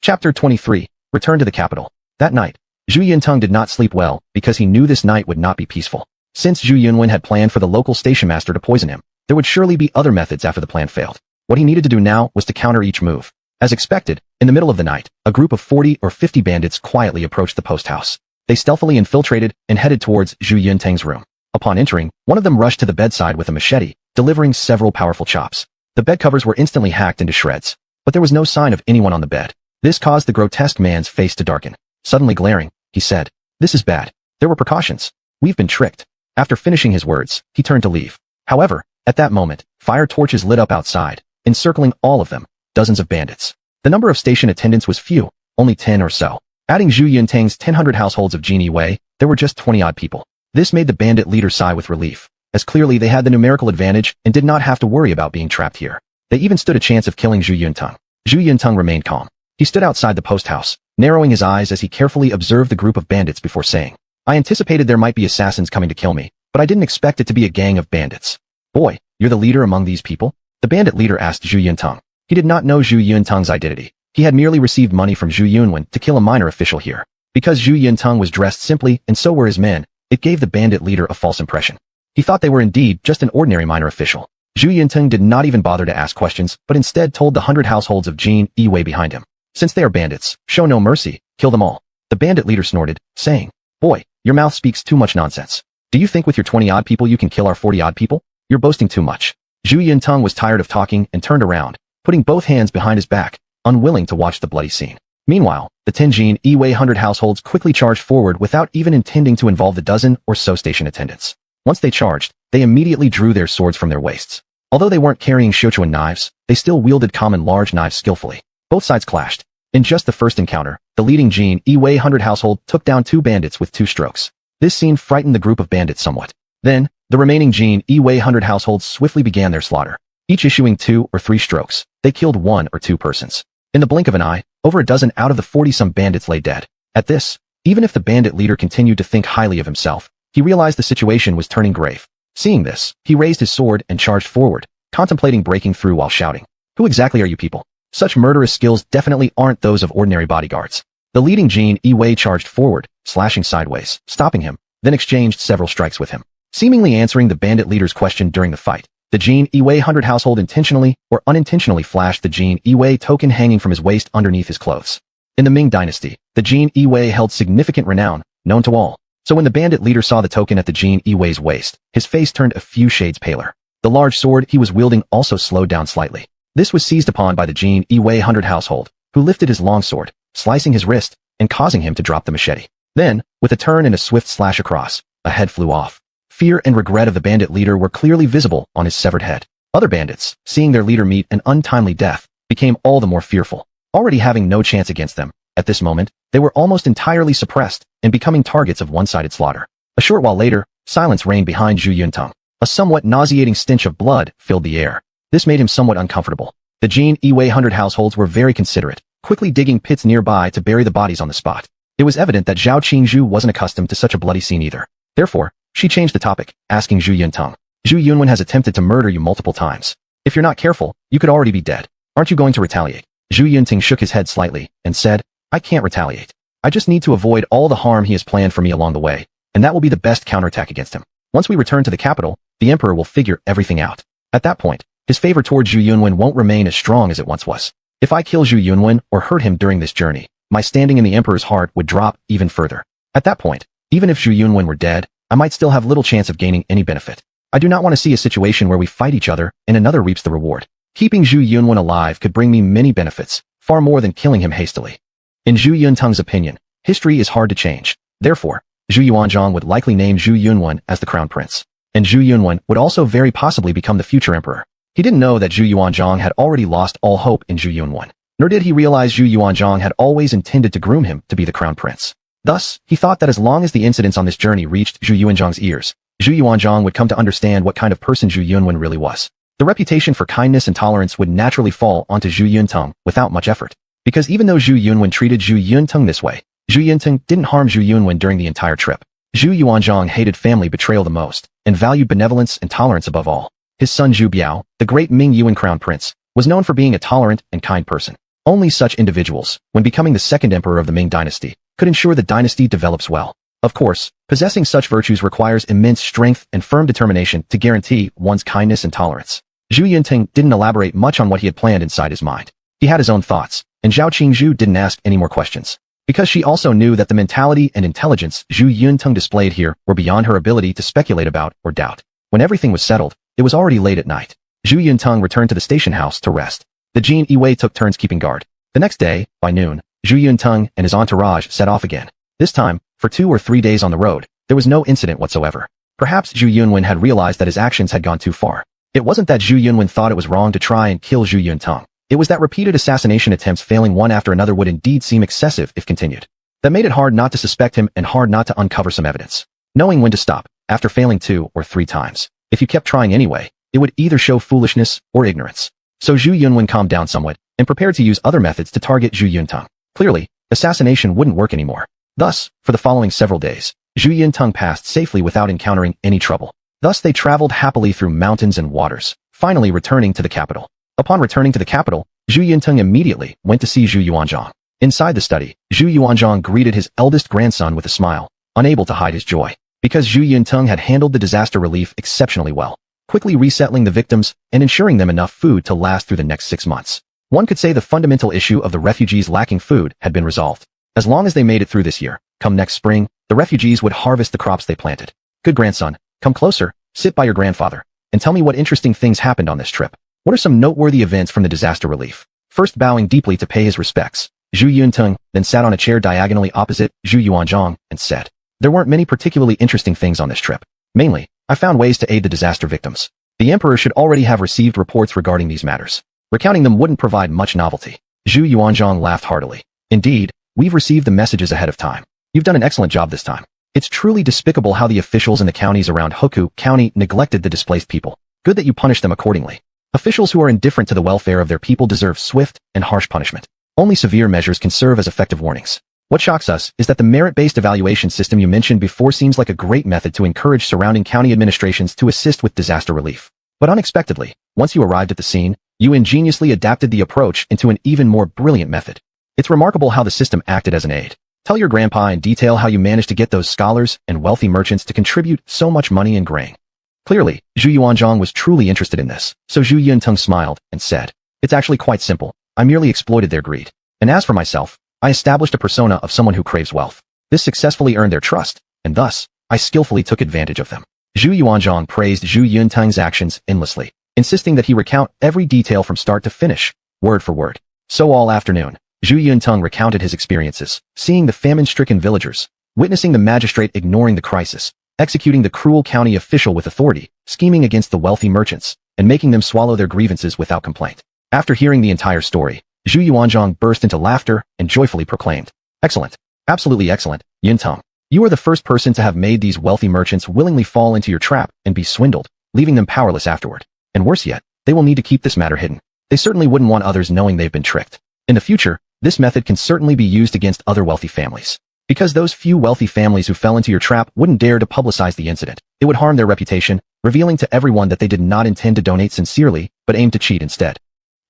Chapter 23. Return to the capital. That night, Zhu Yuntang did not sleep well because he knew this night would not be peaceful. Since Zhu Yunwen had planned for the local station master to poison him, there would surely be other methods after the plan failed. What he needed to do now was to counter each move. As expected, in the middle of the night, a group of 40 or 50 bandits quietly approached the post house. They stealthily infiltrated and headed towards Zhu Yuntang's room. Upon entering, one of them rushed to the bedside with a machete, delivering several powerful chops. The bed covers were instantly hacked into shreds, but there was no sign of anyone on the bed. This caused the grotesque man's face to darken. Suddenly glaring, he said, "This is bad. There were precautions. We've been tricked." After finishing his words, he turned to leave. However, at that moment, fire torches lit up outside, encircling all of them, dozens of bandits. The number of station attendants was few, only 10 or so. Adding Zhu Yuntang's 1,000 households of Genie Wei, there were just 20-odd people. This made the bandit leader sigh with relief, as clearly they had the numerical advantage and did not have to worry about being trapped here. They even stood a chance of killing Zhu Yuntang. Zhu Yuntang remained calm. He stood outside the post house, narrowing his eyes as he carefully observed the group of bandits before saying, "I anticipated there might be assassins coming to kill me, but I didn't expect it to be a gang of bandits." "Boy, you're the leader among these people?" The bandit leader asked Zhu Yuntang. He did not know Zhu Yuntang's identity. He had merely received money from Zhu Yunwen to kill a minor official here. Because Zhu Yuntang was dressed simply and so were his men, it gave the bandit leader a false impression. He thought they were indeed just an ordinary minor official. Zhu Yuntang did not even bother to ask questions, but instead told the 100 households of Jin Yi behind him, "Since they are bandits, show no mercy, kill them all." The bandit leader snorted, saying, "Boy, your mouth speaks too much nonsense. Do you think with your 20-odd people you can kill our 40-odd people? You're boasting too much." Zhu Yuntang was tired of talking and turned around, putting both hands behind his back, unwilling to watch the bloody scene. Meanwhile, the 10 Jin Yi 100 households quickly charged forward without even intending to involve the dozen or so station attendants. Once they charged, they immediately drew their swords from their waists. Although they weren't carrying Shochuan knives, they still wielded common large knives skillfully. Both sides clashed. In just the first encounter, the leading Jin Yi 100 household took down 2 bandits with 2 strokes. This scene frightened the group of bandits somewhat. Then, the remaining Jin Yi 100 households swiftly began their slaughter. Each issuing 2 or 3 strokes, they killed 1 or 2 persons. In the blink of an eye, over a dozen out of the 40-some bandits lay dead. At this, even if the bandit leader continued to think highly of himself, he realized the situation was turning grave. Seeing this, he raised his sword and charged forward, contemplating breaking through while shouting, "Who exactly are you people? Such murderous skills definitely aren't those of ordinary bodyguards." The leading Jin Yi charged forward, slashing sideways, stopping him, then exchanged several strikes with him. Seemingly answering the bandit leader's question during the fight, the Jin Yi 100 household intentionally or unintentionally flashed the Jin Yi token hanging from his waist underneath his clothes. In the Ming dynasty, the Jin Yi held significant renown, known to all. So when the bandit leader saw the token at the Jin Yiwei's waist, his face turned a few shades paler. The large sword he was wielding also slowed down slightly. This was seized upon by the Jin Yiwei 100 household, who lifted his long sword, slicing his wrist, and causing him to drop the machete. Then, with a turn and a swift slash across, a head flew off. Fear and regret of the bandit leader were clearly visible on his severed head. Other bandits, seeing their leader meet an untimely death, became all the more fearful. Already having no chance against them, at this moment, they were almost entirely suppressed and becoming targets of one-sided slaughter. A short while later, silence reigned behind Zhu Yuntong. A somewhat nauseating stench of blood filled the air. This made him somewhat uncomfortable. The Jin Yiwei 100 households were very considerate, quickly digging pits nearby to bury the bodies on the spot. It was evident that Zhao Qingzhu wasn't accustomed to such a bloody scene either. Therefore, she changed the topic, asking Zhu Yuntong, "Zhu Yunwen has attempted to murder you multiple times. If you're not careful, you could already be dead. Aren't you going to retaliate?" Zhu Yuntong shook his head slightly and said, "I can't retaliate. I just need to avoid all the harm he has planned for me along the way, and that will be the best counterattack against him. Once we return to the capital, the emperor will figure everything out. At that point, his favor toward Zhu Yunwen won't remain as strong as it once was. If I kill Zhu Yunwen or hurt him during this journey, my standing in the emperor's heart would drop even further. At that point, even if Zhu Yunwen were dead, I might still have little chance of gaining any benefit. I do not want to see a situation where we fight each other and another reaps the reward. Keeping Zhu Yunwen alive could bring me many benefits, far more than killing him hastily." In Zhu Yuntong's opinion, history is hard to change. Therefore, Zhu Yuanzhang would likely name Zhu Yunwen as the crown prince. And Zhu Yunwen would also very possibly become the future emperor. He didn't know that Zhu Yuanzhang had already lost all hope in Zhu Yunwen. Nor did he realize Zhu Yuanzhang had always intended to groom him to be the crown prince. Thus, he thought that as long as the incidents on this journey reached Zhu Yuanzhang's ears, Zhu Yuanzhang would come to understand what kind of person Zhu Yunwen really was. The reputation for kindness and tolerance would naturally fall onto Zhu Yuntong without much effort. Because even though Zhu Yunwen treated Zhu Yuntong this way, Zhu Yuntong didn't harm Zhu Yunwen during the entire trip. Zhu Yuanzhang hated family betrayal the most, and valued benevolence and tolerance above all. His son Zhu Biao, the great Ming Yuan crown prince, was known for being a tolerant and kind person. Only such individuals, when becoming the second emperor of the Ming dynasty, could ensure the dynasty develops well. Of course, possessing such virtues requires immense strength and firm determination to guarantee one's kindness and tolerance. Zhu Yuntong didn't elaborate much on what he had planned inside his mind. He had his own thoughts, and Zhao Qingzhu didn't ask any more questions. Because she also knew that the mentality and intelligence Zhu Yuntong displayed here were beyond her ability to speculate about or doubt. When everything was settled, it was already late at night. Zhu Yuntong returned to the station house to rest. The Jin Yiwei took turns keeping guard. The next day, by noon, Zhu Yuntong and his entourage set off again. This time, for 2 or 3 days on the road, there was no incident whatsoever. Perhaps Zhu Yunwen had realized that his actions had gone too far. It wasn't that Zhu Yunwen thought it was wrong to try and kill Zhu Yuntong. It was that repeated assassination attempts failing one after another would indeed seem excessive if continued. That made it hard not to suspect him and hard not to uncover some evidence. Knowing when to stop, after failing 2 or 3 times. If you kept trying anyway, it would either show foolishness or ignorance. So Zhu Yunwen calmed down somewhat and prepared to use other methods to target Zhu Yuntong. Clearly, assassination wouldn't work anymore. Thus, for the following several days, Zhu Yuntong passed safely without encountering any trouble. Thus they traveled happily through mountains and waters, finally returning to the capital. Upon returning to the capital, Zhu Yuntong immediately went to see Zhu Yuanzhang. Inside the study, Zhu Yuanzhang greeted his eldest grandson with a smile, unable to hide his joy. Because Zhu Yuntong had handled the disaster relief exceptionally well, quickly resettling the victims and ensuring them enough food to last through the next 6 months. One could say the fundamental issue of the refugees lacking food had been resolved. As long as they made it through this year, come next spring, the refugees would harvest the crops they planted. Good grandson, come closer, sit by your grandfather, and tell me what interesting things happened on this trip. What are some noteworthy events from the disaster relief? First bowing deeply to pay his respects, Zhu Yuntong then sat on a chair diagonally opposite Zhu Yuanzhang and said, "There weren't many particularly interesting things on this trip. Mainly, I found ways to aid the disaster victims. The emperor should already have received reports regarding these matters. Recounting them wouldn't provide much novelty." Zhu Yuanzhang laughed heartily. "Indeed, we've received the messages ahead of time. You've done an excellent job this time. It's truly despicable how the officials in the counties around Hoku County neglected the displaced people. Good that you punished them accordingly. Officials who are indifferent to the welfare of their people deserve swift and harsh punishment. Only severe measures can serve as effective warnings. What shocks us is that the merit-based evaluation system you mentioned before seems like a great method to encourage surrounding county administrations to assist with disaster relief. But unexpectedly, once you arrived at the scene, you ingeniously adapted the approach into an even more brilliant method. It's remarkable how the system acted as an aid. Tell your grandpa in detail how you managed to get those scholars and wealthy merchants to contribute so much money and grain." Clearly, Zhu Yuanzhang was truly interested in this, so Zhu Yuntong smiled and said, "It's actually quite simple. I merely exploited their greed. And as for myself, I established a persona of someone who craves wealth. This successfully earned their trust, and thus, I skillfully took advantage of them. Zhu Yuanzhang praised Zhu Yuntang's actions endlessly, insisting that he recount every detail from start to finish, word for word. So all afternoon, Zhu Yuntang recounted his experiences, seeing the famine-stricken villagers, witnessing the magistrate ignoring the crisis, executing the cruel county official with authority, scheming against the wealthy merchants, and making them swallow their grievances without complaint. After hearing the entire story, Zhu Yuanzhang burst into laughter and joyfully proclaimed, "Excellent. Absolutely excellent, Yuntang. You are the first person to have made these wealthy merchants willingly fall into your trap and be swindled, leaving them powerless afterward. And worse yet, they will need to keep this matter hidden. They certainly wouldn't want others knowing they've been tricked. In the future, this method can certainly be used against other wealthy families. Because those few wealthy families who fell into your trap wouldn't dare to publicize the incident. It would harm their reputation, revealing to everyone that they did not intend to donate sincerely, but aimed to cheat instead.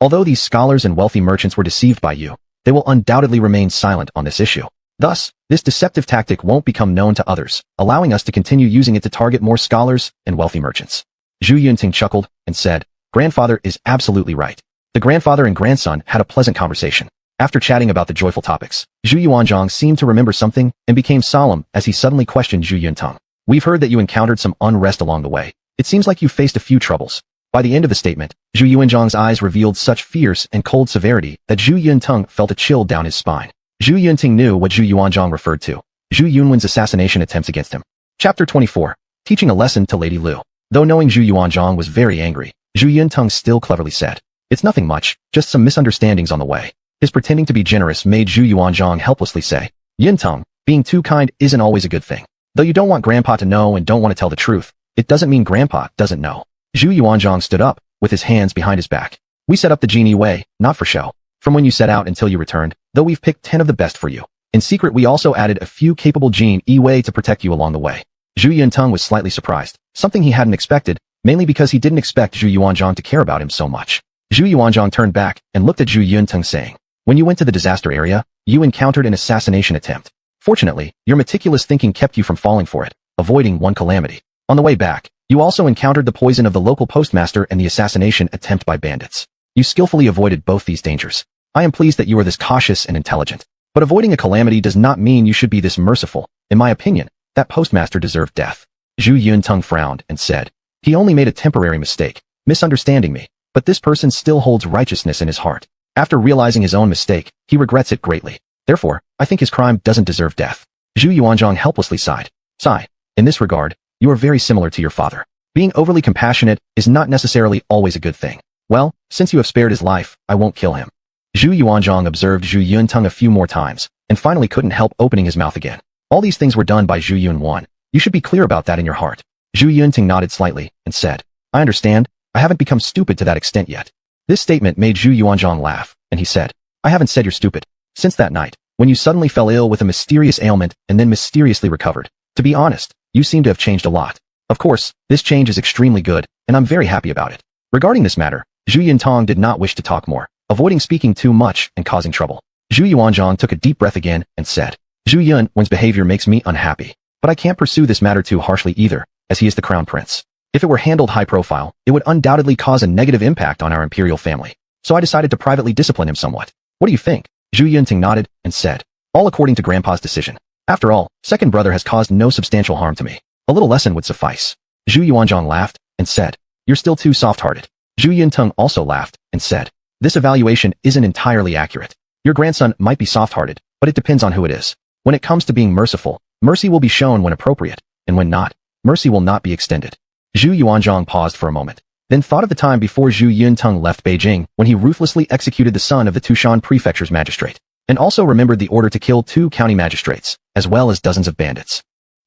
Although these scholars and wealthy merchants were deceived by you, they will undoubtedly remain silent on this issue. Thus, this deceptive tactic won't become known to others, allowing us to continue using it to target more scholars and wealthy merchants." Zhu Yunting chuckled and said, "Grandfather is absolutely right." The grandfather and grandson had a pleasant conversation. After chatting about the joyful topics, Zhu Yuanzhang seemed to remember something and became solemn as he suddenly questioned Zhu Yuntang. "We've heard that you encountered some unrest along the way. It seems like you faced a few troubles." By the end of the statement, Zhu Yuanzhang's eyes revealed such fierce and cold severity that Zhu Yuntang felt a chill down his spine. Zhu Yunting knew what Zhu Yuanzhang referred to: Zhu Yunwen's assassination attempts against him. Chapter 24. Teaching a lesson to Lady Lu. Though knowing Zhu Yuanzhang was very angry, Zhu Yuntang still cleverly said, "It's nothing much, just some misunderstandings on the way." His pretending to be generous made Zhu Yuanzhang helplessly say, "Yuntang, being too kind isn't always a good thing. Though you don't want Grandpa to know and don't want to tell the truth, it doesn't mean Grandpa doesn't know." Zhu Yuanzhang stood up, with his hands behind his back. "We set up the genie way, not for show. From when you set out until you returned, though we've picked 10 of the best for you. In secret we also added a few capable genie way to protect you along the way." Zhu Yuntang was slightly surprised, something he hadn't expected, mainly because he didn't expect Zhu Yuanzhang to care about him so much. Zhu Yuanzhang turned back and looked at Zhu Yuntang saying, "When you went to the disaster area, you encountered an assassination attempt. Fortunately, your meticulous thinking kept you from falling for it, avoiding one calamity. On the way back, you also encountered the poison of the local postmaster and the assassination attempt by bandits. You skillfully avoided both these dangers. I am pleased that you are this cautious and intelligent. But avoiding a calamity does not mean you should be this merciful. In my opinion, that postmaster deserved death." Zhu Yuntang frowned and said, "He only made a temporary mistake, misunderstanding me, but this person still holds righteousness in his heart. After realizing his own mistake, he regrets it greatly. Therefore, I think his crime doesn't deserve death." Zhu Yuanzhang helplessly sighed. "Sigh. In this regard, you are very similar to your father. Being overly compassionate is not necessarily always a good thing. Well, since you have spared his life, I won't kill him." Zhu Yuanzhang observed Zhu Yuntang a few more times, and finally couldn't help opening his mouth again. "All these things were done by Zhu Yunwan. You should be clear about that in your heart." Zhu Yunting nodded slightly, and said, "I understand. I haven't become stupid to that extent yet." This statement made Zhu Yuanzhang laugh, and he said, "I haven't said you're stupid. Since that night, when you suddenly fell ill with a mysterious ailment and then mysteriously recovered, to be honest, you seem to have changed a lot. Of course, this change is extremely good, and I'm very happy about it." Regarding this matter, Zhu Yuntang did not wish to talk more, avoiding speaking too much and causing trouble. Zhu Yuanzhang took a deep breath again and said, "Zhu Yunwen's behavior makes me unhappy, but I can't pursue this matter too harshly either, as he is the crown prince. If it were handled high profile, it would undoubtedly cause a negative impact on our imperial family. So I decided to privately discipline him somewhat. What do you think?" Zhu Yunting nodded and said, "All according to Grandpa's decision. After all, second brother has caused no substantial harm to me. A little lesson would suffice." Zhu Yuanzhang laughed and said, "You're still too soft-hearted." Zhu Yuntang also laughed and said, "This evaluation isn't entirely accurate. Your grandson might be soft-hearted, but it depends on who it is. When it comes to being merciful, mercy will be shown when appropriate, and when not, mercy will not be extended." Zhu Yuanzhang paused for a moment, then thought of the time before Zhu Yuntang left Beijing when he ruthlessly executed the son of the Tushan prefecture's magistrate, and also remembered the order to kill 2 county magistrates, as well as dozens of bandits.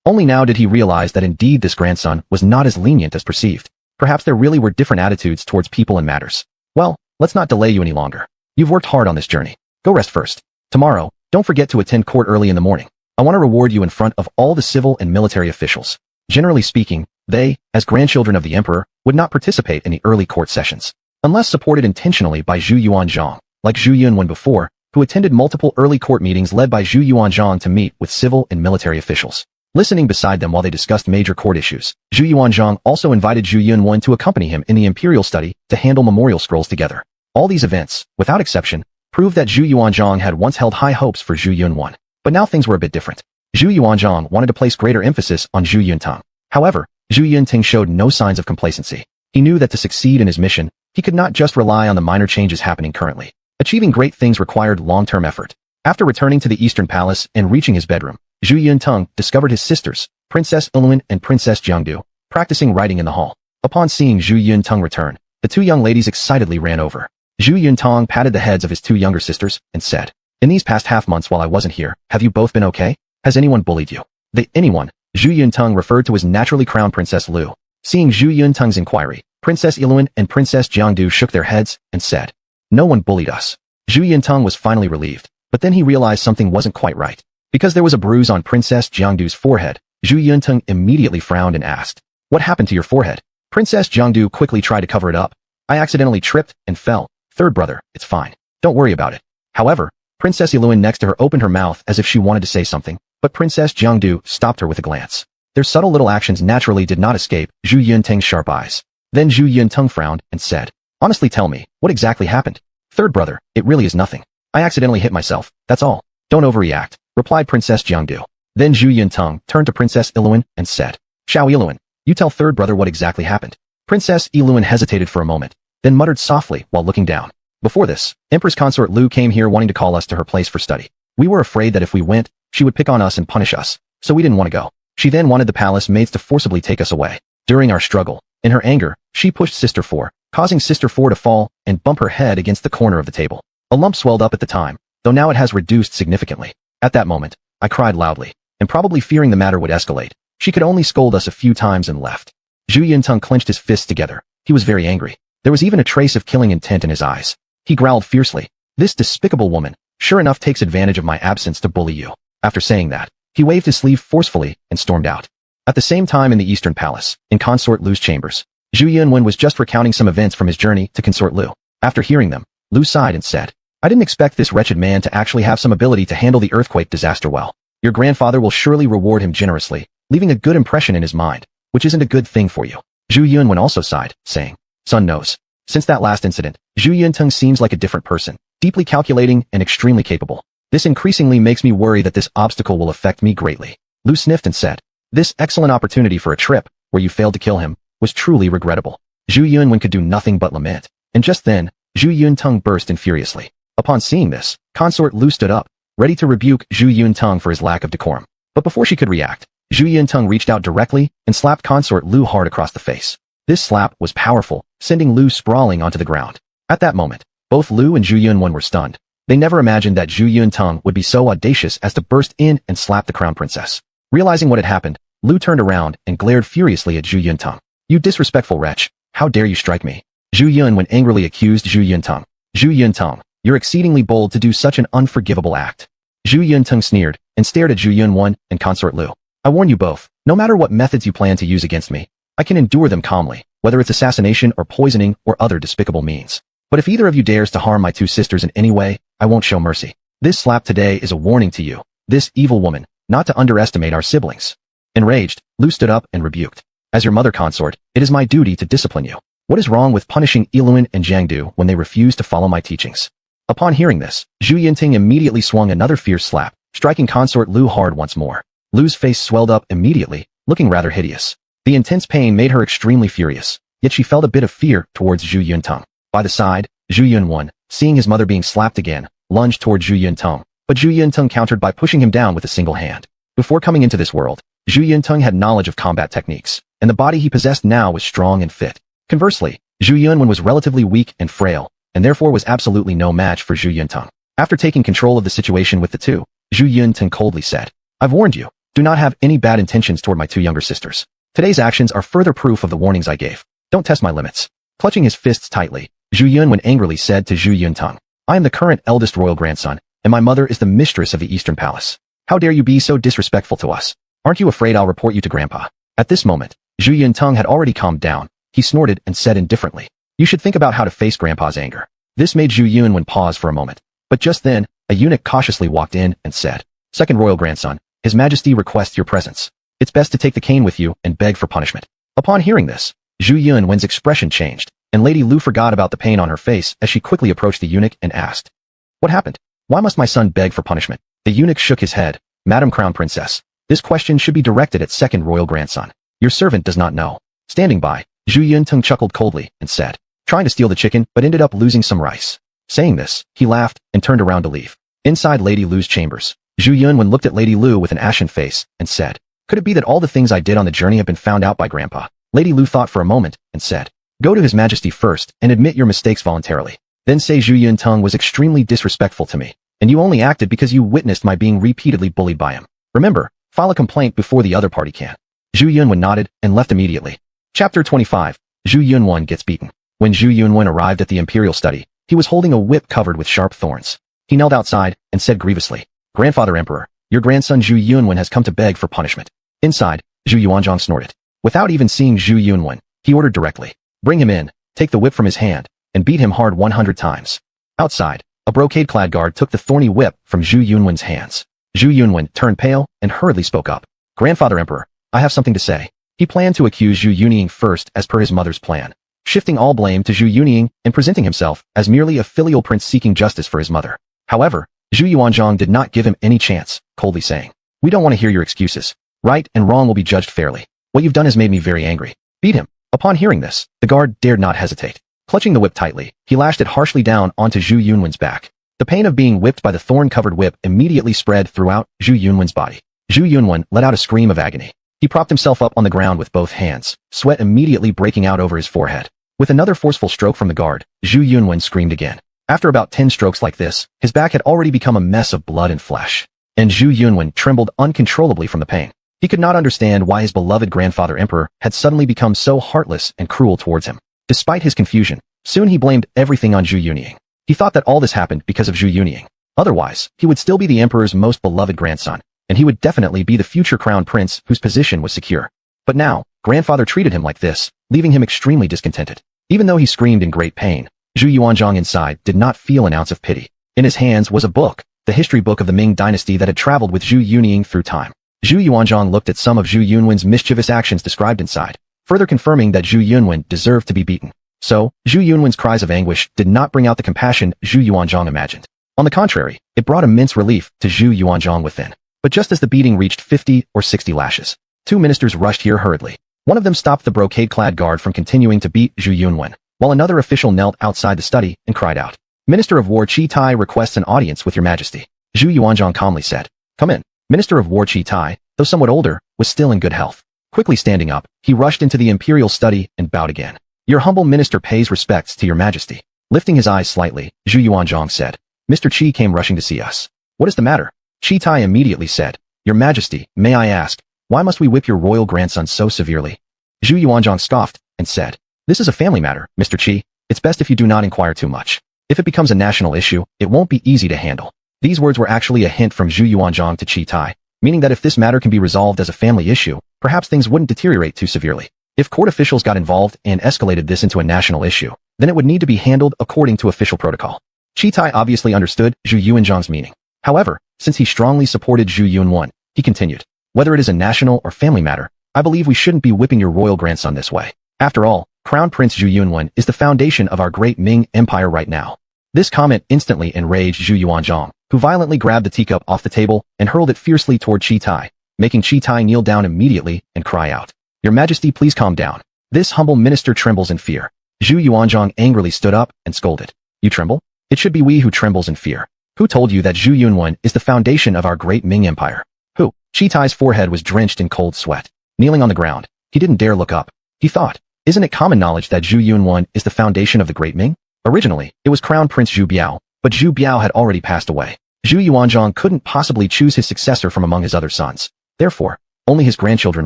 Only now did he realize that indeed this grandson was not as lenient as perceived. Perhaps there really were different attitudes towards people and matters. Well, let's not delay you any longer. You've worked hard on this journey. Go rest first. Tomorrow, don't forget to attend court early in the morning. I want to reward you in front of all the civil and military officials. Generally speaking, they, as grandchildren of the emperor, would not participate in the early court sessions, unless supported intentionally by Zhu Yuanzhang, like Zhu Yunwen before, who attended multiple early court meetings led by Zhu Yuanzhang to meet with civil and military officials. Listening beside them while they discussed major court issues, Zhu Yuanzhang also invited Zhu Yunwen to accompany him in the imperial study to handle memorial scrolls together. All these events, without exception, proved that Zhu Yuanzhang had once held high hopes for Zhu Yunwen. But now things were a bit different. Zhu Yuanzhang wanted to place greater emphasis on Zhu Yuntang. However, Zhu Yunting showed no signs of complacency. He knew that to succeed in his mission, he could not just rely on the minor changes happening currently. Achieving great things required long-term effort. After returning to the Eastern Palace and reaching his bedroom, Zhu Yuntang discovered his sisters, Princess Iluan and Princess Jiangdu, practicing writing in the hall. Upon seeing Zhu Yuntang return, the two young ladies excitedly ran over. Zhu Yuntang patted the heads of his two younger sisters and said, "In these past half months while I wasn't here, have you both been okay? Has anyone bullied you?" The anyone, Zhu Yuntang referred to as naturally crowned Princess Lu. Seeing Zhu Yuntang's inquiry, Princess Iluan and Princess Jiangdu shook their heads and said, "No one bullied us." Zhu Yuntang was finally relieved, but then he realized something wasn't quite right. Because there was a bruise on Princess Jiangdu's forehead, Zhu Yuntang immediately frowned and asked, "What happened to your forehead?" Princess Jiangdu quickly tried to cover it up. "I accidentally tripped and fell. Third brother, it's fine. Don't worry about it." However, Princess Iluan next to her opened her mouth as if she wanted to say something, but Princess Jiangdu stopped her with a glance. Their subtle little actions naturally did not escape Zhu Yuntang's sharp eyes. Then Zhu Yuntang frowned and said, "Honestly tell me, what exactly happened?" "Third brother, it really is nothing. I accidentally hit myself, that's all. Don't overreact," replied Princess Jiangdu. Then Zhu Yuntang turned to Princess Iluan and said, "Xiao Iluan, you tell third brother what exactly happened." Princess Iluan hesitated for a moment, then muttered softly while looking down. "Before this, Empress Consort Lu came here wanting to call us to her place for study. We were afraid that if we went, she would pick on us and punish us, so we didn't want to go. She then wanted the palace maids to forcibly take us away. During our struggle, in her anger, she pushed Sister 4, causing Sister 4 to fall and bump her head against the corner of the table. A lump swelled up at the time, though now it has reduced significantly. At that moment, I cried loudly, and probably fearing the matter would escalate. She could only scold us a few times and left." Zhu Yuntang clenched his fists together. He was very angry. There was even a trace of killing intent in his eyes. He growled fiercely, "This despicable woman, sure enough takes advantage of my absence to bully you." After saying that, he waved his sleeve forcefully and stormed out. At the same time in the Eastern Palace, in Consort Lu's chambers, Zhu Yunwen was just recounting some events from his journey to Consort Lu. After hearing them, Lu sighed and said, "I didn't expect this wretched man to actually have some ability to handle the earthquake disaster well. Your grandfather will surely reward him generously, leaving a good impression in his mind, which isn't a good thing for you." Zhu Yunwen also sighed, saying, "Son knows. Since that last incident, Zhu Yuntang seems like a different person, deeply calculating and extremely capable. This increasingly makes me worry that this obstacle will affect me greatly." Lu sniffed and said, "This excellent opportunity for a trip, where you failed to kill him, was truly regrettable." Zhu Yunwen could do nothing but lament, and just then, Zhu Yuntang burst in furiously. Upon seeing this, Consort Lu stood up, ready to rebuke Zhu Yuntang for his lack of decorum. But before she could react, Zhu Yuntang reached out directly and slapped Consort Lu hard across the face. This slap was powerful, sending Lu sprawling onto the ground. At that moment, both Lu and Zhu Yunwen were stunned. They never imagined that Zhu Yuntang would be so audacious as to burst in and slap the crown princess. Realizing what had happened, Lu turned around and glared furiously at Zhu Yuntang. "You disrespectful wretch, how dare you strike me?" Zhu Yunwen angrily accused Zhu Yuntang. "Zhu Yuntang, you're exceedingly bold to do such an unforgivable act." Zhu Yuntang sneered and stared at Zhu Yunwen and Consort Lu. "I warn you both, no matter what methods you plan to use against me, I can endure them calmly, whether it's assassination or poisoning or other despicable means. But if either of you dares to harm my two sisters in any way, I won't show mercy. This slap today is a warning to you, this evil woman, not to underestimate our siblings." Enraged, Lu stood up and rebuked. "As your mother consort, it is my duty to discipline you. What is wrong with punishing Iluan and Jiangdu when they refuse to follow my teachings?" Upon hearing this, Zhu Yunting immediately swung another fierce slap, striking Consort Lu hard once more. Lu's face swelled up immediately, looking rather hideous. The intense pain made her extremely furious, yet she felt a bit of fear towards Zhu Yuntang. By the side, Zhu Yunwen, seeing his mother being slapped again, lunged toward Zhu Yuntang, but Zhu Yuntang countered by pushing him down with a single hand. Before coming into this world, Zhu Yuntang had knowledge of combat techniques, and the body he possessed now was strong and fit. Conversely, Zhu Yunwen was relatively weak and frail, and therefore was absolutely no match for Zhu Yuntang. After taking control of the situation with the two, Zhu Yuntang coldly said, "I've warned you, do not have any bad intentions toward my two younger sisters. Today's actions are further proof of the warnings I gave. Don't test my limits." Clutching his fists tightly, Zhu Yunwen angrily said to Zhu Yuntang, "I am the current eldest royal grandson, and my mother is the mistress of the Eastern Palace. How dare you be so disrespectful to us? Aren't you afraid I'll report you to Grandpa?" At this moment, Zhu Yuntang had already calmed down. He snorted and said indifferently, "You should think about how to face Grandpa's anger." This made Zhu Yunwen pause for a moment. But just then, a eunuch cautiously walked in and said, "Second royal grandson, His Majesty requests your presence. It's best to take the cane with you and beg for punishment." Upon hearing this, Zhu Yunwen's expression changed, and Lady Lu forgot about the pain on her face as she quickly approached the eunuch and asked, "What happened? Why must my son beg for punishment?" The eunuch shook his head. "Madam Crown Princess, This question should be directed at second royal grandson. Your servant does not know. Standing by, Zhu Yuntung chuckled coldly and said, trying to steal the chicken but ended up losing some rice. Saying this, he laughed and turned around to leave. Inside Lady Lu's chambers, Zhu Yunwen looked at Lady Lu with an ashen face and said, could it be that all the things I did on the journey have been found out by Grandpa? Lady Lu thought for a moment and said, go to His Majesty first and admit your mistakes voluntarily. Then say Zhu Yuntung was extremely disrespectful to me, and you only acted because you witnessed my being repeatedly bullied by him. Remember, file a complaint before the other party can. Zhu Yunwen nodded and left immediately. Chapter 25. Zhu Yunwen gets beaten. When Zhu Yunwen arrived at the imperial study, he was holding a whip covered with sharp thorns. He knelt outside and said grievously, Grandfather Emperor, your grandson Zhu Yunwen has come to beg for punishment. Inside, Zhu Yuanzhang snorted. Without even seeing Zhu Yunwen, he ordered directly, bring him in, take the whip from his hand, and beat him hard 100 times. Outside, a brocade-clad guard took the thorny whip from Zhu Yunwen's hands. Zhu Yunwen turned pale and hurriedly spoke up. Grandfather Emperor, I have something to say. He planned to accuse Zhu Yunying first as per his mother's plan, shifting all blame to Zhu Yunying and presenting himself as merely a filial prince seeking justice for his mother. However, Zhu Yuanzhang did not give him any chance, coldly saying, we don't want to hear your excuses. Right and wrong will be judged fairly. What you've done has made me very angry. Beat him. Upon hearing this, the guard dared not hesitate. Clutching the whip tightly, he lashed it harshly down onto Zhu Yunwen's back. The pain of being whipped by the thorn-covered whip immediately spread throughout Zhu Yunwen's body. Zhu Yunwen let out a scream of agony. He propped himself up on the ground with both hands, sweat immediately breaking out over his forehead. With another forceful stroke from the guard, Zhu Yunwen screamed again. After about 10 strokes like this, his back had already become a mess of blood and flesh. And Zhu Yunwen trembled uncontrollably from the pain. He could not understand why his beloved grandfather emperor had suddenly become so heartless and cruel towards him. Despite his confusion, soon he blamed everything on Zhu Yunying. He thought that all this happened because of Zhu Yunying. Otherwise, he would still be the emperor's most beloved grandson, and he would definitely be the future crown prince whose position was secure. But now, grandfather treated him like this, leaving him extremely discontented. Even though he screamed in great pain, Zhu Yuanzhang inside did not feel an ounce of pity. In his hands was a book, the history book of the Ming dynasty that had traveled with Zhu Yunying through time. Zhu Yuanzhang looked at some of Zhu Yunwen's mischievous actions described inside, further confirming that Zhu Yunwen deserved to be beaten. So, Zhu Yunwen's cries of anguish did not bring out the compassion Zhu Yuanzhang imagined. On the contrary, it brought immense relief to Zhu Yuanzhang within. But just as the beating reached 50 or 60 lashes, 2 ministers rushed here hurriedly. One of them stopped the brocade-clad guard from continuing to beat Zhu Yunwen, while another official knelt outside the study and cried out, Minister of War Chi Tai requests an audience with your majesty. Zhu Yuanzhang calmly said, come in. Minister of War Chi Tai, though somewhat older, was still in good health. Quickly standing up, he rushed into the imperial study and bowed again. Your humble minister pays respects to your majesty. Lifting his eyes slightly, Zhu Yuanzhang said, Mr. Qi came rushing to see us. What is the matter? Chi Tai immediately said, Your majesty, may I ask, why must we whip your royal grandson so severely? Zhu Yuanzhang scoffed and said, This is a family matter, Mr. Qi. It's best if you do not inquire too much. If it becomes a national issue, it won't be easy to handle. These words were actually a hint from Zhu Yuanzhang to Chi Tai, meaning that if this matter can be resolved as a family issue, perhaps things wouldn't deteriorate too severely. If court officials got involved and escalated this into a national issue, then it would need to be handled according to official protocol. Chi Tai obviously understood Zhu Yuanzhang's meaning. However, since he strongly supported Zhu Yunwen, he continued, Whether it is a national or family matter, I believe we shouldn't be whipping your royal grandson this way. After all, Crown Prince Zhu Yunwen is the foundation of our great Ming Empire right now. This comment instantly enraged Zhu Yuanzhang, who violently grabbed the teacup off the table and hurled it fiercely toward Chi Tai, making Chi Tai kneel down immediately and cry out, Your Majesty, please calm down. This humble minister trembles in fear. Zhu Yuanzhang angrily stood up and scolded, You tremble? It should be we who trembles in fear. Who told you that Zhu Yunwen is the foundation of our great Ming Empire? Who? Chi Tai's forehead was drenched in cold sweat. Kneeling on the ground, he didn't dare look up. He thought, Isn't it common knowledge that Zhu Yunwen is the foundation of the great Ming? Originally, it was Crown Prince Zhu Biao, but Zhu Biao had already passed away. Zhu Yuanzhang couldn't possibly choose his successor from among his other sons. Therefore, only his grandchildren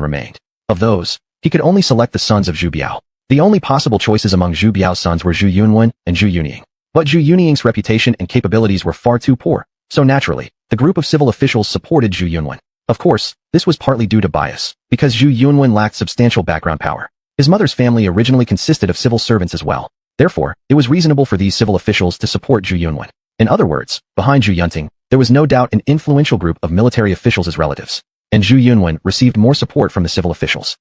remained. Of those, he could only select the sons of Zhu Biao. The only possible choices among Zhu Biao's sons were Zhu Yunwen and Zhu Yunying. But Zhu Yunying's reputation and capabilities were far too poor, so naturally, the group of civil officials supported Zhu Yunwen. Of course, this was partly due to bias, because Zhu Yunwen lacked substantial background power. His mother's family originally consisted of civil servants as well. Therefore, it was reasonable for these civil officials to support Zhu Yunwen. In other words, behind Zhu Yunting, there was no doubt an influential group of military officials as relatives. And Zhu Yunwen received more support from the civil officials.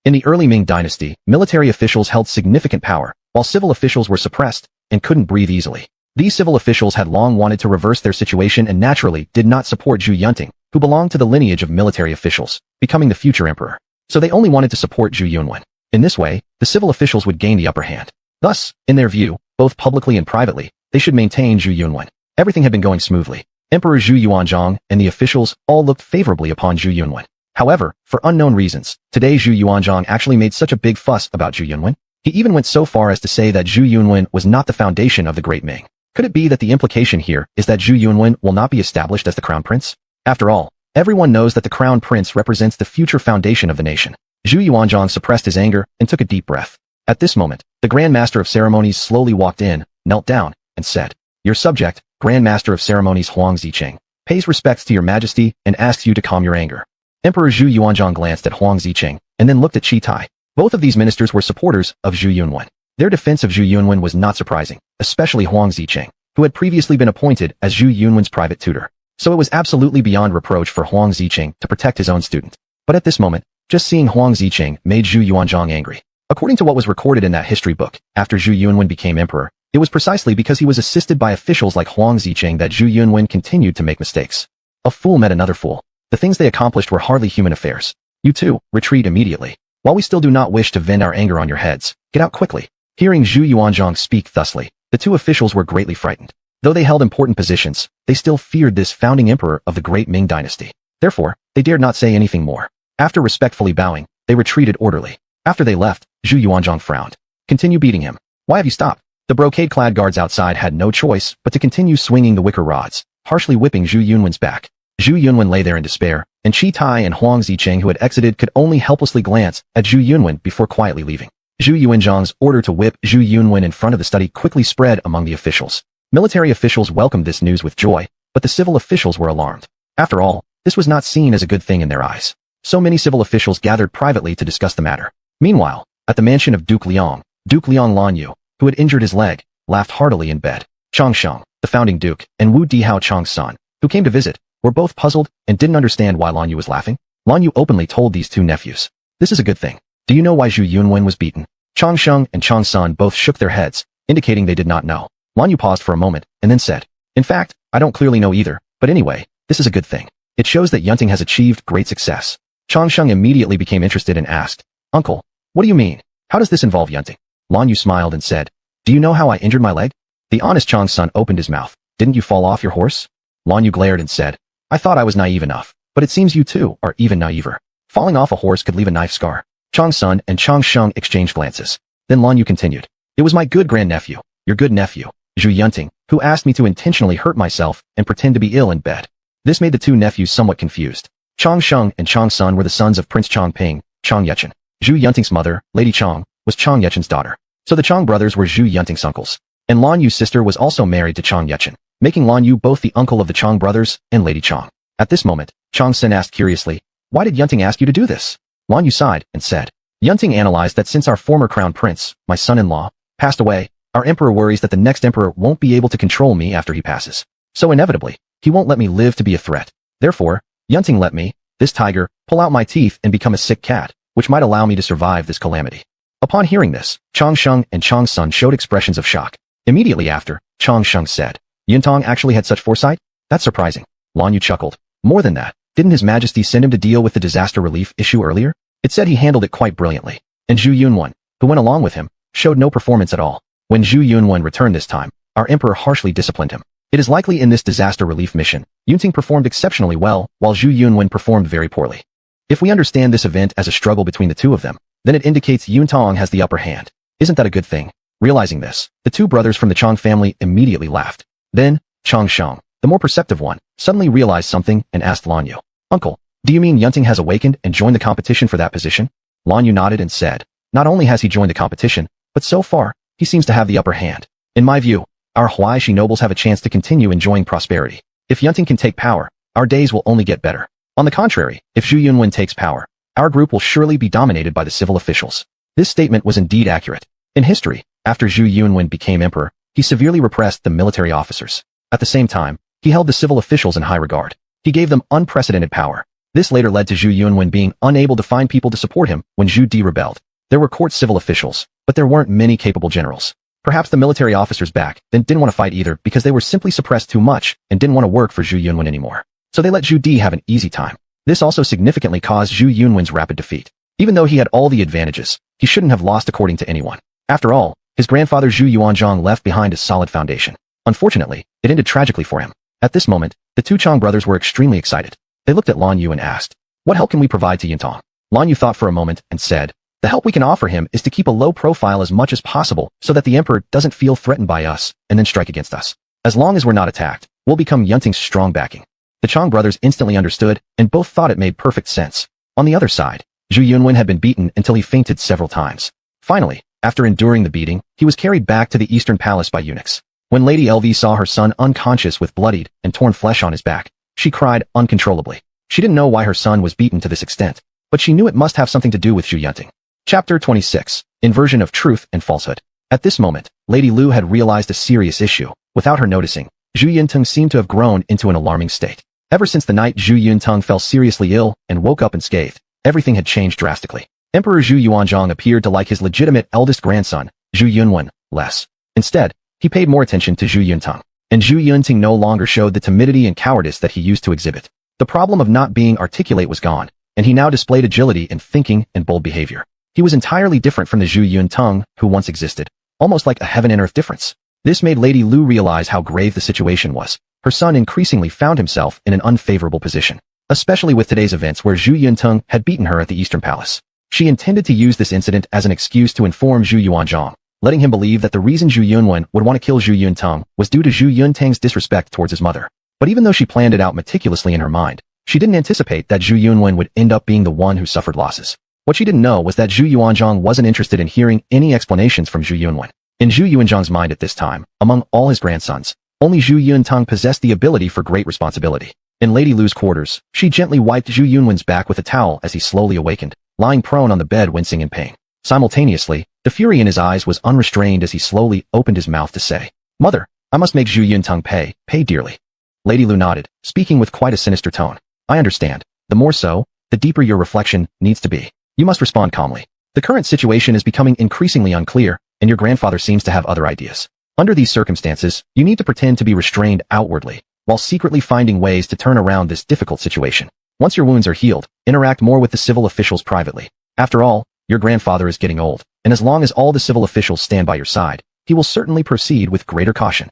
In the early Ming dynasty, military officials held significant power, while civil officials were suppressed and couldn't breathe easily. These civil officials had long wanted to reverse their situation and naturally did not support Zhu Yunting, who who belonged to the lineage of military officials, becoming the future emperor. So they only wanted to support Zhu Yunwen. In this way, the civil officials would gain the upper hand. Thus, in their view, both publicly and privately, they should maintain Zhu Yunwen. Everything had been going smoothly. Emperor Zhu Yuanzhang and the officials all looked favorably upon Zhu Yunwen. However, for unknown reasons, today Zhu Yuanzhang actually made such a big fuss about Zhu Yunwen. He even went so far as to say that Zhu Yunwen was not the foundation of the Great Ming. Could it be that the implication here is that Zhu Yunwen will not be established as the Crown Prince? After all, everyone knows that the Crown Prince represents the future foundation of the nation. Zhu Yuanzhang suppressed his anger and took a deep breath. At this moment, the Grand Master of Ceremonies slowly walked in, knelt down, and said, "Your subject, Grand Master of Ceremonies Huang Zicheng, pays respects to your majesty and asks you to calm your anger." Emperor Zhu Yuanzhang glanced at Huang Zicheng and then looked at Qi Tai. Both of these ministers were supporters of Zhu Yunwen. Their defense of Zhu Yunwen was not surprising, especially Huang Zicheng, who had previously been appointed as Zhu Yunwen's private tutor. So it was absolutely beyond reproach for Huang Zicheng to protect his own student. But at this moment, just seeing Huang Zicheng made Zhu Yuanzhang angry. According to what was recorded in that history book, after Zhu Yunwen became emperor, it was precisely because he was assisted by officials like Huang Zicheng that Zhu Yunwen continued to make mistakes. A fool met another fool. The things they accomplished were hardly human affairs. You too, retreat immediately. While we still do not wish to vent our anger on your heads, get out quickly. Hearing Zhu Yuanzhang speak thusly, the two officials were greatly frightened. Though they held important positions, they still feared this founding emperor of the great Ming dynasty. Therefore, they dared not say anything more. After respectfully bowing, they retreated orderly. After they left, Zhu Yuanzhang frowned. "Continue beating him. Why have you stopped?" The brocade-clad guards outside had no choice but to continue swinging the wicker rods, harshly whipping Zhu Yunwen's back. Zhu Yunwen lay there in despair, and Qi Tai and Huang Zicheng who had exited could only helplessly glance at Zhu Yunwen before quietly leaving. Zhu Yuanzhang's order to whip Zhu Yunwen in front of the study quickly spread among the officials. Military officials welcomed this news with joy, but the civil officials were alarmed. After all, this was not seen as a good thing in their eyes. So many civil officials gathered privately to discuss the matter. Meanwhile, at the mansion of Duke Liang Lanyu, who had injured his leg, laughed heartily in bed. Chang Sheng, the founding duke, and Wu Dihao Chang's son, who came to visit, were both puzzled and didn't understand why Lanyu was laughing. Lanyu openly told these two nephews, "This is a good thing. Do you know why Zhu Yunwen was beaten?" Chang Sheng and Chang's son both shook their heads, indicating they did not know. Lanyu paused for a moment and then said, "In fact, I don't clearly know either, but anyway, this is a good thing. It shows that Yunting has achieved great success." Chang Sheng immediately became interested and asked, "Uncle, what do you mean? How does this involve Yunting?" Lanyu smiled and said, "Do you know how I injured my leg?" The honest Chang's son opened his mouth. "Didn't you fall off your horse?" Lanyu glared and said, "I thought I was naive enough, but it seems you too are even naiver. Falling off a horse could leave a knife scar." Chang's son and Chang Sheng exchanged glances. Then Lanyu continued, "It was my good grandnephew, your good nephew, Zhu Yunting, who asked me to intentionally hurt myself and pretend to be ill in bed." This made the two nephews somewhat confused. Chang Sheng and Chang's son were the sons of Prince Changping, Chang Yechen. Zhu Yunting's mother, Lady Chang, was Chang Yechen's daughter. So the Chang brothers were Zhu Yunting's uncles. And Lanyu's sister was also married to Chang Yechen, making Lanyu both the uncle of the Chang brothers and Lady Chang. At this moment, Chang Sen asked curiously, "Why did Yunting ask you to do this?" Lanyu sighed and said, "Yunting analyzed that since our former crown prince, my son-in-law, passed away, our emperor worries that the next emperor won't be able to control me after he passes. So inevitably, he won't let me live to be a threat. Therefore, Yunting let me, this tiger, pull out my teeth and become a sick cat, which might allow me to survive this calamity." Upon hearing this, Chang Sheng and Chang's son showed expressions of shock. Immediately after, Chang Sheng said, "Yuntong actually had such foresight? That's surprising." Lanyu chuckled. "More than that, didn't His Majesty send him to deal with the disaster relief issue earlier? It said he handled it quite brilliantly." And Zhu Yunwen, who went along with him, showed no performance at all. When Zhu Yunwen returned this time, our emperor harshly disciplined him. It is likely in this disaster relief mission, Yunting performed exceptionally well, while Zhu Yunwen performed very poorly. If we understand this event as a struggle between the two of them, then it indicates Yuntong has the upper hand. Isn't that a good thing? Realizing this, the two brothers from the Chang family immediately laughed. Then, Chang Sheng, the more perceptive one, suddenly realized something and asked Lanyu, "Uncle, do you mean Yunting has awakened and joined the competition for that position?" Lanyu nodded and said, "Not only has he joined the competition, but so far, he seems to have the upper hand. In my view, our Huaishi nobles have a chance to continue enjoying prosperity. If Yunting can take power, our days will only get better. On the contrary, if Zhu Yunwen takes power, our group will surely be dominated by the civil officials." This statement was indeed accurate. In history, after Zhu Yunwen became emperor, he severely repressed the military officers. At the same time, he held the civil officials in high regard. He gave them unprecedented power. This later led to Zhu Yunwen being unable to find people to support him when Zhu Di rebelled. There were court civil officials, but there weren't many capable generals. Perhaps the military officers back then didn't want to fight either because they were simply suppressed too much and didn't want to work for Zhu Yunwen anymore. so they let Zhu Di have an easy time. This also significantly caused Zhu Yunwen's rapid defeat. Even though he had all the advantages, he shouldn't have lost according to anyone. After all, his grandfather Zhu Yuanzhang left behind a solid foundation. Unfortunately, it ended tragically for him. At this moment, the two Chang brothers were extremely excited. They looked at Lan Yu and asked, "What help can we provide to Yuntong?" Lan Yu thought for a moment and said, "The help we can offer him is to keep a low profile as much as possible so that the emperor doesn't feel threatened by us and then strike against us. As long as we're not attacked, we'll become Yunting's strong backing." The Chang brothers instantly understood and both thought it made perfect sense. On the other side, Zhu Yunwen had been beaten until he fainted several times. Finally, after enduring the beating, he was carried back to the Eastern Palace by eunuchs. When Lady LV saw her son unconscious with bloodied and torn flesh on his back, she cried uncontrollably. She didn't know why her son was beaten to this extent, but she knew it must have something to do with Zhu Yunting. Chapter 26. Inversion of Truth and Falsehood. At this moment, Lady Lu had realized a serious issue. Without her noticing, Zhu Yunting seemed to have grown into an alarming state. Ever since the night Zhu Yunting fell seriously ill and woke up unscathed, everything had changed drastically. Emperor Zhu Yuanzhang appeared to like his legitimate eldest grandson, Zhu Yunwen, less. Instead, he paid more attention to Zhu Yunting, and Zhu Yunting no longer showed the timidity and cowardice that he used to exhibit. The problem of not being articulate was gone, and he now displayed agility in thinking and bold behavior. He was entirely different from the Zhu Yunting who once existed, almost like a heaven and earth difference. This made Lady Lu realize how grave the situation was. Her son increasingly found himself in an unfavorable position, especially with today's events where Zhu Yunting had beaten her at the Eastern Palace. She intended to use this incident as an excuse to inform Zhu Yuanzhang, letting him believe that the reason Zhu Yunwen would want to kill Zhu Yunting was due to Zhu Yunting's disrespect towards his mother. But even though she planned it out meticulously in her mind, she didn't anticipate that Zhu Yunwen would end up being the one who suffered losses. What she didn't know was that Zhu Yuanzhang wasn't interested in hearing any explanations from Zhu Yunwen. In Zhu Yuanzhang's mind at this time, among all his grandsons, only Zhu Yunting possessed the ability for great responsibility. In Lady Lu's quarters, she gently wiped Zhu Yunwen's back with a towel as he slowly awakened, lying prone on the bed wincing in pain. Simultaneously, the fury in his eyes was unrestrained as he slowly opened his mouth to say, "Mother, I must make Zhu Yunting pay dearly." Lady Lu nodded, speaking with quite a sinister tone. "I understand. The more so, the deeper your reflection needs to be. You must respond calmly. The current situation is becoming increasingly unclear, and your grandfather seems to have other ideas. Under these circumstances, you need to pretend to be restrained outwardly, while secretly finding ways to turn around this difficult situation. Once your wounds are healed, interact more with the civil officials privately. After all, your grandfather is getting old, and as long as all the civil officials stand by your side, he will certainly proceed with greater caution."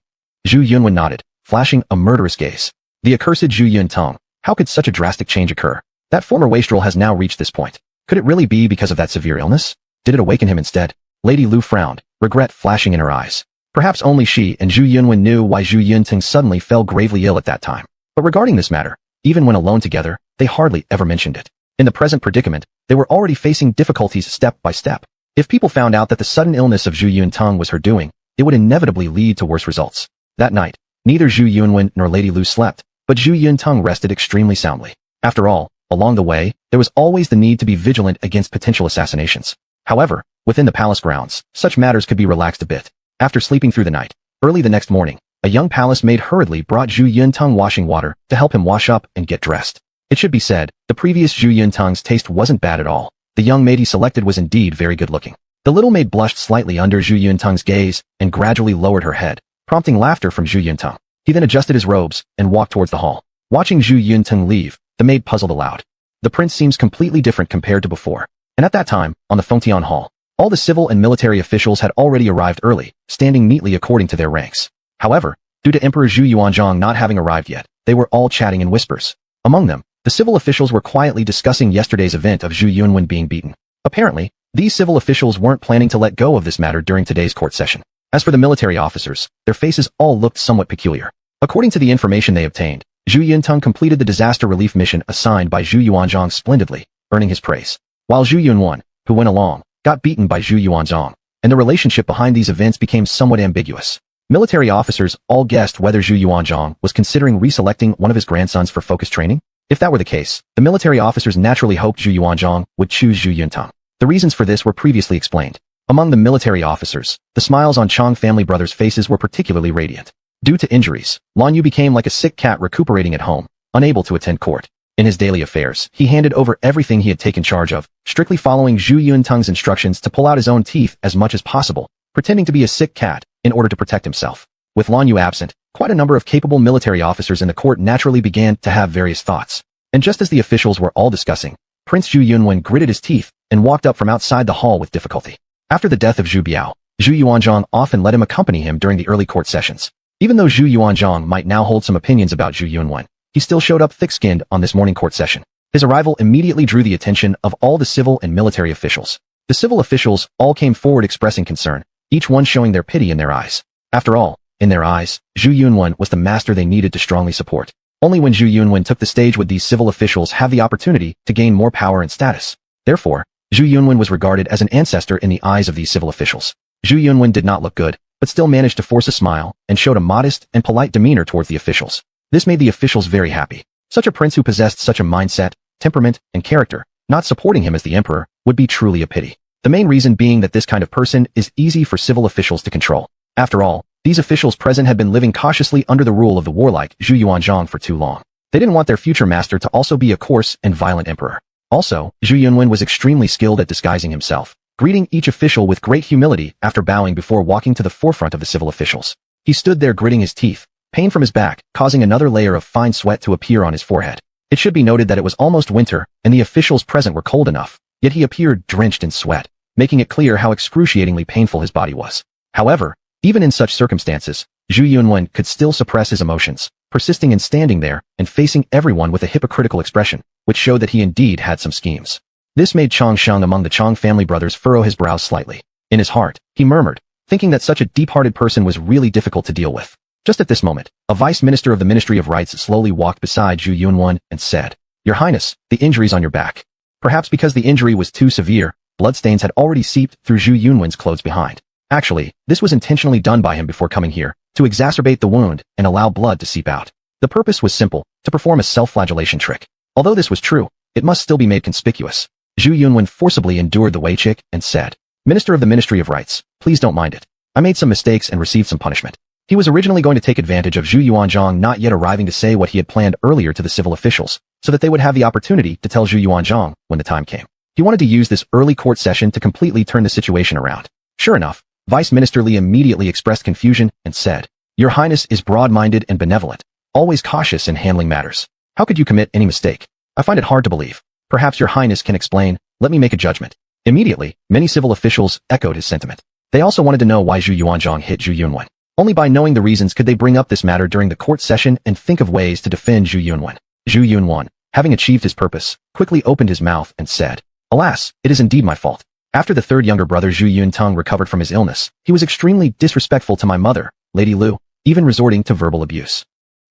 Zhu Yunwen nodded, flashing a murderous gaze. The accursed Zhu Yunting, how could such a drastic change occur? That former wastrel has now reached this point. Could it really be because of that severe illness? Did it awaken him instead? Lady Lu frowned, regret flashing in her eyes. Perhaps only she and Zhu Yunwen knew why Zhu Yunting suddenly fell gravely ill at that time. But regarding this matter, even when alone together, they hardly ever mentioned it. In the present predicament, they were already facing difficulties step by step. If people found out that the sudden illness of Zhu Yunting was her doing, it would inevitably lead to worse results. That night, neither Zhu Yunwen nor Lady Lu slept, but Zhu Yunting rested extremely soundly. After all, along the way, there was always the need to be vigilant against potential assassinations. However, within the palace grounds, such matters could be relaxed a bit. After sleeping through the night, early the next morning, a young palace maid hurriedly brought Zhu Yunting washing water to help him wash up and get dressed. It should be said, the previous Zhu Yunting's taste wasn't bad at all. The young maid he selected was indeed very good looking. The little maid blushed slightly under Zhu Yunting's gaze and gradually lowered her head, prompting laughter from Zhu Yunting. He then adjusted his robes and walked towards the hall. Watching Zhu Yunting leave, the maid puzzled aloud. The prince seems completely different compared to before. And at that time, on the Fengtian Hall, all the civil and military officials had already arrived early, standing neatly according to their ranks. However, due to Emperor Zhu Yuanzhang not having arrived yet, they were all chatting in whispers. Among them, the civil officials were quietly discussing yesterday's event of Zhu Yunwen being beaten. Apparently, these civil officials weren't planning to let go of this matter during today's court session. As for the military officers, their faces all looked somewhat peculiar. According to the information they obtained, Zhu Yunting completed the disaster relief mission assigned by Zhu Yuanzhang splendidly, earning his praise. While Zhu Yunwen, who went along, got beaten by Zhu Yuanzhang, and the relationship behind these events became somewhat ambiguous. Military officers all guessed whether Zhu Yuanzhang was considering reselecting one of his grandsons for focus training. If that were the case, the military officers naturally hoped Zhu Yuanzhang would choose Zhu Yunting. The reasons for this were previously explained. Among the military officers, the smiles on Chang family brothers' faces were particularly radiant. Due to injuries, Lan Yu became like a sick cat recuperating at home, unable to attend court. In his daily affairs, he handed over everything he had taken charge of, strictly following Zhu Yunting's instructions to pull out his own teeth as much as possible, pretending to be a sick cat in order to protect himself. With Lan Yu absent, Quite a number of capable military officers in the court naturally began to have various thoughts. And just as the officials were all discussing, Prince Zhu Yunwen gritted his teeth and walked up from outside the hall with difficulty. After the death of Zhu Biao, Zhu Yuanzhang often let him accompany him during the early court sessions. Even though Zhu Yuanzhang might now hold some opinions about Zhu Yunwen, he still showed up thick-skinned on this morning court session. His arrival immediately drew the attention of all the civil and military officials. The civil officials all came forward expressing concern, each one showing their pity in their eyes. After all, in their eyes, Zhu Yunwen was the master they needed to strongly support. Only when Zhu Yunwen took the stage would these civil officials have the opportunity to gain more power and status. Therefore, Zhu Yunwen was regarded as an ancestor in the eyes of these civil officials. Zhu Yunwen did not look good, but still managed to force a smile and showed a modest and polite demeanor towards the officials. This made the officials very happy. Such a prince who possessed such a mindset, temperament, and character, not supporting him as the emperor, would be truly a pity. The main reason being that this kind of person is easy for civil officials to control. After all, these officials present had been living cautiously under the rule of the warlike Zhu Yuanzhang for too long. They didn't want their future master to also be a coarse and violent emperor. Also, Zhu Yunwen was extremely skilled at disguising himself, greeting each official with great humility after bowing before walking to the forefront of the civil officials. He stood there gritting his teeth, pain from his back, causing another layer of fine sweat to appear on his forehead. It should be noted that it was almost winter, and the officials present were cold enough, yet he appeared drenched in sweat, making it clear how excruciatingly painful his body was. However, even in such circumstances, Zhu Yunwen could still suppress his emotions, persisting in standing there and facing everyone with a hypocritical expression, which showed that he indeed had some schemes. This made Chang Sheng among the Chang family brothers furrow his brows slightly. In his heart, he murmured, thinking that such a deep-hearted person was really difficult to deal with. Just at this moment, a vice minister of the Ministry of Rights slowly walked beside Zhu Yunwen and said, "Your Highness, the injury's on your back." Perhaps because the injury was too severe, bloodstains had already seeped through Zhu Yunwen's clothes behind. Actually, this was intentionally done by him before coming here, to exacerbate the wound and allow blood to seep out. The purpose was simple, to perform a self-flagellation trick. Although this was true, it must still be made conspicuous. Zhu Yunwen forcibly endured the weichick and said, "Minister of the Ministry of Rights, please don't mind it. I made some mistakes and received some punishment." He was originally going to take advantage of Zhu Yuanzhang not yet arriving to say what he had planned earlier to the civil officials, so that they would have the opportunity to tell Zhu Yuanzhang when the time came. He wanted to use this early court session to completely turn the situation around. Sure enough, Vice Minister Li immediately expressed confusion and said, "Your Highness is broad-minded and benevolent, always cautious in handling matters. How could you commit any mistake? I find it hard to believe. Perhaps your Highness can explain. Let me make a judgment." Immediately, many civil officials echoed his sentiment. They also wanted to know why Zhu Yuanzhang hit Zhu Yunwen. Only by knowing the reasons could they bring up this matter during the court session and think of ways to defend Zhu Yunwen. Zhu Yunwen, having achieved his purpose, quickly opened his mouth and said, "Alas, it is indeed my fault. After the third younger brother Zhu Yunteng recovered from his illness, he was extremely disrespectful to my mother, Lady Lu, even resorting to verbal abuse.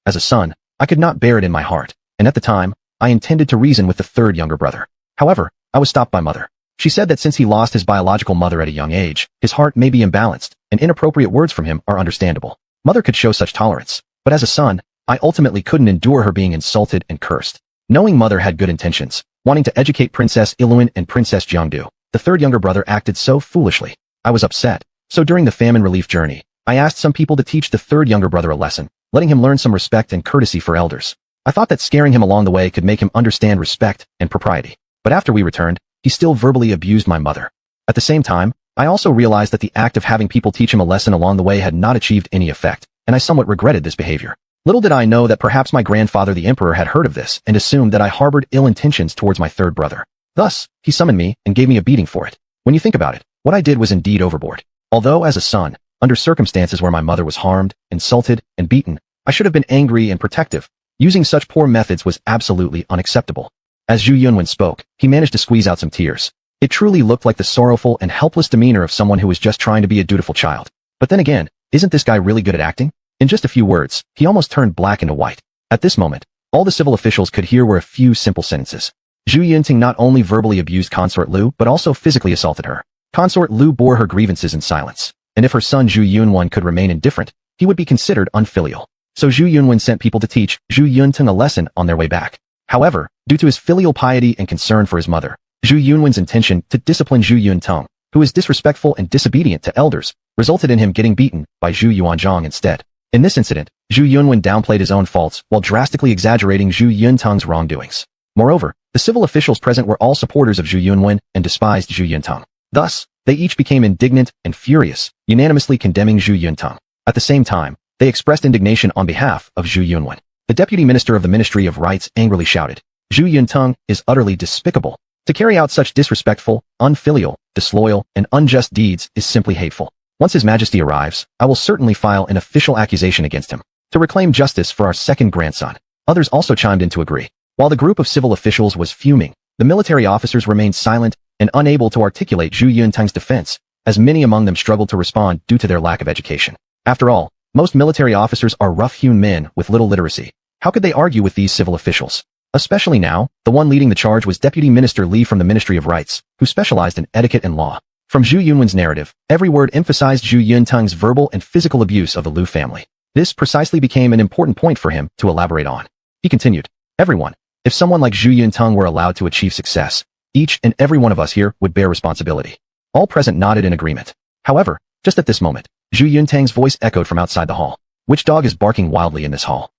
As a son, I could not bear it in my heart, and at the time, I intended to reason with the third younger brother. However, I was stopped by mother. She said that since he lost his biological mother at a young age, his heart may be imbalanced, and inappropriate words from him are understandable. Mother could show such tolerance, but as a son, I ultimately couldn't endure her being insulted and cursed. Knowing mother had good intentions, wanting to educate Princess Iluan and Princess Jiangdu, the third younger brother acted so foolishly. I was upset. So during the famine relief journey, I asked some people to teach the third younger brother a lesson, letting him learn some respect and courtesy for elders. I thought that scaring him along the way could make him understand respect and propriety. But after we returned, he still verbally abused my mother. At the same time, I also realized that the act of having people teach him a lesson along the way had not achieved any effect, and I somewhat regretted this behavior. Little did I know that perhaps my grandfather the emperor had heard of this and assumed that I harbored ill intentions towards my third brother. Thus, he summoned me and gave me a beating for it. When you think about it, what I did was indeed overboard. Although as a son, under circumstances where my mother was harmed, insulted, and beaten, I should have been angry and protective. Using such poor methods was absolutely unacceptable. As Zhu Yunwen spoke, he managed to squeeze out some tears. It truly looked like the sorrowful and helpless demeanor of someone who was just trying to be a dutiful child. But then again, isn't this guy really good at acting? In just a few words, he almost turned black into white. At this moment, all the civil officials could hear were a few simple sentences. Zhu Yunting not only verbally abused Consort Lu but also physically assaulted her. Consort Lu bore her grievances in silence, and if her son Zhu Yunwen could remain indifferent, he would be considered unfilial. So Zhu Yunwen sent people to teach Zhu Yunting a lesson on their way back. However, due to his filial piety and concern for his mother, Zhu Yunwen's intention to discipline Zhu Yunteng, who is disrespectful and disobedient to elders, resulted in him getting beaten by Zhu Yuanzhang instead. In this incident, Zhu Yunwen downplayed his own faults while drastically exaggerating Zhu Yunteng's wrongdoings. Moreover, the civil officials present were all supporters of Zhu Yunwen and despised Zhu Yunteng. Thus, they each became indignant and furious, unanimously condemning Zhu Yunteng. At the same time, they They expressed indignation on behalf of Zhu Yunwen. The deputy minister of the Ministry of Rights angrily shouted, Zhu Yunteng is utterly despicable. To carry out such disrespectful, unfilial, disloyal, and unjust deeds is simply hateful. Once His Majesty arrives, I will certainly file an official accusation against him to reclaim justice for our second grandson. Others also chimed in to agree. While the group of civil officials was fuming, the military officers remained silent and unable to articulate Zhu Yunteng's defense, as many among them struggled to respond due to their lack of education. After all, most military officers are rough-hewn men with little literacy. How could they argue with these civil officials? Especially now, the one leading the charge was Deputy Minister Li from the Ministry of Rights, who specialized in etiquette and law. From Zhu Yunwen's narrative, every word emphasized Zhu Yunteng's verbal and physical abuse of the Liu family. This precisely became an important point for him to elaborate on. He continued, everyone, if someone like Zhu Yunteng were allowed to achieve success, each and every one of us here would bear responsibility. All present nodded in agreement. However, just at this moment, Zhu Yunteng's voice echoed from outside the hall. Which dog is barking wildly in this hall?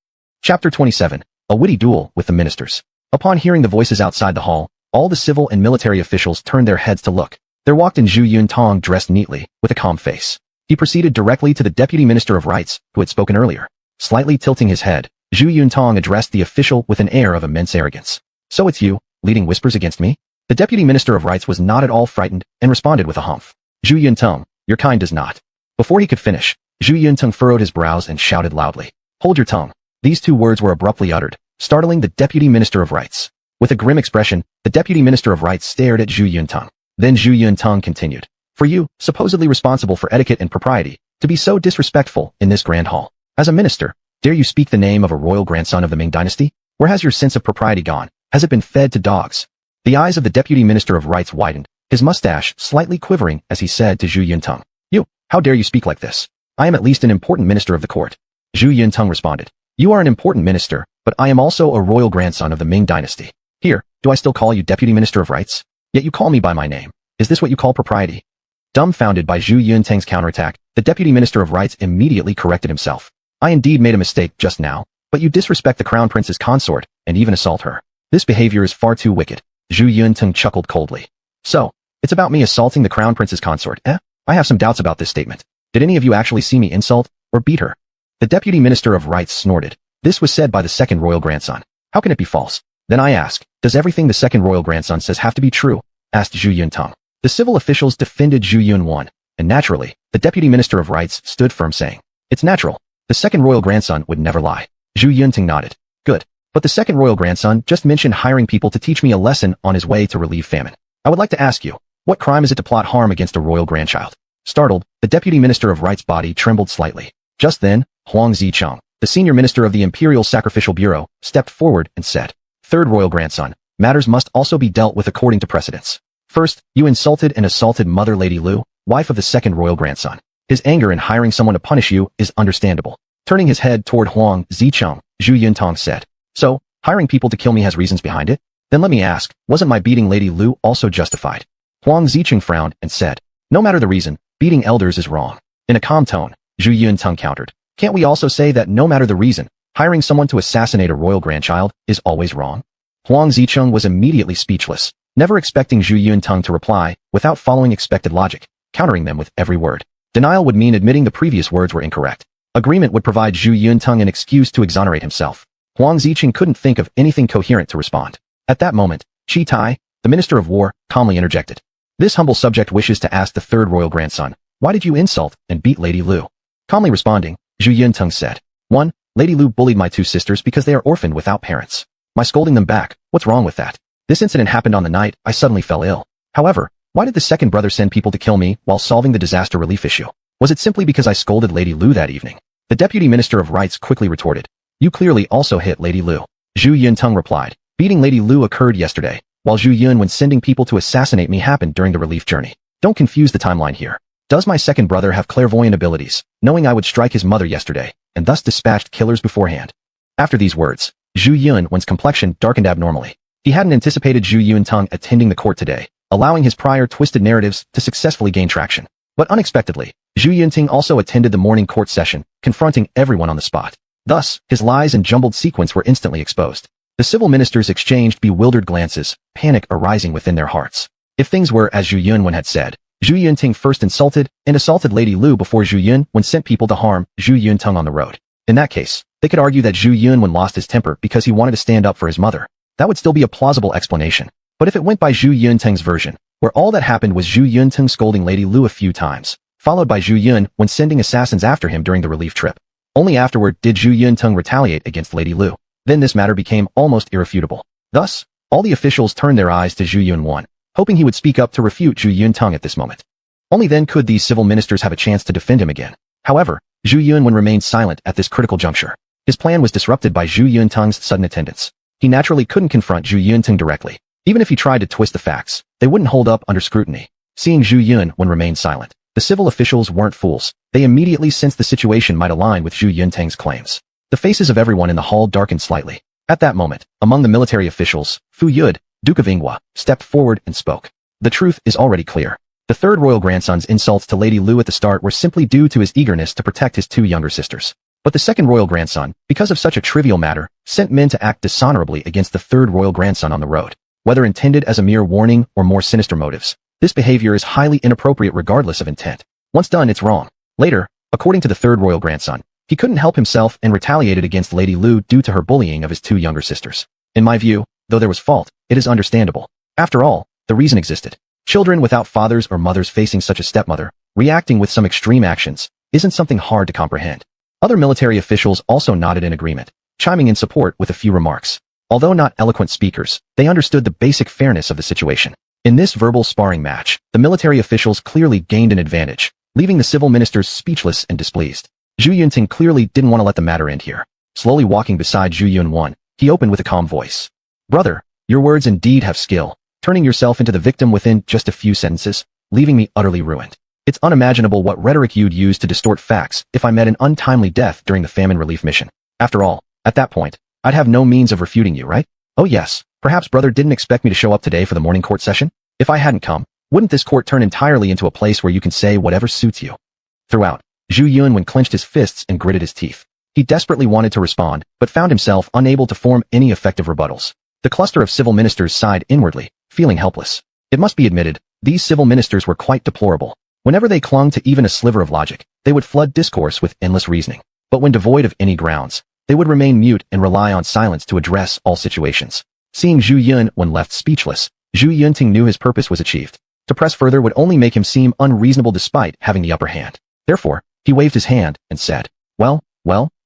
Chapter 27. A witty duel with the ministers. Upon hearing the voices outside the hall, all the civil and military officials turned their heads to look. There walked in Zhu Yunteng dressed neatly, with a calm face. He proceeded directly to the Deputy Minister of Rights, who had spoken earlier. Slightly tilting his head, Zhu Yunteng addressed the official with an air of immense arrogance. So it's you, leading whispers against me? The Deputy Minister of Rights was not at all frightened and responded with a humph. Zhu Yunteng, your kind does not. Before he could finish, Zhu Yunteng furrowed his brows and shouted loudly. Hold your tongue. These two words were abruptly uttered, startling the Deputy Minister of Rights. With a grim expression, the Deputy Minister of Rights stared at Zhu Yunteng. Then Zhu Yunteng continued. For you, supposedly responsible for etiquette and propriety, to be so disrespectful in this grand hall. As a minister, dare you speak the name of a royal grandson of the Ming dynasty? Where has your sense of propriety gone? Has it been fed to dogs? The eyes of the Deputy Minister of Rights widened, his mustache slightly quivering as he said to Zhu Yunteng. You, how dare you speak like this? I am at least an important minister of the court. Zhu Yunteng responded. You are an important minister, but I am also a royal grandson of the Ming dynasty. Here, do I still call you Deputy Minister of Rights? Yet you call me by my name. Is this what you call propriety? Dumbfounded by Zhu Yunteng's counterattack, the Deputy Minister of Rights immediately corrected himself. I indeed made a mistake just now, but you disrespect the Crown Prince's consort and even assault her. This behavior is far too wicked. Zhu Yunteng chuckled coldly. So, it's about me assaulting the Crown Prince's consort, eh? I have some doubts about this statement. Did any of you actually see me insult or beat her? The Deputy Minister of Rights snorted. This was said by the second royal grandson. How can it be false? Then I ask, does everything the second royal grandson says have to be true? Asked Zhu Yunteng. The civil officials defended Zhu Yunwen, and naturally, the Deputy Minister of Rights stood firm saying, it's natural. The second royal grandson would never lie. Zhu Yunteng nodded. Good. But the second royal grandson just mentioned hiring people to teach me a lesson on his way to relieve famine. I would like to ask you, what crime is it to plot harm against a royal grandchild? Startled, the Deputy Minister of Rights' body trembled slightly. Just then, Huang Zicheng, the senior minister of the Imperial Sacrificial Bureau, stepped forward and said, Third royal grandson, matters must also be dealt with according to precedence. First, you insulted and assaulted Mother Lady Lu, wife of the second royal grandson. His anger in hiring someone to punish you is understandable. Turning his head toward Huang Zicheng, Zhu Yunteng said, So, hiring people to kill me has reasons behind it? Then let me ask, wasn't my beating Lady Lu also justified? Huang Zicheng frowned and said, No matter the reason, beating elders is wrong. In a calm tone, Zhu Yunteng countered, Can't we also say that no matter the reason, hiring someone to assassinate a royal grandchild is always wrong? Huang Zicheng was immediately speechless, never expecting Zhu Yunteng to reply without following expected logic, countering them with every word. Denial would mean admitting the previous words were incorrect. Agreement would provide Zhu Yunteng an excuse to exonerate himself. Huang Zicheng couldn't think of anything coherent to respond. At that moment, Chi Tai, the Minister of War, calmly interjected. This humble subject wishes to ask the third royal grandson, why did you insult and beat Lady Lu? Calmly responding, Zhu Yunteng said, 1. Lady Lu bullied my two sisters because they are orphaned without parents. My scolding them back, what's wrong with that? This incident happened on the night I suddenly fell ill. However, why did the second brother send people to kill me while solving the disaster relief issue? Was it simply because I scolded Lady Lu that evening? The Deputy Minister of Rights quickly retorted. You clearly also hit Lady Lu. Zhu Yunteng replied. Beating Lady Lu occurred yesterday, while Zhu Yun when sending people to assassinate me happened during the relief journey. Don't confuse the timeline here. Does my second brother have clairvoyant abilities, knowing I would strike his mother yesterday, and thus dispatched killers beforehand? After these words, Zhu Yunwen's complexion darkened abnormally. He hadn't anticipated Zhu Yunteng attending the court today, allowing his prior twisted narratives to successfully gain traction. But unexpectedly, Zhu Yunteng also attended the morning court session, confronting everyone on the spot. Thus, his lies and jumbled sequence were instantly exposed. The civil ministers exchanged bewildered glances, panic arising within their hearts. If things were as Zhu Yunwen had said, Zhu Yunting first insulted and assaulted Lady Lu before Zhu Yunwen sent people to harm Zhu Yuntung on the road. In that case, they could argue that Zhu Yunwen lost his temper because he wanted to stand up for his mother. That would still be a plausible explanation. But if it went by Zhu Yunting's version, where all that happened was Zhu Yuntung scolding Lady Lu a few times, followed by Zhu Yun when sending assassins after him during the relief trip. Only afterward did Zhu Yuntung retaliate against Lady Lu. Then this matter became almost irrefutable. Thus, all the officials turned their eyes to Zhu Yunwen, hoping he would speak up to refute Zhu Yuntung at this moment. Only then could these civil ministers have a chance to defend him again. However, Zhu Yunwen remained silent at this critical juncture. His plan was disrupted by Zhu Yuntung's sudden attendance. He naturally couldn't confront Zhu Yuntung directly. Even if he tried to twist the facts, they wouldn't hold up under scrutiny. Seeing Zhu Yunwen remain silent, the civil officials weren't fools. They immediately sensed the situation might align with Zhu Yunting's claims. The faces of everyone in the hall darkened slightly. At that moment, among the military officials, Fu Yud, Duke of Ingwa, stepped forward and spoke. The truth is already clear. The third royal grandson's insults to Lady Lu at the start were simply due to his eagerness to protect his two younger sisters. But the second royal grandson, because of such a trivial matter, sent men to act dishonorably against the third royal grandson on the road. Whether intended as a mere warning or more sinister motives, this behavior is highly inappropriate regardless of intent. Once done, it's wrong. Later, according to the third royal grandson, he couldn't help himself and retaliated against Lady Lu due to her bullying of his two younger sisters. In my view, though there was fault, it is understandable. After all, the reason existed. Children without fathers or mothers facing such a stepmother, reacting with some extreme actions, isn't something hard to comprehend. Other military officials also nodded in agreement, chiming in support with a few remarks. Although not eloquent speakers, they understood the basic fairness of the situation. In this verbal sparring match, the military officials clearly gained an advantage, leaving the civil ministers speechless and displeased. Zhu Yunting clearly didn't want to let the matter end here. Slowly walking beside Zhu Yunwen, he opened with a calm voice. Brother, your words indeed have skill, turning yourself into the victim within just a few sentences, leaving me utterly ruined. It's unimaginable what rhetoric you'd use to distort facts if I met an untimely death during the famine relief mission. After all, at that point, I'd have no means of refuting you, right? Oh yes, perhaps brother didn't expect me to show up today for the morning court session? If I hadn't come, wouldn't this court turn entirely into a place where you can say whatever suits you? Throughout, Zhu Yunwen clenched his fists and gritted his teeth. He desperately wanted to respond, but found himself unable to form any effective rebuttals. The cluster of civil ministers sighed inwardly, feeling helpless. It must be admitted, these civil ministers were quite deplorable. Whenever they clung to even a sliver of logic, they would flood discourse with endless reasoning. But when devoid of any grounds, they would remain mute and rely on silence to address all situations. Seeing Zhu Yunwen left speechless, Zhu Yunting knew his purpose was achieved. To press further would only make him seem unreasonable despite having the upper hand. Therefore, he waved his hand and said, Well,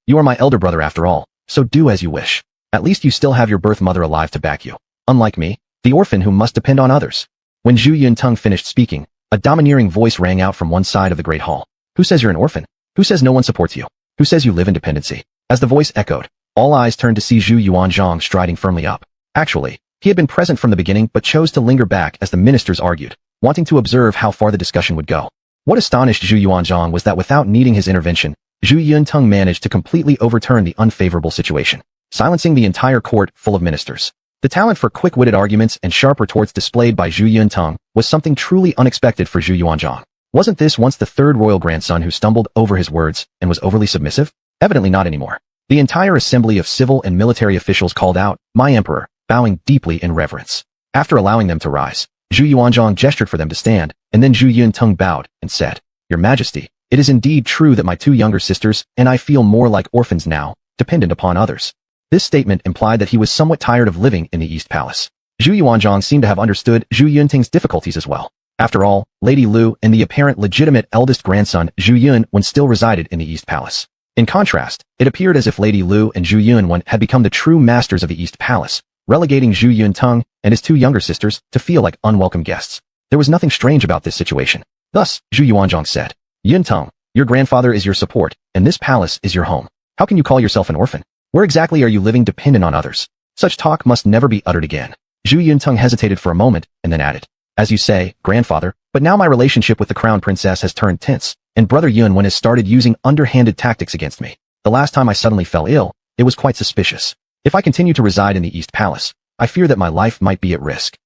you are my elder brother after all, so do as you wish. At least you still have your birth mother alive to back you. Unlike me, the orphan who must depend on others. When Zhu Yuntung finished speaking, a domineering voice rang out from one side of the great hall. Who says you're an orphan? Who says no one supports you? Who says you live in dependency? As the voice echoed, all eyes turned to see Zhu Yuanzhang striding firmly up. Actually, he had been present from the beginning but chose to linger back as the ministers argued, wanting to observe how far the discussion would go. What astonished Zhu Yuanzhang was that without needing his intervention, Zhu Yuntung managed to completely overturn the unfavorable situation, silencing the entire court full of ministers. The talent for quick-witted arguments and sharp retorts displayed by Zhu Yuntung was something truly unexpected for Zhu Yuanzhang. Wasn't this once the third royal grandson who stumbled over his words and was overly submissive? Evidently not anymore. The entire assembly of civil and military officials called out, "My emperor," bowing deeply in reverence. After allowing them to rise, Zhu Yuanzhang gestured for them to stand, and then Zhu Yuntung bowed and said, "Your Majesty, it is indeed true that my two younger sisters and I feel more like orphans now, dependent upon others." This statement implied that he was somewhat tired of living in the East Palace. Zhu Yuanzhang seemed to have understood Zhu Yunting's difficulties as well. After all, Lady Lu and the apparent legitimate eldest grandson Zhu Yunwen still resided in the East Palace. In contrast, it appeared as if Lady Lu and Zhu Yunwen had become the true masters of the East Palace, relegating Zhu Yuntung and his two younger sisters to feel like unwelcome guests. There was nothing strange about this situation. Thus, Zhu Yuanzhang said, "Yuntung, your grandfather is your support, and this palace is your home. How can you call yourself an orphan? Where exactly are you living dependent on others? Such talk must never be uttered again." Zhu Yuntung hesitated for a moment and then added, "As you say, grandfather, but now my relationship with the crown princess has turned tense, and brother Yunwen has started using underhanded tactics against me. The last time I suddenly fell ill, it was quite suspicious. If I continue to reside in the East Palace, I fear that my life might be at risk."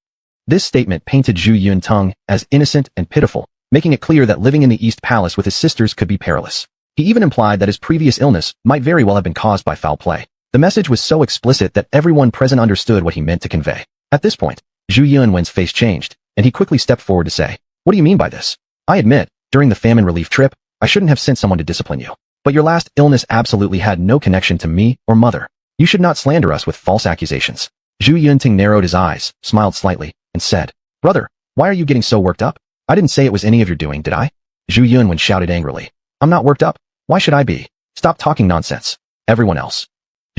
This statement painted Zhu Yuntung as innocent and pitiful, making it clear that living in the East Palace with his sisters could be perilous. He even implied that his previous illness might very well have been caused by foul play. The message was so explicit that everyone present understood what he meant to convey. At this point, Zhu Yunwen's face changed, and he quickly stepped forward to say, What do you mean by this? I admit, during the famine relief trip, I shouldn't have sent someone to discipline you. But your last illness absolutely had no connection to me or mother. You should not slander us with false accusations. Zhu Yunting narrowed his eyes, smiled slightly, and said, Brother, why are you getting so worked up? I didn't say it was any of your doing, did I? Zhu Yunwen shouted angrily. I'm not worked up. Why should I be? Stop talking nonsense. Everyone else.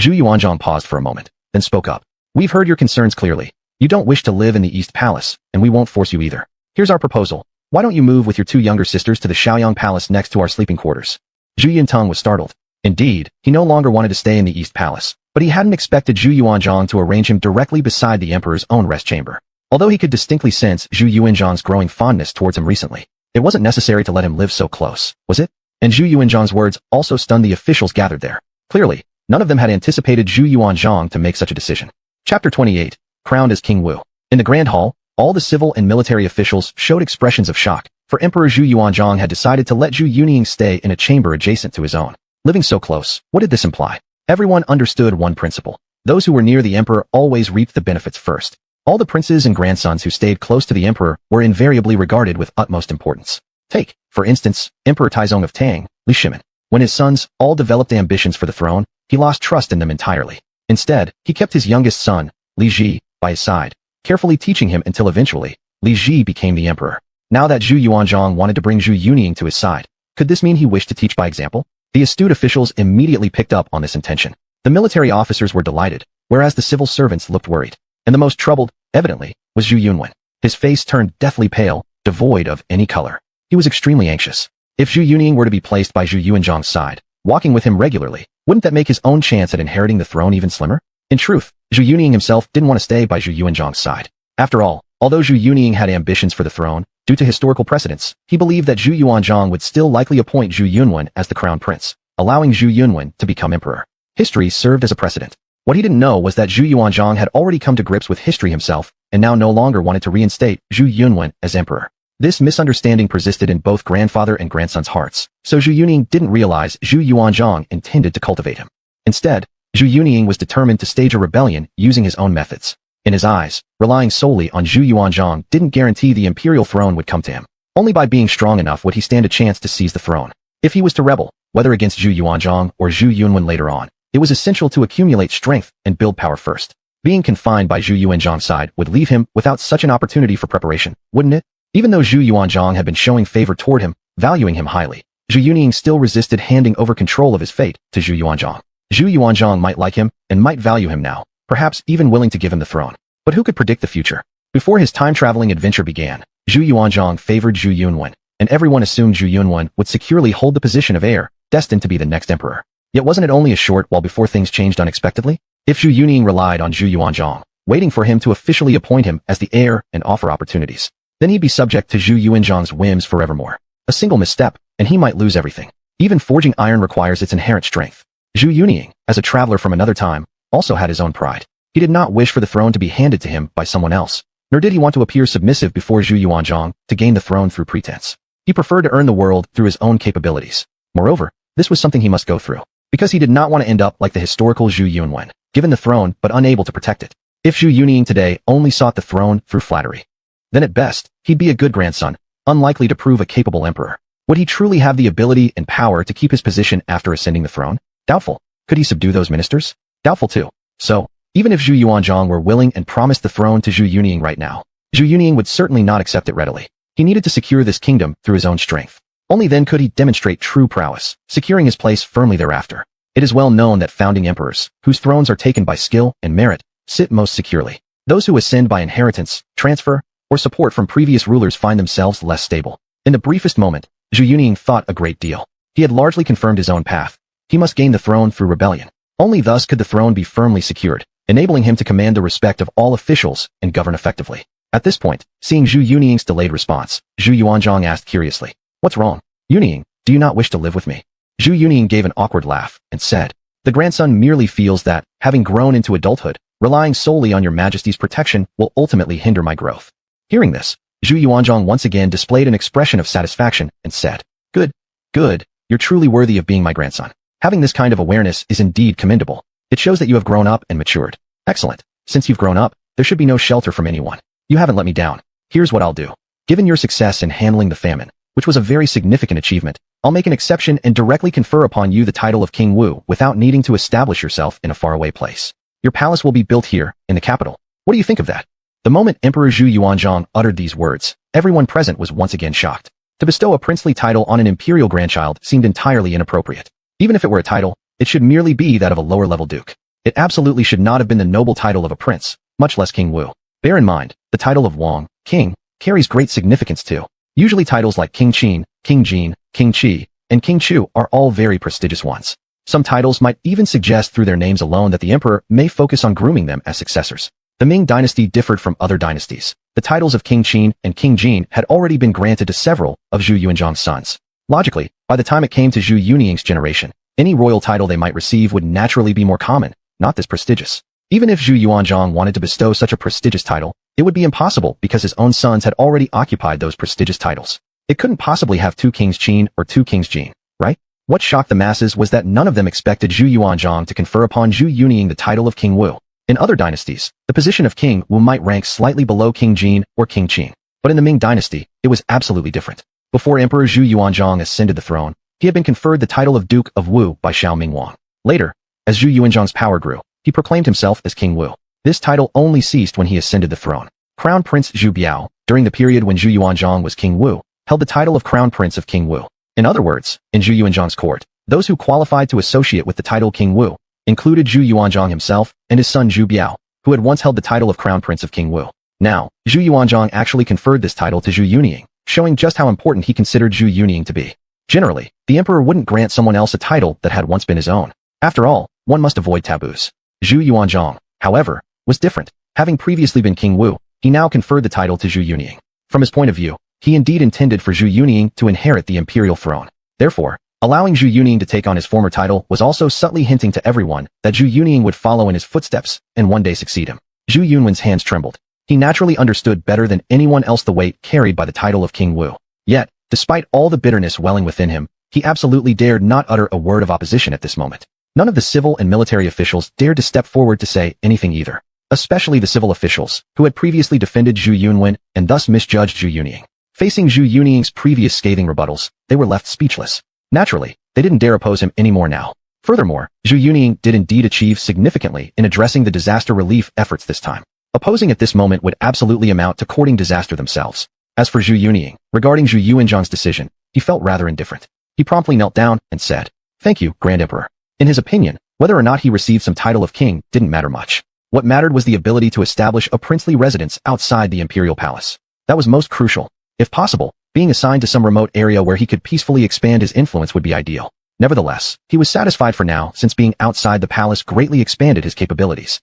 Zhu Yuanzhang paused for a moment, then spoke up. We've heard your concerns clearly. You don't wish to live in the East Palace, and we won't force you either. Here's our proposal. Why don't you move with your two younger sisters to the Shaoyang Palace next to our sleeping quarters? Zhu Yintang was startled. Indeed, he no longer wanted to stay in the East Palace, but he hadn't expected Zhu Yuanzhang to arrange him directly beside the Emperor's own rest chamber. Although he could distinctly sense Zhu Yuanzhang's growing fondness towards him recently, it wasn't necessary to let him live so close, was it? And Zhu Yuanzhang's words also stunned the officials gathered there. Clearly, none of them had anticipated Zhu Yuanzhang to make such a decision. Chapter 28, Crowned as King Wu. In the Grand Hall, all the civil and military officials showed expressions of shock, for Emperor Zhu Yuanzhang had decided to let Zhu Yuning stay in a chamber adjacent to his own. Living so close, what did this imply? Everyone understood one principle. Those who were near the emperor always reaped the benefits first. All the princes and grandsons who stayed close to the emperor were invariably regarded with utmost importance. Take, for instance, Emperor Taizong of Tang, Li Shimin. When his sons all developed ambitions for the throne, he lost trust in them entirely. Instead, he kept his youngest son, Li Ji, by his side, carefully teaching him until eventually, Li Ji became the emperor. Now that Zhu Yuanzhang wanted to bring Zhu Yuning to his side, could this mean he wished to teach by example? The astute officials immediately picked up on this intention. The military officers were delighted, whereas the civil servants looked worried. And the most troubled, evidently, was Zhu Yunwen. His face turned deathly pale, devoid of any color. He was extremely anxious. If Zhu Yuning were to be placed by Zhu Yuanzhang's side, walking with him regularly, wouldn't that make his own chance at inheriting the throne even slimmer? In truth, Zhu Yuning himself didn't want to stay by Zhu Yuanzhang's side. After all, although Zhu Yuning had ambitions for the throne, due to historical precedents, he believed that Zhu Yuanzhang would still likely appoint Zhu Yunwen as the crown prince, allowing Zhu Yunwen to become emperor. History served as a precedent. What he didn't know was that Zhu Yuanzhang had already come to grips with history himself, and now no longer wanted to reinstate Zhu Yunwen as emperor. This misunderstanding persisted in both grandfather and grandson's hearts, so Zhu Yuning didn't realize Zhu Yuanzhang intended to cultivate him. Instead, Zhu Yuning was determined to stage a rebellion using his own methods. In his eyes, relying solely on Zhu Yuanzhang didn't guarantee the imperial throne would come to him. Only by being strong enough would he stand a chance to seize the throne. If he was to rebel, whether against Zhu Yuanzhang or Zhu Yunwen later on, it was essential to accumulate strength and build power first. Being confined by Zhu Yuanzhang's side would leave him without such an opportunity for preparation, wouldn't it? Even though Zhu Yuanzhang had been showing favor toward him, valuing him highly, Zhu Yuning still resisted handing over control of his fate to Zhu Yuanzhang. Zhu Yuanzhang might like him and might value him now, perhaps even willing to give him the throne. But who could predict the future? Before his time-traveling adventure began, Zhu Yuanzhang favored Zhu Yunwen, and everyone assumed Zhu Yunwen would securely hold the position of heir, destined to be the next emperor. Yet wasn't it only a short while before things changed unexpectedly? If Zhu Yuning relied on Zhu Yuanzhang, waiting for him to officially appoint him as the heir and offer opportunities, then he'd be subject to Zhu Yuanzhang's whims forevermore. A single misstep, and he might lose everything. Even forging iron requires its inherent strength. Zhu Yuning, as a traveler from another time, also had his own pride. He did not wish for the throne to be handed to him by someone else, nor did he want to appear submissive before Zhu Yuanzhang to gain the throne through pretense. He preferred to earn the world through his own capabilities. Moreover, this was something he must go through, because he did not want to end up like the historical Zhu Yunwen, given the throne but unable to protect it. If Zhu Yuning today only sought the throne through flattery, then at best, he'd be a good grandson, unlikely to prove a capable emperor. Would he truly have the ability and power to keep his position after ascending the throne? Doubtful. Could he subdue those ministers? Doubtful too. So, even if Zhu Yuanzhang were willing and promised the throne to Zhu Yuning right now, Zhu Yuning would certainly not accept it readily. He needed to secure this kingdom through his own strength. Only then could he demonstrate true prowess, securing his place firmly thereafter. It is well known that founding emperors, whose thrones are taken by skill and merit, sit most securely. Those who ascend by inheritance, transfer, or support from previous rulers find themselves less stable. In the briefest moment, Zhu Yuning thought a great deal. He had largely confirmed his own path. He must gain the throne through rebellion. Only thus could the throne be firmly secured, enabling him to command the respect of all officials and govern effectively. At this point, seeing Zhu Yuning's delayed response, Zhu Yuanzhang asked curiously, "What's wrong? Yuning, do you not wish to live with me?" Zhu Yuning gave an awkward laugh and said, "The grandson merely feels that, having grown into adulthood, relying solely on your majesty's protection will ultimately hinder my growth." Hearing this, Zhu Yuanzhang once again displayed an expression of satisfaction and said, "Good, good, you're truly worthy of being my grandson. Having this kind of awareness is indeed commendable. It shows that you have grown up and matured. Excellent. Since you've grown up, there should be no shelter from anyone. You haven't let me down. Here's what I'll do. Given your success in handling the famine, which was a very significant achievement, I'll make an exception and directly confer upon you the title of King Wu without needing to establish yourself in a faraway place. Your palace will be built here, in the capital. What do you think of that? The moment Emperor Zhu Yuanzhang uttered these words, everyone present was once again shocked. To bestow a princely title on an imperial grandchild seemed entirely inappropriate. Even if it were a title, it should merely be that of a lower-level duke. It absolutely should not have been the noble title of a prince, much less King Wu. Bear in mind, the title of Wang, king, carries great significance too. Usually titles like King Qin, King Jin, King Qi, and King Chu are all very prestigious ones. Some titles might even suggest through their names alone that the emperor may focus on grooming them as successors. The Ming dynasty differed from other dynasties. The titles of King Qin and King Jin had already been granted to several of Zhu Yuanzhang's sons. Logically, by the time it came to Zhu Yuning's generation, any royal title they might receive would naturally be more common, not this prestigious. Even if Zhu Yuanzhang wanted to bestow such a prestigious title, it would be impossible because his own sons had already occupied those prestigious titles. It couldn't possibly have two Kings Qin or two Kings Jin, right? What shocked the masses was that none of them expected Zhu Yuanzhang to confer upon Zhu Yuning the title of King Wu. In other dynasties, the position of King Wu might rank slightly below King Jin or King Qin. But in the Ming dynasty, it was absolutely different. Before Emperor Zhu Yuanzhang ascended the throne, he had been conferred the title of Duke of Wu by Xiao Mingwang. Later, as Zhu Yuanzhang's power grew, he proclaimed himself as King Wu. This title only ceased when he ascended the throne. Crown Prince Zhu Biao, during the period when Zhu Yuanzhang was King Wu, held the title of Crown Prince of King Wu. In other words, in Zhu Yuanzhang's court, those who qualified to associate with the title King Wu included Zhu Yuanzhang himself and his son Zhu Biao, who had once held the title of Crown Prince of King Wu. Now, Zhu Yuanzhang actually conferred this title to Zhu Yuning, showing just how important he considered Zhu Yuning to be. Generally, the emperor wouldn't grant someone else a title that had once been his own. After all, one must avoid taboos. Zhu Yuanzhang, however, was different. Having previously been King Wu, he now conferred the title to Zhu Yuning. From his point of view, he indeed intended for Zhu Yuning to inherit the imperial throne. Therefore, allowing Zhu Yuning to take on his former title was also subtly hinting to everyone that Zhu Yuning would follow in his footsteps and one day succeed him. Zhu Yunwen's hands trembled. He naturally understood better than anyone else the weight carried by the title of King Wu. Yet, despite all the bitterness welling within him, he absolutely dared not utter a word of opposition at this moment. None of the civil and military officials dared to step forward to say anything either, especially the civil officials, who had previously defended Zhu Yunwen and thus misjudged Zhu Yuning. Facing Zhu Yuning's previous scathing rebuttals, they were left speechless. Naturally, they didn't dare oppose him anymore now. Furthermore, Zhu Yuning did indeed achieve significantly in addressing the disaster relief efforts this time. Opposing at this moment would absolutely amount to courting disaster themselves. As for Zhu Yuning, regarding Zhu Yuanzhang's decision, he felt rather indifferent. He promptly knelt down and said, "Thank you, Grand Emperor." In his opinion, whether or not he received some title of king didn't matter much. What mattered was the ability to establish a princely residence outside the imperial palace. That was most crucial. If possible, being assigned to some remote area where he could peacefully expand his influence would be ideal. Nevertheless, he was satisfied for now since being outside the palace greatly expanded his capabilities.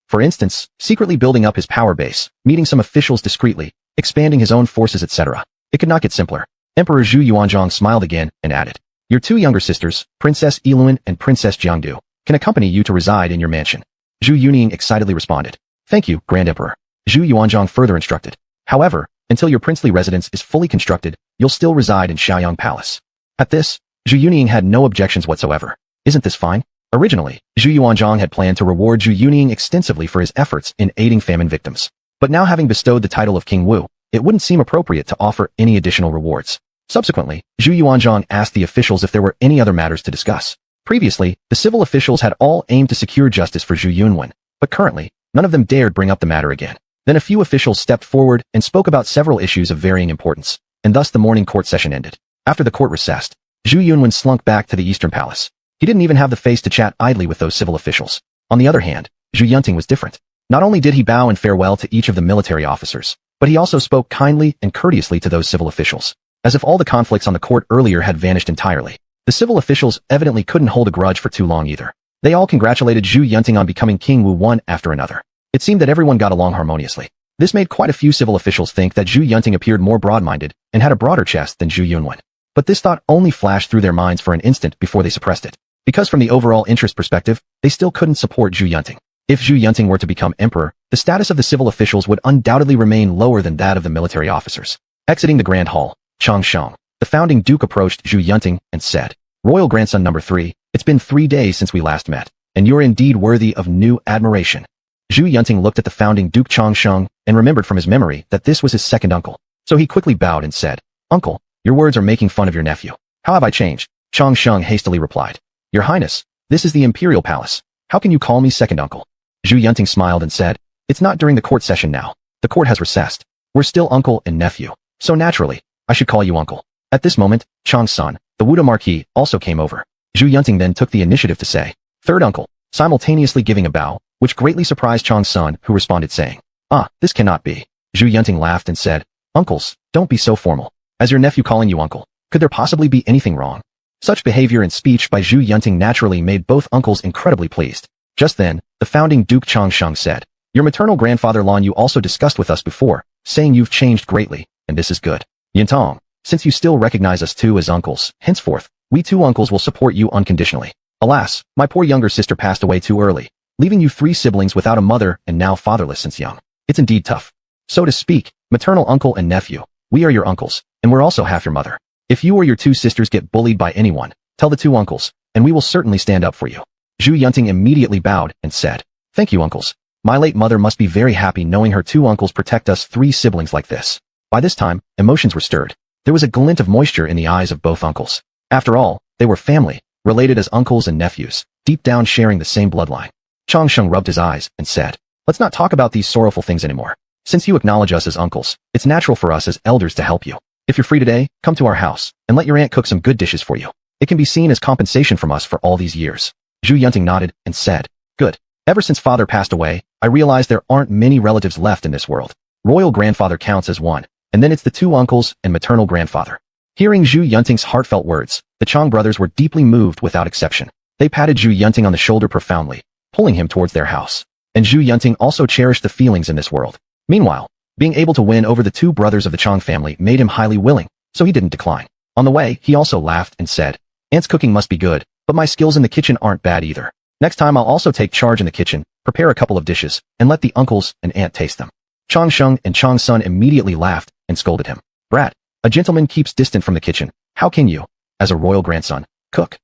For instance, secretly building up his power base, meeting some officials discreetly, expanding his own forces, etc. It could not get simpler. Emperor Zhu Yuanzhang smiled again and added, "Your two younger sisters, Princess Yiluan and Princess Jiangdu, can accompany you to reside in your mansion." Zhu Yuning excitedly responded, "Thank you, Grand Emperor." Zhu Yuanzhang further instructed, "However, until your princely residence is fully constructed, you'll still reside in Xiaoyang Palace." At this, Zhu Yuning had no objections whatsoever. Isn't this fine? Originally, Zhu Yuanzhang had planned to reward Zhu Yuning extensively for his efforts in aiding famine victims. But now having bestowed the title of King Wu, it wouldn't seem appropriate to offer any additional rewards. Subsequently, Zhu Yuanzhang asked the officials if there were any other matters to discuss. Previously, the civil officials had all aimed to secure justice for Zhu Yunwen, but currently, none of them dared bring up the matter again. Then a few officials stepped forward and spoke about several issues of varying importance, and thus the morning court session ended. After the court recessed, Zhu Yunwen slunk back to the Eastern Palace. He didn't even have the face to chat idly with those civil officials. On the other hand, Zhu Yunting was different. Not only did he bow in farewell to each of the military officers, but he also spoke kindly and courteously to those civil officials, as if all the conflicts on the court earlier had vanished entirely. The civil officials evidently couldn't hold a grudge for too long either. They all congratulated Zhu Yunting on becoming King Wu one after another. It seemed that everyone got along harmoniously. This made quite a few civil officials think that Zhu Yunting appeared more broad-minded and had a broader chest than Zhu Yunwen. But this thought only flashed through their minds for an instant before they suppressed it. Because from the overall interest perspective, they still couldn't support Zhu Yunting. If Zhu Yunting were to become emperor, the status of the civil officials would undoubtedly remain lower than that of the military officers. Exiting the grand hall, Changsheng, the founding duke approached Zhu Yunting and said, "Royal grandson number 3, it's been 3 days since we last met, and you're indeed worthy of new admiration." Zhu Yunting looked at the founding Duke Changsheng and remembered from his memory that this was his second uncle. So he quickly bowed and said, "Uncle, your words are making fun of your nephew. How have I changed?" Chang Sheng hastily replied, "Your Highness, this is the Imperial Palace. How can you call me second uncle?" Zhu Yunting smiled and said, "It's not during the court session now. The court has recessed. We're still uncle and nephew. So naturally, I should call you uncle." At this moment, Chang's son, the Wuda Marquis, also came over. Zhu Yunting then took the initiative to say, "Third uncle," simultaneously giving a bow, which greatly surprised Chang's son, who responded saying, "Ah, this cannot be." Zhu Yunting laughed and said, "Uncles, don't be so formal. As your nephew calling you uncle, could there possibly be anything wrong?" Such behavior and speech by Zhu Yunting naturally made both uncles incredibly pleased. Just then, the founding Duke Chang Sheng said, "Your maternal grandfather Lan you also discussed with us before, saying you've changed greatly, and this is good. Yintong, since you still recognize us two as uncles, henceforth, we two uncles will support you unconditionally. Alas, my poor younger sister passed away too early, leaving you 3 siblings without a mother and now fatherless since young. It's indeed tough. So to speak, maternal uncle and nephew, we are your uncles, and we're also half your mother. If you or your 2 sisters get bullied by anyone, tell the 2 uncles, and we will certainly stand up for you." Zhu Yunting immediately bowed and said, "Thank you, uncles. My late mother must be very happy knowing her 2 uncles protect us 3 siblings like this." By this time, emotions were stirred. There was a glint of moisture in the eyes of both uncles. After all, they were family, related as uncles and nephews, deep down sharing the same bloodline. Chang Sheng rubbed his eyes and said, "Let's not talk about these sorrowful things anymore. Since you acknowledge us as uncles, it's natural for us as elders to help you. If you're free today, come to our house, and let your aunt cook some good dishes for you. It can be seen as compensation from us for all these years." Zhu Yunting nodded and said, "Good. Ever since father passed away, I realized there aren't many relatives left in this world. Royal grandfather counts as one, and then it's the 2 uncles and maternal grandfather." Hearing Zhu Yunting's heartfelt words, the Chang brothers were deeply moved without exception. They patted Zhu Yunting on the shoulder profoundly, pulling him towards their house. And Zhu Yunting also cherished the feelings in this world. Meanwhile, being able to win over the 2 brothers of the Chang family made him highly willing, so he didn't decline. On the way, he also laughed and said, "Aunt's cooking must be good, but my skills in the kitchen aren't bad either. Next time I'll also take charge in the kitchen, prepare a couple of dishes, and let the uncles and aunt taste them." Chang Sheng and Chang's son immediately laughed and scolded him. "Brat, a gentleman keeps distant from the kitchen. How can you, as a royal grandson, cook?"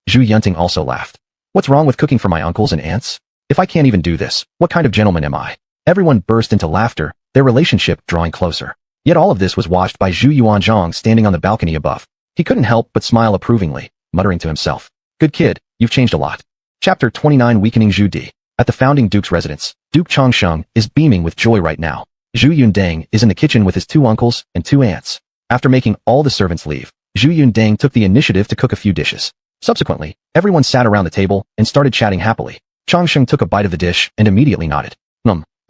Zhu Yunting also laughed. "What's wrong with cooking for my uncles and aunts? If I can't even do this, what kind of gentleman am I?" Everyone burst into laughter, their relationship drawing closer. Yet all of this was watched by Zhu Yuanzhang standing on the balcony above. He couldn't help but smile approvingly, muttering to himself, "Good kid, you've changed a lot." Chapter 29 Weakening Zhu Di. At the founding duke's residence, Duke Chang Sheng is beaming with joy right now. Zhu Yundang is in the kitchen with his 2 uncles and 2 aunts. After making all the servants leave, Zhu Yundang took the initiative to cook a few dishes. Subsequently, everyone sat around the table and started chatting happily. Chang Sheng took a bite of the dish and immediately nodded.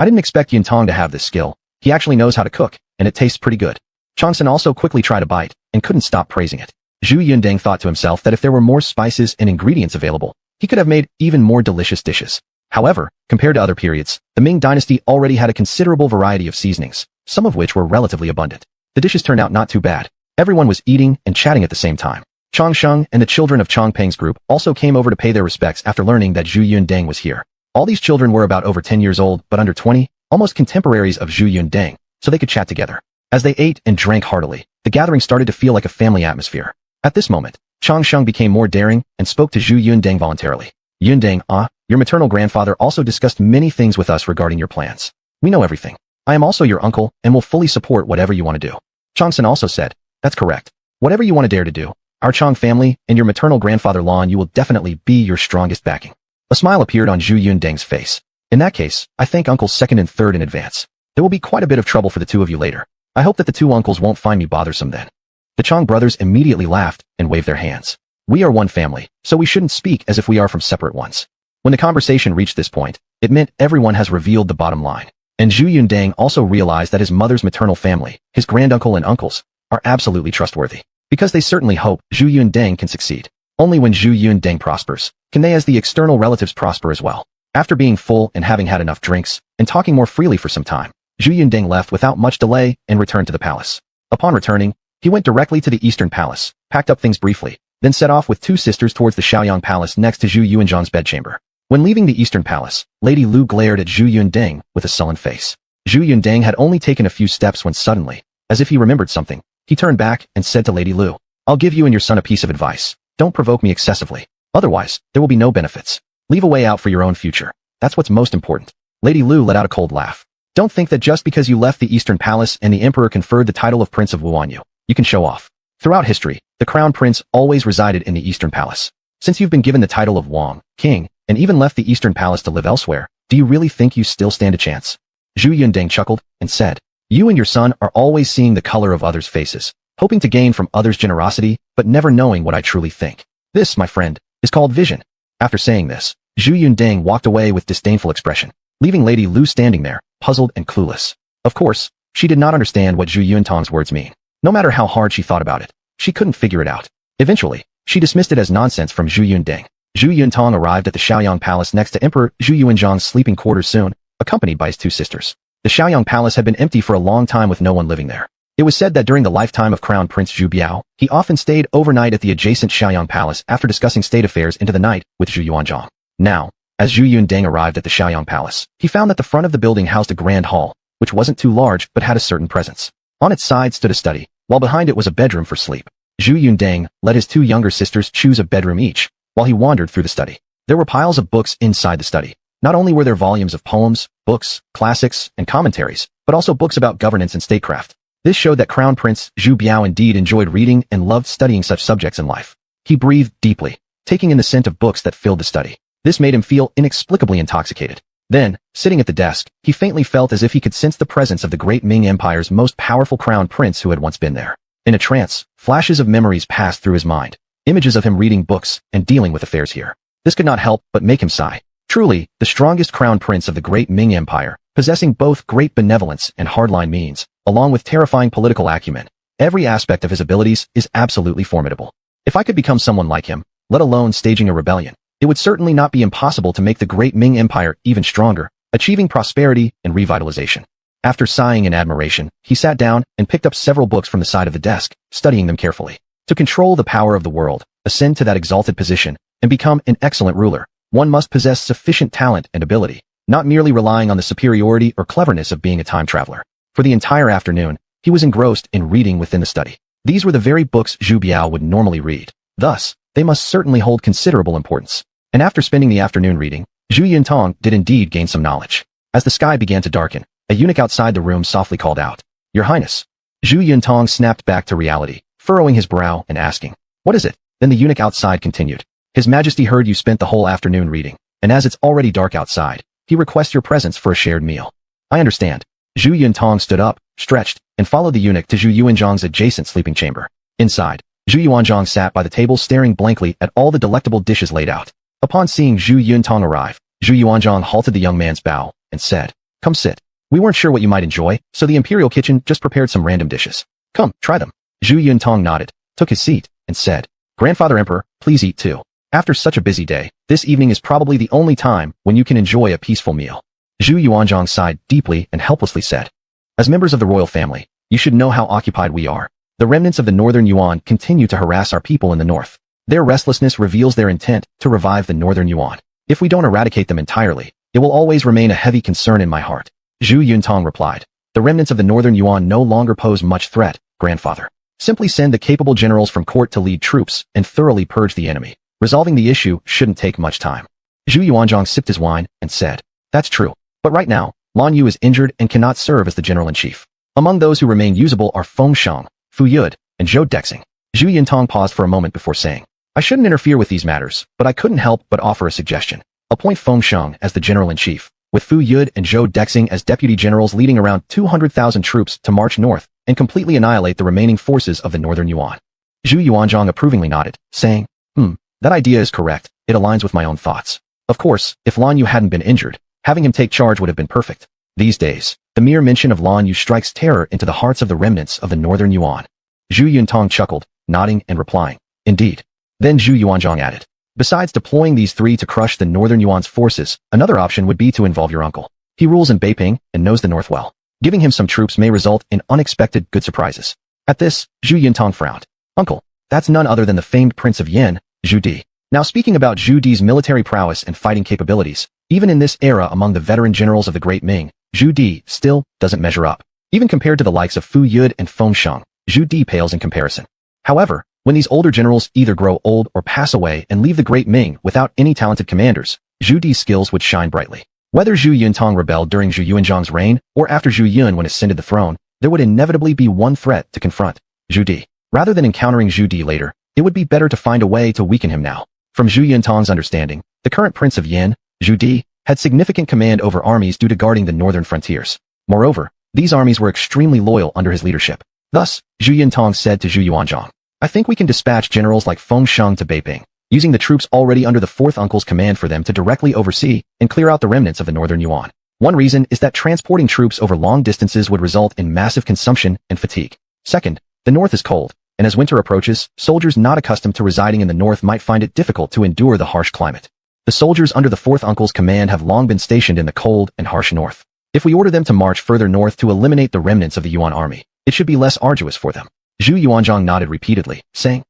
I didn't expect Yintong to have this skill. He actually knows how to cook, and it tastes pretty good." Changsen also quickly tried a bite, and couldn't stop praising it. Zhu Yundang thought to himself that if there were more spices and ingredients available, he could have made even more delicious dishes. However, compared to other periods, the Ming dynasty already had a considerable variety of seasonings, some of which were relatively abundant. The dishes turned out not too bad. Everyone was eating and chatting at the same time. Chang Sheng and the children of Chang Peng's group also came over to pay their respects after learning that Zhu Yundang was here. All these children were about over 10 years old but under 20, almost contemporaries of Zhu Yundang, so they could chat together. As they ate and drank heartily, the gathering started to feel like a family atmosphere. At this moment, Chang Sheng became more daring and spoke to Zhu Yundang voluntarily. "Yundang, your maternal grandfather also discussed many things with us regarding your plans. We know everything. I am also your uncle and will fully support whatever you want to do." Changsen also said, "That's correct. Whatever you want to dare to do, our Chang family and your maternal grandfather Lan you will definitely be your strongest backing." A smile appeared on Zhu Yundang's face. "In that case, I thank uncles 2nd and 3rd in advance. There will be quite a bit of trouble for the 2 of you later. I hope that the 2 uncles won't find me bothersome then." The Chang brothers immediately laughed and waved their hands. "We are one family, so we shouldn't speak as if we are from separate ones." When the conversation reached this point, it meant everyone has revealed the bottom line. And Zhu Yundang also realized that his mother's maternal family, his granduncle and uncles, are absolutely trustworthy. Because they certainly hope Zhu Yundang can succeed. Only when Zhu Yundang prospers, can they as the external relatives prosper as well. After being full and having had enough drinks, and talking more freely for some time, Zhu Yundang left without much delay and returned to the palace. Upon returning, he went directly to the Eastern Palace, packed up things briefly, then set off with 2 sisters towards the Shaoyang Palace next to Zhu Yuanzhang's bedchamber. When leaving the Eastern Palace, Lady Lu glared at Zhu Yundang with a sullen face. Zhu Yundang had only taken a few steps when suddenly, as if he remembered something, he turned back and said to Lady Lu, "I'll give you and your son a piece of advice. Don't provoke me excessively. Otherwise, there will be no benefits. Leave a way out for your own future. That's what's most important." Lady Lu let out a cold laugh. Don't think that just because you left the Eastern Palace and the Emperor conferred the title of Prince of Wu on you, you can show off. Throughout history, the Crown Prince always resided in the Eastern Palace. Since you've been given the title of Wang, King, and even left the Eastern Palace to live elsewhere, do you really think you still stand a chance? Zhu Yundang chuckled and said, you and your son are always seeing the color of others' faces, hoping to gain from others' generosity, but never knowing what I truly think. This, my friend, is called vision. After saying this, Zhu Yundang walked away with disdainful expression, leaving Lady Lu standing there, puzzled and clueless. Of course, she did not understand what Zhu Yuntang's words mean. No matter how hard she thought about it, she couldn't figure it out. Eventually, she dismissed it as nonsense from Zhu Yundang. Zhu Yuntang arrived at the Shaoyang Palace next to Emperor Zhu Yuanzhang's sleeping quarters soon, accompanied by his two sisters. The Shaoyang Palace had been empty for a long time with no one living there. It was said that during the lifetime of Crown Prince Zhu Biao, he often stayed overnight at the adjacent Shaoyang Palace after discussing state affairs into the night with Zhu Yuanzhang. Now, as Zhu Yundang arrived at the Shaoyang Palace, he found that the front of the building housed a grand hall, which wasn't too large but had a certain presence. On its side stood a study, while behind it was a bedroom for sleep. Zhu Yundang let his two younger sisters choose a bedroom each, while he wandered through the study. There were piles of books inside the study. Not only were there volumes of poems, books, classics, and commentaries, but also books about governance and statecraft. This showed that Crown Prince Zhu Biao indeed enjoyed reading and loved studying such subjects in life. He breathed deeply, taking in the scent of books that filled the study. This made him feel inexplicably intoxicated. Then, sitting at the desk, he faintly felt as if he could sense the presence of the great Ming Empire's most powerful crown prince who had once been there. In a trance, flashes of memories passed through his mind, images of him reading books and dealing with affairs here. This could not help but make him sigh. Truly, the strongest crown prince of the great Ming Empire, possessing both great benevolence and hardline means, along with terrifying political acumen. Every aspect of his abilities is absolutely formidable. If I could become someone like him, let alone staging a rebellion, it would certainly not be impossible to make the great Ming Empire even stronger, achieving prosperity and revitalization. After sighing in admiration, he sat down and picked up several books from the side of the desk, studying them carefully. To control the power of the world, ascend to that exalted position, and become an excellent ruler, one must possess sufficient talent and ability, not merely relying on the superiority or cleverness of being a time traveler. For the entire afternoon, he was engrossed in reading within the study. These were the very books Zhu Biao would normally read. Thus, they must certainly hold considerable importance. And after spending the afternoon reading, Zhu Yuntang did indeed gain some knowledge. As the sky began to darken, a eunuch outside the room softly called out, "Your Highness." Zhu Yuntang snapped back to reality, furrowing his brow and asking, "What is it?" Then the eunuch outside continued, "His Majesty heard you spent the whole afternoon reading, and as it's already dark outside, he requests your presence for a shared meal." "I understand." Zhu Yuntang stood up, stretched, and followed the eunuch to Zhu Yuanzhang's adjacent sleeping chamber. Inside, Zhu Yuanzhang sat by the table staring blankly at all the delectable dishes laid out. Upon seeing Zhu Yuntang arrive, Zhu Yuanzhang halted the young man's bow and said, "Come sit. We weren't sure what you might enjoy, so the Imperial Kitchen just prepared some random dishes. Come, try them." Zhu Yuntang nodded, took his seat, and said, "Grandfather Emperor, please eat too. After such a busy day, this evening is probably the only time when you can enjoy a peaceful meal." Zhu Yuanzhang sighed deeply and helplessly said, "As members of the royal family, you should know how occupied we are. The remnants of the Northern Yuan continue to harass our people in the north. Their restlessness reveals their intent to revive the Northern Yuan. If we don't eradicate them entirely, it will always remain a heavy concern in my heart." Zhu Yuntang replied, "The remnants of the Northern Yuan no longer pose much threat, grandfather. Simply send the capable generals from court to lead troops and thoroughly purge the enemy. Resolving the issue shouldn't take much time." Zhu Yuanzhang sipped his wine and said, "That's true. But right now, Lan Yu is injured and cannot serve as the general-in-chief. Among those who remain usable are Feng Shang, Fu Yud, and Zhou Dexing." Zhu Yuntang paused for a moment before saying, "I shouldn't interfere with these matters, but I couldn't help but offer a suggestion. Appoint Feng Shang as the general-in-chief, with Fu Yud and Zhou Dexing as deputy generals leading around 200,000 troops to march north and completely annihilate the remaining forces of the Northern Yuan." Zhu Yuanzhang approvingly nodded, saying, That idea is correct. It aligns with my own thoughts. Of course, if Lan Yu hadn't been injured, having him take charge would have been perfect. These days, the mere mention of Lan Yu strikes terror into the hearts of the remnants of the Northern Yuan." Zhu Yuntang chuckled, nodding and replying, "Indeed." Then Zhu Yuanzhang added, "Besides deploying these three to crush the Northern Yuan's forces, another option would be to involve your uncle. He rules in Beiping and knows the north well. Giving him some troops may result in unexpected good surprises." At this, Zhu Yuntang frowned. "Uncle, that's none other than the famed Prince of Yin, Zhu Di." Now speaking about Zhu Di's military prowess and fighting capabilities, even in this era among the veteran generals of the Great Ming, Zhu Di still doesn't measure up. Even compared to the likes of Fu Yud and Feng Shang, Zhu Di pales in comparison. However, when these older generals either grow old or pass away and leave the Great Ming without any talented commanders, Zhu Di's skills would shine brightly. Whether Zhu Yuntang rebelled during Zhu Yuanzhang's reign or after Zhu Yun when ascended the throne, there would inevitably be one threat to confront: Zhu Di. Rather than encountering Zhu Di later, it would be better to find a way to weaken him now. From Zhu Yuntang's understanding, the current Prince of Yin, Zhu Di, had significant command over armies due to guarding the northern frontiers. Moreover, these armies were extremely loyal under his leadership. Thus, Zhu Yuntang said to Zhu Yuanzhang, "I think we can dispatch generals like Feng Sheng to Beiping, using the troops already under the fourth uncle's command for them to directly oversee and clear out the remnants of the northern Yuan. One reason is that transporting troops over long distances would result in massive consumption and fatigue. Second, the north is cold, and as winter approaches, soldiers not accustomed to residing in the north might find it difficult to endure the harsh climate. The soldiers under the fourth uncle's command have long been stationed in the cold and harsh north. If we order them to march further north to eliminate the remnants of the Yuan army, it should be less arduous for them." Zhu Yuanzhang nodded repeatedly, saying,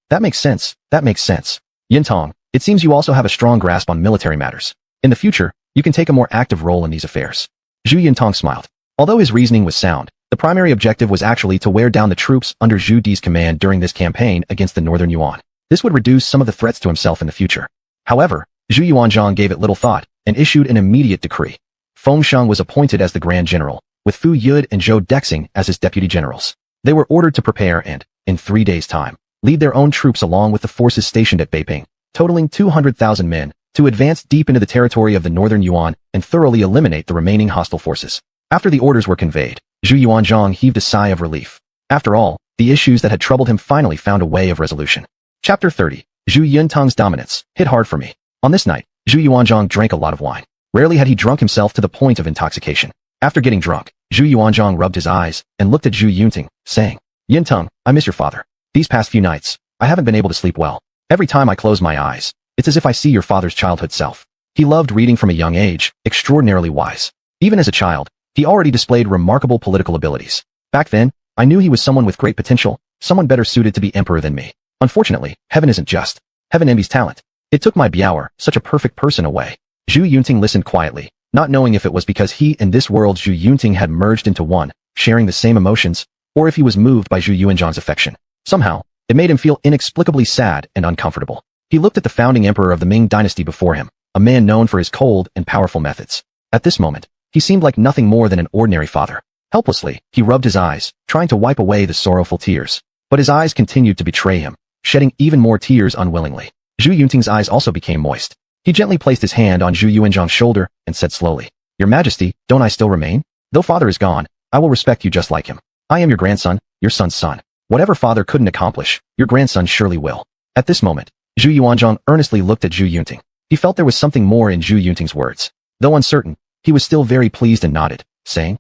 That makes sense. Yintang, it seems you also have a strong grasp on military matters. In the future, you can take a more active role in these affairs." Zhu Yintang smiled. Although his reasoning was sound, the primary objective was actually to wear down the troops under Zhu Di's command during this campaign against the northern Yuan. This would reduce some of the threats to himself in the future. However, Zhu Yuanzhang gave it little thought and issued an immediate decree. Feng Sheng was appointed as the Grand General, with Fu Yud and Zhou Dexing as his deputy generals. They were ordered to prepare and, in 3 days' time, lead their own troops along with the forces stationed at Beiping, totaling 200,000 men, to advance deep into the territory of the northern Yuan and thoroughly eliminate the remaining hostile forces. After the orders were conveyed, Zhu Yuanzhang heaved a sigh of relief. After all, the issues that had troubled him finally found a way of resolution. Chapter 30. Zhu Yuntang's dominance hit hard for me. On this night, Zhu Yuanzhang drank a lot of wine. Rarely had he drunk himself to the point of intoxication. After getting drunk, Zhu Yuanzhang rubbed his eyes and looked at Zhu Yunting, saying, "Yintang, I miss your father. These past few nights, I haven't been able to sleep well. Every time I close my eyes, it's as if I see your father's childhood self. He loved reading from a young age, extraordinarily wise. Even as a child, he already displayed remarkable political abilities. Back then, I knew he was someone with great potential, someone better suited to be emperor than me. Unfortunately, heaven isn't just. Heaven envies talent. It took my Biaoer, such a perfect person, away." Zhu Yunting listened quietly, not knowing if it was because he and this world Zhu Yunting had merged into one, sharing the same emotions, or if he was moved by Zhu Yuanzhang's affection. Somehow, it made him feel inexplicably sad and uncomfortable. He looked at the founding emperor of the Ming dynasty before him, a man known for his cold and powerful methods. At this moment, he seemed like nothing more than an ordinary father. Helplessly, he rubbed his eyes, trying to wipe away the sorrowful tears. But his eyes continued to betray him, shedding even more tears unwillingly. Zhu Yunting's eyes also became moist. He gently placed his hand on Zhu Yuanzhang's shoulder and said slowly, "Your Majesty, don't I still remain? Though father is gone, I will respect you just like him. I am your grandson, your son's son. Whatever father couldn't accomplish, your grandson surely will." At this moment, Zhu Yuanzhang earnestly looked at Zhu Yunting. He felt there was something more in Zhu Yunting's words. Though uncertain, he was still very pleased and nodded, saying,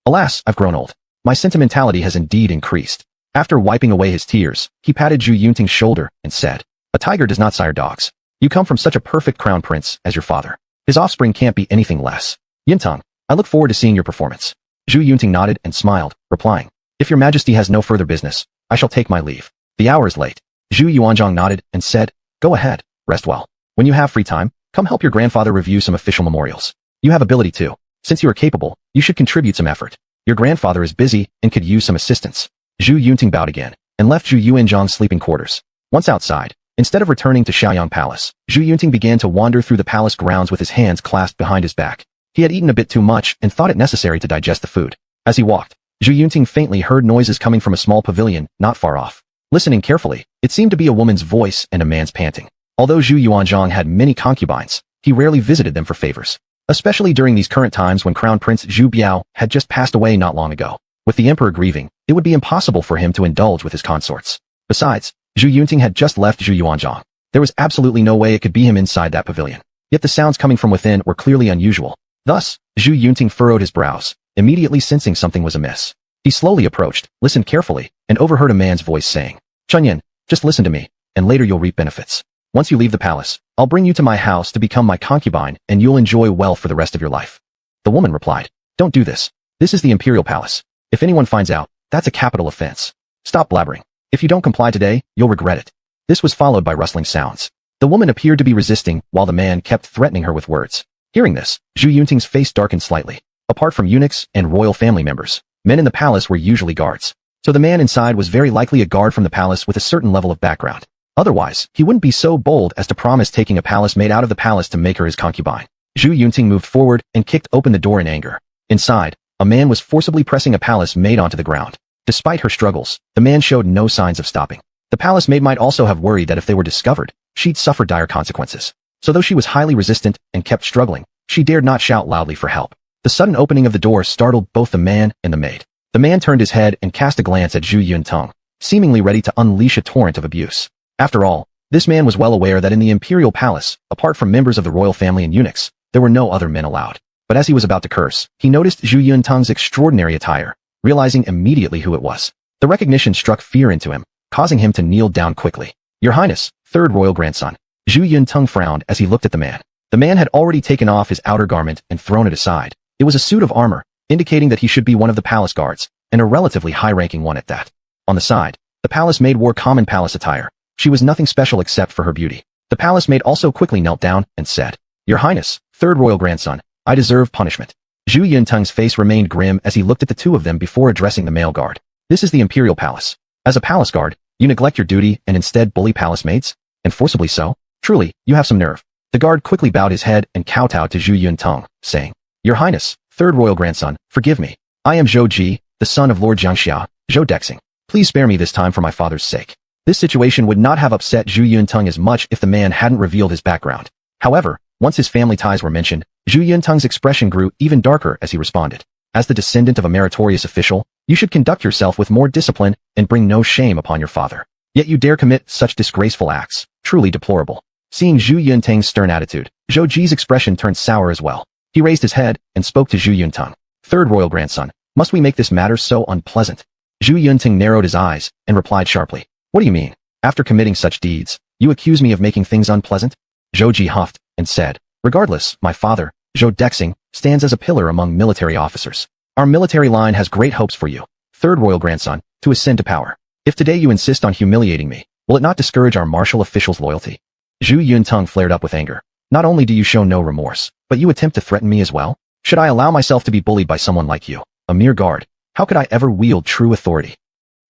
"Alas, I've grown old. My sentimentality has indeed increased." After wiping away his tears, he patted Zhu Yunting's shoulder and said, "A tiger does not sire dogs. You come from such a perfect crown prince as your father. His offspring can't be anything less. Yintang, I look forward to seeing your performance." Zhu Yunting nodded and smiled, replying, "If your Majesty has no further business, I shall take my leave. The hour is late." Zhu Yuanzhang nodded and said, "Go ahead, rest well. When you have free time, come help your grandfather review some official memorials. You have ability too. Since you are capable, you should contribute some effort. Your grandfather is busy and could use some assistance." Zhu Yunting bowed again and left Zhu Yuanzhang's sleeping quarters. Once outside, instead of returning to Shaoyang Palace, Zhu Yunting began to wander through the palace grounds with his hands clasped behind his back. He had eaten a bit too much and thought it necessary to digest the food. As he walked, Zhu Yunting faintly heard noises coming from a small pavilion not far off. Listening carefully, it seemed to be a woman's voice and a man's panting. Although Zhu Yuanzhang had many concubines, he rarely visited them for favors. Especially during these current times when Crown Prince Zhu Biao had just passed away not long ago. With the emperor grieving, it would be impossible for him to indulge with his consorts. Besides, Zhu Yunting had just left Zhu Yuanzhang. There was absolutely no way it could be him inside that pavilion. Yet the sounds coming from within were clearly unusual. Thus, Zhu Yunting furrowed his brows, immediately sensing something was amiss. He slowly approached, listened carefully, and overheard a man's voice saying, "Chunyan, just listen to me, and later you'll reap benefits. Once you leave the palace, I'll bring you to my house to become my concubine and you'll enjoy wealth for the rest of your life." The woman replied, "Don't do this. This is the imperial palace. If anyone finds out, that's a capital offense. Stop blabbering. If you don't comply today, you'll regret it." This was followed by rustling sounds. The woman appeared to be resisting, while the man kept threatening her with words. Hearing this, Zhu Yunting's face darkened slightly. Apart from eunuchs and royal family members, men in the palace were usually guards. So the man inside was very likely a guard from the palace with a certain level of background. Otherwise, he wouldn't be so bold as to promise taking a palace maid out of the palace to make her his concubine. Zhu Yunting moved forward and kicked open the door in anger. Inside, a man was forcibly pressing a palace maid onto the ground. Despite her struggles, the man showed no signs of stopping. The palace maid might also have worried that if they were discovered, she'd suffer dire consequences. So though she was highly resistant and kept struggling, she dared not shout loudly for help. The sudden opening of the door startled both the man and the maid. The man turned his head and cast a glance at Zhu Yuntong, seemingly ready to unleash a torrent of abuse. After all, this man was well aware that in the imperial palace, apart from members of the royal family and eunuchs, there were no other men allowed. But as he was about to curse, he noticed Zhu Yuntong's extraordinary attire, realizing immediately who it was. The recognition struck fear into him, causing him to kneel down quickly. "Your Highness, third royal grandson." Zhu Yuntong frowned as he looked at the man. The man had already taken off his outer garment and thrown it aside. It was a suit of armor, indicating that he should be one of the palace guards, and a relatively high-ranking one at that. On the side, the palace maid wore common palace attire. She was nothing special except for her beauty. The palace maid also quickly knelt down and said, "Your Highness, third royal grandson, I deserve punishment." Zhu Yuntong's face remained grim as he looked at the two of them before addressing the male guard. "This is the imperial palace. As a palace guard, you neglect your duty and instead bully palace maids? And forcibly so? Truly, you have some nerve." The guard quickly bowed his head and kowtowed to Zhu Yuntong, saying, "Your Highness, third royal grandson, forgive me. I am Zhou Ji, the son of Lord Jiangxia, Zhou Dexing. Please spare me this time for my father's sake." This situation would not have upset Zhu Yuntong as much if the man hadn't revealed his background. However, once his family ties were mentioned, Zhu Yuntong's expression grew even darker as he responded. "As the descendant of a meritorious official, you should conduct yourself with more discipline and bring no shame upon your father. Yet you dare commit such disgraceful acts, truly deplorable." Seeing Zhu Yuntang's stern attitude, Zhou Ji's expression turned sour as well. He raised his head and spoke to Zhu Yuntong. "Third royal grandson, must we make this matter so unpleasant?" Zhu Yuntong narrowed his eyes and replied sharply, "What do you mean? After committing such deeds, you accuse me of making things unpleasant?" Zhou Ji huffed and said, "Regardless, my father, Zhou Dexing, stands as a pillar among military officers. Our military line has great hopes for you, third royal grandson, to ascend to power. If today you insist on humiliating me, will it not discourage our martial officials' loyalty?" Zhu Yuntong flared up with anger. "Not only do you show no remorse, but you attempt to threaten me as well? Should I allow myself to be bullied by someone like you, a mere guard? How could I ever wield true authority?"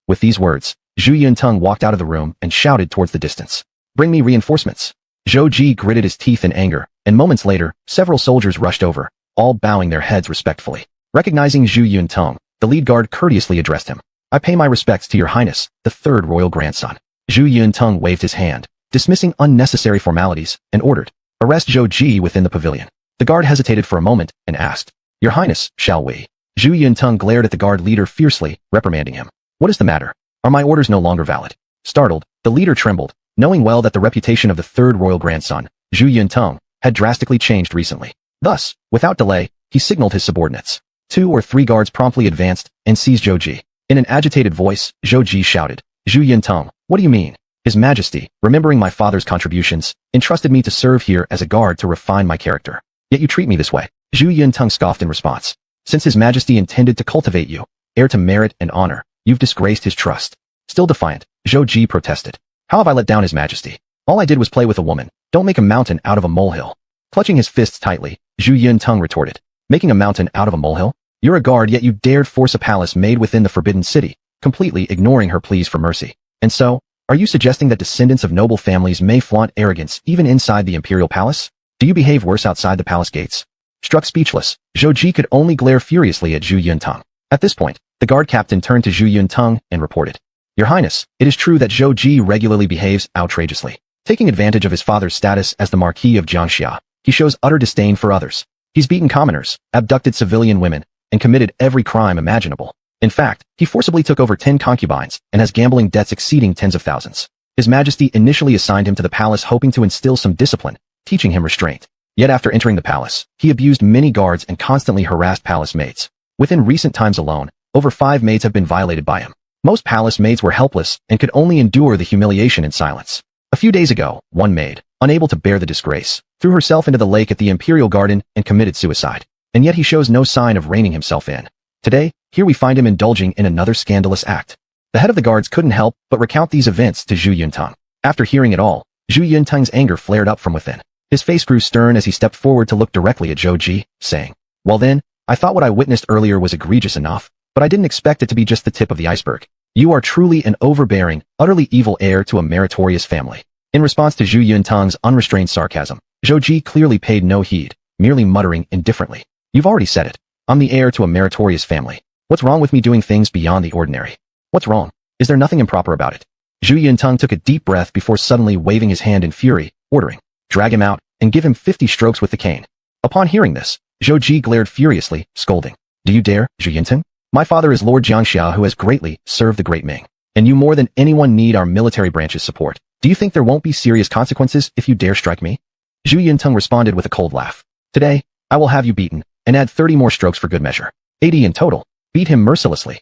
With these words, Zhu Yuntong walked out of the room and shouted towards the distance, "Bring me reinforcements." Zhou Ji gritted his teeth in anger, and moments later, several soldiers rushed over, all bowing their heads respectfully. Recognizing Zhu Yuntong, the lead guard courteously addressed him. "I pay my respects to your highness, the third royal grandson." Zhu Yuntong waved his hand, dismissing unnecessary formalities, and ordered, "Arrest Zhou Ji within the pavilion." The guard hesitated for a moment and asked, "Your highness, shall we?" Zhu Yuntong glared at the guard leader fiercely, reprimanding him. "What is the matter? Are my orders no longer valid?" Startled, the leader trembled, knowing well that the reputation of the third royal grandson, Zhu Yuntong, had drastically changed recently. Thus, without delay, he signaled his subordinates. 2 or 3 guards promptly advanced and seized Zhou Ji. In an agitated voice, Zhou Ji shouted, "Zhu Yuntong, what do you mean? His Majesty, remembering my father's contributions, entrusted me to serve here as a guard to refine my character. Yet you treat me this way." Zhu Yuntong scoffed in response. "Since His Majesty intended to cultivate you, heir to merit and honor, you've disgraced his trust." Still defiant, Zhou Ji protested. "How have I let down His Majesty? All I did was play with a woman. Don't make a mountain out of a molehill." Clutching his fists tightly, Zhu Yuntong retorted, "Making a mountain out of a molehill? You're a guard, yet you dared force a palace made within the Forbidden City, completely ignoring her pleas for mercy. And so, are you suggesting that descendants of noble families may flaunt arrogance even inside the imperial palace? Do you behave worse outside the palace gates?" Struck speechless, Zhou Ji could only glare furiously at Zhu Yuntong. At this point, the guard captain turned to Zhu Yuntong and reported, "Your Highness, it is true that Zhou Ji regularly behaves outrageously. Taking advantage of his father's status as the Marquis of Jiangxia, he shows utter disdain for others. He's beaten commoners, abducted civilian women, and committed every crime imaginable. In fact, he forcibly took over 10 concubines and has gambling debts exceeding tens of thousands. His Majesty initially assigned him to the palace hoping to instill some discipline, teaching him restraint. Yet after entering the palace, he abused many guards and constantly harassed palace maids. Within recent times alone, over 5 maids have been violated by him. Most palace maids were helpless and could only endure the humiliation in silence. A few days ago, one maid, unable to bear the disgrace, threw herself into the lake at the Imperial Garden and committed suicide. And yet he shows no sign of reining himself in. Today, here we find him indulging in another scandalous act. The head of the guards couldn't help but recount these events to Zhu Yuntong. After hearing it all, Zhu Yuntong's anger flared up from within. His face grew stern as he stepped forward to look directly at Zhou Ji, saying, "Well then, I thought what I witnessed earlier was egregious enough, but I didn't expect it to be just the tip of the iceberg. You are truly an overbearing, utterly evil heir to a meritorious family." In response to Zhu Yuntong's unrestrained sarcasm, Zhou Ji clearly paid no heed. merely muttering indifferently. You've already said it. I'm the heir to a meritorious family. What's wrong with me doing things beyond the ordinary? What's wrong? Is there nothing improper about it? Zhu Yuntang took a deep breath before suddenly waving his hand in fury, ordering, drag him out, and give him 50 strokes with the cane. Upon hearing this, Zhou Ji glared furiously, scolding. Do you dare, Zhu Yuntang? My father is Lord Jiangxia who has greatly served the great Ming. And you more than anyone need our military branch's support. Do you think there won't be serious consequences if you dare strike me? Zhu Yuntang responded with a cold laugh. Today, I will have you beaten, and add 30 more strokes for good measure. 80 in total. Beat him mercilessly.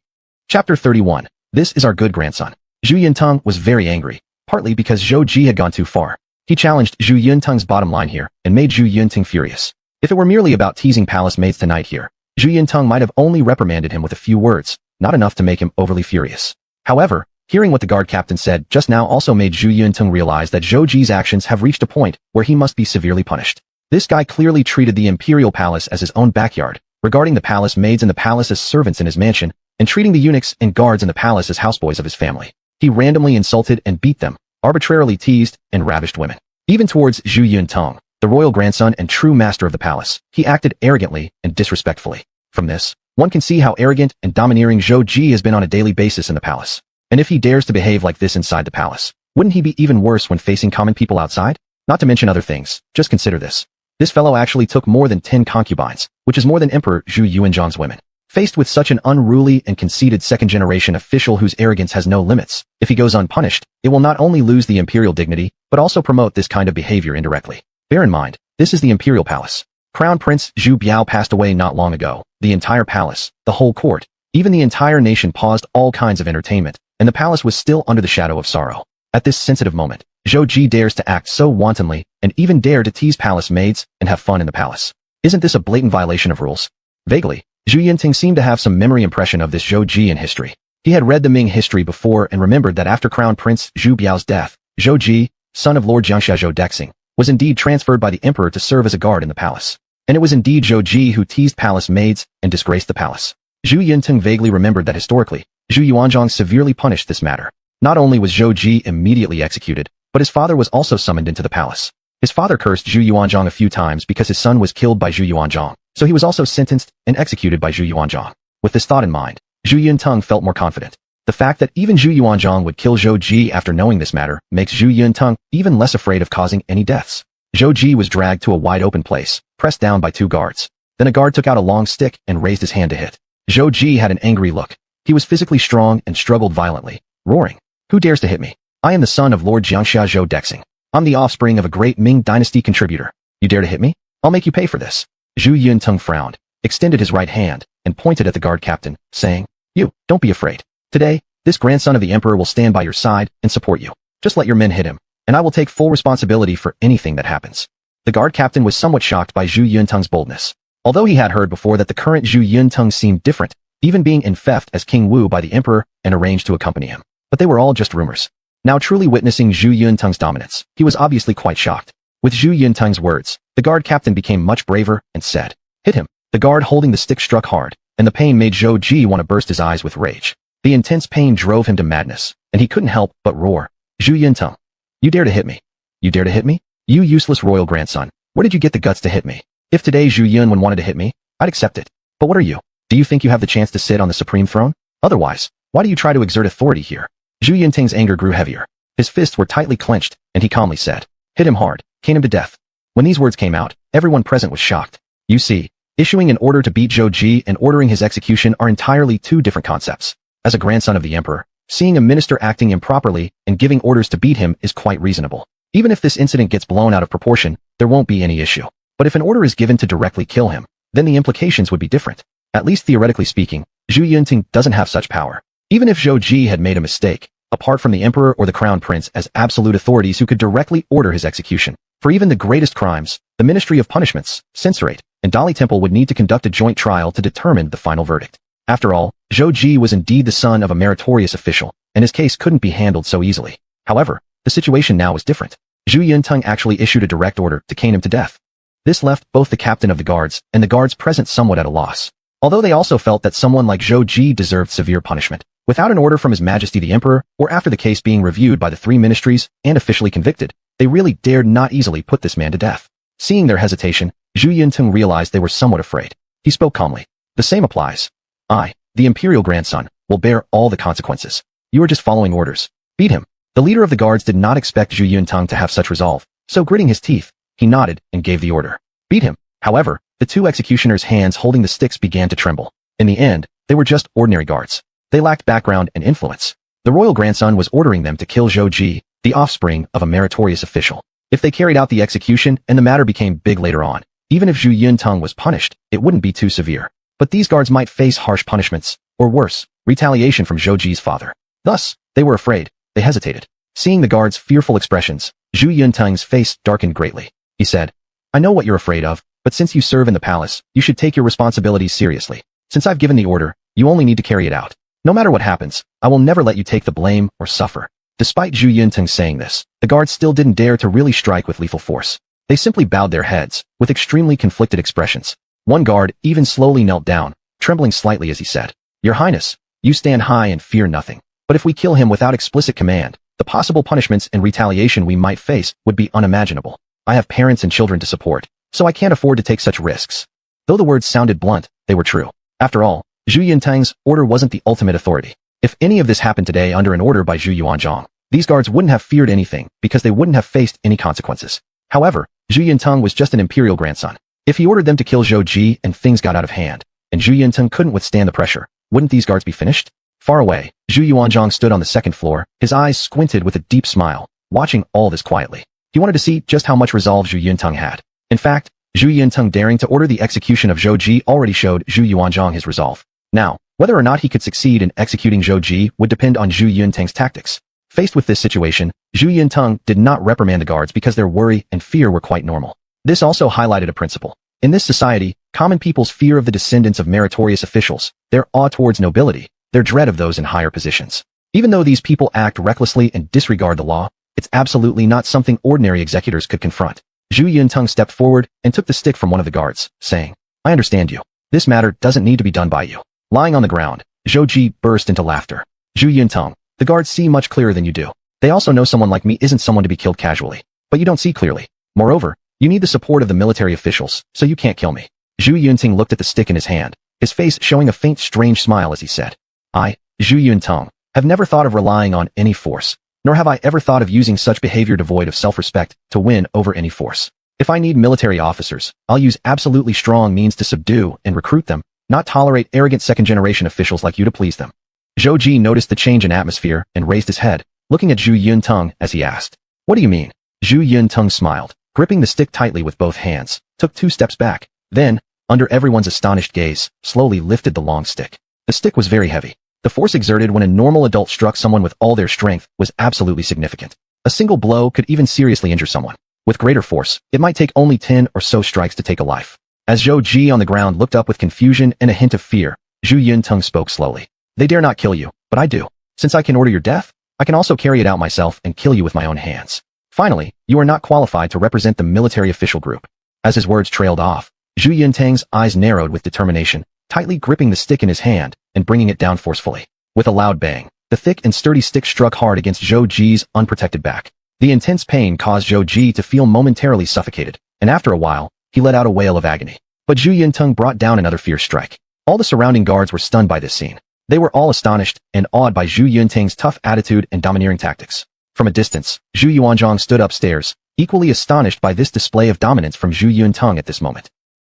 Chapter 31. This is our good grandson. Zhu Yuntang was very angry, partly because Zhou Ji had gone too far. He challenged Zhu Yuntang's bottom line here, and made Zhu Yuntang furious. If it were merely about teasing palace maids tonight here, Zhu Yuntang might have only reprimanded him with a few words, not enough to make him overly furious. However, hearing what the guard captain said just now also made Zhu Yuntang realize that Zhou Ji's actions have reached a point where he must be severely punished. This guy clearly treated the imperial palace as his own backyard, regarding the palace maids in the palace as servants in his mansion, and treating the eunuchs and guards in the palace as houseboys of his family. He randomly insulted and beat them, arbitrarily teased and ravished women. Even towards Zhu Yuntang, the royal grandson and true master of the palace, he acted arrogantly and disrespectfully. From this, one can see how arrogant and domineering Zhou Ji has been on a daily basis in the palace. And if he dares to behave like this inside the palace, wouldn't he be even worse when facing common people outside? Not to mention other things, just consider this. This fellow actually took more than 10 concubines, which is more than Emperor Zhu Yuanzhang's women. Faced with such an unruly and conceited second-generation official whose arrogance has no limits, if he goes unpunished, it will not only lose the imperial dignity, but also promote this kind of behavior indirectly. Bear in mind, this is the imperial palace. Crown Prince Zhu Biao passed away not long ago. The entire palace, the whole court, even the entire nation paused all kinds of entertainment, and the palace was still under the shadow of sorrow. At this sensitive moment, Zhou Ji dares to act so wantonly, and even dare to tease palace maids and have fun in the palace. Isn't this a blatant violation of rules? Vaguely, Zhu Yinting seemed to have some memory impression of this Zhou Ji in history. He had read the Ming history before and remembered that after Crown Prince Zhu Biao's death, Zhou Ji, son of Lord Jiangxia Zhou Dexing, was indeed transferred by the emperor to serve as a guard in the palace. And it was indeed Zhou Ji who teased palace maids and disgraced the palace. Zhu Yinting vaguely remembered that historically, Zhu Yuanzhang severely punished this matter. Not only was Zhou Ji immediately executed, but his father was also summoned into the palace. His father cursed Zhu Yuanzhang a few times because his son was killed by Zhu Yuanzhang, so he was also sentenced and executed by Zhu Yuanzhang. With this thought in mind, Zhu Yuntang felt more confident. The fact that even Zhu Yuanzhang would kill Zhou Ji after knowing this matter makes Zhu Yuntang even less afraid of causing any deaths. Zhou Ji was dragged to a wide open place, pressed down by 2 guards. Then a guard took out a long stick and raised his hand to hit. Zhou Ji had an angry look. He was physically strong and struggled violently, roaring, "Who dares to hit me? I am the son of Lord Jiangxia Zhou Dexing. I'm the offspring of a great Ming dynasty contributor. You dare to hit me? I'll make you pay for this." Zhu Yuntang frowned, extended his right hand, and pointed at the guard captain, saying, "You, don't be afraid. Today, this grandson of the emperor will stand by your side and support you. Just let your men hit him, and I will take full responsibility for anything that happens." The guard captain was somewhat shocked by Zhu Yuntang's boldness. Although he had heard before that the current Zhu Yuntang seemed different, even being infeft as King Wu by the emperor and arranged to accompany him. But they were all just rumors. Now truly witnessing Zhu Yuntang's dominance, he was obviously quite shocked. With Zhu Yuntang's words, the guard captain became much braver and said, "Hit him." The guard holding the stick struck hard, and the pain made Zhou Ji want to burst his eyes with rage. The intense pain drove him to madness, and he couldn't help but roar, "Zhu Yuntang, you dare to hit me? You dare to hit me? You useless royal grandson, where did you get the guts to hit me? If today Zhu Yunwen wanted to hit me, I'd accept it. But what are you? Do you think you have the chance to sit on the supreme throne? Otherwise, why do you try to exert authority here?" Zhu Yinting's anger grew heavier. His fists were tightly clenched, and he calmly said, "Hit him hard, cane him to death." When these words came out, everyone present was shocked. You see, issuing an order to beat Zhou Ji and ordering his execution are entirely 2 different concepts. As a grandson of the emperor, seeing a minister acting improperly and giving orders to beat him is quite reasonable. Even if this incident gets blown out of proportion, there won't be any issue. But if an order is given to directly kill him, then the implications would be different. At least theoretically speaking, Zhu Yinting doesn't have such power. Even if Zhou Ji had made a mistake, apart from the emperor or the crown prince as absolute authorities who could directly order his execution, for even the greatest crimes, the Ministry of Punishments, Censorate, and Dali Temple would need to conduct a joint trial to determine the final verdict. After all, Zhou Ji was indeed the son of a meritorious official, and his case couldn't be handled so easily. However, the situation now was different. Zhu Yintang actually issued a direct order to cane him to death. This left both the captain of the guards and the guards present somewhat at a loss. Although they also felt that someone like Zhou Ji deserved severe punishment, without an order from His Majesty the Emperor, or after the case being reviewed by the 3 ministries and officially convicted, they really dared not easily put this man to death. Seeing their hesitation, Zhu Yuntung realized they were somewhat afraid. He spoke calmly. The same applies. I, the imperial grandson, will bear all the consequences. You are just following orders. Beat him. The leader of the guards did not expect Zhu Yuntung to have such resolve, so gritting his teeth, he nodded and gave the order. Beat him. However, the two executioners' hands holding the sticks began to tremble. In the end, they were just ordinary guards. They lacked background and influence. The royal grandson was ordering them to kill Zhou Ji, the offspring of a meritorious official. If they carried out the execution and the matter became big later on, even if Zhu Yuntung was punished, it wouldn't be too severe. But these guards might face harsh punishments, or worse, retaliation from Zhou Ji's father. Thus, they were afraid. They hesitated. Seeing the guards' fearful expressions, Zhu Yuntung's face darkened greatly. He said, I know what you're afraid of, but since you serve in the palace, you should take your responsibilities seriously. Since I've given the order, you only need to carry it out. No matter what happens, I will never let you take the blame or suffer. Despite Zhu Yuntung saying this, the guards still didn't dare to really strike with lethal force. They simply bowed their heads, with extremely conflicted expressions. One guard even slowly knelt down, trembling slightly as he said, Your Highness, you stand high and fear nothing. But if we kill him without explicit command, the possible punishments and retaliation we might face would be unimaginable. I have parents and children to support, so I can't afford to take such risks. Though the words sounded blunt, they were true. After all, Zhu Yuntang's order wasn't the ultimate authority. If any of this happened today under an order by Zhu Yuanzhang, these guards wouldn't have feared anything because they wouldn't have faced any consequences. However, Zhu Yuntung was just an imperial grandson. If he ordered them to kill Zhou Ji and things got out of hand, and Zhu Yuntung couldn't withstand the pressure, wouldn't these guards be finished? Far away, Zhu Yuanzhang stood on the second floor, his eyes squinted with a deep smile, watching all this quietly. He wanted to see just how much resolve Zhu Yuntung had. In fact, Zhu Yuntung daring to order the execution of Zhou Ji already showed Zhu Yuanzhang his resolve. Now, whether or not he could succeed in executing Zhou Ji would depend on Zhu Yuntang's tactics. Faced with this situation, Zhu Yuntung did not reprimand the guards because their worry and fear were quite normal. This also highlighted a principle. In this society, common people's fear of the descendants of meritorious officials, their awe towards nobility, their dread of those in higher positions. Even though these people act recklessly and disregard the law, it's absolutely not something ordinary executors could confront. Zhu Yuntung stepped forward and took the stick from one of the guards, saying, I understand you. This matter doesn't need to be done by you. Lying on the ground, Zhou Ji burst into laughter. Zhu Yuntung, the guards see much clearer than you do. They also know someone like me isn't someone to be killed casually. But you don't see clearly. Moreover, you need the support of the military officials, so you can't kill me. Zhu Yunting looked at the stick in his hand, his face showing a faint strange smile as he said, I, Zhu Yuntung, have never thought of relying on any force, nor have I ever thought of using such behavior devoid of self-respect to win over any force. If I need military officers, I'll use absolutely strong means to subdue and recruit them, not tolerate arrogant second-generation officials like you to please them. Zhou Ji noticed the change in atmosphere and raised his head, looking at Zhu Yuntung as he asked, What do you mean? Zhu Yuntung smiled, gripping the stick tightly with both hands, took 2 steps back, then, under everyone's astonished gaze, slowly lifted the long stick. The stick was very heavy. The force exerted when a normal adult struck someone with all their strength was absolutely significant. A single blow could even seriously injure someone. With greater force, it might take only 10 or so strikes to take a life. As Zhou Ji on the ground looked up with confusion and a hint of fear, Zhu Yuntung spoke slowly. They dare not kill you, but I do. Since I can order your death, I can also carry it out myself and kill you with my own hands. Finally, you are not qualified to represent the military official group. As his words trailed off, Zhu Yuntang's eyes narrowed with determination, tightly gripping the stick in his hand and bringing it down forcefully. With a loud bang, the thick and sturdy stick struck hard against Zhou Ji's unprotected back. The intense pain caused Zhou Ji to feel momentarily suffocated, and after a while, he let out a wail of agony. But Zhu Yuntung brought down another fierce strike. All the surrounding guards were stunned by this scene. They were all astonished and awed by Zhu Yuntang's tough attitude and domineering tactics. From a distance, Zhu Yuanzhang stood upstairs, equally astonished by this display of dominance from Zhu Yuntung at this moment.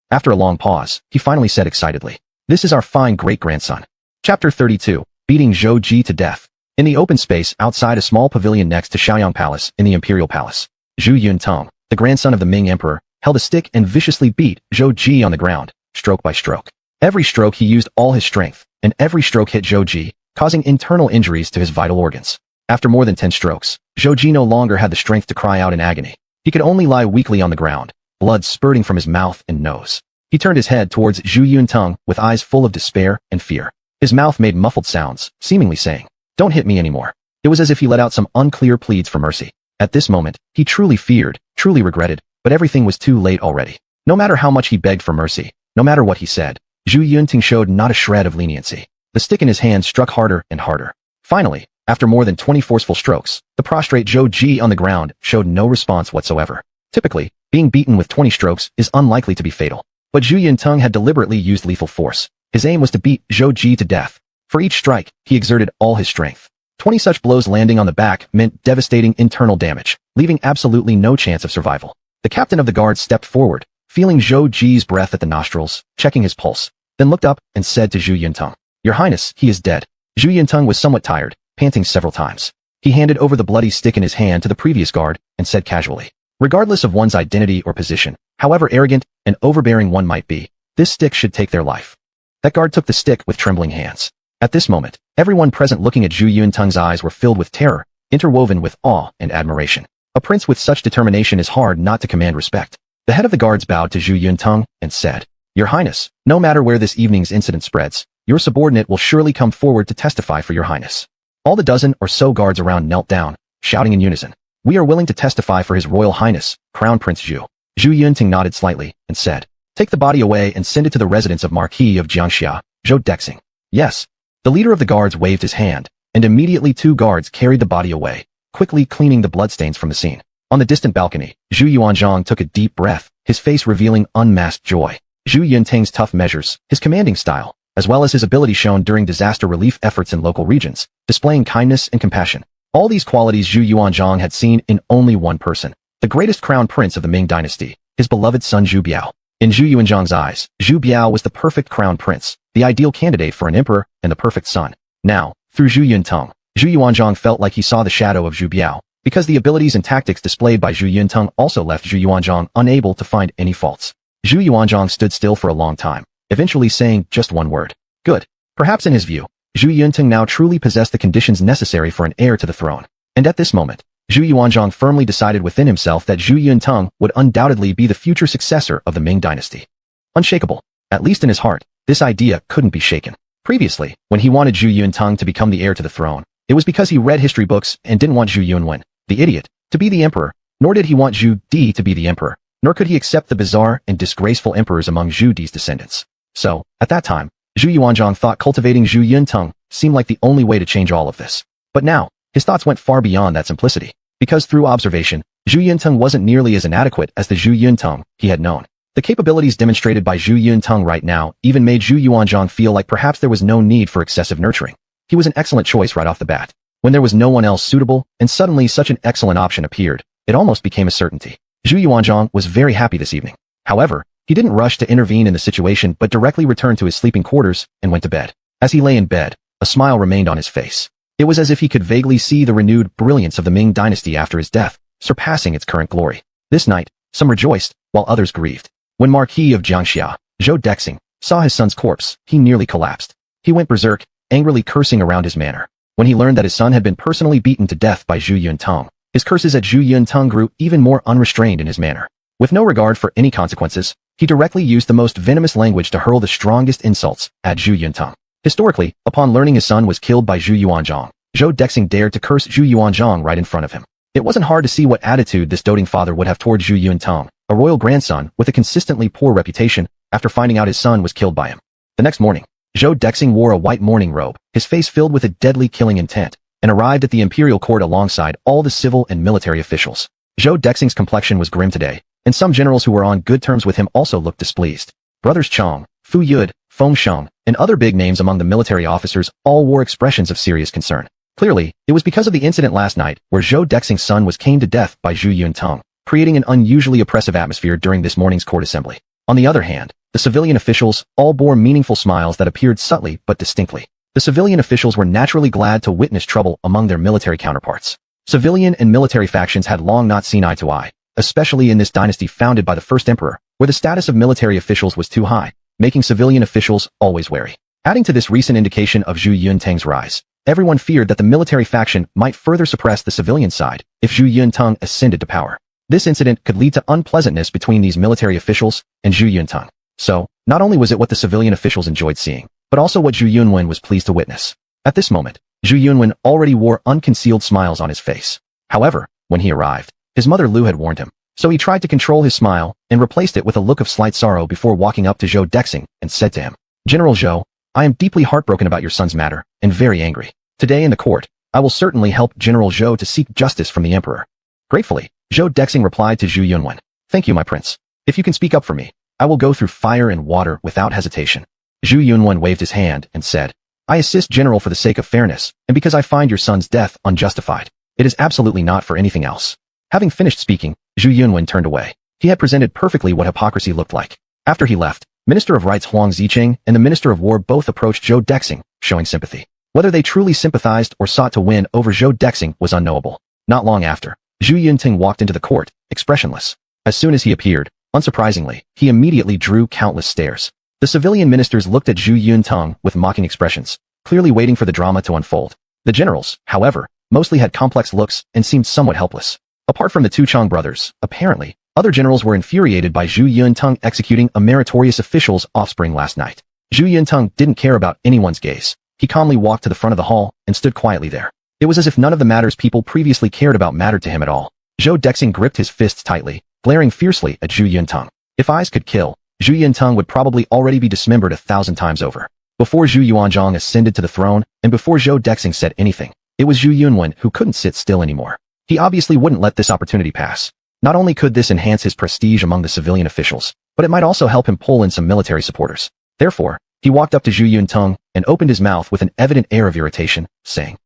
After a long pause, he finally said excitedly, This is our fine great-grandson. Chapter 32, Beating Zhou Ji to Death. In the open space outside a small pavilion next to Shaoyang Palace in the Imperial Palace, Zhu Yuntong, the grandson of the Ming Emperor, held a stick and viciously beat Zhou Ji on the ground, stroke by stroke. Every stroke he used all his strength, and every stroke hit Zhou Ji, causing internal injuries to his vital organs. After more than 10 strokes, Zhou Ji no longer had the strength to cry out in agony. He could only lie weakly on the ground, blood spurting from his mouth and nose. He turned his head towards Zhu Yuntong with eyes full of despair and fear. His mouth made muffled sounds, seemingly saying, Don't hit me anymore. It was as if he let out some unclear pleads for mercy. At this moment, he truly feared, truly regretted, but everything was too late already. No matter how much he begged for mercy, no matter what he said, Zhu Yunting showed not a shred of leniency. The stick in his hand struck harder and harder. Finally, after more than 20 forceful strokes, the prostrate Zhou Ji on the ground showed no response whatsoever. Typically, Being beaten with 20 strokes is unlikely to be fatal. But Zhu Yuntung had deliberately used lethal force. His aim was to beat Zhou Ji to death. For each strike, he exerted all his strength. 20 such blows landing on the back meant devastating internal damage, leaving absolutely no chance of survival. The captain of the guard stepped forward, feeling Zhou Ji's breath at the nostrils, checking his pulse, then looked up and said to Zhu Yuntung, "Your Highness, he is dead." Zhu Yuntung was somewhat tired, panting several times. He handed over the bloody stick in his hand to the previous guard and said casually, "Regardless of one's identity or position, however arrogant and overbearing one might be, this stick should take their life." That guard took the stick with trembling hands. At this moment, everyone present looking at Zhu Yuntung's eyes were filled with terror, interwoven with awe and admiration. A prince with such determination is hard not to command respect. The head of the guards bowed to Zhu Yuntung and said, "Your Highness, no matter where this evening's incident spreads, your subordinate will surely come forward to testify for your Highness." All the dozen or so guards around knelt down, shouting in unison, "We are willing to testify for His Royal Highness, Crown Prince Zhu." Zhu Yunting nodded slightly and said, "Take the body away and send it to the residence of Marquis of Jiangxia, Zhou Dexing." "Yes." The leader of the guards waved his hand, and immediately 2 guards carried the body away, quickly cleaning the bloodstains from the scene. On the distant balcony, Zhu Yuanzhang took a deep breath, his face revealing unmasked joy. Zhu Yunting's tough measures, his commanding style, as well as his ability shown during disaster relief efforts in local regions, displaying kindness and compassion. All these qualities Zhu Yuanzhang had seen in only one person, the greatest crown prince of the Ming dynasty, his beloved son Zhu Biao. In Zhu Yuanzhang's eyes, Zhu Biao was the perfect crown prince, the ideal candidate for an emperor and the perfect son. Now, through Zhu Yuntung, Zhu Yuanzhang felt like he saw the shadow of Zhu Biao, because the abilities and tactics displayed by Zhu Yuntung also left Zhu Yuanzhang unable to find any faults. Zhu Yuanzhang stood still for a long time, eventually saying just one word. Good. Perhaps in his view, Zhu Yuntung now truly possessed the conditions necessary for an heir to the throne. And at this moment, Zhu Yuanzhang firmly decided within himself that Zhu Yuntung would undoubtedly be the future successor of the Ming dynasty. Unshakable, at least in his heart, this idea couldn't be shaken. Previously, when he wanted Zhu Yuntung to become the heir to the throne, it was because he read history books and didn't want Zhu Yunwen, the idiot, to be the emperor, nor did he want Zhu Di to be the emperor, nor could he accept the bizarre and disgraceful emperors among Zhu Di's descendants. So, at that time, Zhu Yuanzhang thought cultivating Zhu Yuntung seemed like the only way to change all of this. But now, his thoughts went far beyond that simplicity, because through observation, Zhu Yuntung wasn't nearly as inadequate as the Zhu Yuntung he had known. The capabilities demonstrated by Zhu Yuntung right now even made Zhu Yuanzhang feel like perhaps there was no need for excessive nurturing. He was an excellent choice right off the bat. When there was no one else suitable, and suddenly such an excellent option appeared, it almost became a certainty. Zhu Yuanzhang was very happy this evening. However, he didn't rush to intervene in the situation but directly returned to his sleeping quarters and went to bed. As he lay in bed, a smile remained on his face. It was as if he could vaguely see the renewed brilliance of the Ming dynasty after his death, surpassing its current glory. This night, some rejoiced, while others grieved. When Marquis of Jiangxia, Zhou Dexing, saw his son's corpse, he nearly collapsed. He went berserk, angrily cursing around his manor. When he learned that his son had been personally beaten to death by Zhu Yuntung, his curses at Zhu Yuntung grew even more unrestrained in his manner. With no regard for any consequences, he directly used the most venomous language to hurl the strongest insults at Zhu Yuntung. Historically, upon learning his son was killed by Zhu Yuanzhang, Zhou Dexing dared to curse Zhu Yuanzhang right in front of him. It wasn't hard to see what attitude this doting father would have toward Zhu Yuntung, a royal grandson with a consistently poor reputation, after finding out his son was killed by him. The next morning, Zhou Dexing wore a white mourning robe, his face filled with a deadly killing intent, and arrived at the imperial court alongside all the civil and military officials. Zhou Dexing's complexion was grim today, and some generals who were on good terms with him also looked displeased. Brothers Chong, Fu Yud, Feng Sheng, and other big names among the military officers all wore expressions of serious concern. Clearly, it was because of the incident last night where Zhou Dexing's son was caned to death by Zhu Yuntung, creating an unusually oppressive atmosphere during this morning's court assembly. On the other hand, the civilian officials all bore meaningful smiles that appeared subtly but distinctly. The civilian officials were naturally glad to witness trouble among their military counterparts. Civilian and military factions had long not seen eye to eye, especially in this dynasty founded by the first emperor, where the status of military officials was too high, making civilian officials always wary. Adding to this recent indication of Zhu Yuntang's rise, everyone feared that the military faction might further suppress the civilian side if Zhu Yuntung ascended to power. This incident could lead to unpleasantness between these military officials and Zhu Yuntung. So, not only was it what the civilian officials enjoyed seeing, but also what Zhu Yunwen was pleased to witness. At this moment, Zhu Yunwen already wore unconcealed smiles on his face. However, when he arrived, his mother Lu had warned him, so he tried to control his smile and replaced it with a look of slight sorrow before walking up to Zhou Dexing and said to him, "General Zhou, I am deeply heartbroken about your son's matter, and very angry. Today in the court, I will certainly help General Zhou to seek justice from the emperor." Gratefully, Zhou Dexing replied to Zhu Yunwen, Thank you, my prince. If you can speak up for me, I will go through fire and water without hesitation. Zhu Yunwen waved his hand and said, I assist General for the sake of fairness, and because I find your son's death unjustified. It is absolutely not for anything else. Having finished speaking, Zhu Yunwen turned away. He had presented perfectly what hypocrisy looked like. After he left, Minister of Rights Huang Zicheng and the Minister of War both approached Zhou Dexing, showing sympathy. Whether they truly sympathized or sought to win over Zhou Dexing was unknowable. Not long after, Zhu Yunting walked into the court, expressionless. As soon as he appeared, unsurprisingly, he immediately drew countless stares. The civilian ministers looked at Zhu Yuntong with mocking expressions, clearly waiting for the drama to unfold. The generals, however, mostly had complex looks and seemed somewhat helpless. Apart from the two Chong brothers, apparently, other generals were infuriated by Zhu Yuntong executing a meritorious official's offspring last night. Zhu Yuntong didn't care about anyone's gaze. He calmly walked to the front of the hall and stood quietly there. It was as if none of the matters people previously cared about mattered to him at all. Zhou Dexing gripped his fists tightly, glaring fiercely at Zhu Yuntong. If eyes could kill, Zhu Yuntong would probably already be dismembered 1,000 times over. Before Zhu Yuanzhong ascended to the throne, and before Zhou Dexing said anything, it was Zhu Yunwen who couldn't sit still anymore. He obviously wouldn't let this opportunity pass. Not only could this enhance his prestige among the civilian officials, but it might also help him pull in some military supporters. Therefore, he walked up to Zhu Yuntong and opened his mouth with an evident air of irritation, saying,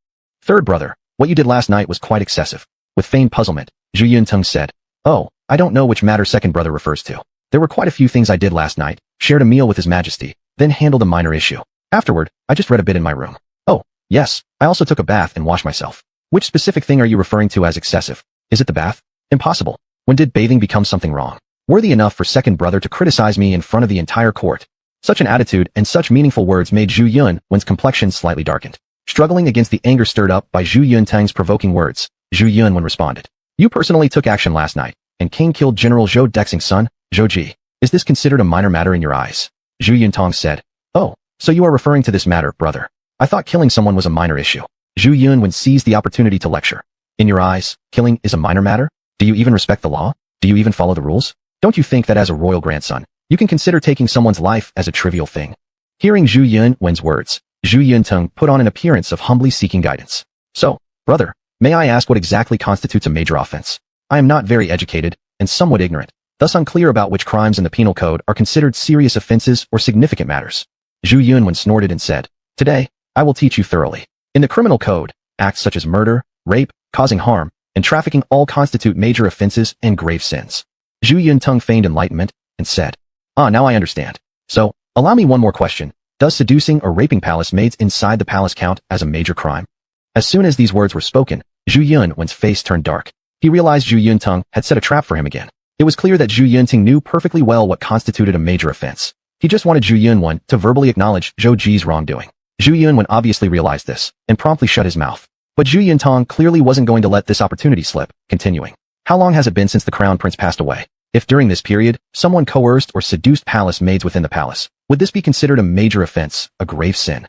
Third brother, what you did last night was quite excessive. With feigned puzzlement, Zhu Yuntong said, Oh, I don't know which matter second brother refers to. There were quite a few things I did last night, shared a meal with His Majesty, then handled a minor issue. Afterward, I just read a bit in my room. Oh, yes, I also took a bath and washed myself. Which specific thing are you referring to as excessive? Is it the bath? Impossible. When did bathing become something wrong? Worthy enough for second brother to criticize me in front of the entire court. Such an attitude and such meaningful words made Zhu Yunwen's complexion slightly darkened. Struggling against the anger stirred up by Zhu Yuntang's provoking words, Zhu Yunwen responded. You personally took action last night, and killed General Zhou Dexing's son, Zhou Ji. Is this considered a minor matter in your eyes? Zhu Yuntong said. Oh, so you are referring to this matter, brother. I thought killing someone was a minor issue. Zhu Yunwen seized the opportunity to lecture. In your eyes, killing is a minor matter? Do you even respect the law? Do you even follow the rules? Don't you think that as a royal grandson, you can consider taking someone's life as a trivial thing? Hearing Zhu Yunwen's words, Zhu Yuntong put on an appearance of humbly seeking guidance. So, brother, may I ask what exactly constitutes a major offense? I am not very educated, and somewhat ignorant, thus unclear about which crimes in the penal code are considered serious offenses or significant matters. Zhu Yunwen snorted and said, Today, I will teach you thoroughly. In the criminal code, acts such as murder, rape, causing harm, and trafficking all constitute major offenses and grave sins. Zhu Yuntong feigned enlightenment and said, now I understand. So, allow me one more question. Does seducing or raping palace maids inside the palace count as a major crime? As soon as these words were spoken, Zhu Yunwen's face turned dark. He realized Zhu Yuntong had set a trap for him again. It was clear that Zhu Yunting knew perfectly well what constituted a major offense. He just wanted Zhu Yunwen to verbally acknowledge Zhou Ji's wrongdoing. Zhu Yunwen obviously realized this, and promptly shut his mouth. But Zhu Yuntong clearly wasn't going to let this opportunity slip, continuing. How long has it been since the Crown Prince passed away? If during this period, someone coerced or seduced palace maids within the palace, would this be considered a major offense, a grave sin?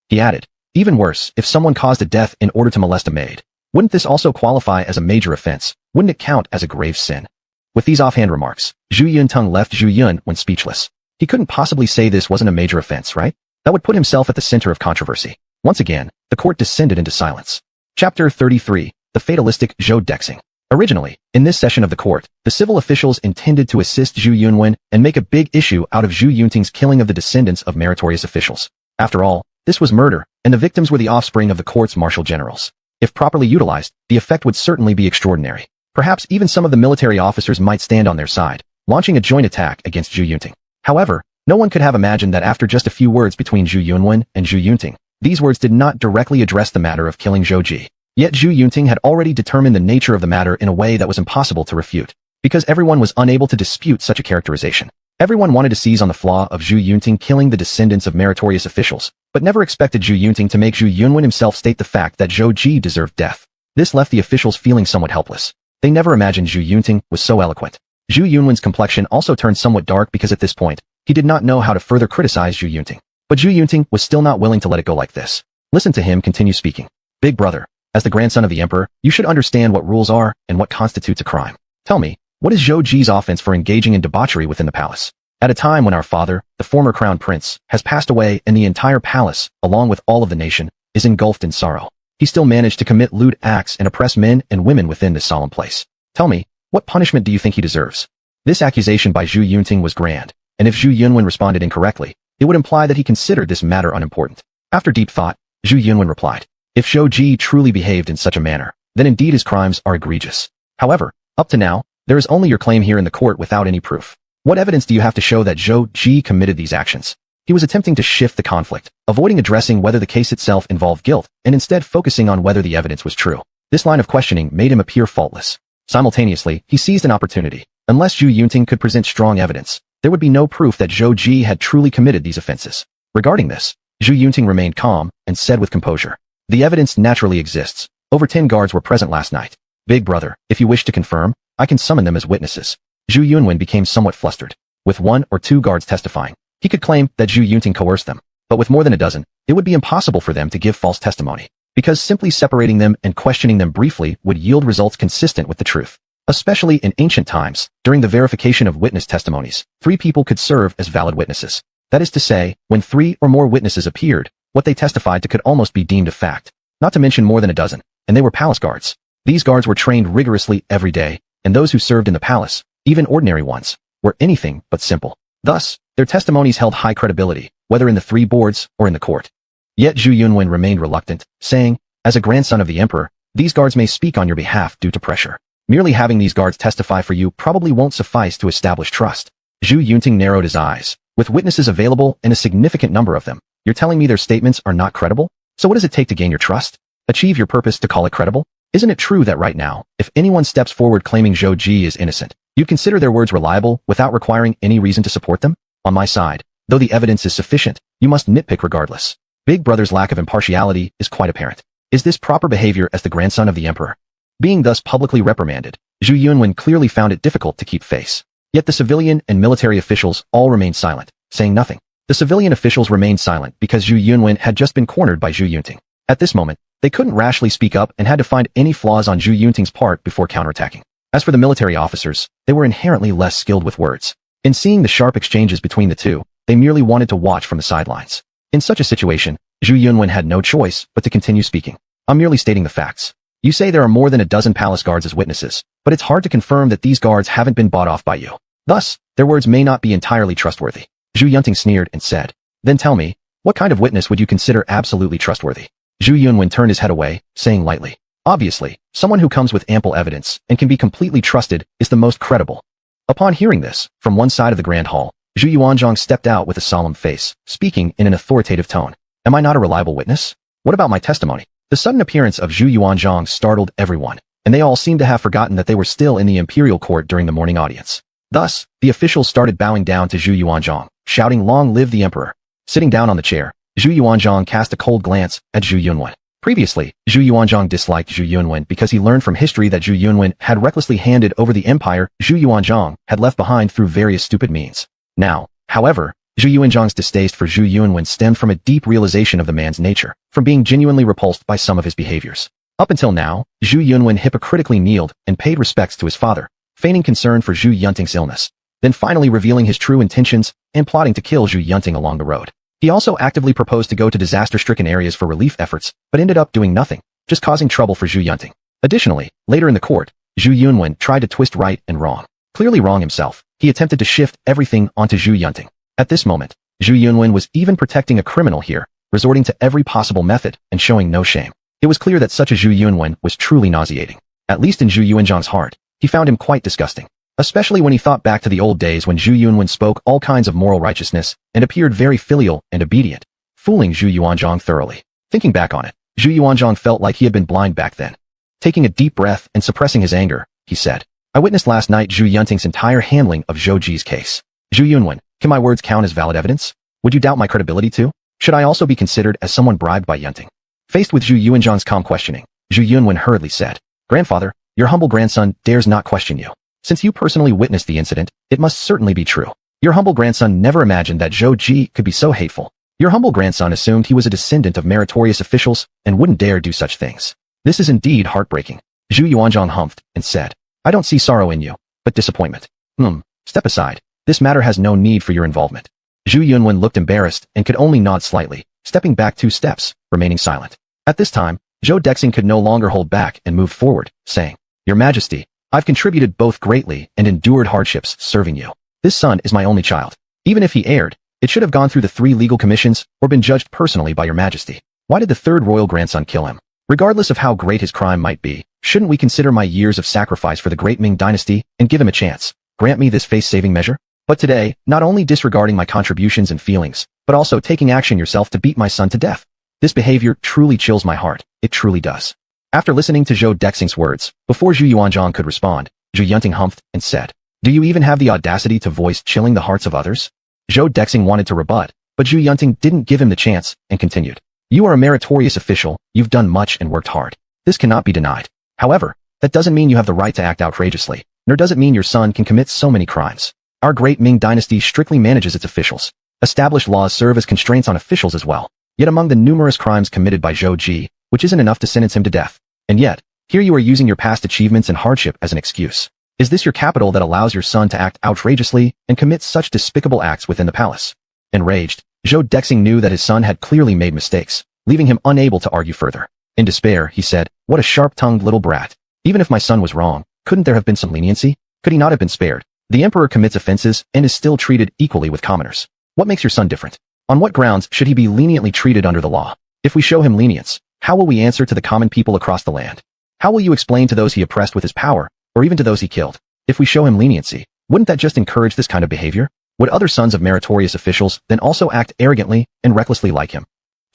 He added, even worse, if someone caused a death in order to molest a maid, wouldn't this also qualify as a major offense? Wouldn't it count as a grave sin? With these offhand remarks, Zhu Yuntong left Zhu Yunwen speechless. He couldn't possibly say this wasn't a major offense, right? That would put himself at the center of controversy. Once again, the court descended into silence. Chapter 33, The Fatalistic Zhou Dexing. Originally, in this session of the court, the civil officials intended to assist Zhu Yunwen and make a big issue out of Zhu Yunting's killing of the descendants of meritorious officials. After all, this was murder, and the victims were the offspring of the court's martial generals. If properly utilized, the effect would certainly be extraordinary. Perhaps even some of the military officers might stand on their side, launching a joint attack against Zhu Yunting. However, no one could have imagined that after just a few words between Zhu Yunwen and Zhu Yunting, these words did not directly address the matter of killing Zhou Ji. Yet Zhu Yunting had already determined the nature of the matter in a way that was impossible to refute, because everyone was unable to dispute such a characterization. Everyone wanted to seize on the flaw of Zhu Yunting killing the descendants of meritorious officials, but never expected Zhu Yunting to make Zhu Yunwen himself state the fact that Zhou Ji deserved death. This left the officials feeling somewhat helpless. They never imagined Zhu Yunting was so eloquent. Zhu Yunwen's complexion also turned somewhat dark because at this point, he did not know how to further criticize Zhu Yunting. But Zhu Yunting was still not willing to let it go like this. Listen to him continue speaking. Big brother, as the grandson of the emperor, you should understand what rules are and what constitutes a crime. Tell me, what is Zhou Ji's offense for engaging in debauchery within the palace? At a time when our father, the former crown prince, has passed away and the entire palace, along with all of the nation, is engulfed in sorrow, he still managed to commit lewd acts and oppress men and women within this solemn place. Tell me, what punishment do you think he deserves? This accusation by Zhu Yunting was grand, and if Zhu Yunwen responded incorrectly, it would imply that he considered this matter unimportant. After deep thought, Zhu Yunwen replied, "If Zhou Ji truly behaved in such a manner, then indeed his crimes are egregious. However, up to now, there is only your claim here in the court without any proof. What evidence do you have to show that Zhou Ji committed these actions?" He was attempting to shift the conflict, avoiding addressing whether the case itself involved guilt, and instead focusing on whether the evidence was true. This line of questioning made him appear faultless. Simultaneously, he seized an opportunity. Unless Zhu Yunting could present strong evidence, there would be no proof that Zhou Ji had truly committed these offenses. Regarding this, Zhu Yunting remained calm and said with composure, "The evidence naturally exists. Over 10 guards were present last night. Big brother, if you wish to confirm, I can summon them as witnesses." Zhu Yunwen became somewhat flustered. With 1 or 2 guards testifying, he could claim that Zhu Yunting coerced them, but with more than a dozen, it would be impossible for them to give false testimony, because simply separating them and questioning them briefly would yield results consistent with the truth. Especially in ancient times, during the verification of witness testimonies, 3 people could serve as valid witnesses. That is to say, when 3 or more witnesses appeared, what they testified to could almost be deemed a fact, not to mention more than a dozen, and they were palace guards. These guards were trained rigorously every day, and those who served in the palace, even ordinary ones, were anything but simple. Thus, their testimonies held high credibility, whether in the 3 boards or in the court. Yet Zhu Yunwen remained reluctant, saying, "As a grandson of the emperor, these guards may speak on your behalf due to pressure. Merely having these guards testify for you probably won't suffice to establish trust." Zhu Yunting narrowed his eyes. "With witnesses available and a significant number of them, you're telling me their statements are not credible? So what does it take to gain your trust? Achieve your purpose to call it credible? Isn't it true that right now, if anyone steps forward claiming Zhou Ji is innocent, you'd consider their words reliable without requiring any reason to support them? On my side, though the evidence is sufficient, you must nitpick regardless. Big brother's lack of impartiality is quite apparent. Is this proper behavior as the grandson of the emperor?" Being thus publicly reprimanded, Zhu Yunwen clearly found it difficult to keep face. Yet the civilian and military officials all remained silent, saying nothing. The civilian officials remained silent because Zhu Yunwen had just been cornered by Zhu Yunting. At this moment, they couldn't rashly speak up and had to find any flaws on Zhu Yunting's part before counterattacking. As for the military officers, they were inherently less skilled with words. In seeing the sharp exchanges between the two, they merely wanted to watch from the sidelines. In such a situation, Zhu Yunwen had no choice but to continue speaking. "I'm merely stating the facts. You say there are more than a dozen palace guards as witnesses, but it's hard to confirm that these guards haven't been bought off by you. Thus, their words may not be entirely trustworthy." Zhu Yunting sneered and said, "Then tell me, what kind of witness would you consider absolutely trustworthy?" Zhu Yunwen turned his head away, saying lightly, "Obviously, someone who comes with ample evidence and can be completely trusted is the most credible." Upon hearing this, from one side of the grand hall, Zhu Yuanzhang stepped out with a solemn face, speaking in an authoritative tone. "Am I not a reliable witness? What about my testimony?" The sudden appearance of Zhu Yuanzhang startled everyone, and they all seemed to have forgotten that they were still in the imperial court during the morning audience. Thus, the officials started bowing down to Zhu Yuanzhang, shouting, "Long live the emperor!" Sitting down on the chair, Zhu Yuanzhang cast a cold glance at Zhu Yunwen. Previously, Zhu Yuanzhang disliked Zhu Yunwen because he learned from history that Zhu Yunwen had recklessly handed over the empire Zhu Yuanzhang had left behind through various stupid means. Now, however, Zhu Yuanzhang's distaste for Zhu Yunwen stemmed from a deep realization of the man's nature, from being genuinely repulsed by some of his behaviors. Up until now, Zhu Yunwen hypocritically kneeled and paid respects to his father, feigning concern for Zhu Yunting's illness, then finally revealing his true intentions and plotting to kill Zhu Yunting along the road. He also actively proposed to go to disaster-stricken areas for relief efforts, but ended up doing nothing, just causing trouble for Zhu Yunting. Additionally, later in the court, Zhu Yunwen tried to twist right and wrong. Clearly wrong himself, he attempted to shift everything onto Zhu Yunting. At this moment, Zhu Yunwen was even protecting a criminal here, resorting to every possible method and showing no shame. It was clear that such a Zhu Yunwen was truly nauseating. At least in Zhu Yuanzhang's heart, he found him quite disgusting. Especially when he thought back to the old days when Zhu Yunwen spoke all kinds of moral righteousness and appeared very filial and obedient, fooling Zhu Yuanzhang thoroughly. Thinking back on it, Zhu Yuanzhang felt like he had been blind back then. Taking a deep breath and suppressing his anger, he said, "I witnessed last night Zhu Yunting's entire handling of Zhou Ji's case. Zhu Yunwen, can my words count as valid evidence? Would you doubt my credibility too? Should I also be considered as someone bribed by Yunting?" Faced with Zhu Yuanzhang's calm questioning, Zhu Yunwen hurriedly said, "Grandfather, your humble grandson dares not question you. Since you personally witnessed the incident, it must certainly be true. Your humble grandson never imagined that Zhou Ji could be so hateful. Your humble grandson assumed he was a descendant of meritorious officials and wouldn't dare do such things. This is indeed heartbreaking." Zhu Yuanzhang humphed and said, "I don't see sorrow in you, but disappointment. Step aside. This matter has no need for your involvement." Zhu Yunwen looked embarrassed and could only nod slightly, stepping back 2 steps, remaining silent. At this time, Zhou Dexing could no longer hold back and moved forward, saying, "Your Majesty, I've contributed both greatly and endured hardships serving you. This son is my only child. Even if he erred, it should have gone through the 3 legal commissions or been judged personally by your majesty. Why did the 3rd royal grandson kill him? Regardless of how great his crime might be, shouldn't we consider my years of sacrifice for the great Ming dynasty and give him a chance? Grant me this face-saving measure? But today, not only disregarding my contributions and feelings, but also taking action yourself to beat my son to death. This behavior truly chills my heart. It truly does. After listening to Zhou Dexing's words, before Zhu Yuanzhang could respond, Zhu Yunting humphed and said, "Do you even have the audacity to voice chilling the hearts of others?" Zhou Dexing wanted to rebut, but Zhu Yunting didn't give him the chance and continued. "You are a meritorious official, you've done much and worked hard. This cannot be denied. However, that doesn't mean you have the right to act outrageously, nor does it mean your son can commit so many crimes. Our great Ming dynasty strictly manages its officials. Established laws serve as constraints on officials as well. Yet among the numerous crimes committed by Zhou Ji, which isn't enough to sentence him to death. And yet, here you are using your past achievements and hardship as an excuse. Is this your capital that allows your son to act outrageously and commit such despicable acts within the palace?" Enraged, Zhou Dexing knew that his son had clearly made mistakes, leaving him unable to argue further. In despair, he said, "What a sharp-tongued little brat. Even if my son was wrong, couldn't there have been some leniency? Could he not have been spared? The emperor commits offenses and is still treated equally with commoners. What makes your son different? On what grounds should he be leniently treated under the law? If we show him lenience, how will we answer to the common people across the land? How will you explain to those he oppressed with his power, or even to those he killed? If we show him leniency, wouldn't that just encourage this kind of behavior? Would other sons of meritorious officials then also act arrogantly and recklessly like him?"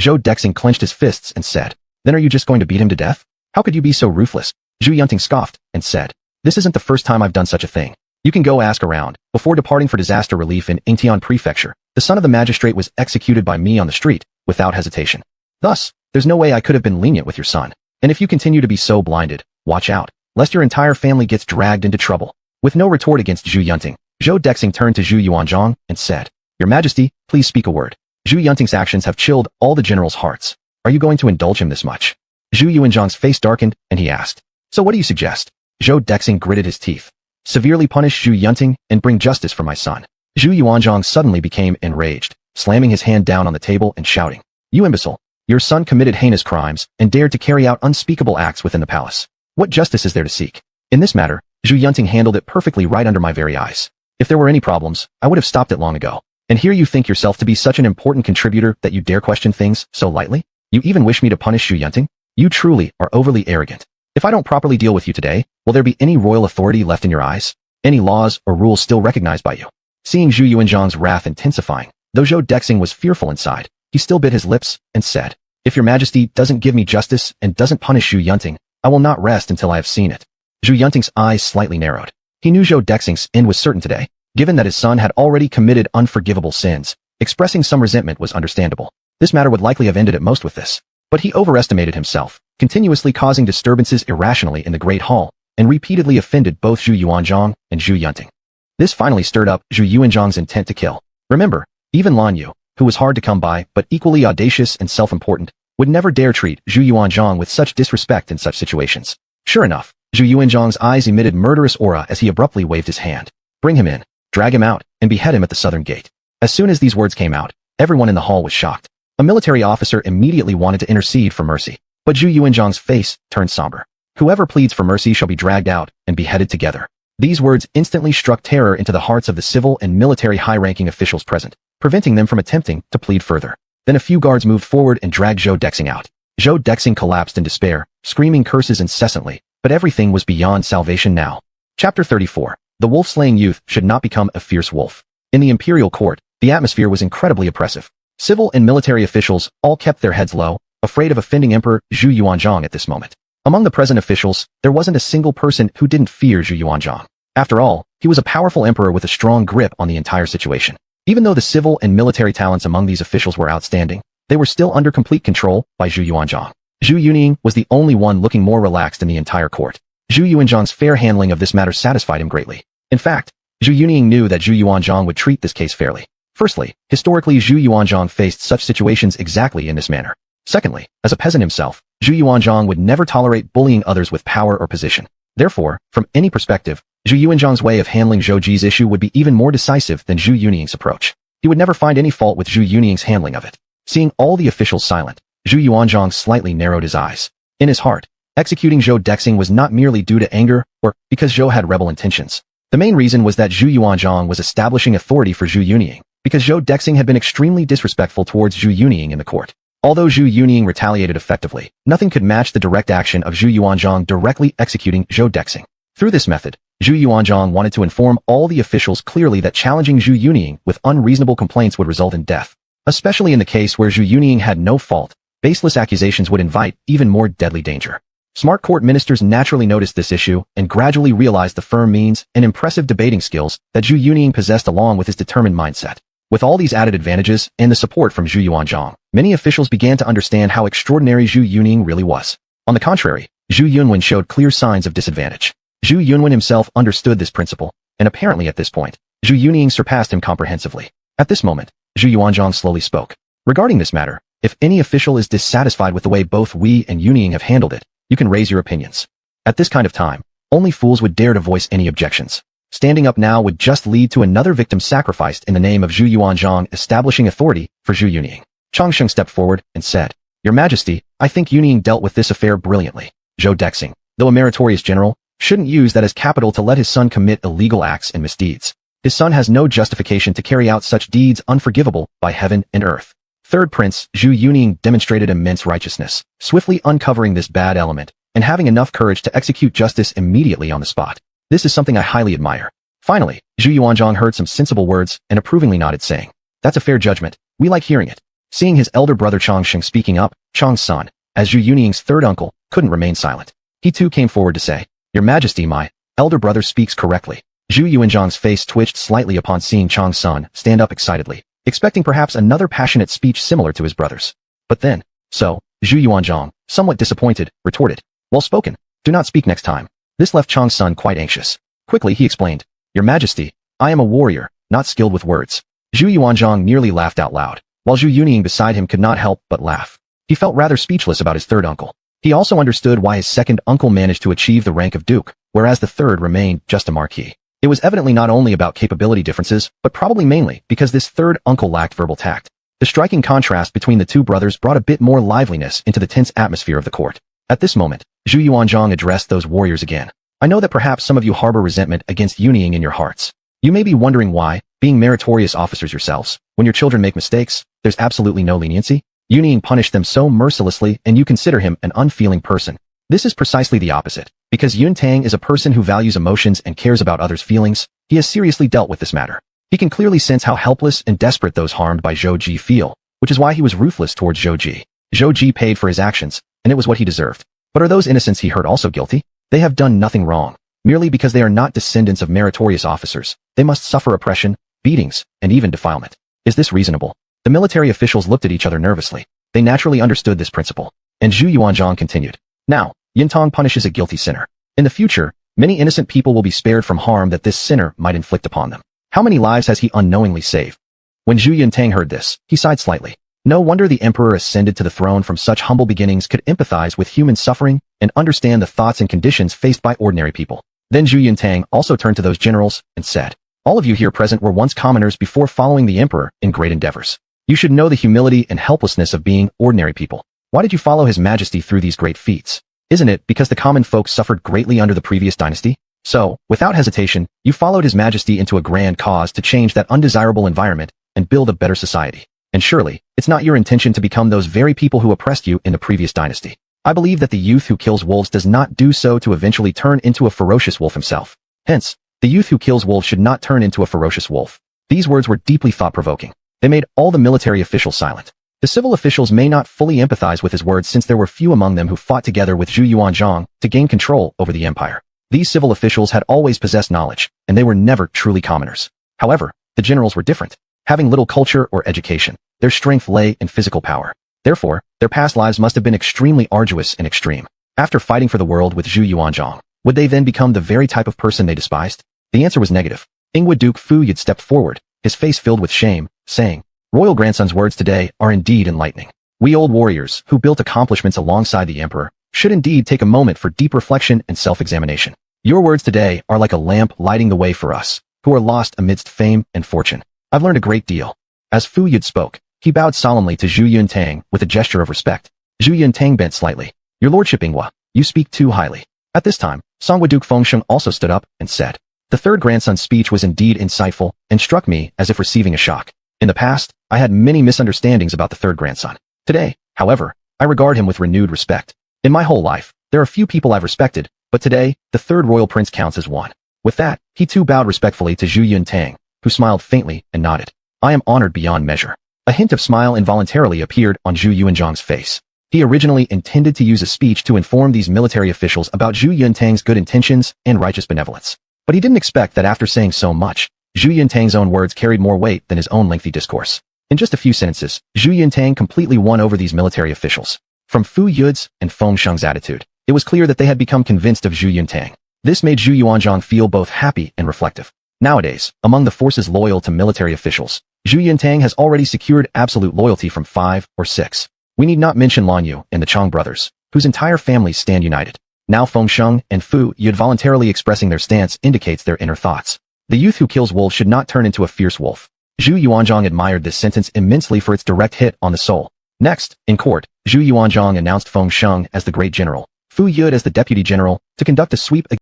Zhou Dexing clenched his fists and said, "Then are you just going to beat him to death? How could you be so ruthless?" Zhu Yunting scoffed and said, "This isn't the first time I've done such a thing. You can go ask around. Before departing for disaster relief in Ingtian Prefecture, the son of the magistrate was executed by me on the street, without hesitation. Thus, there's no way I could have been lenient with your son. And if you continue to be so blinded, watch out, lest your entire family gets dragged into trouble." With no retort against Zhu Yunting, Zhou Dexing turned to Zhu Yuanzhang and said, "Your Majesty, please speak a word. Zhu Yunting's actions have chilled all the generals' hearts. Are you going to indulge him this much?" Zhu Yuanzhang's face darkened, and he asked, "So what do you suggest?" Zhou Dexing gritted his teeth. "Severely punish Zhu Yunting and bring justice for my son." Zhu Yuanzhang suddenly became enraged, slamming his hand down on the table and shouting, "You imbecile! Your son committed heinous crimes and dared to carry out unspeakable acts within the palace. What justice is there to seek? In this matter, Zhu Yunting handled it perfectly right under my very eyes. If there were any problems, I would have stopped it long ago. And here you think yourself to be such an important contributor that you dare question things so lightly? You even wish me to punish Zhu Yunting? You truly are overly arrogant. If I don't properly deal with you today, will there be any royal authority left in your eyes? Any laws or rules still recognized by you?" Seeing Zhu Yuanzhang's wrath intensifying, though Zhou Dexing was fearful inside, he still bit his lips and said, "If your Majesty doesn't give me justice and doesn't punish Zhu Yunting, I will not rest until I have seen it." Zhu Yunting's eyes slightly narrowed. He knew Zhou Dexing's end was certain today. Given that his son had already committed unforgivable sins, expressing some resentment was understandable. This matter would likely have ended at most with this. But he overestimated himself, continuously causing disturbances irrationally in the Great Hall, and repeatedly offended both Zhu Yuanzhang and Zhu Yunting. This finally stirred up Zhu Yuanzhang's intent to kill. Remember, even Lan Yu, who was hard to come by but equally audacious and self-important, would never dare treat Zhu Yuanzhang with such disrespect in such situations. Sure enough, Zhu Yuanzhang's eyes emitted murderous aura as he abruptly waved his hand. "Bring him in, drag him out, and behead him at the southern gate." As soon as these words came out, everyone in the hall was shocked. A military officer immediately wanted to intercede for mercy, but Zhu Yuanzhang's face turned somber. "Whoever pleads for mercy shall be dragged out and beheaded together." These words instantly struck terror into the hearts of the civil and military high-ranking officials present, preventing them from attempting to plead further. Then a few guards moved forward and dragged Zhou Dexing out. Zhou Dexing collapsed in despair, screaming curses incessantly, but everything was beyond salvation now. Chapter 34. The wolf-slaying youth should not become a fierce wolf. In the imperial court, the atmosphere was incredibly oppressive. Civil and military officials all kept their heads low, afraid of offending Emperor Zhu Yuanzhang at this moment. Among the present officials, there wasn't a single person who didn't fear Zhu Yuanzhang. After all, he was a powerful emperor with a strong grip on the entire situation. Even though the civil and military talents among these officials were outstanding, they were still under complete control by Zhu Yuanzhang. Zhu Yuning was the only one looking more relaxed in the entire court. Zhu Yuanzhang's fair handling of this matter satisfied him greatly. In fact, Zhu Yuning knew that Zhu Yuanzhang would treat this case fairly. Firstly, historically Zhu Yuanzhang faced such situations exactly in this manner. Secondly, as a peasant himself, Zhu Yuanzhang would never tolerate bullying others with power or position. Therefore, from any perspective, Zhu Yuanzhang's way of handling Zhou Ji's issue would be even more decisive than Zhu Yuning's approach. He would never find any fault with Zhu Yuning's handling of it. Seeing all the officials silent, Zhu Yuanzhang slightly narrowed his eyes. In his heart, Executing Zhou Dexing was not merely due to anger or because Zhou had rebel intentions. The main reason was that Zhu Yuanzhang was establishing authority for Zhu Yunying, because Zhou Dexing had been extremely disrespectful towards Zhu Yunying in the court. Although Zhu Yunying retaliated effectively, nothing could match the direct action of Zhu Yuanzhang directly executing Zhou Dexing. Through this method, Zhu Yuanzhang wanted to inform all the officials clearly that challenging Zhu Yunying with unreasonable complaints would result in death. Especially in the case where Zhu Yunying had no fault, baseless accusations would invite even more deadly danger. Smart court ministers naturally noticed this issue and gradually realized the firm means and impressive debating skills that Zhu Yunying possessed along with his determined mindset. With all these added advantages and the support from Zhu Yuanzhang, many officials began to understand how extraordinary Zhu Yunying really was. On the contrary, Zhu Yunwen showed clear signs of disadvantage. Zhu Yunwen himself understood this principle, and apparently at this point, Zhu Yunying surpassed him comprehensively. At this moment, Zhu Yuanzhang slowly spoke. Regarding this matter, if any official is dissatisfied with the way both we and Yunying have handled it, you can raise your opinions. At this kind of time, only fools would dare to voice any objections. Standing up now would just lead to another victim sacrificed in the name of Zhu Yuanzhang establishing authority for Zhu Yunying. Changsheng stepped forward and said, Your Majesty, I think Yunying dealt with this affair brilliantly. Zhou Dexing, though a meritorious general, shouldn't use that as capital to let his son commit illegal acts and misdeeds. His son has no justification to carry out such deeds unforgivable by heaven and earth. Third Prince, Zhu Yunying demonstrated immense righteousness, swiftly uncovering this bad element, and having enough courage to execute justice immediately on the spot. This is something I highly admire. Finally, Zhu Yuanzhang heard some sensible words and approvingly nodded saying, That's a fair judgment, we like hearing it. Seeing his elder brother Changsheng speaking up, Chang's son, as Zhu Yunying's third uncle, couldn't remain silent. He too came forward to say, Your Majesty, my elder brother speaks correctly. Zhu Yuanzhang's face twitched slightly upon seeing Chang's son stand up excitedly, expecting perhaps another passionate speech similar to his brother's. But then, Zhu Yuanzhang, somewhat disappointed, retorted, Well spoken, do not speak next time. This left Chang's son quite anxious. Quickly he explained, Your Majesty, I am a warrior, not skilled with words. Zhu Yuanzhang nearly laughed out loud, while Zhu Yunying beside him could not help but laugh. He felt rather speechless about his third uncle. He also understood why his second uncle managed to achieve the rank of duke, whereas the third remained just a marquis. It was evidently not only about capability differences, but probably mainly because this third uncle lacked verbal tact. The striking contrast between the two brothers brought a bit more liveliness into the tense atmosphere of the court. At this moment, Zhu Yuanzhang addressed those warriors again. I know that perhaps some of you harbor resentment against Yunying in your hearts. You may be wondering why, being meritorious officers yourselves, when your children make mistakes, there's absolutely no leniency. Yunying punished them so mercilessly and you consider him an unfeeling person. This is precisely the opposite. Because Yun Tang is a person who values emotions and cares about others' feelings, he has seriously dealt with this matter. He can clearly sense how helpless and desperate those harmed by Zhou Ji feel, which is why he was ruthless towards Zhou Ji. Zhou Ji paid for his actions, and it was what he deserved. But are those innocents he hurt also guilty? They have done nothing wrong. Merely because they are not descendants of meritorious officers, they must suffer oppression, beatings, and even defilement. Is this reasonable? The military officials looked at each other nervously. They naturally understood this principle. And Zhu Yuanzhang continued. Now, Yintang punishes a guilty sinner. In the future, many innocent people will be spared from harm that this sinner might inflict upon them. How many lives has he unknowingly saved? When Zhu Yintang heard this, he sighed slightly. No wonder the emperor ascended to the throne from such humble beginnings could empathize with human suffering and understand the thoughts and conditions faced by ordinary people. Then Zhu Yintang also turned to those generals and said, All of you here present were once commoners before following the emperor in great endeavors. You should know the humility and helplessness of being ordinary people. Why did you follow his majesty through these great feats? Isn't it because the common folk suffered greatly under the previous dynasty? So, without hesitation, you followed his majesty into a grand cause to change that undesirable environment and build a better society. And surely, it's not your intention to become those very people who oppressed you in the previous dynasty. I believe that the youth who kills wolves does not do so to eventually turn into a ferocious wolf himself. Hence, the youth who kills wolves should not turn into a ferocious wolf. These words were deeply thought-provoking. They made all the military officials silent. The civil officials may not fully empathize with his words since there were few among them who fought together with Zhu Yuanzhang to gain control over the empire. These civil officials had always possessed knowledge, and they were never truly commoners. However, the generals were different. Having little culture or education, their strength lay in physical power. Therefore, their past lives must have been extremely arduous and extreme. After fighting for the world with Zhu Yuanzhang, would they then become the very type of person they despised? The answer was negative. Ingwa Duke Fu Yid stepped forward, his face filled with shame, saying, Royal Grandson's words today are indeed enlightening. We old warriors, who built accomplishments alongside the emperor, should indeed take a moment for deep reflection and self-examination. Your words today are like a lamp lighting the way for us, who are lost amidst fame and fortune. I've learned a great deal. As Fu Yid spoke, he bowed solemnly to Zhu Yuntang with a gesture of respect. Zhu Yuntang bent slightly. Your lordship Ingwa, You speak too highly. At this time, Songwa Duke Fengsheng also stood up and said, "The third grandson's speech was indeed insightful and struck me as if receiving a shock. In the past, I had many misunderstandings about the third grandson. Today, however, I regard him with renewed respect. In my whole life, there are few people I've respected, but today, the third royal prince counts as one." With that, he too bowed respectfully to Zhu Yuntang, who smiled faintly and nodded. "I am honored beyond measure." A hint of smile involuntarily appeared on Zhu Yuanzhang's face. He originally intended to use a speech to inform these military officials about Zhu Yuntang's good intentions and righteous benevolence. But he didn't expect that after saying so much, Zhu Yuntang's own words carried more weight than his own lengthy discourse. In just a few sentences, Zhu Yuntang completely won over these military officials. From Fu Yude's and Fengsheng's attitude, it was clear that they had become convinced of Zhu Yuntang. This made Zhu Yuanzhang feel both happy and reflective. Nowadays, among the forces loyal to military officials, Zhu Yuntang has already secured absolute loyalty from 5 or 6. We need not mention Lan Yu and the Chang brothers, whose entire families stand united. Now Fengsheng and Fu Yude voluntarily expressing their stance indicates their inner thoughts. The youth who kills wolves should not turn into a fierce wolf. Zhu Yuanzhang admired this sentence immensely for its direct hit on the soul. Next, in court, Zhu Yuanzhang announced Fengsheng as the great general, Fu Yude as the deputy general, to conduct a sweep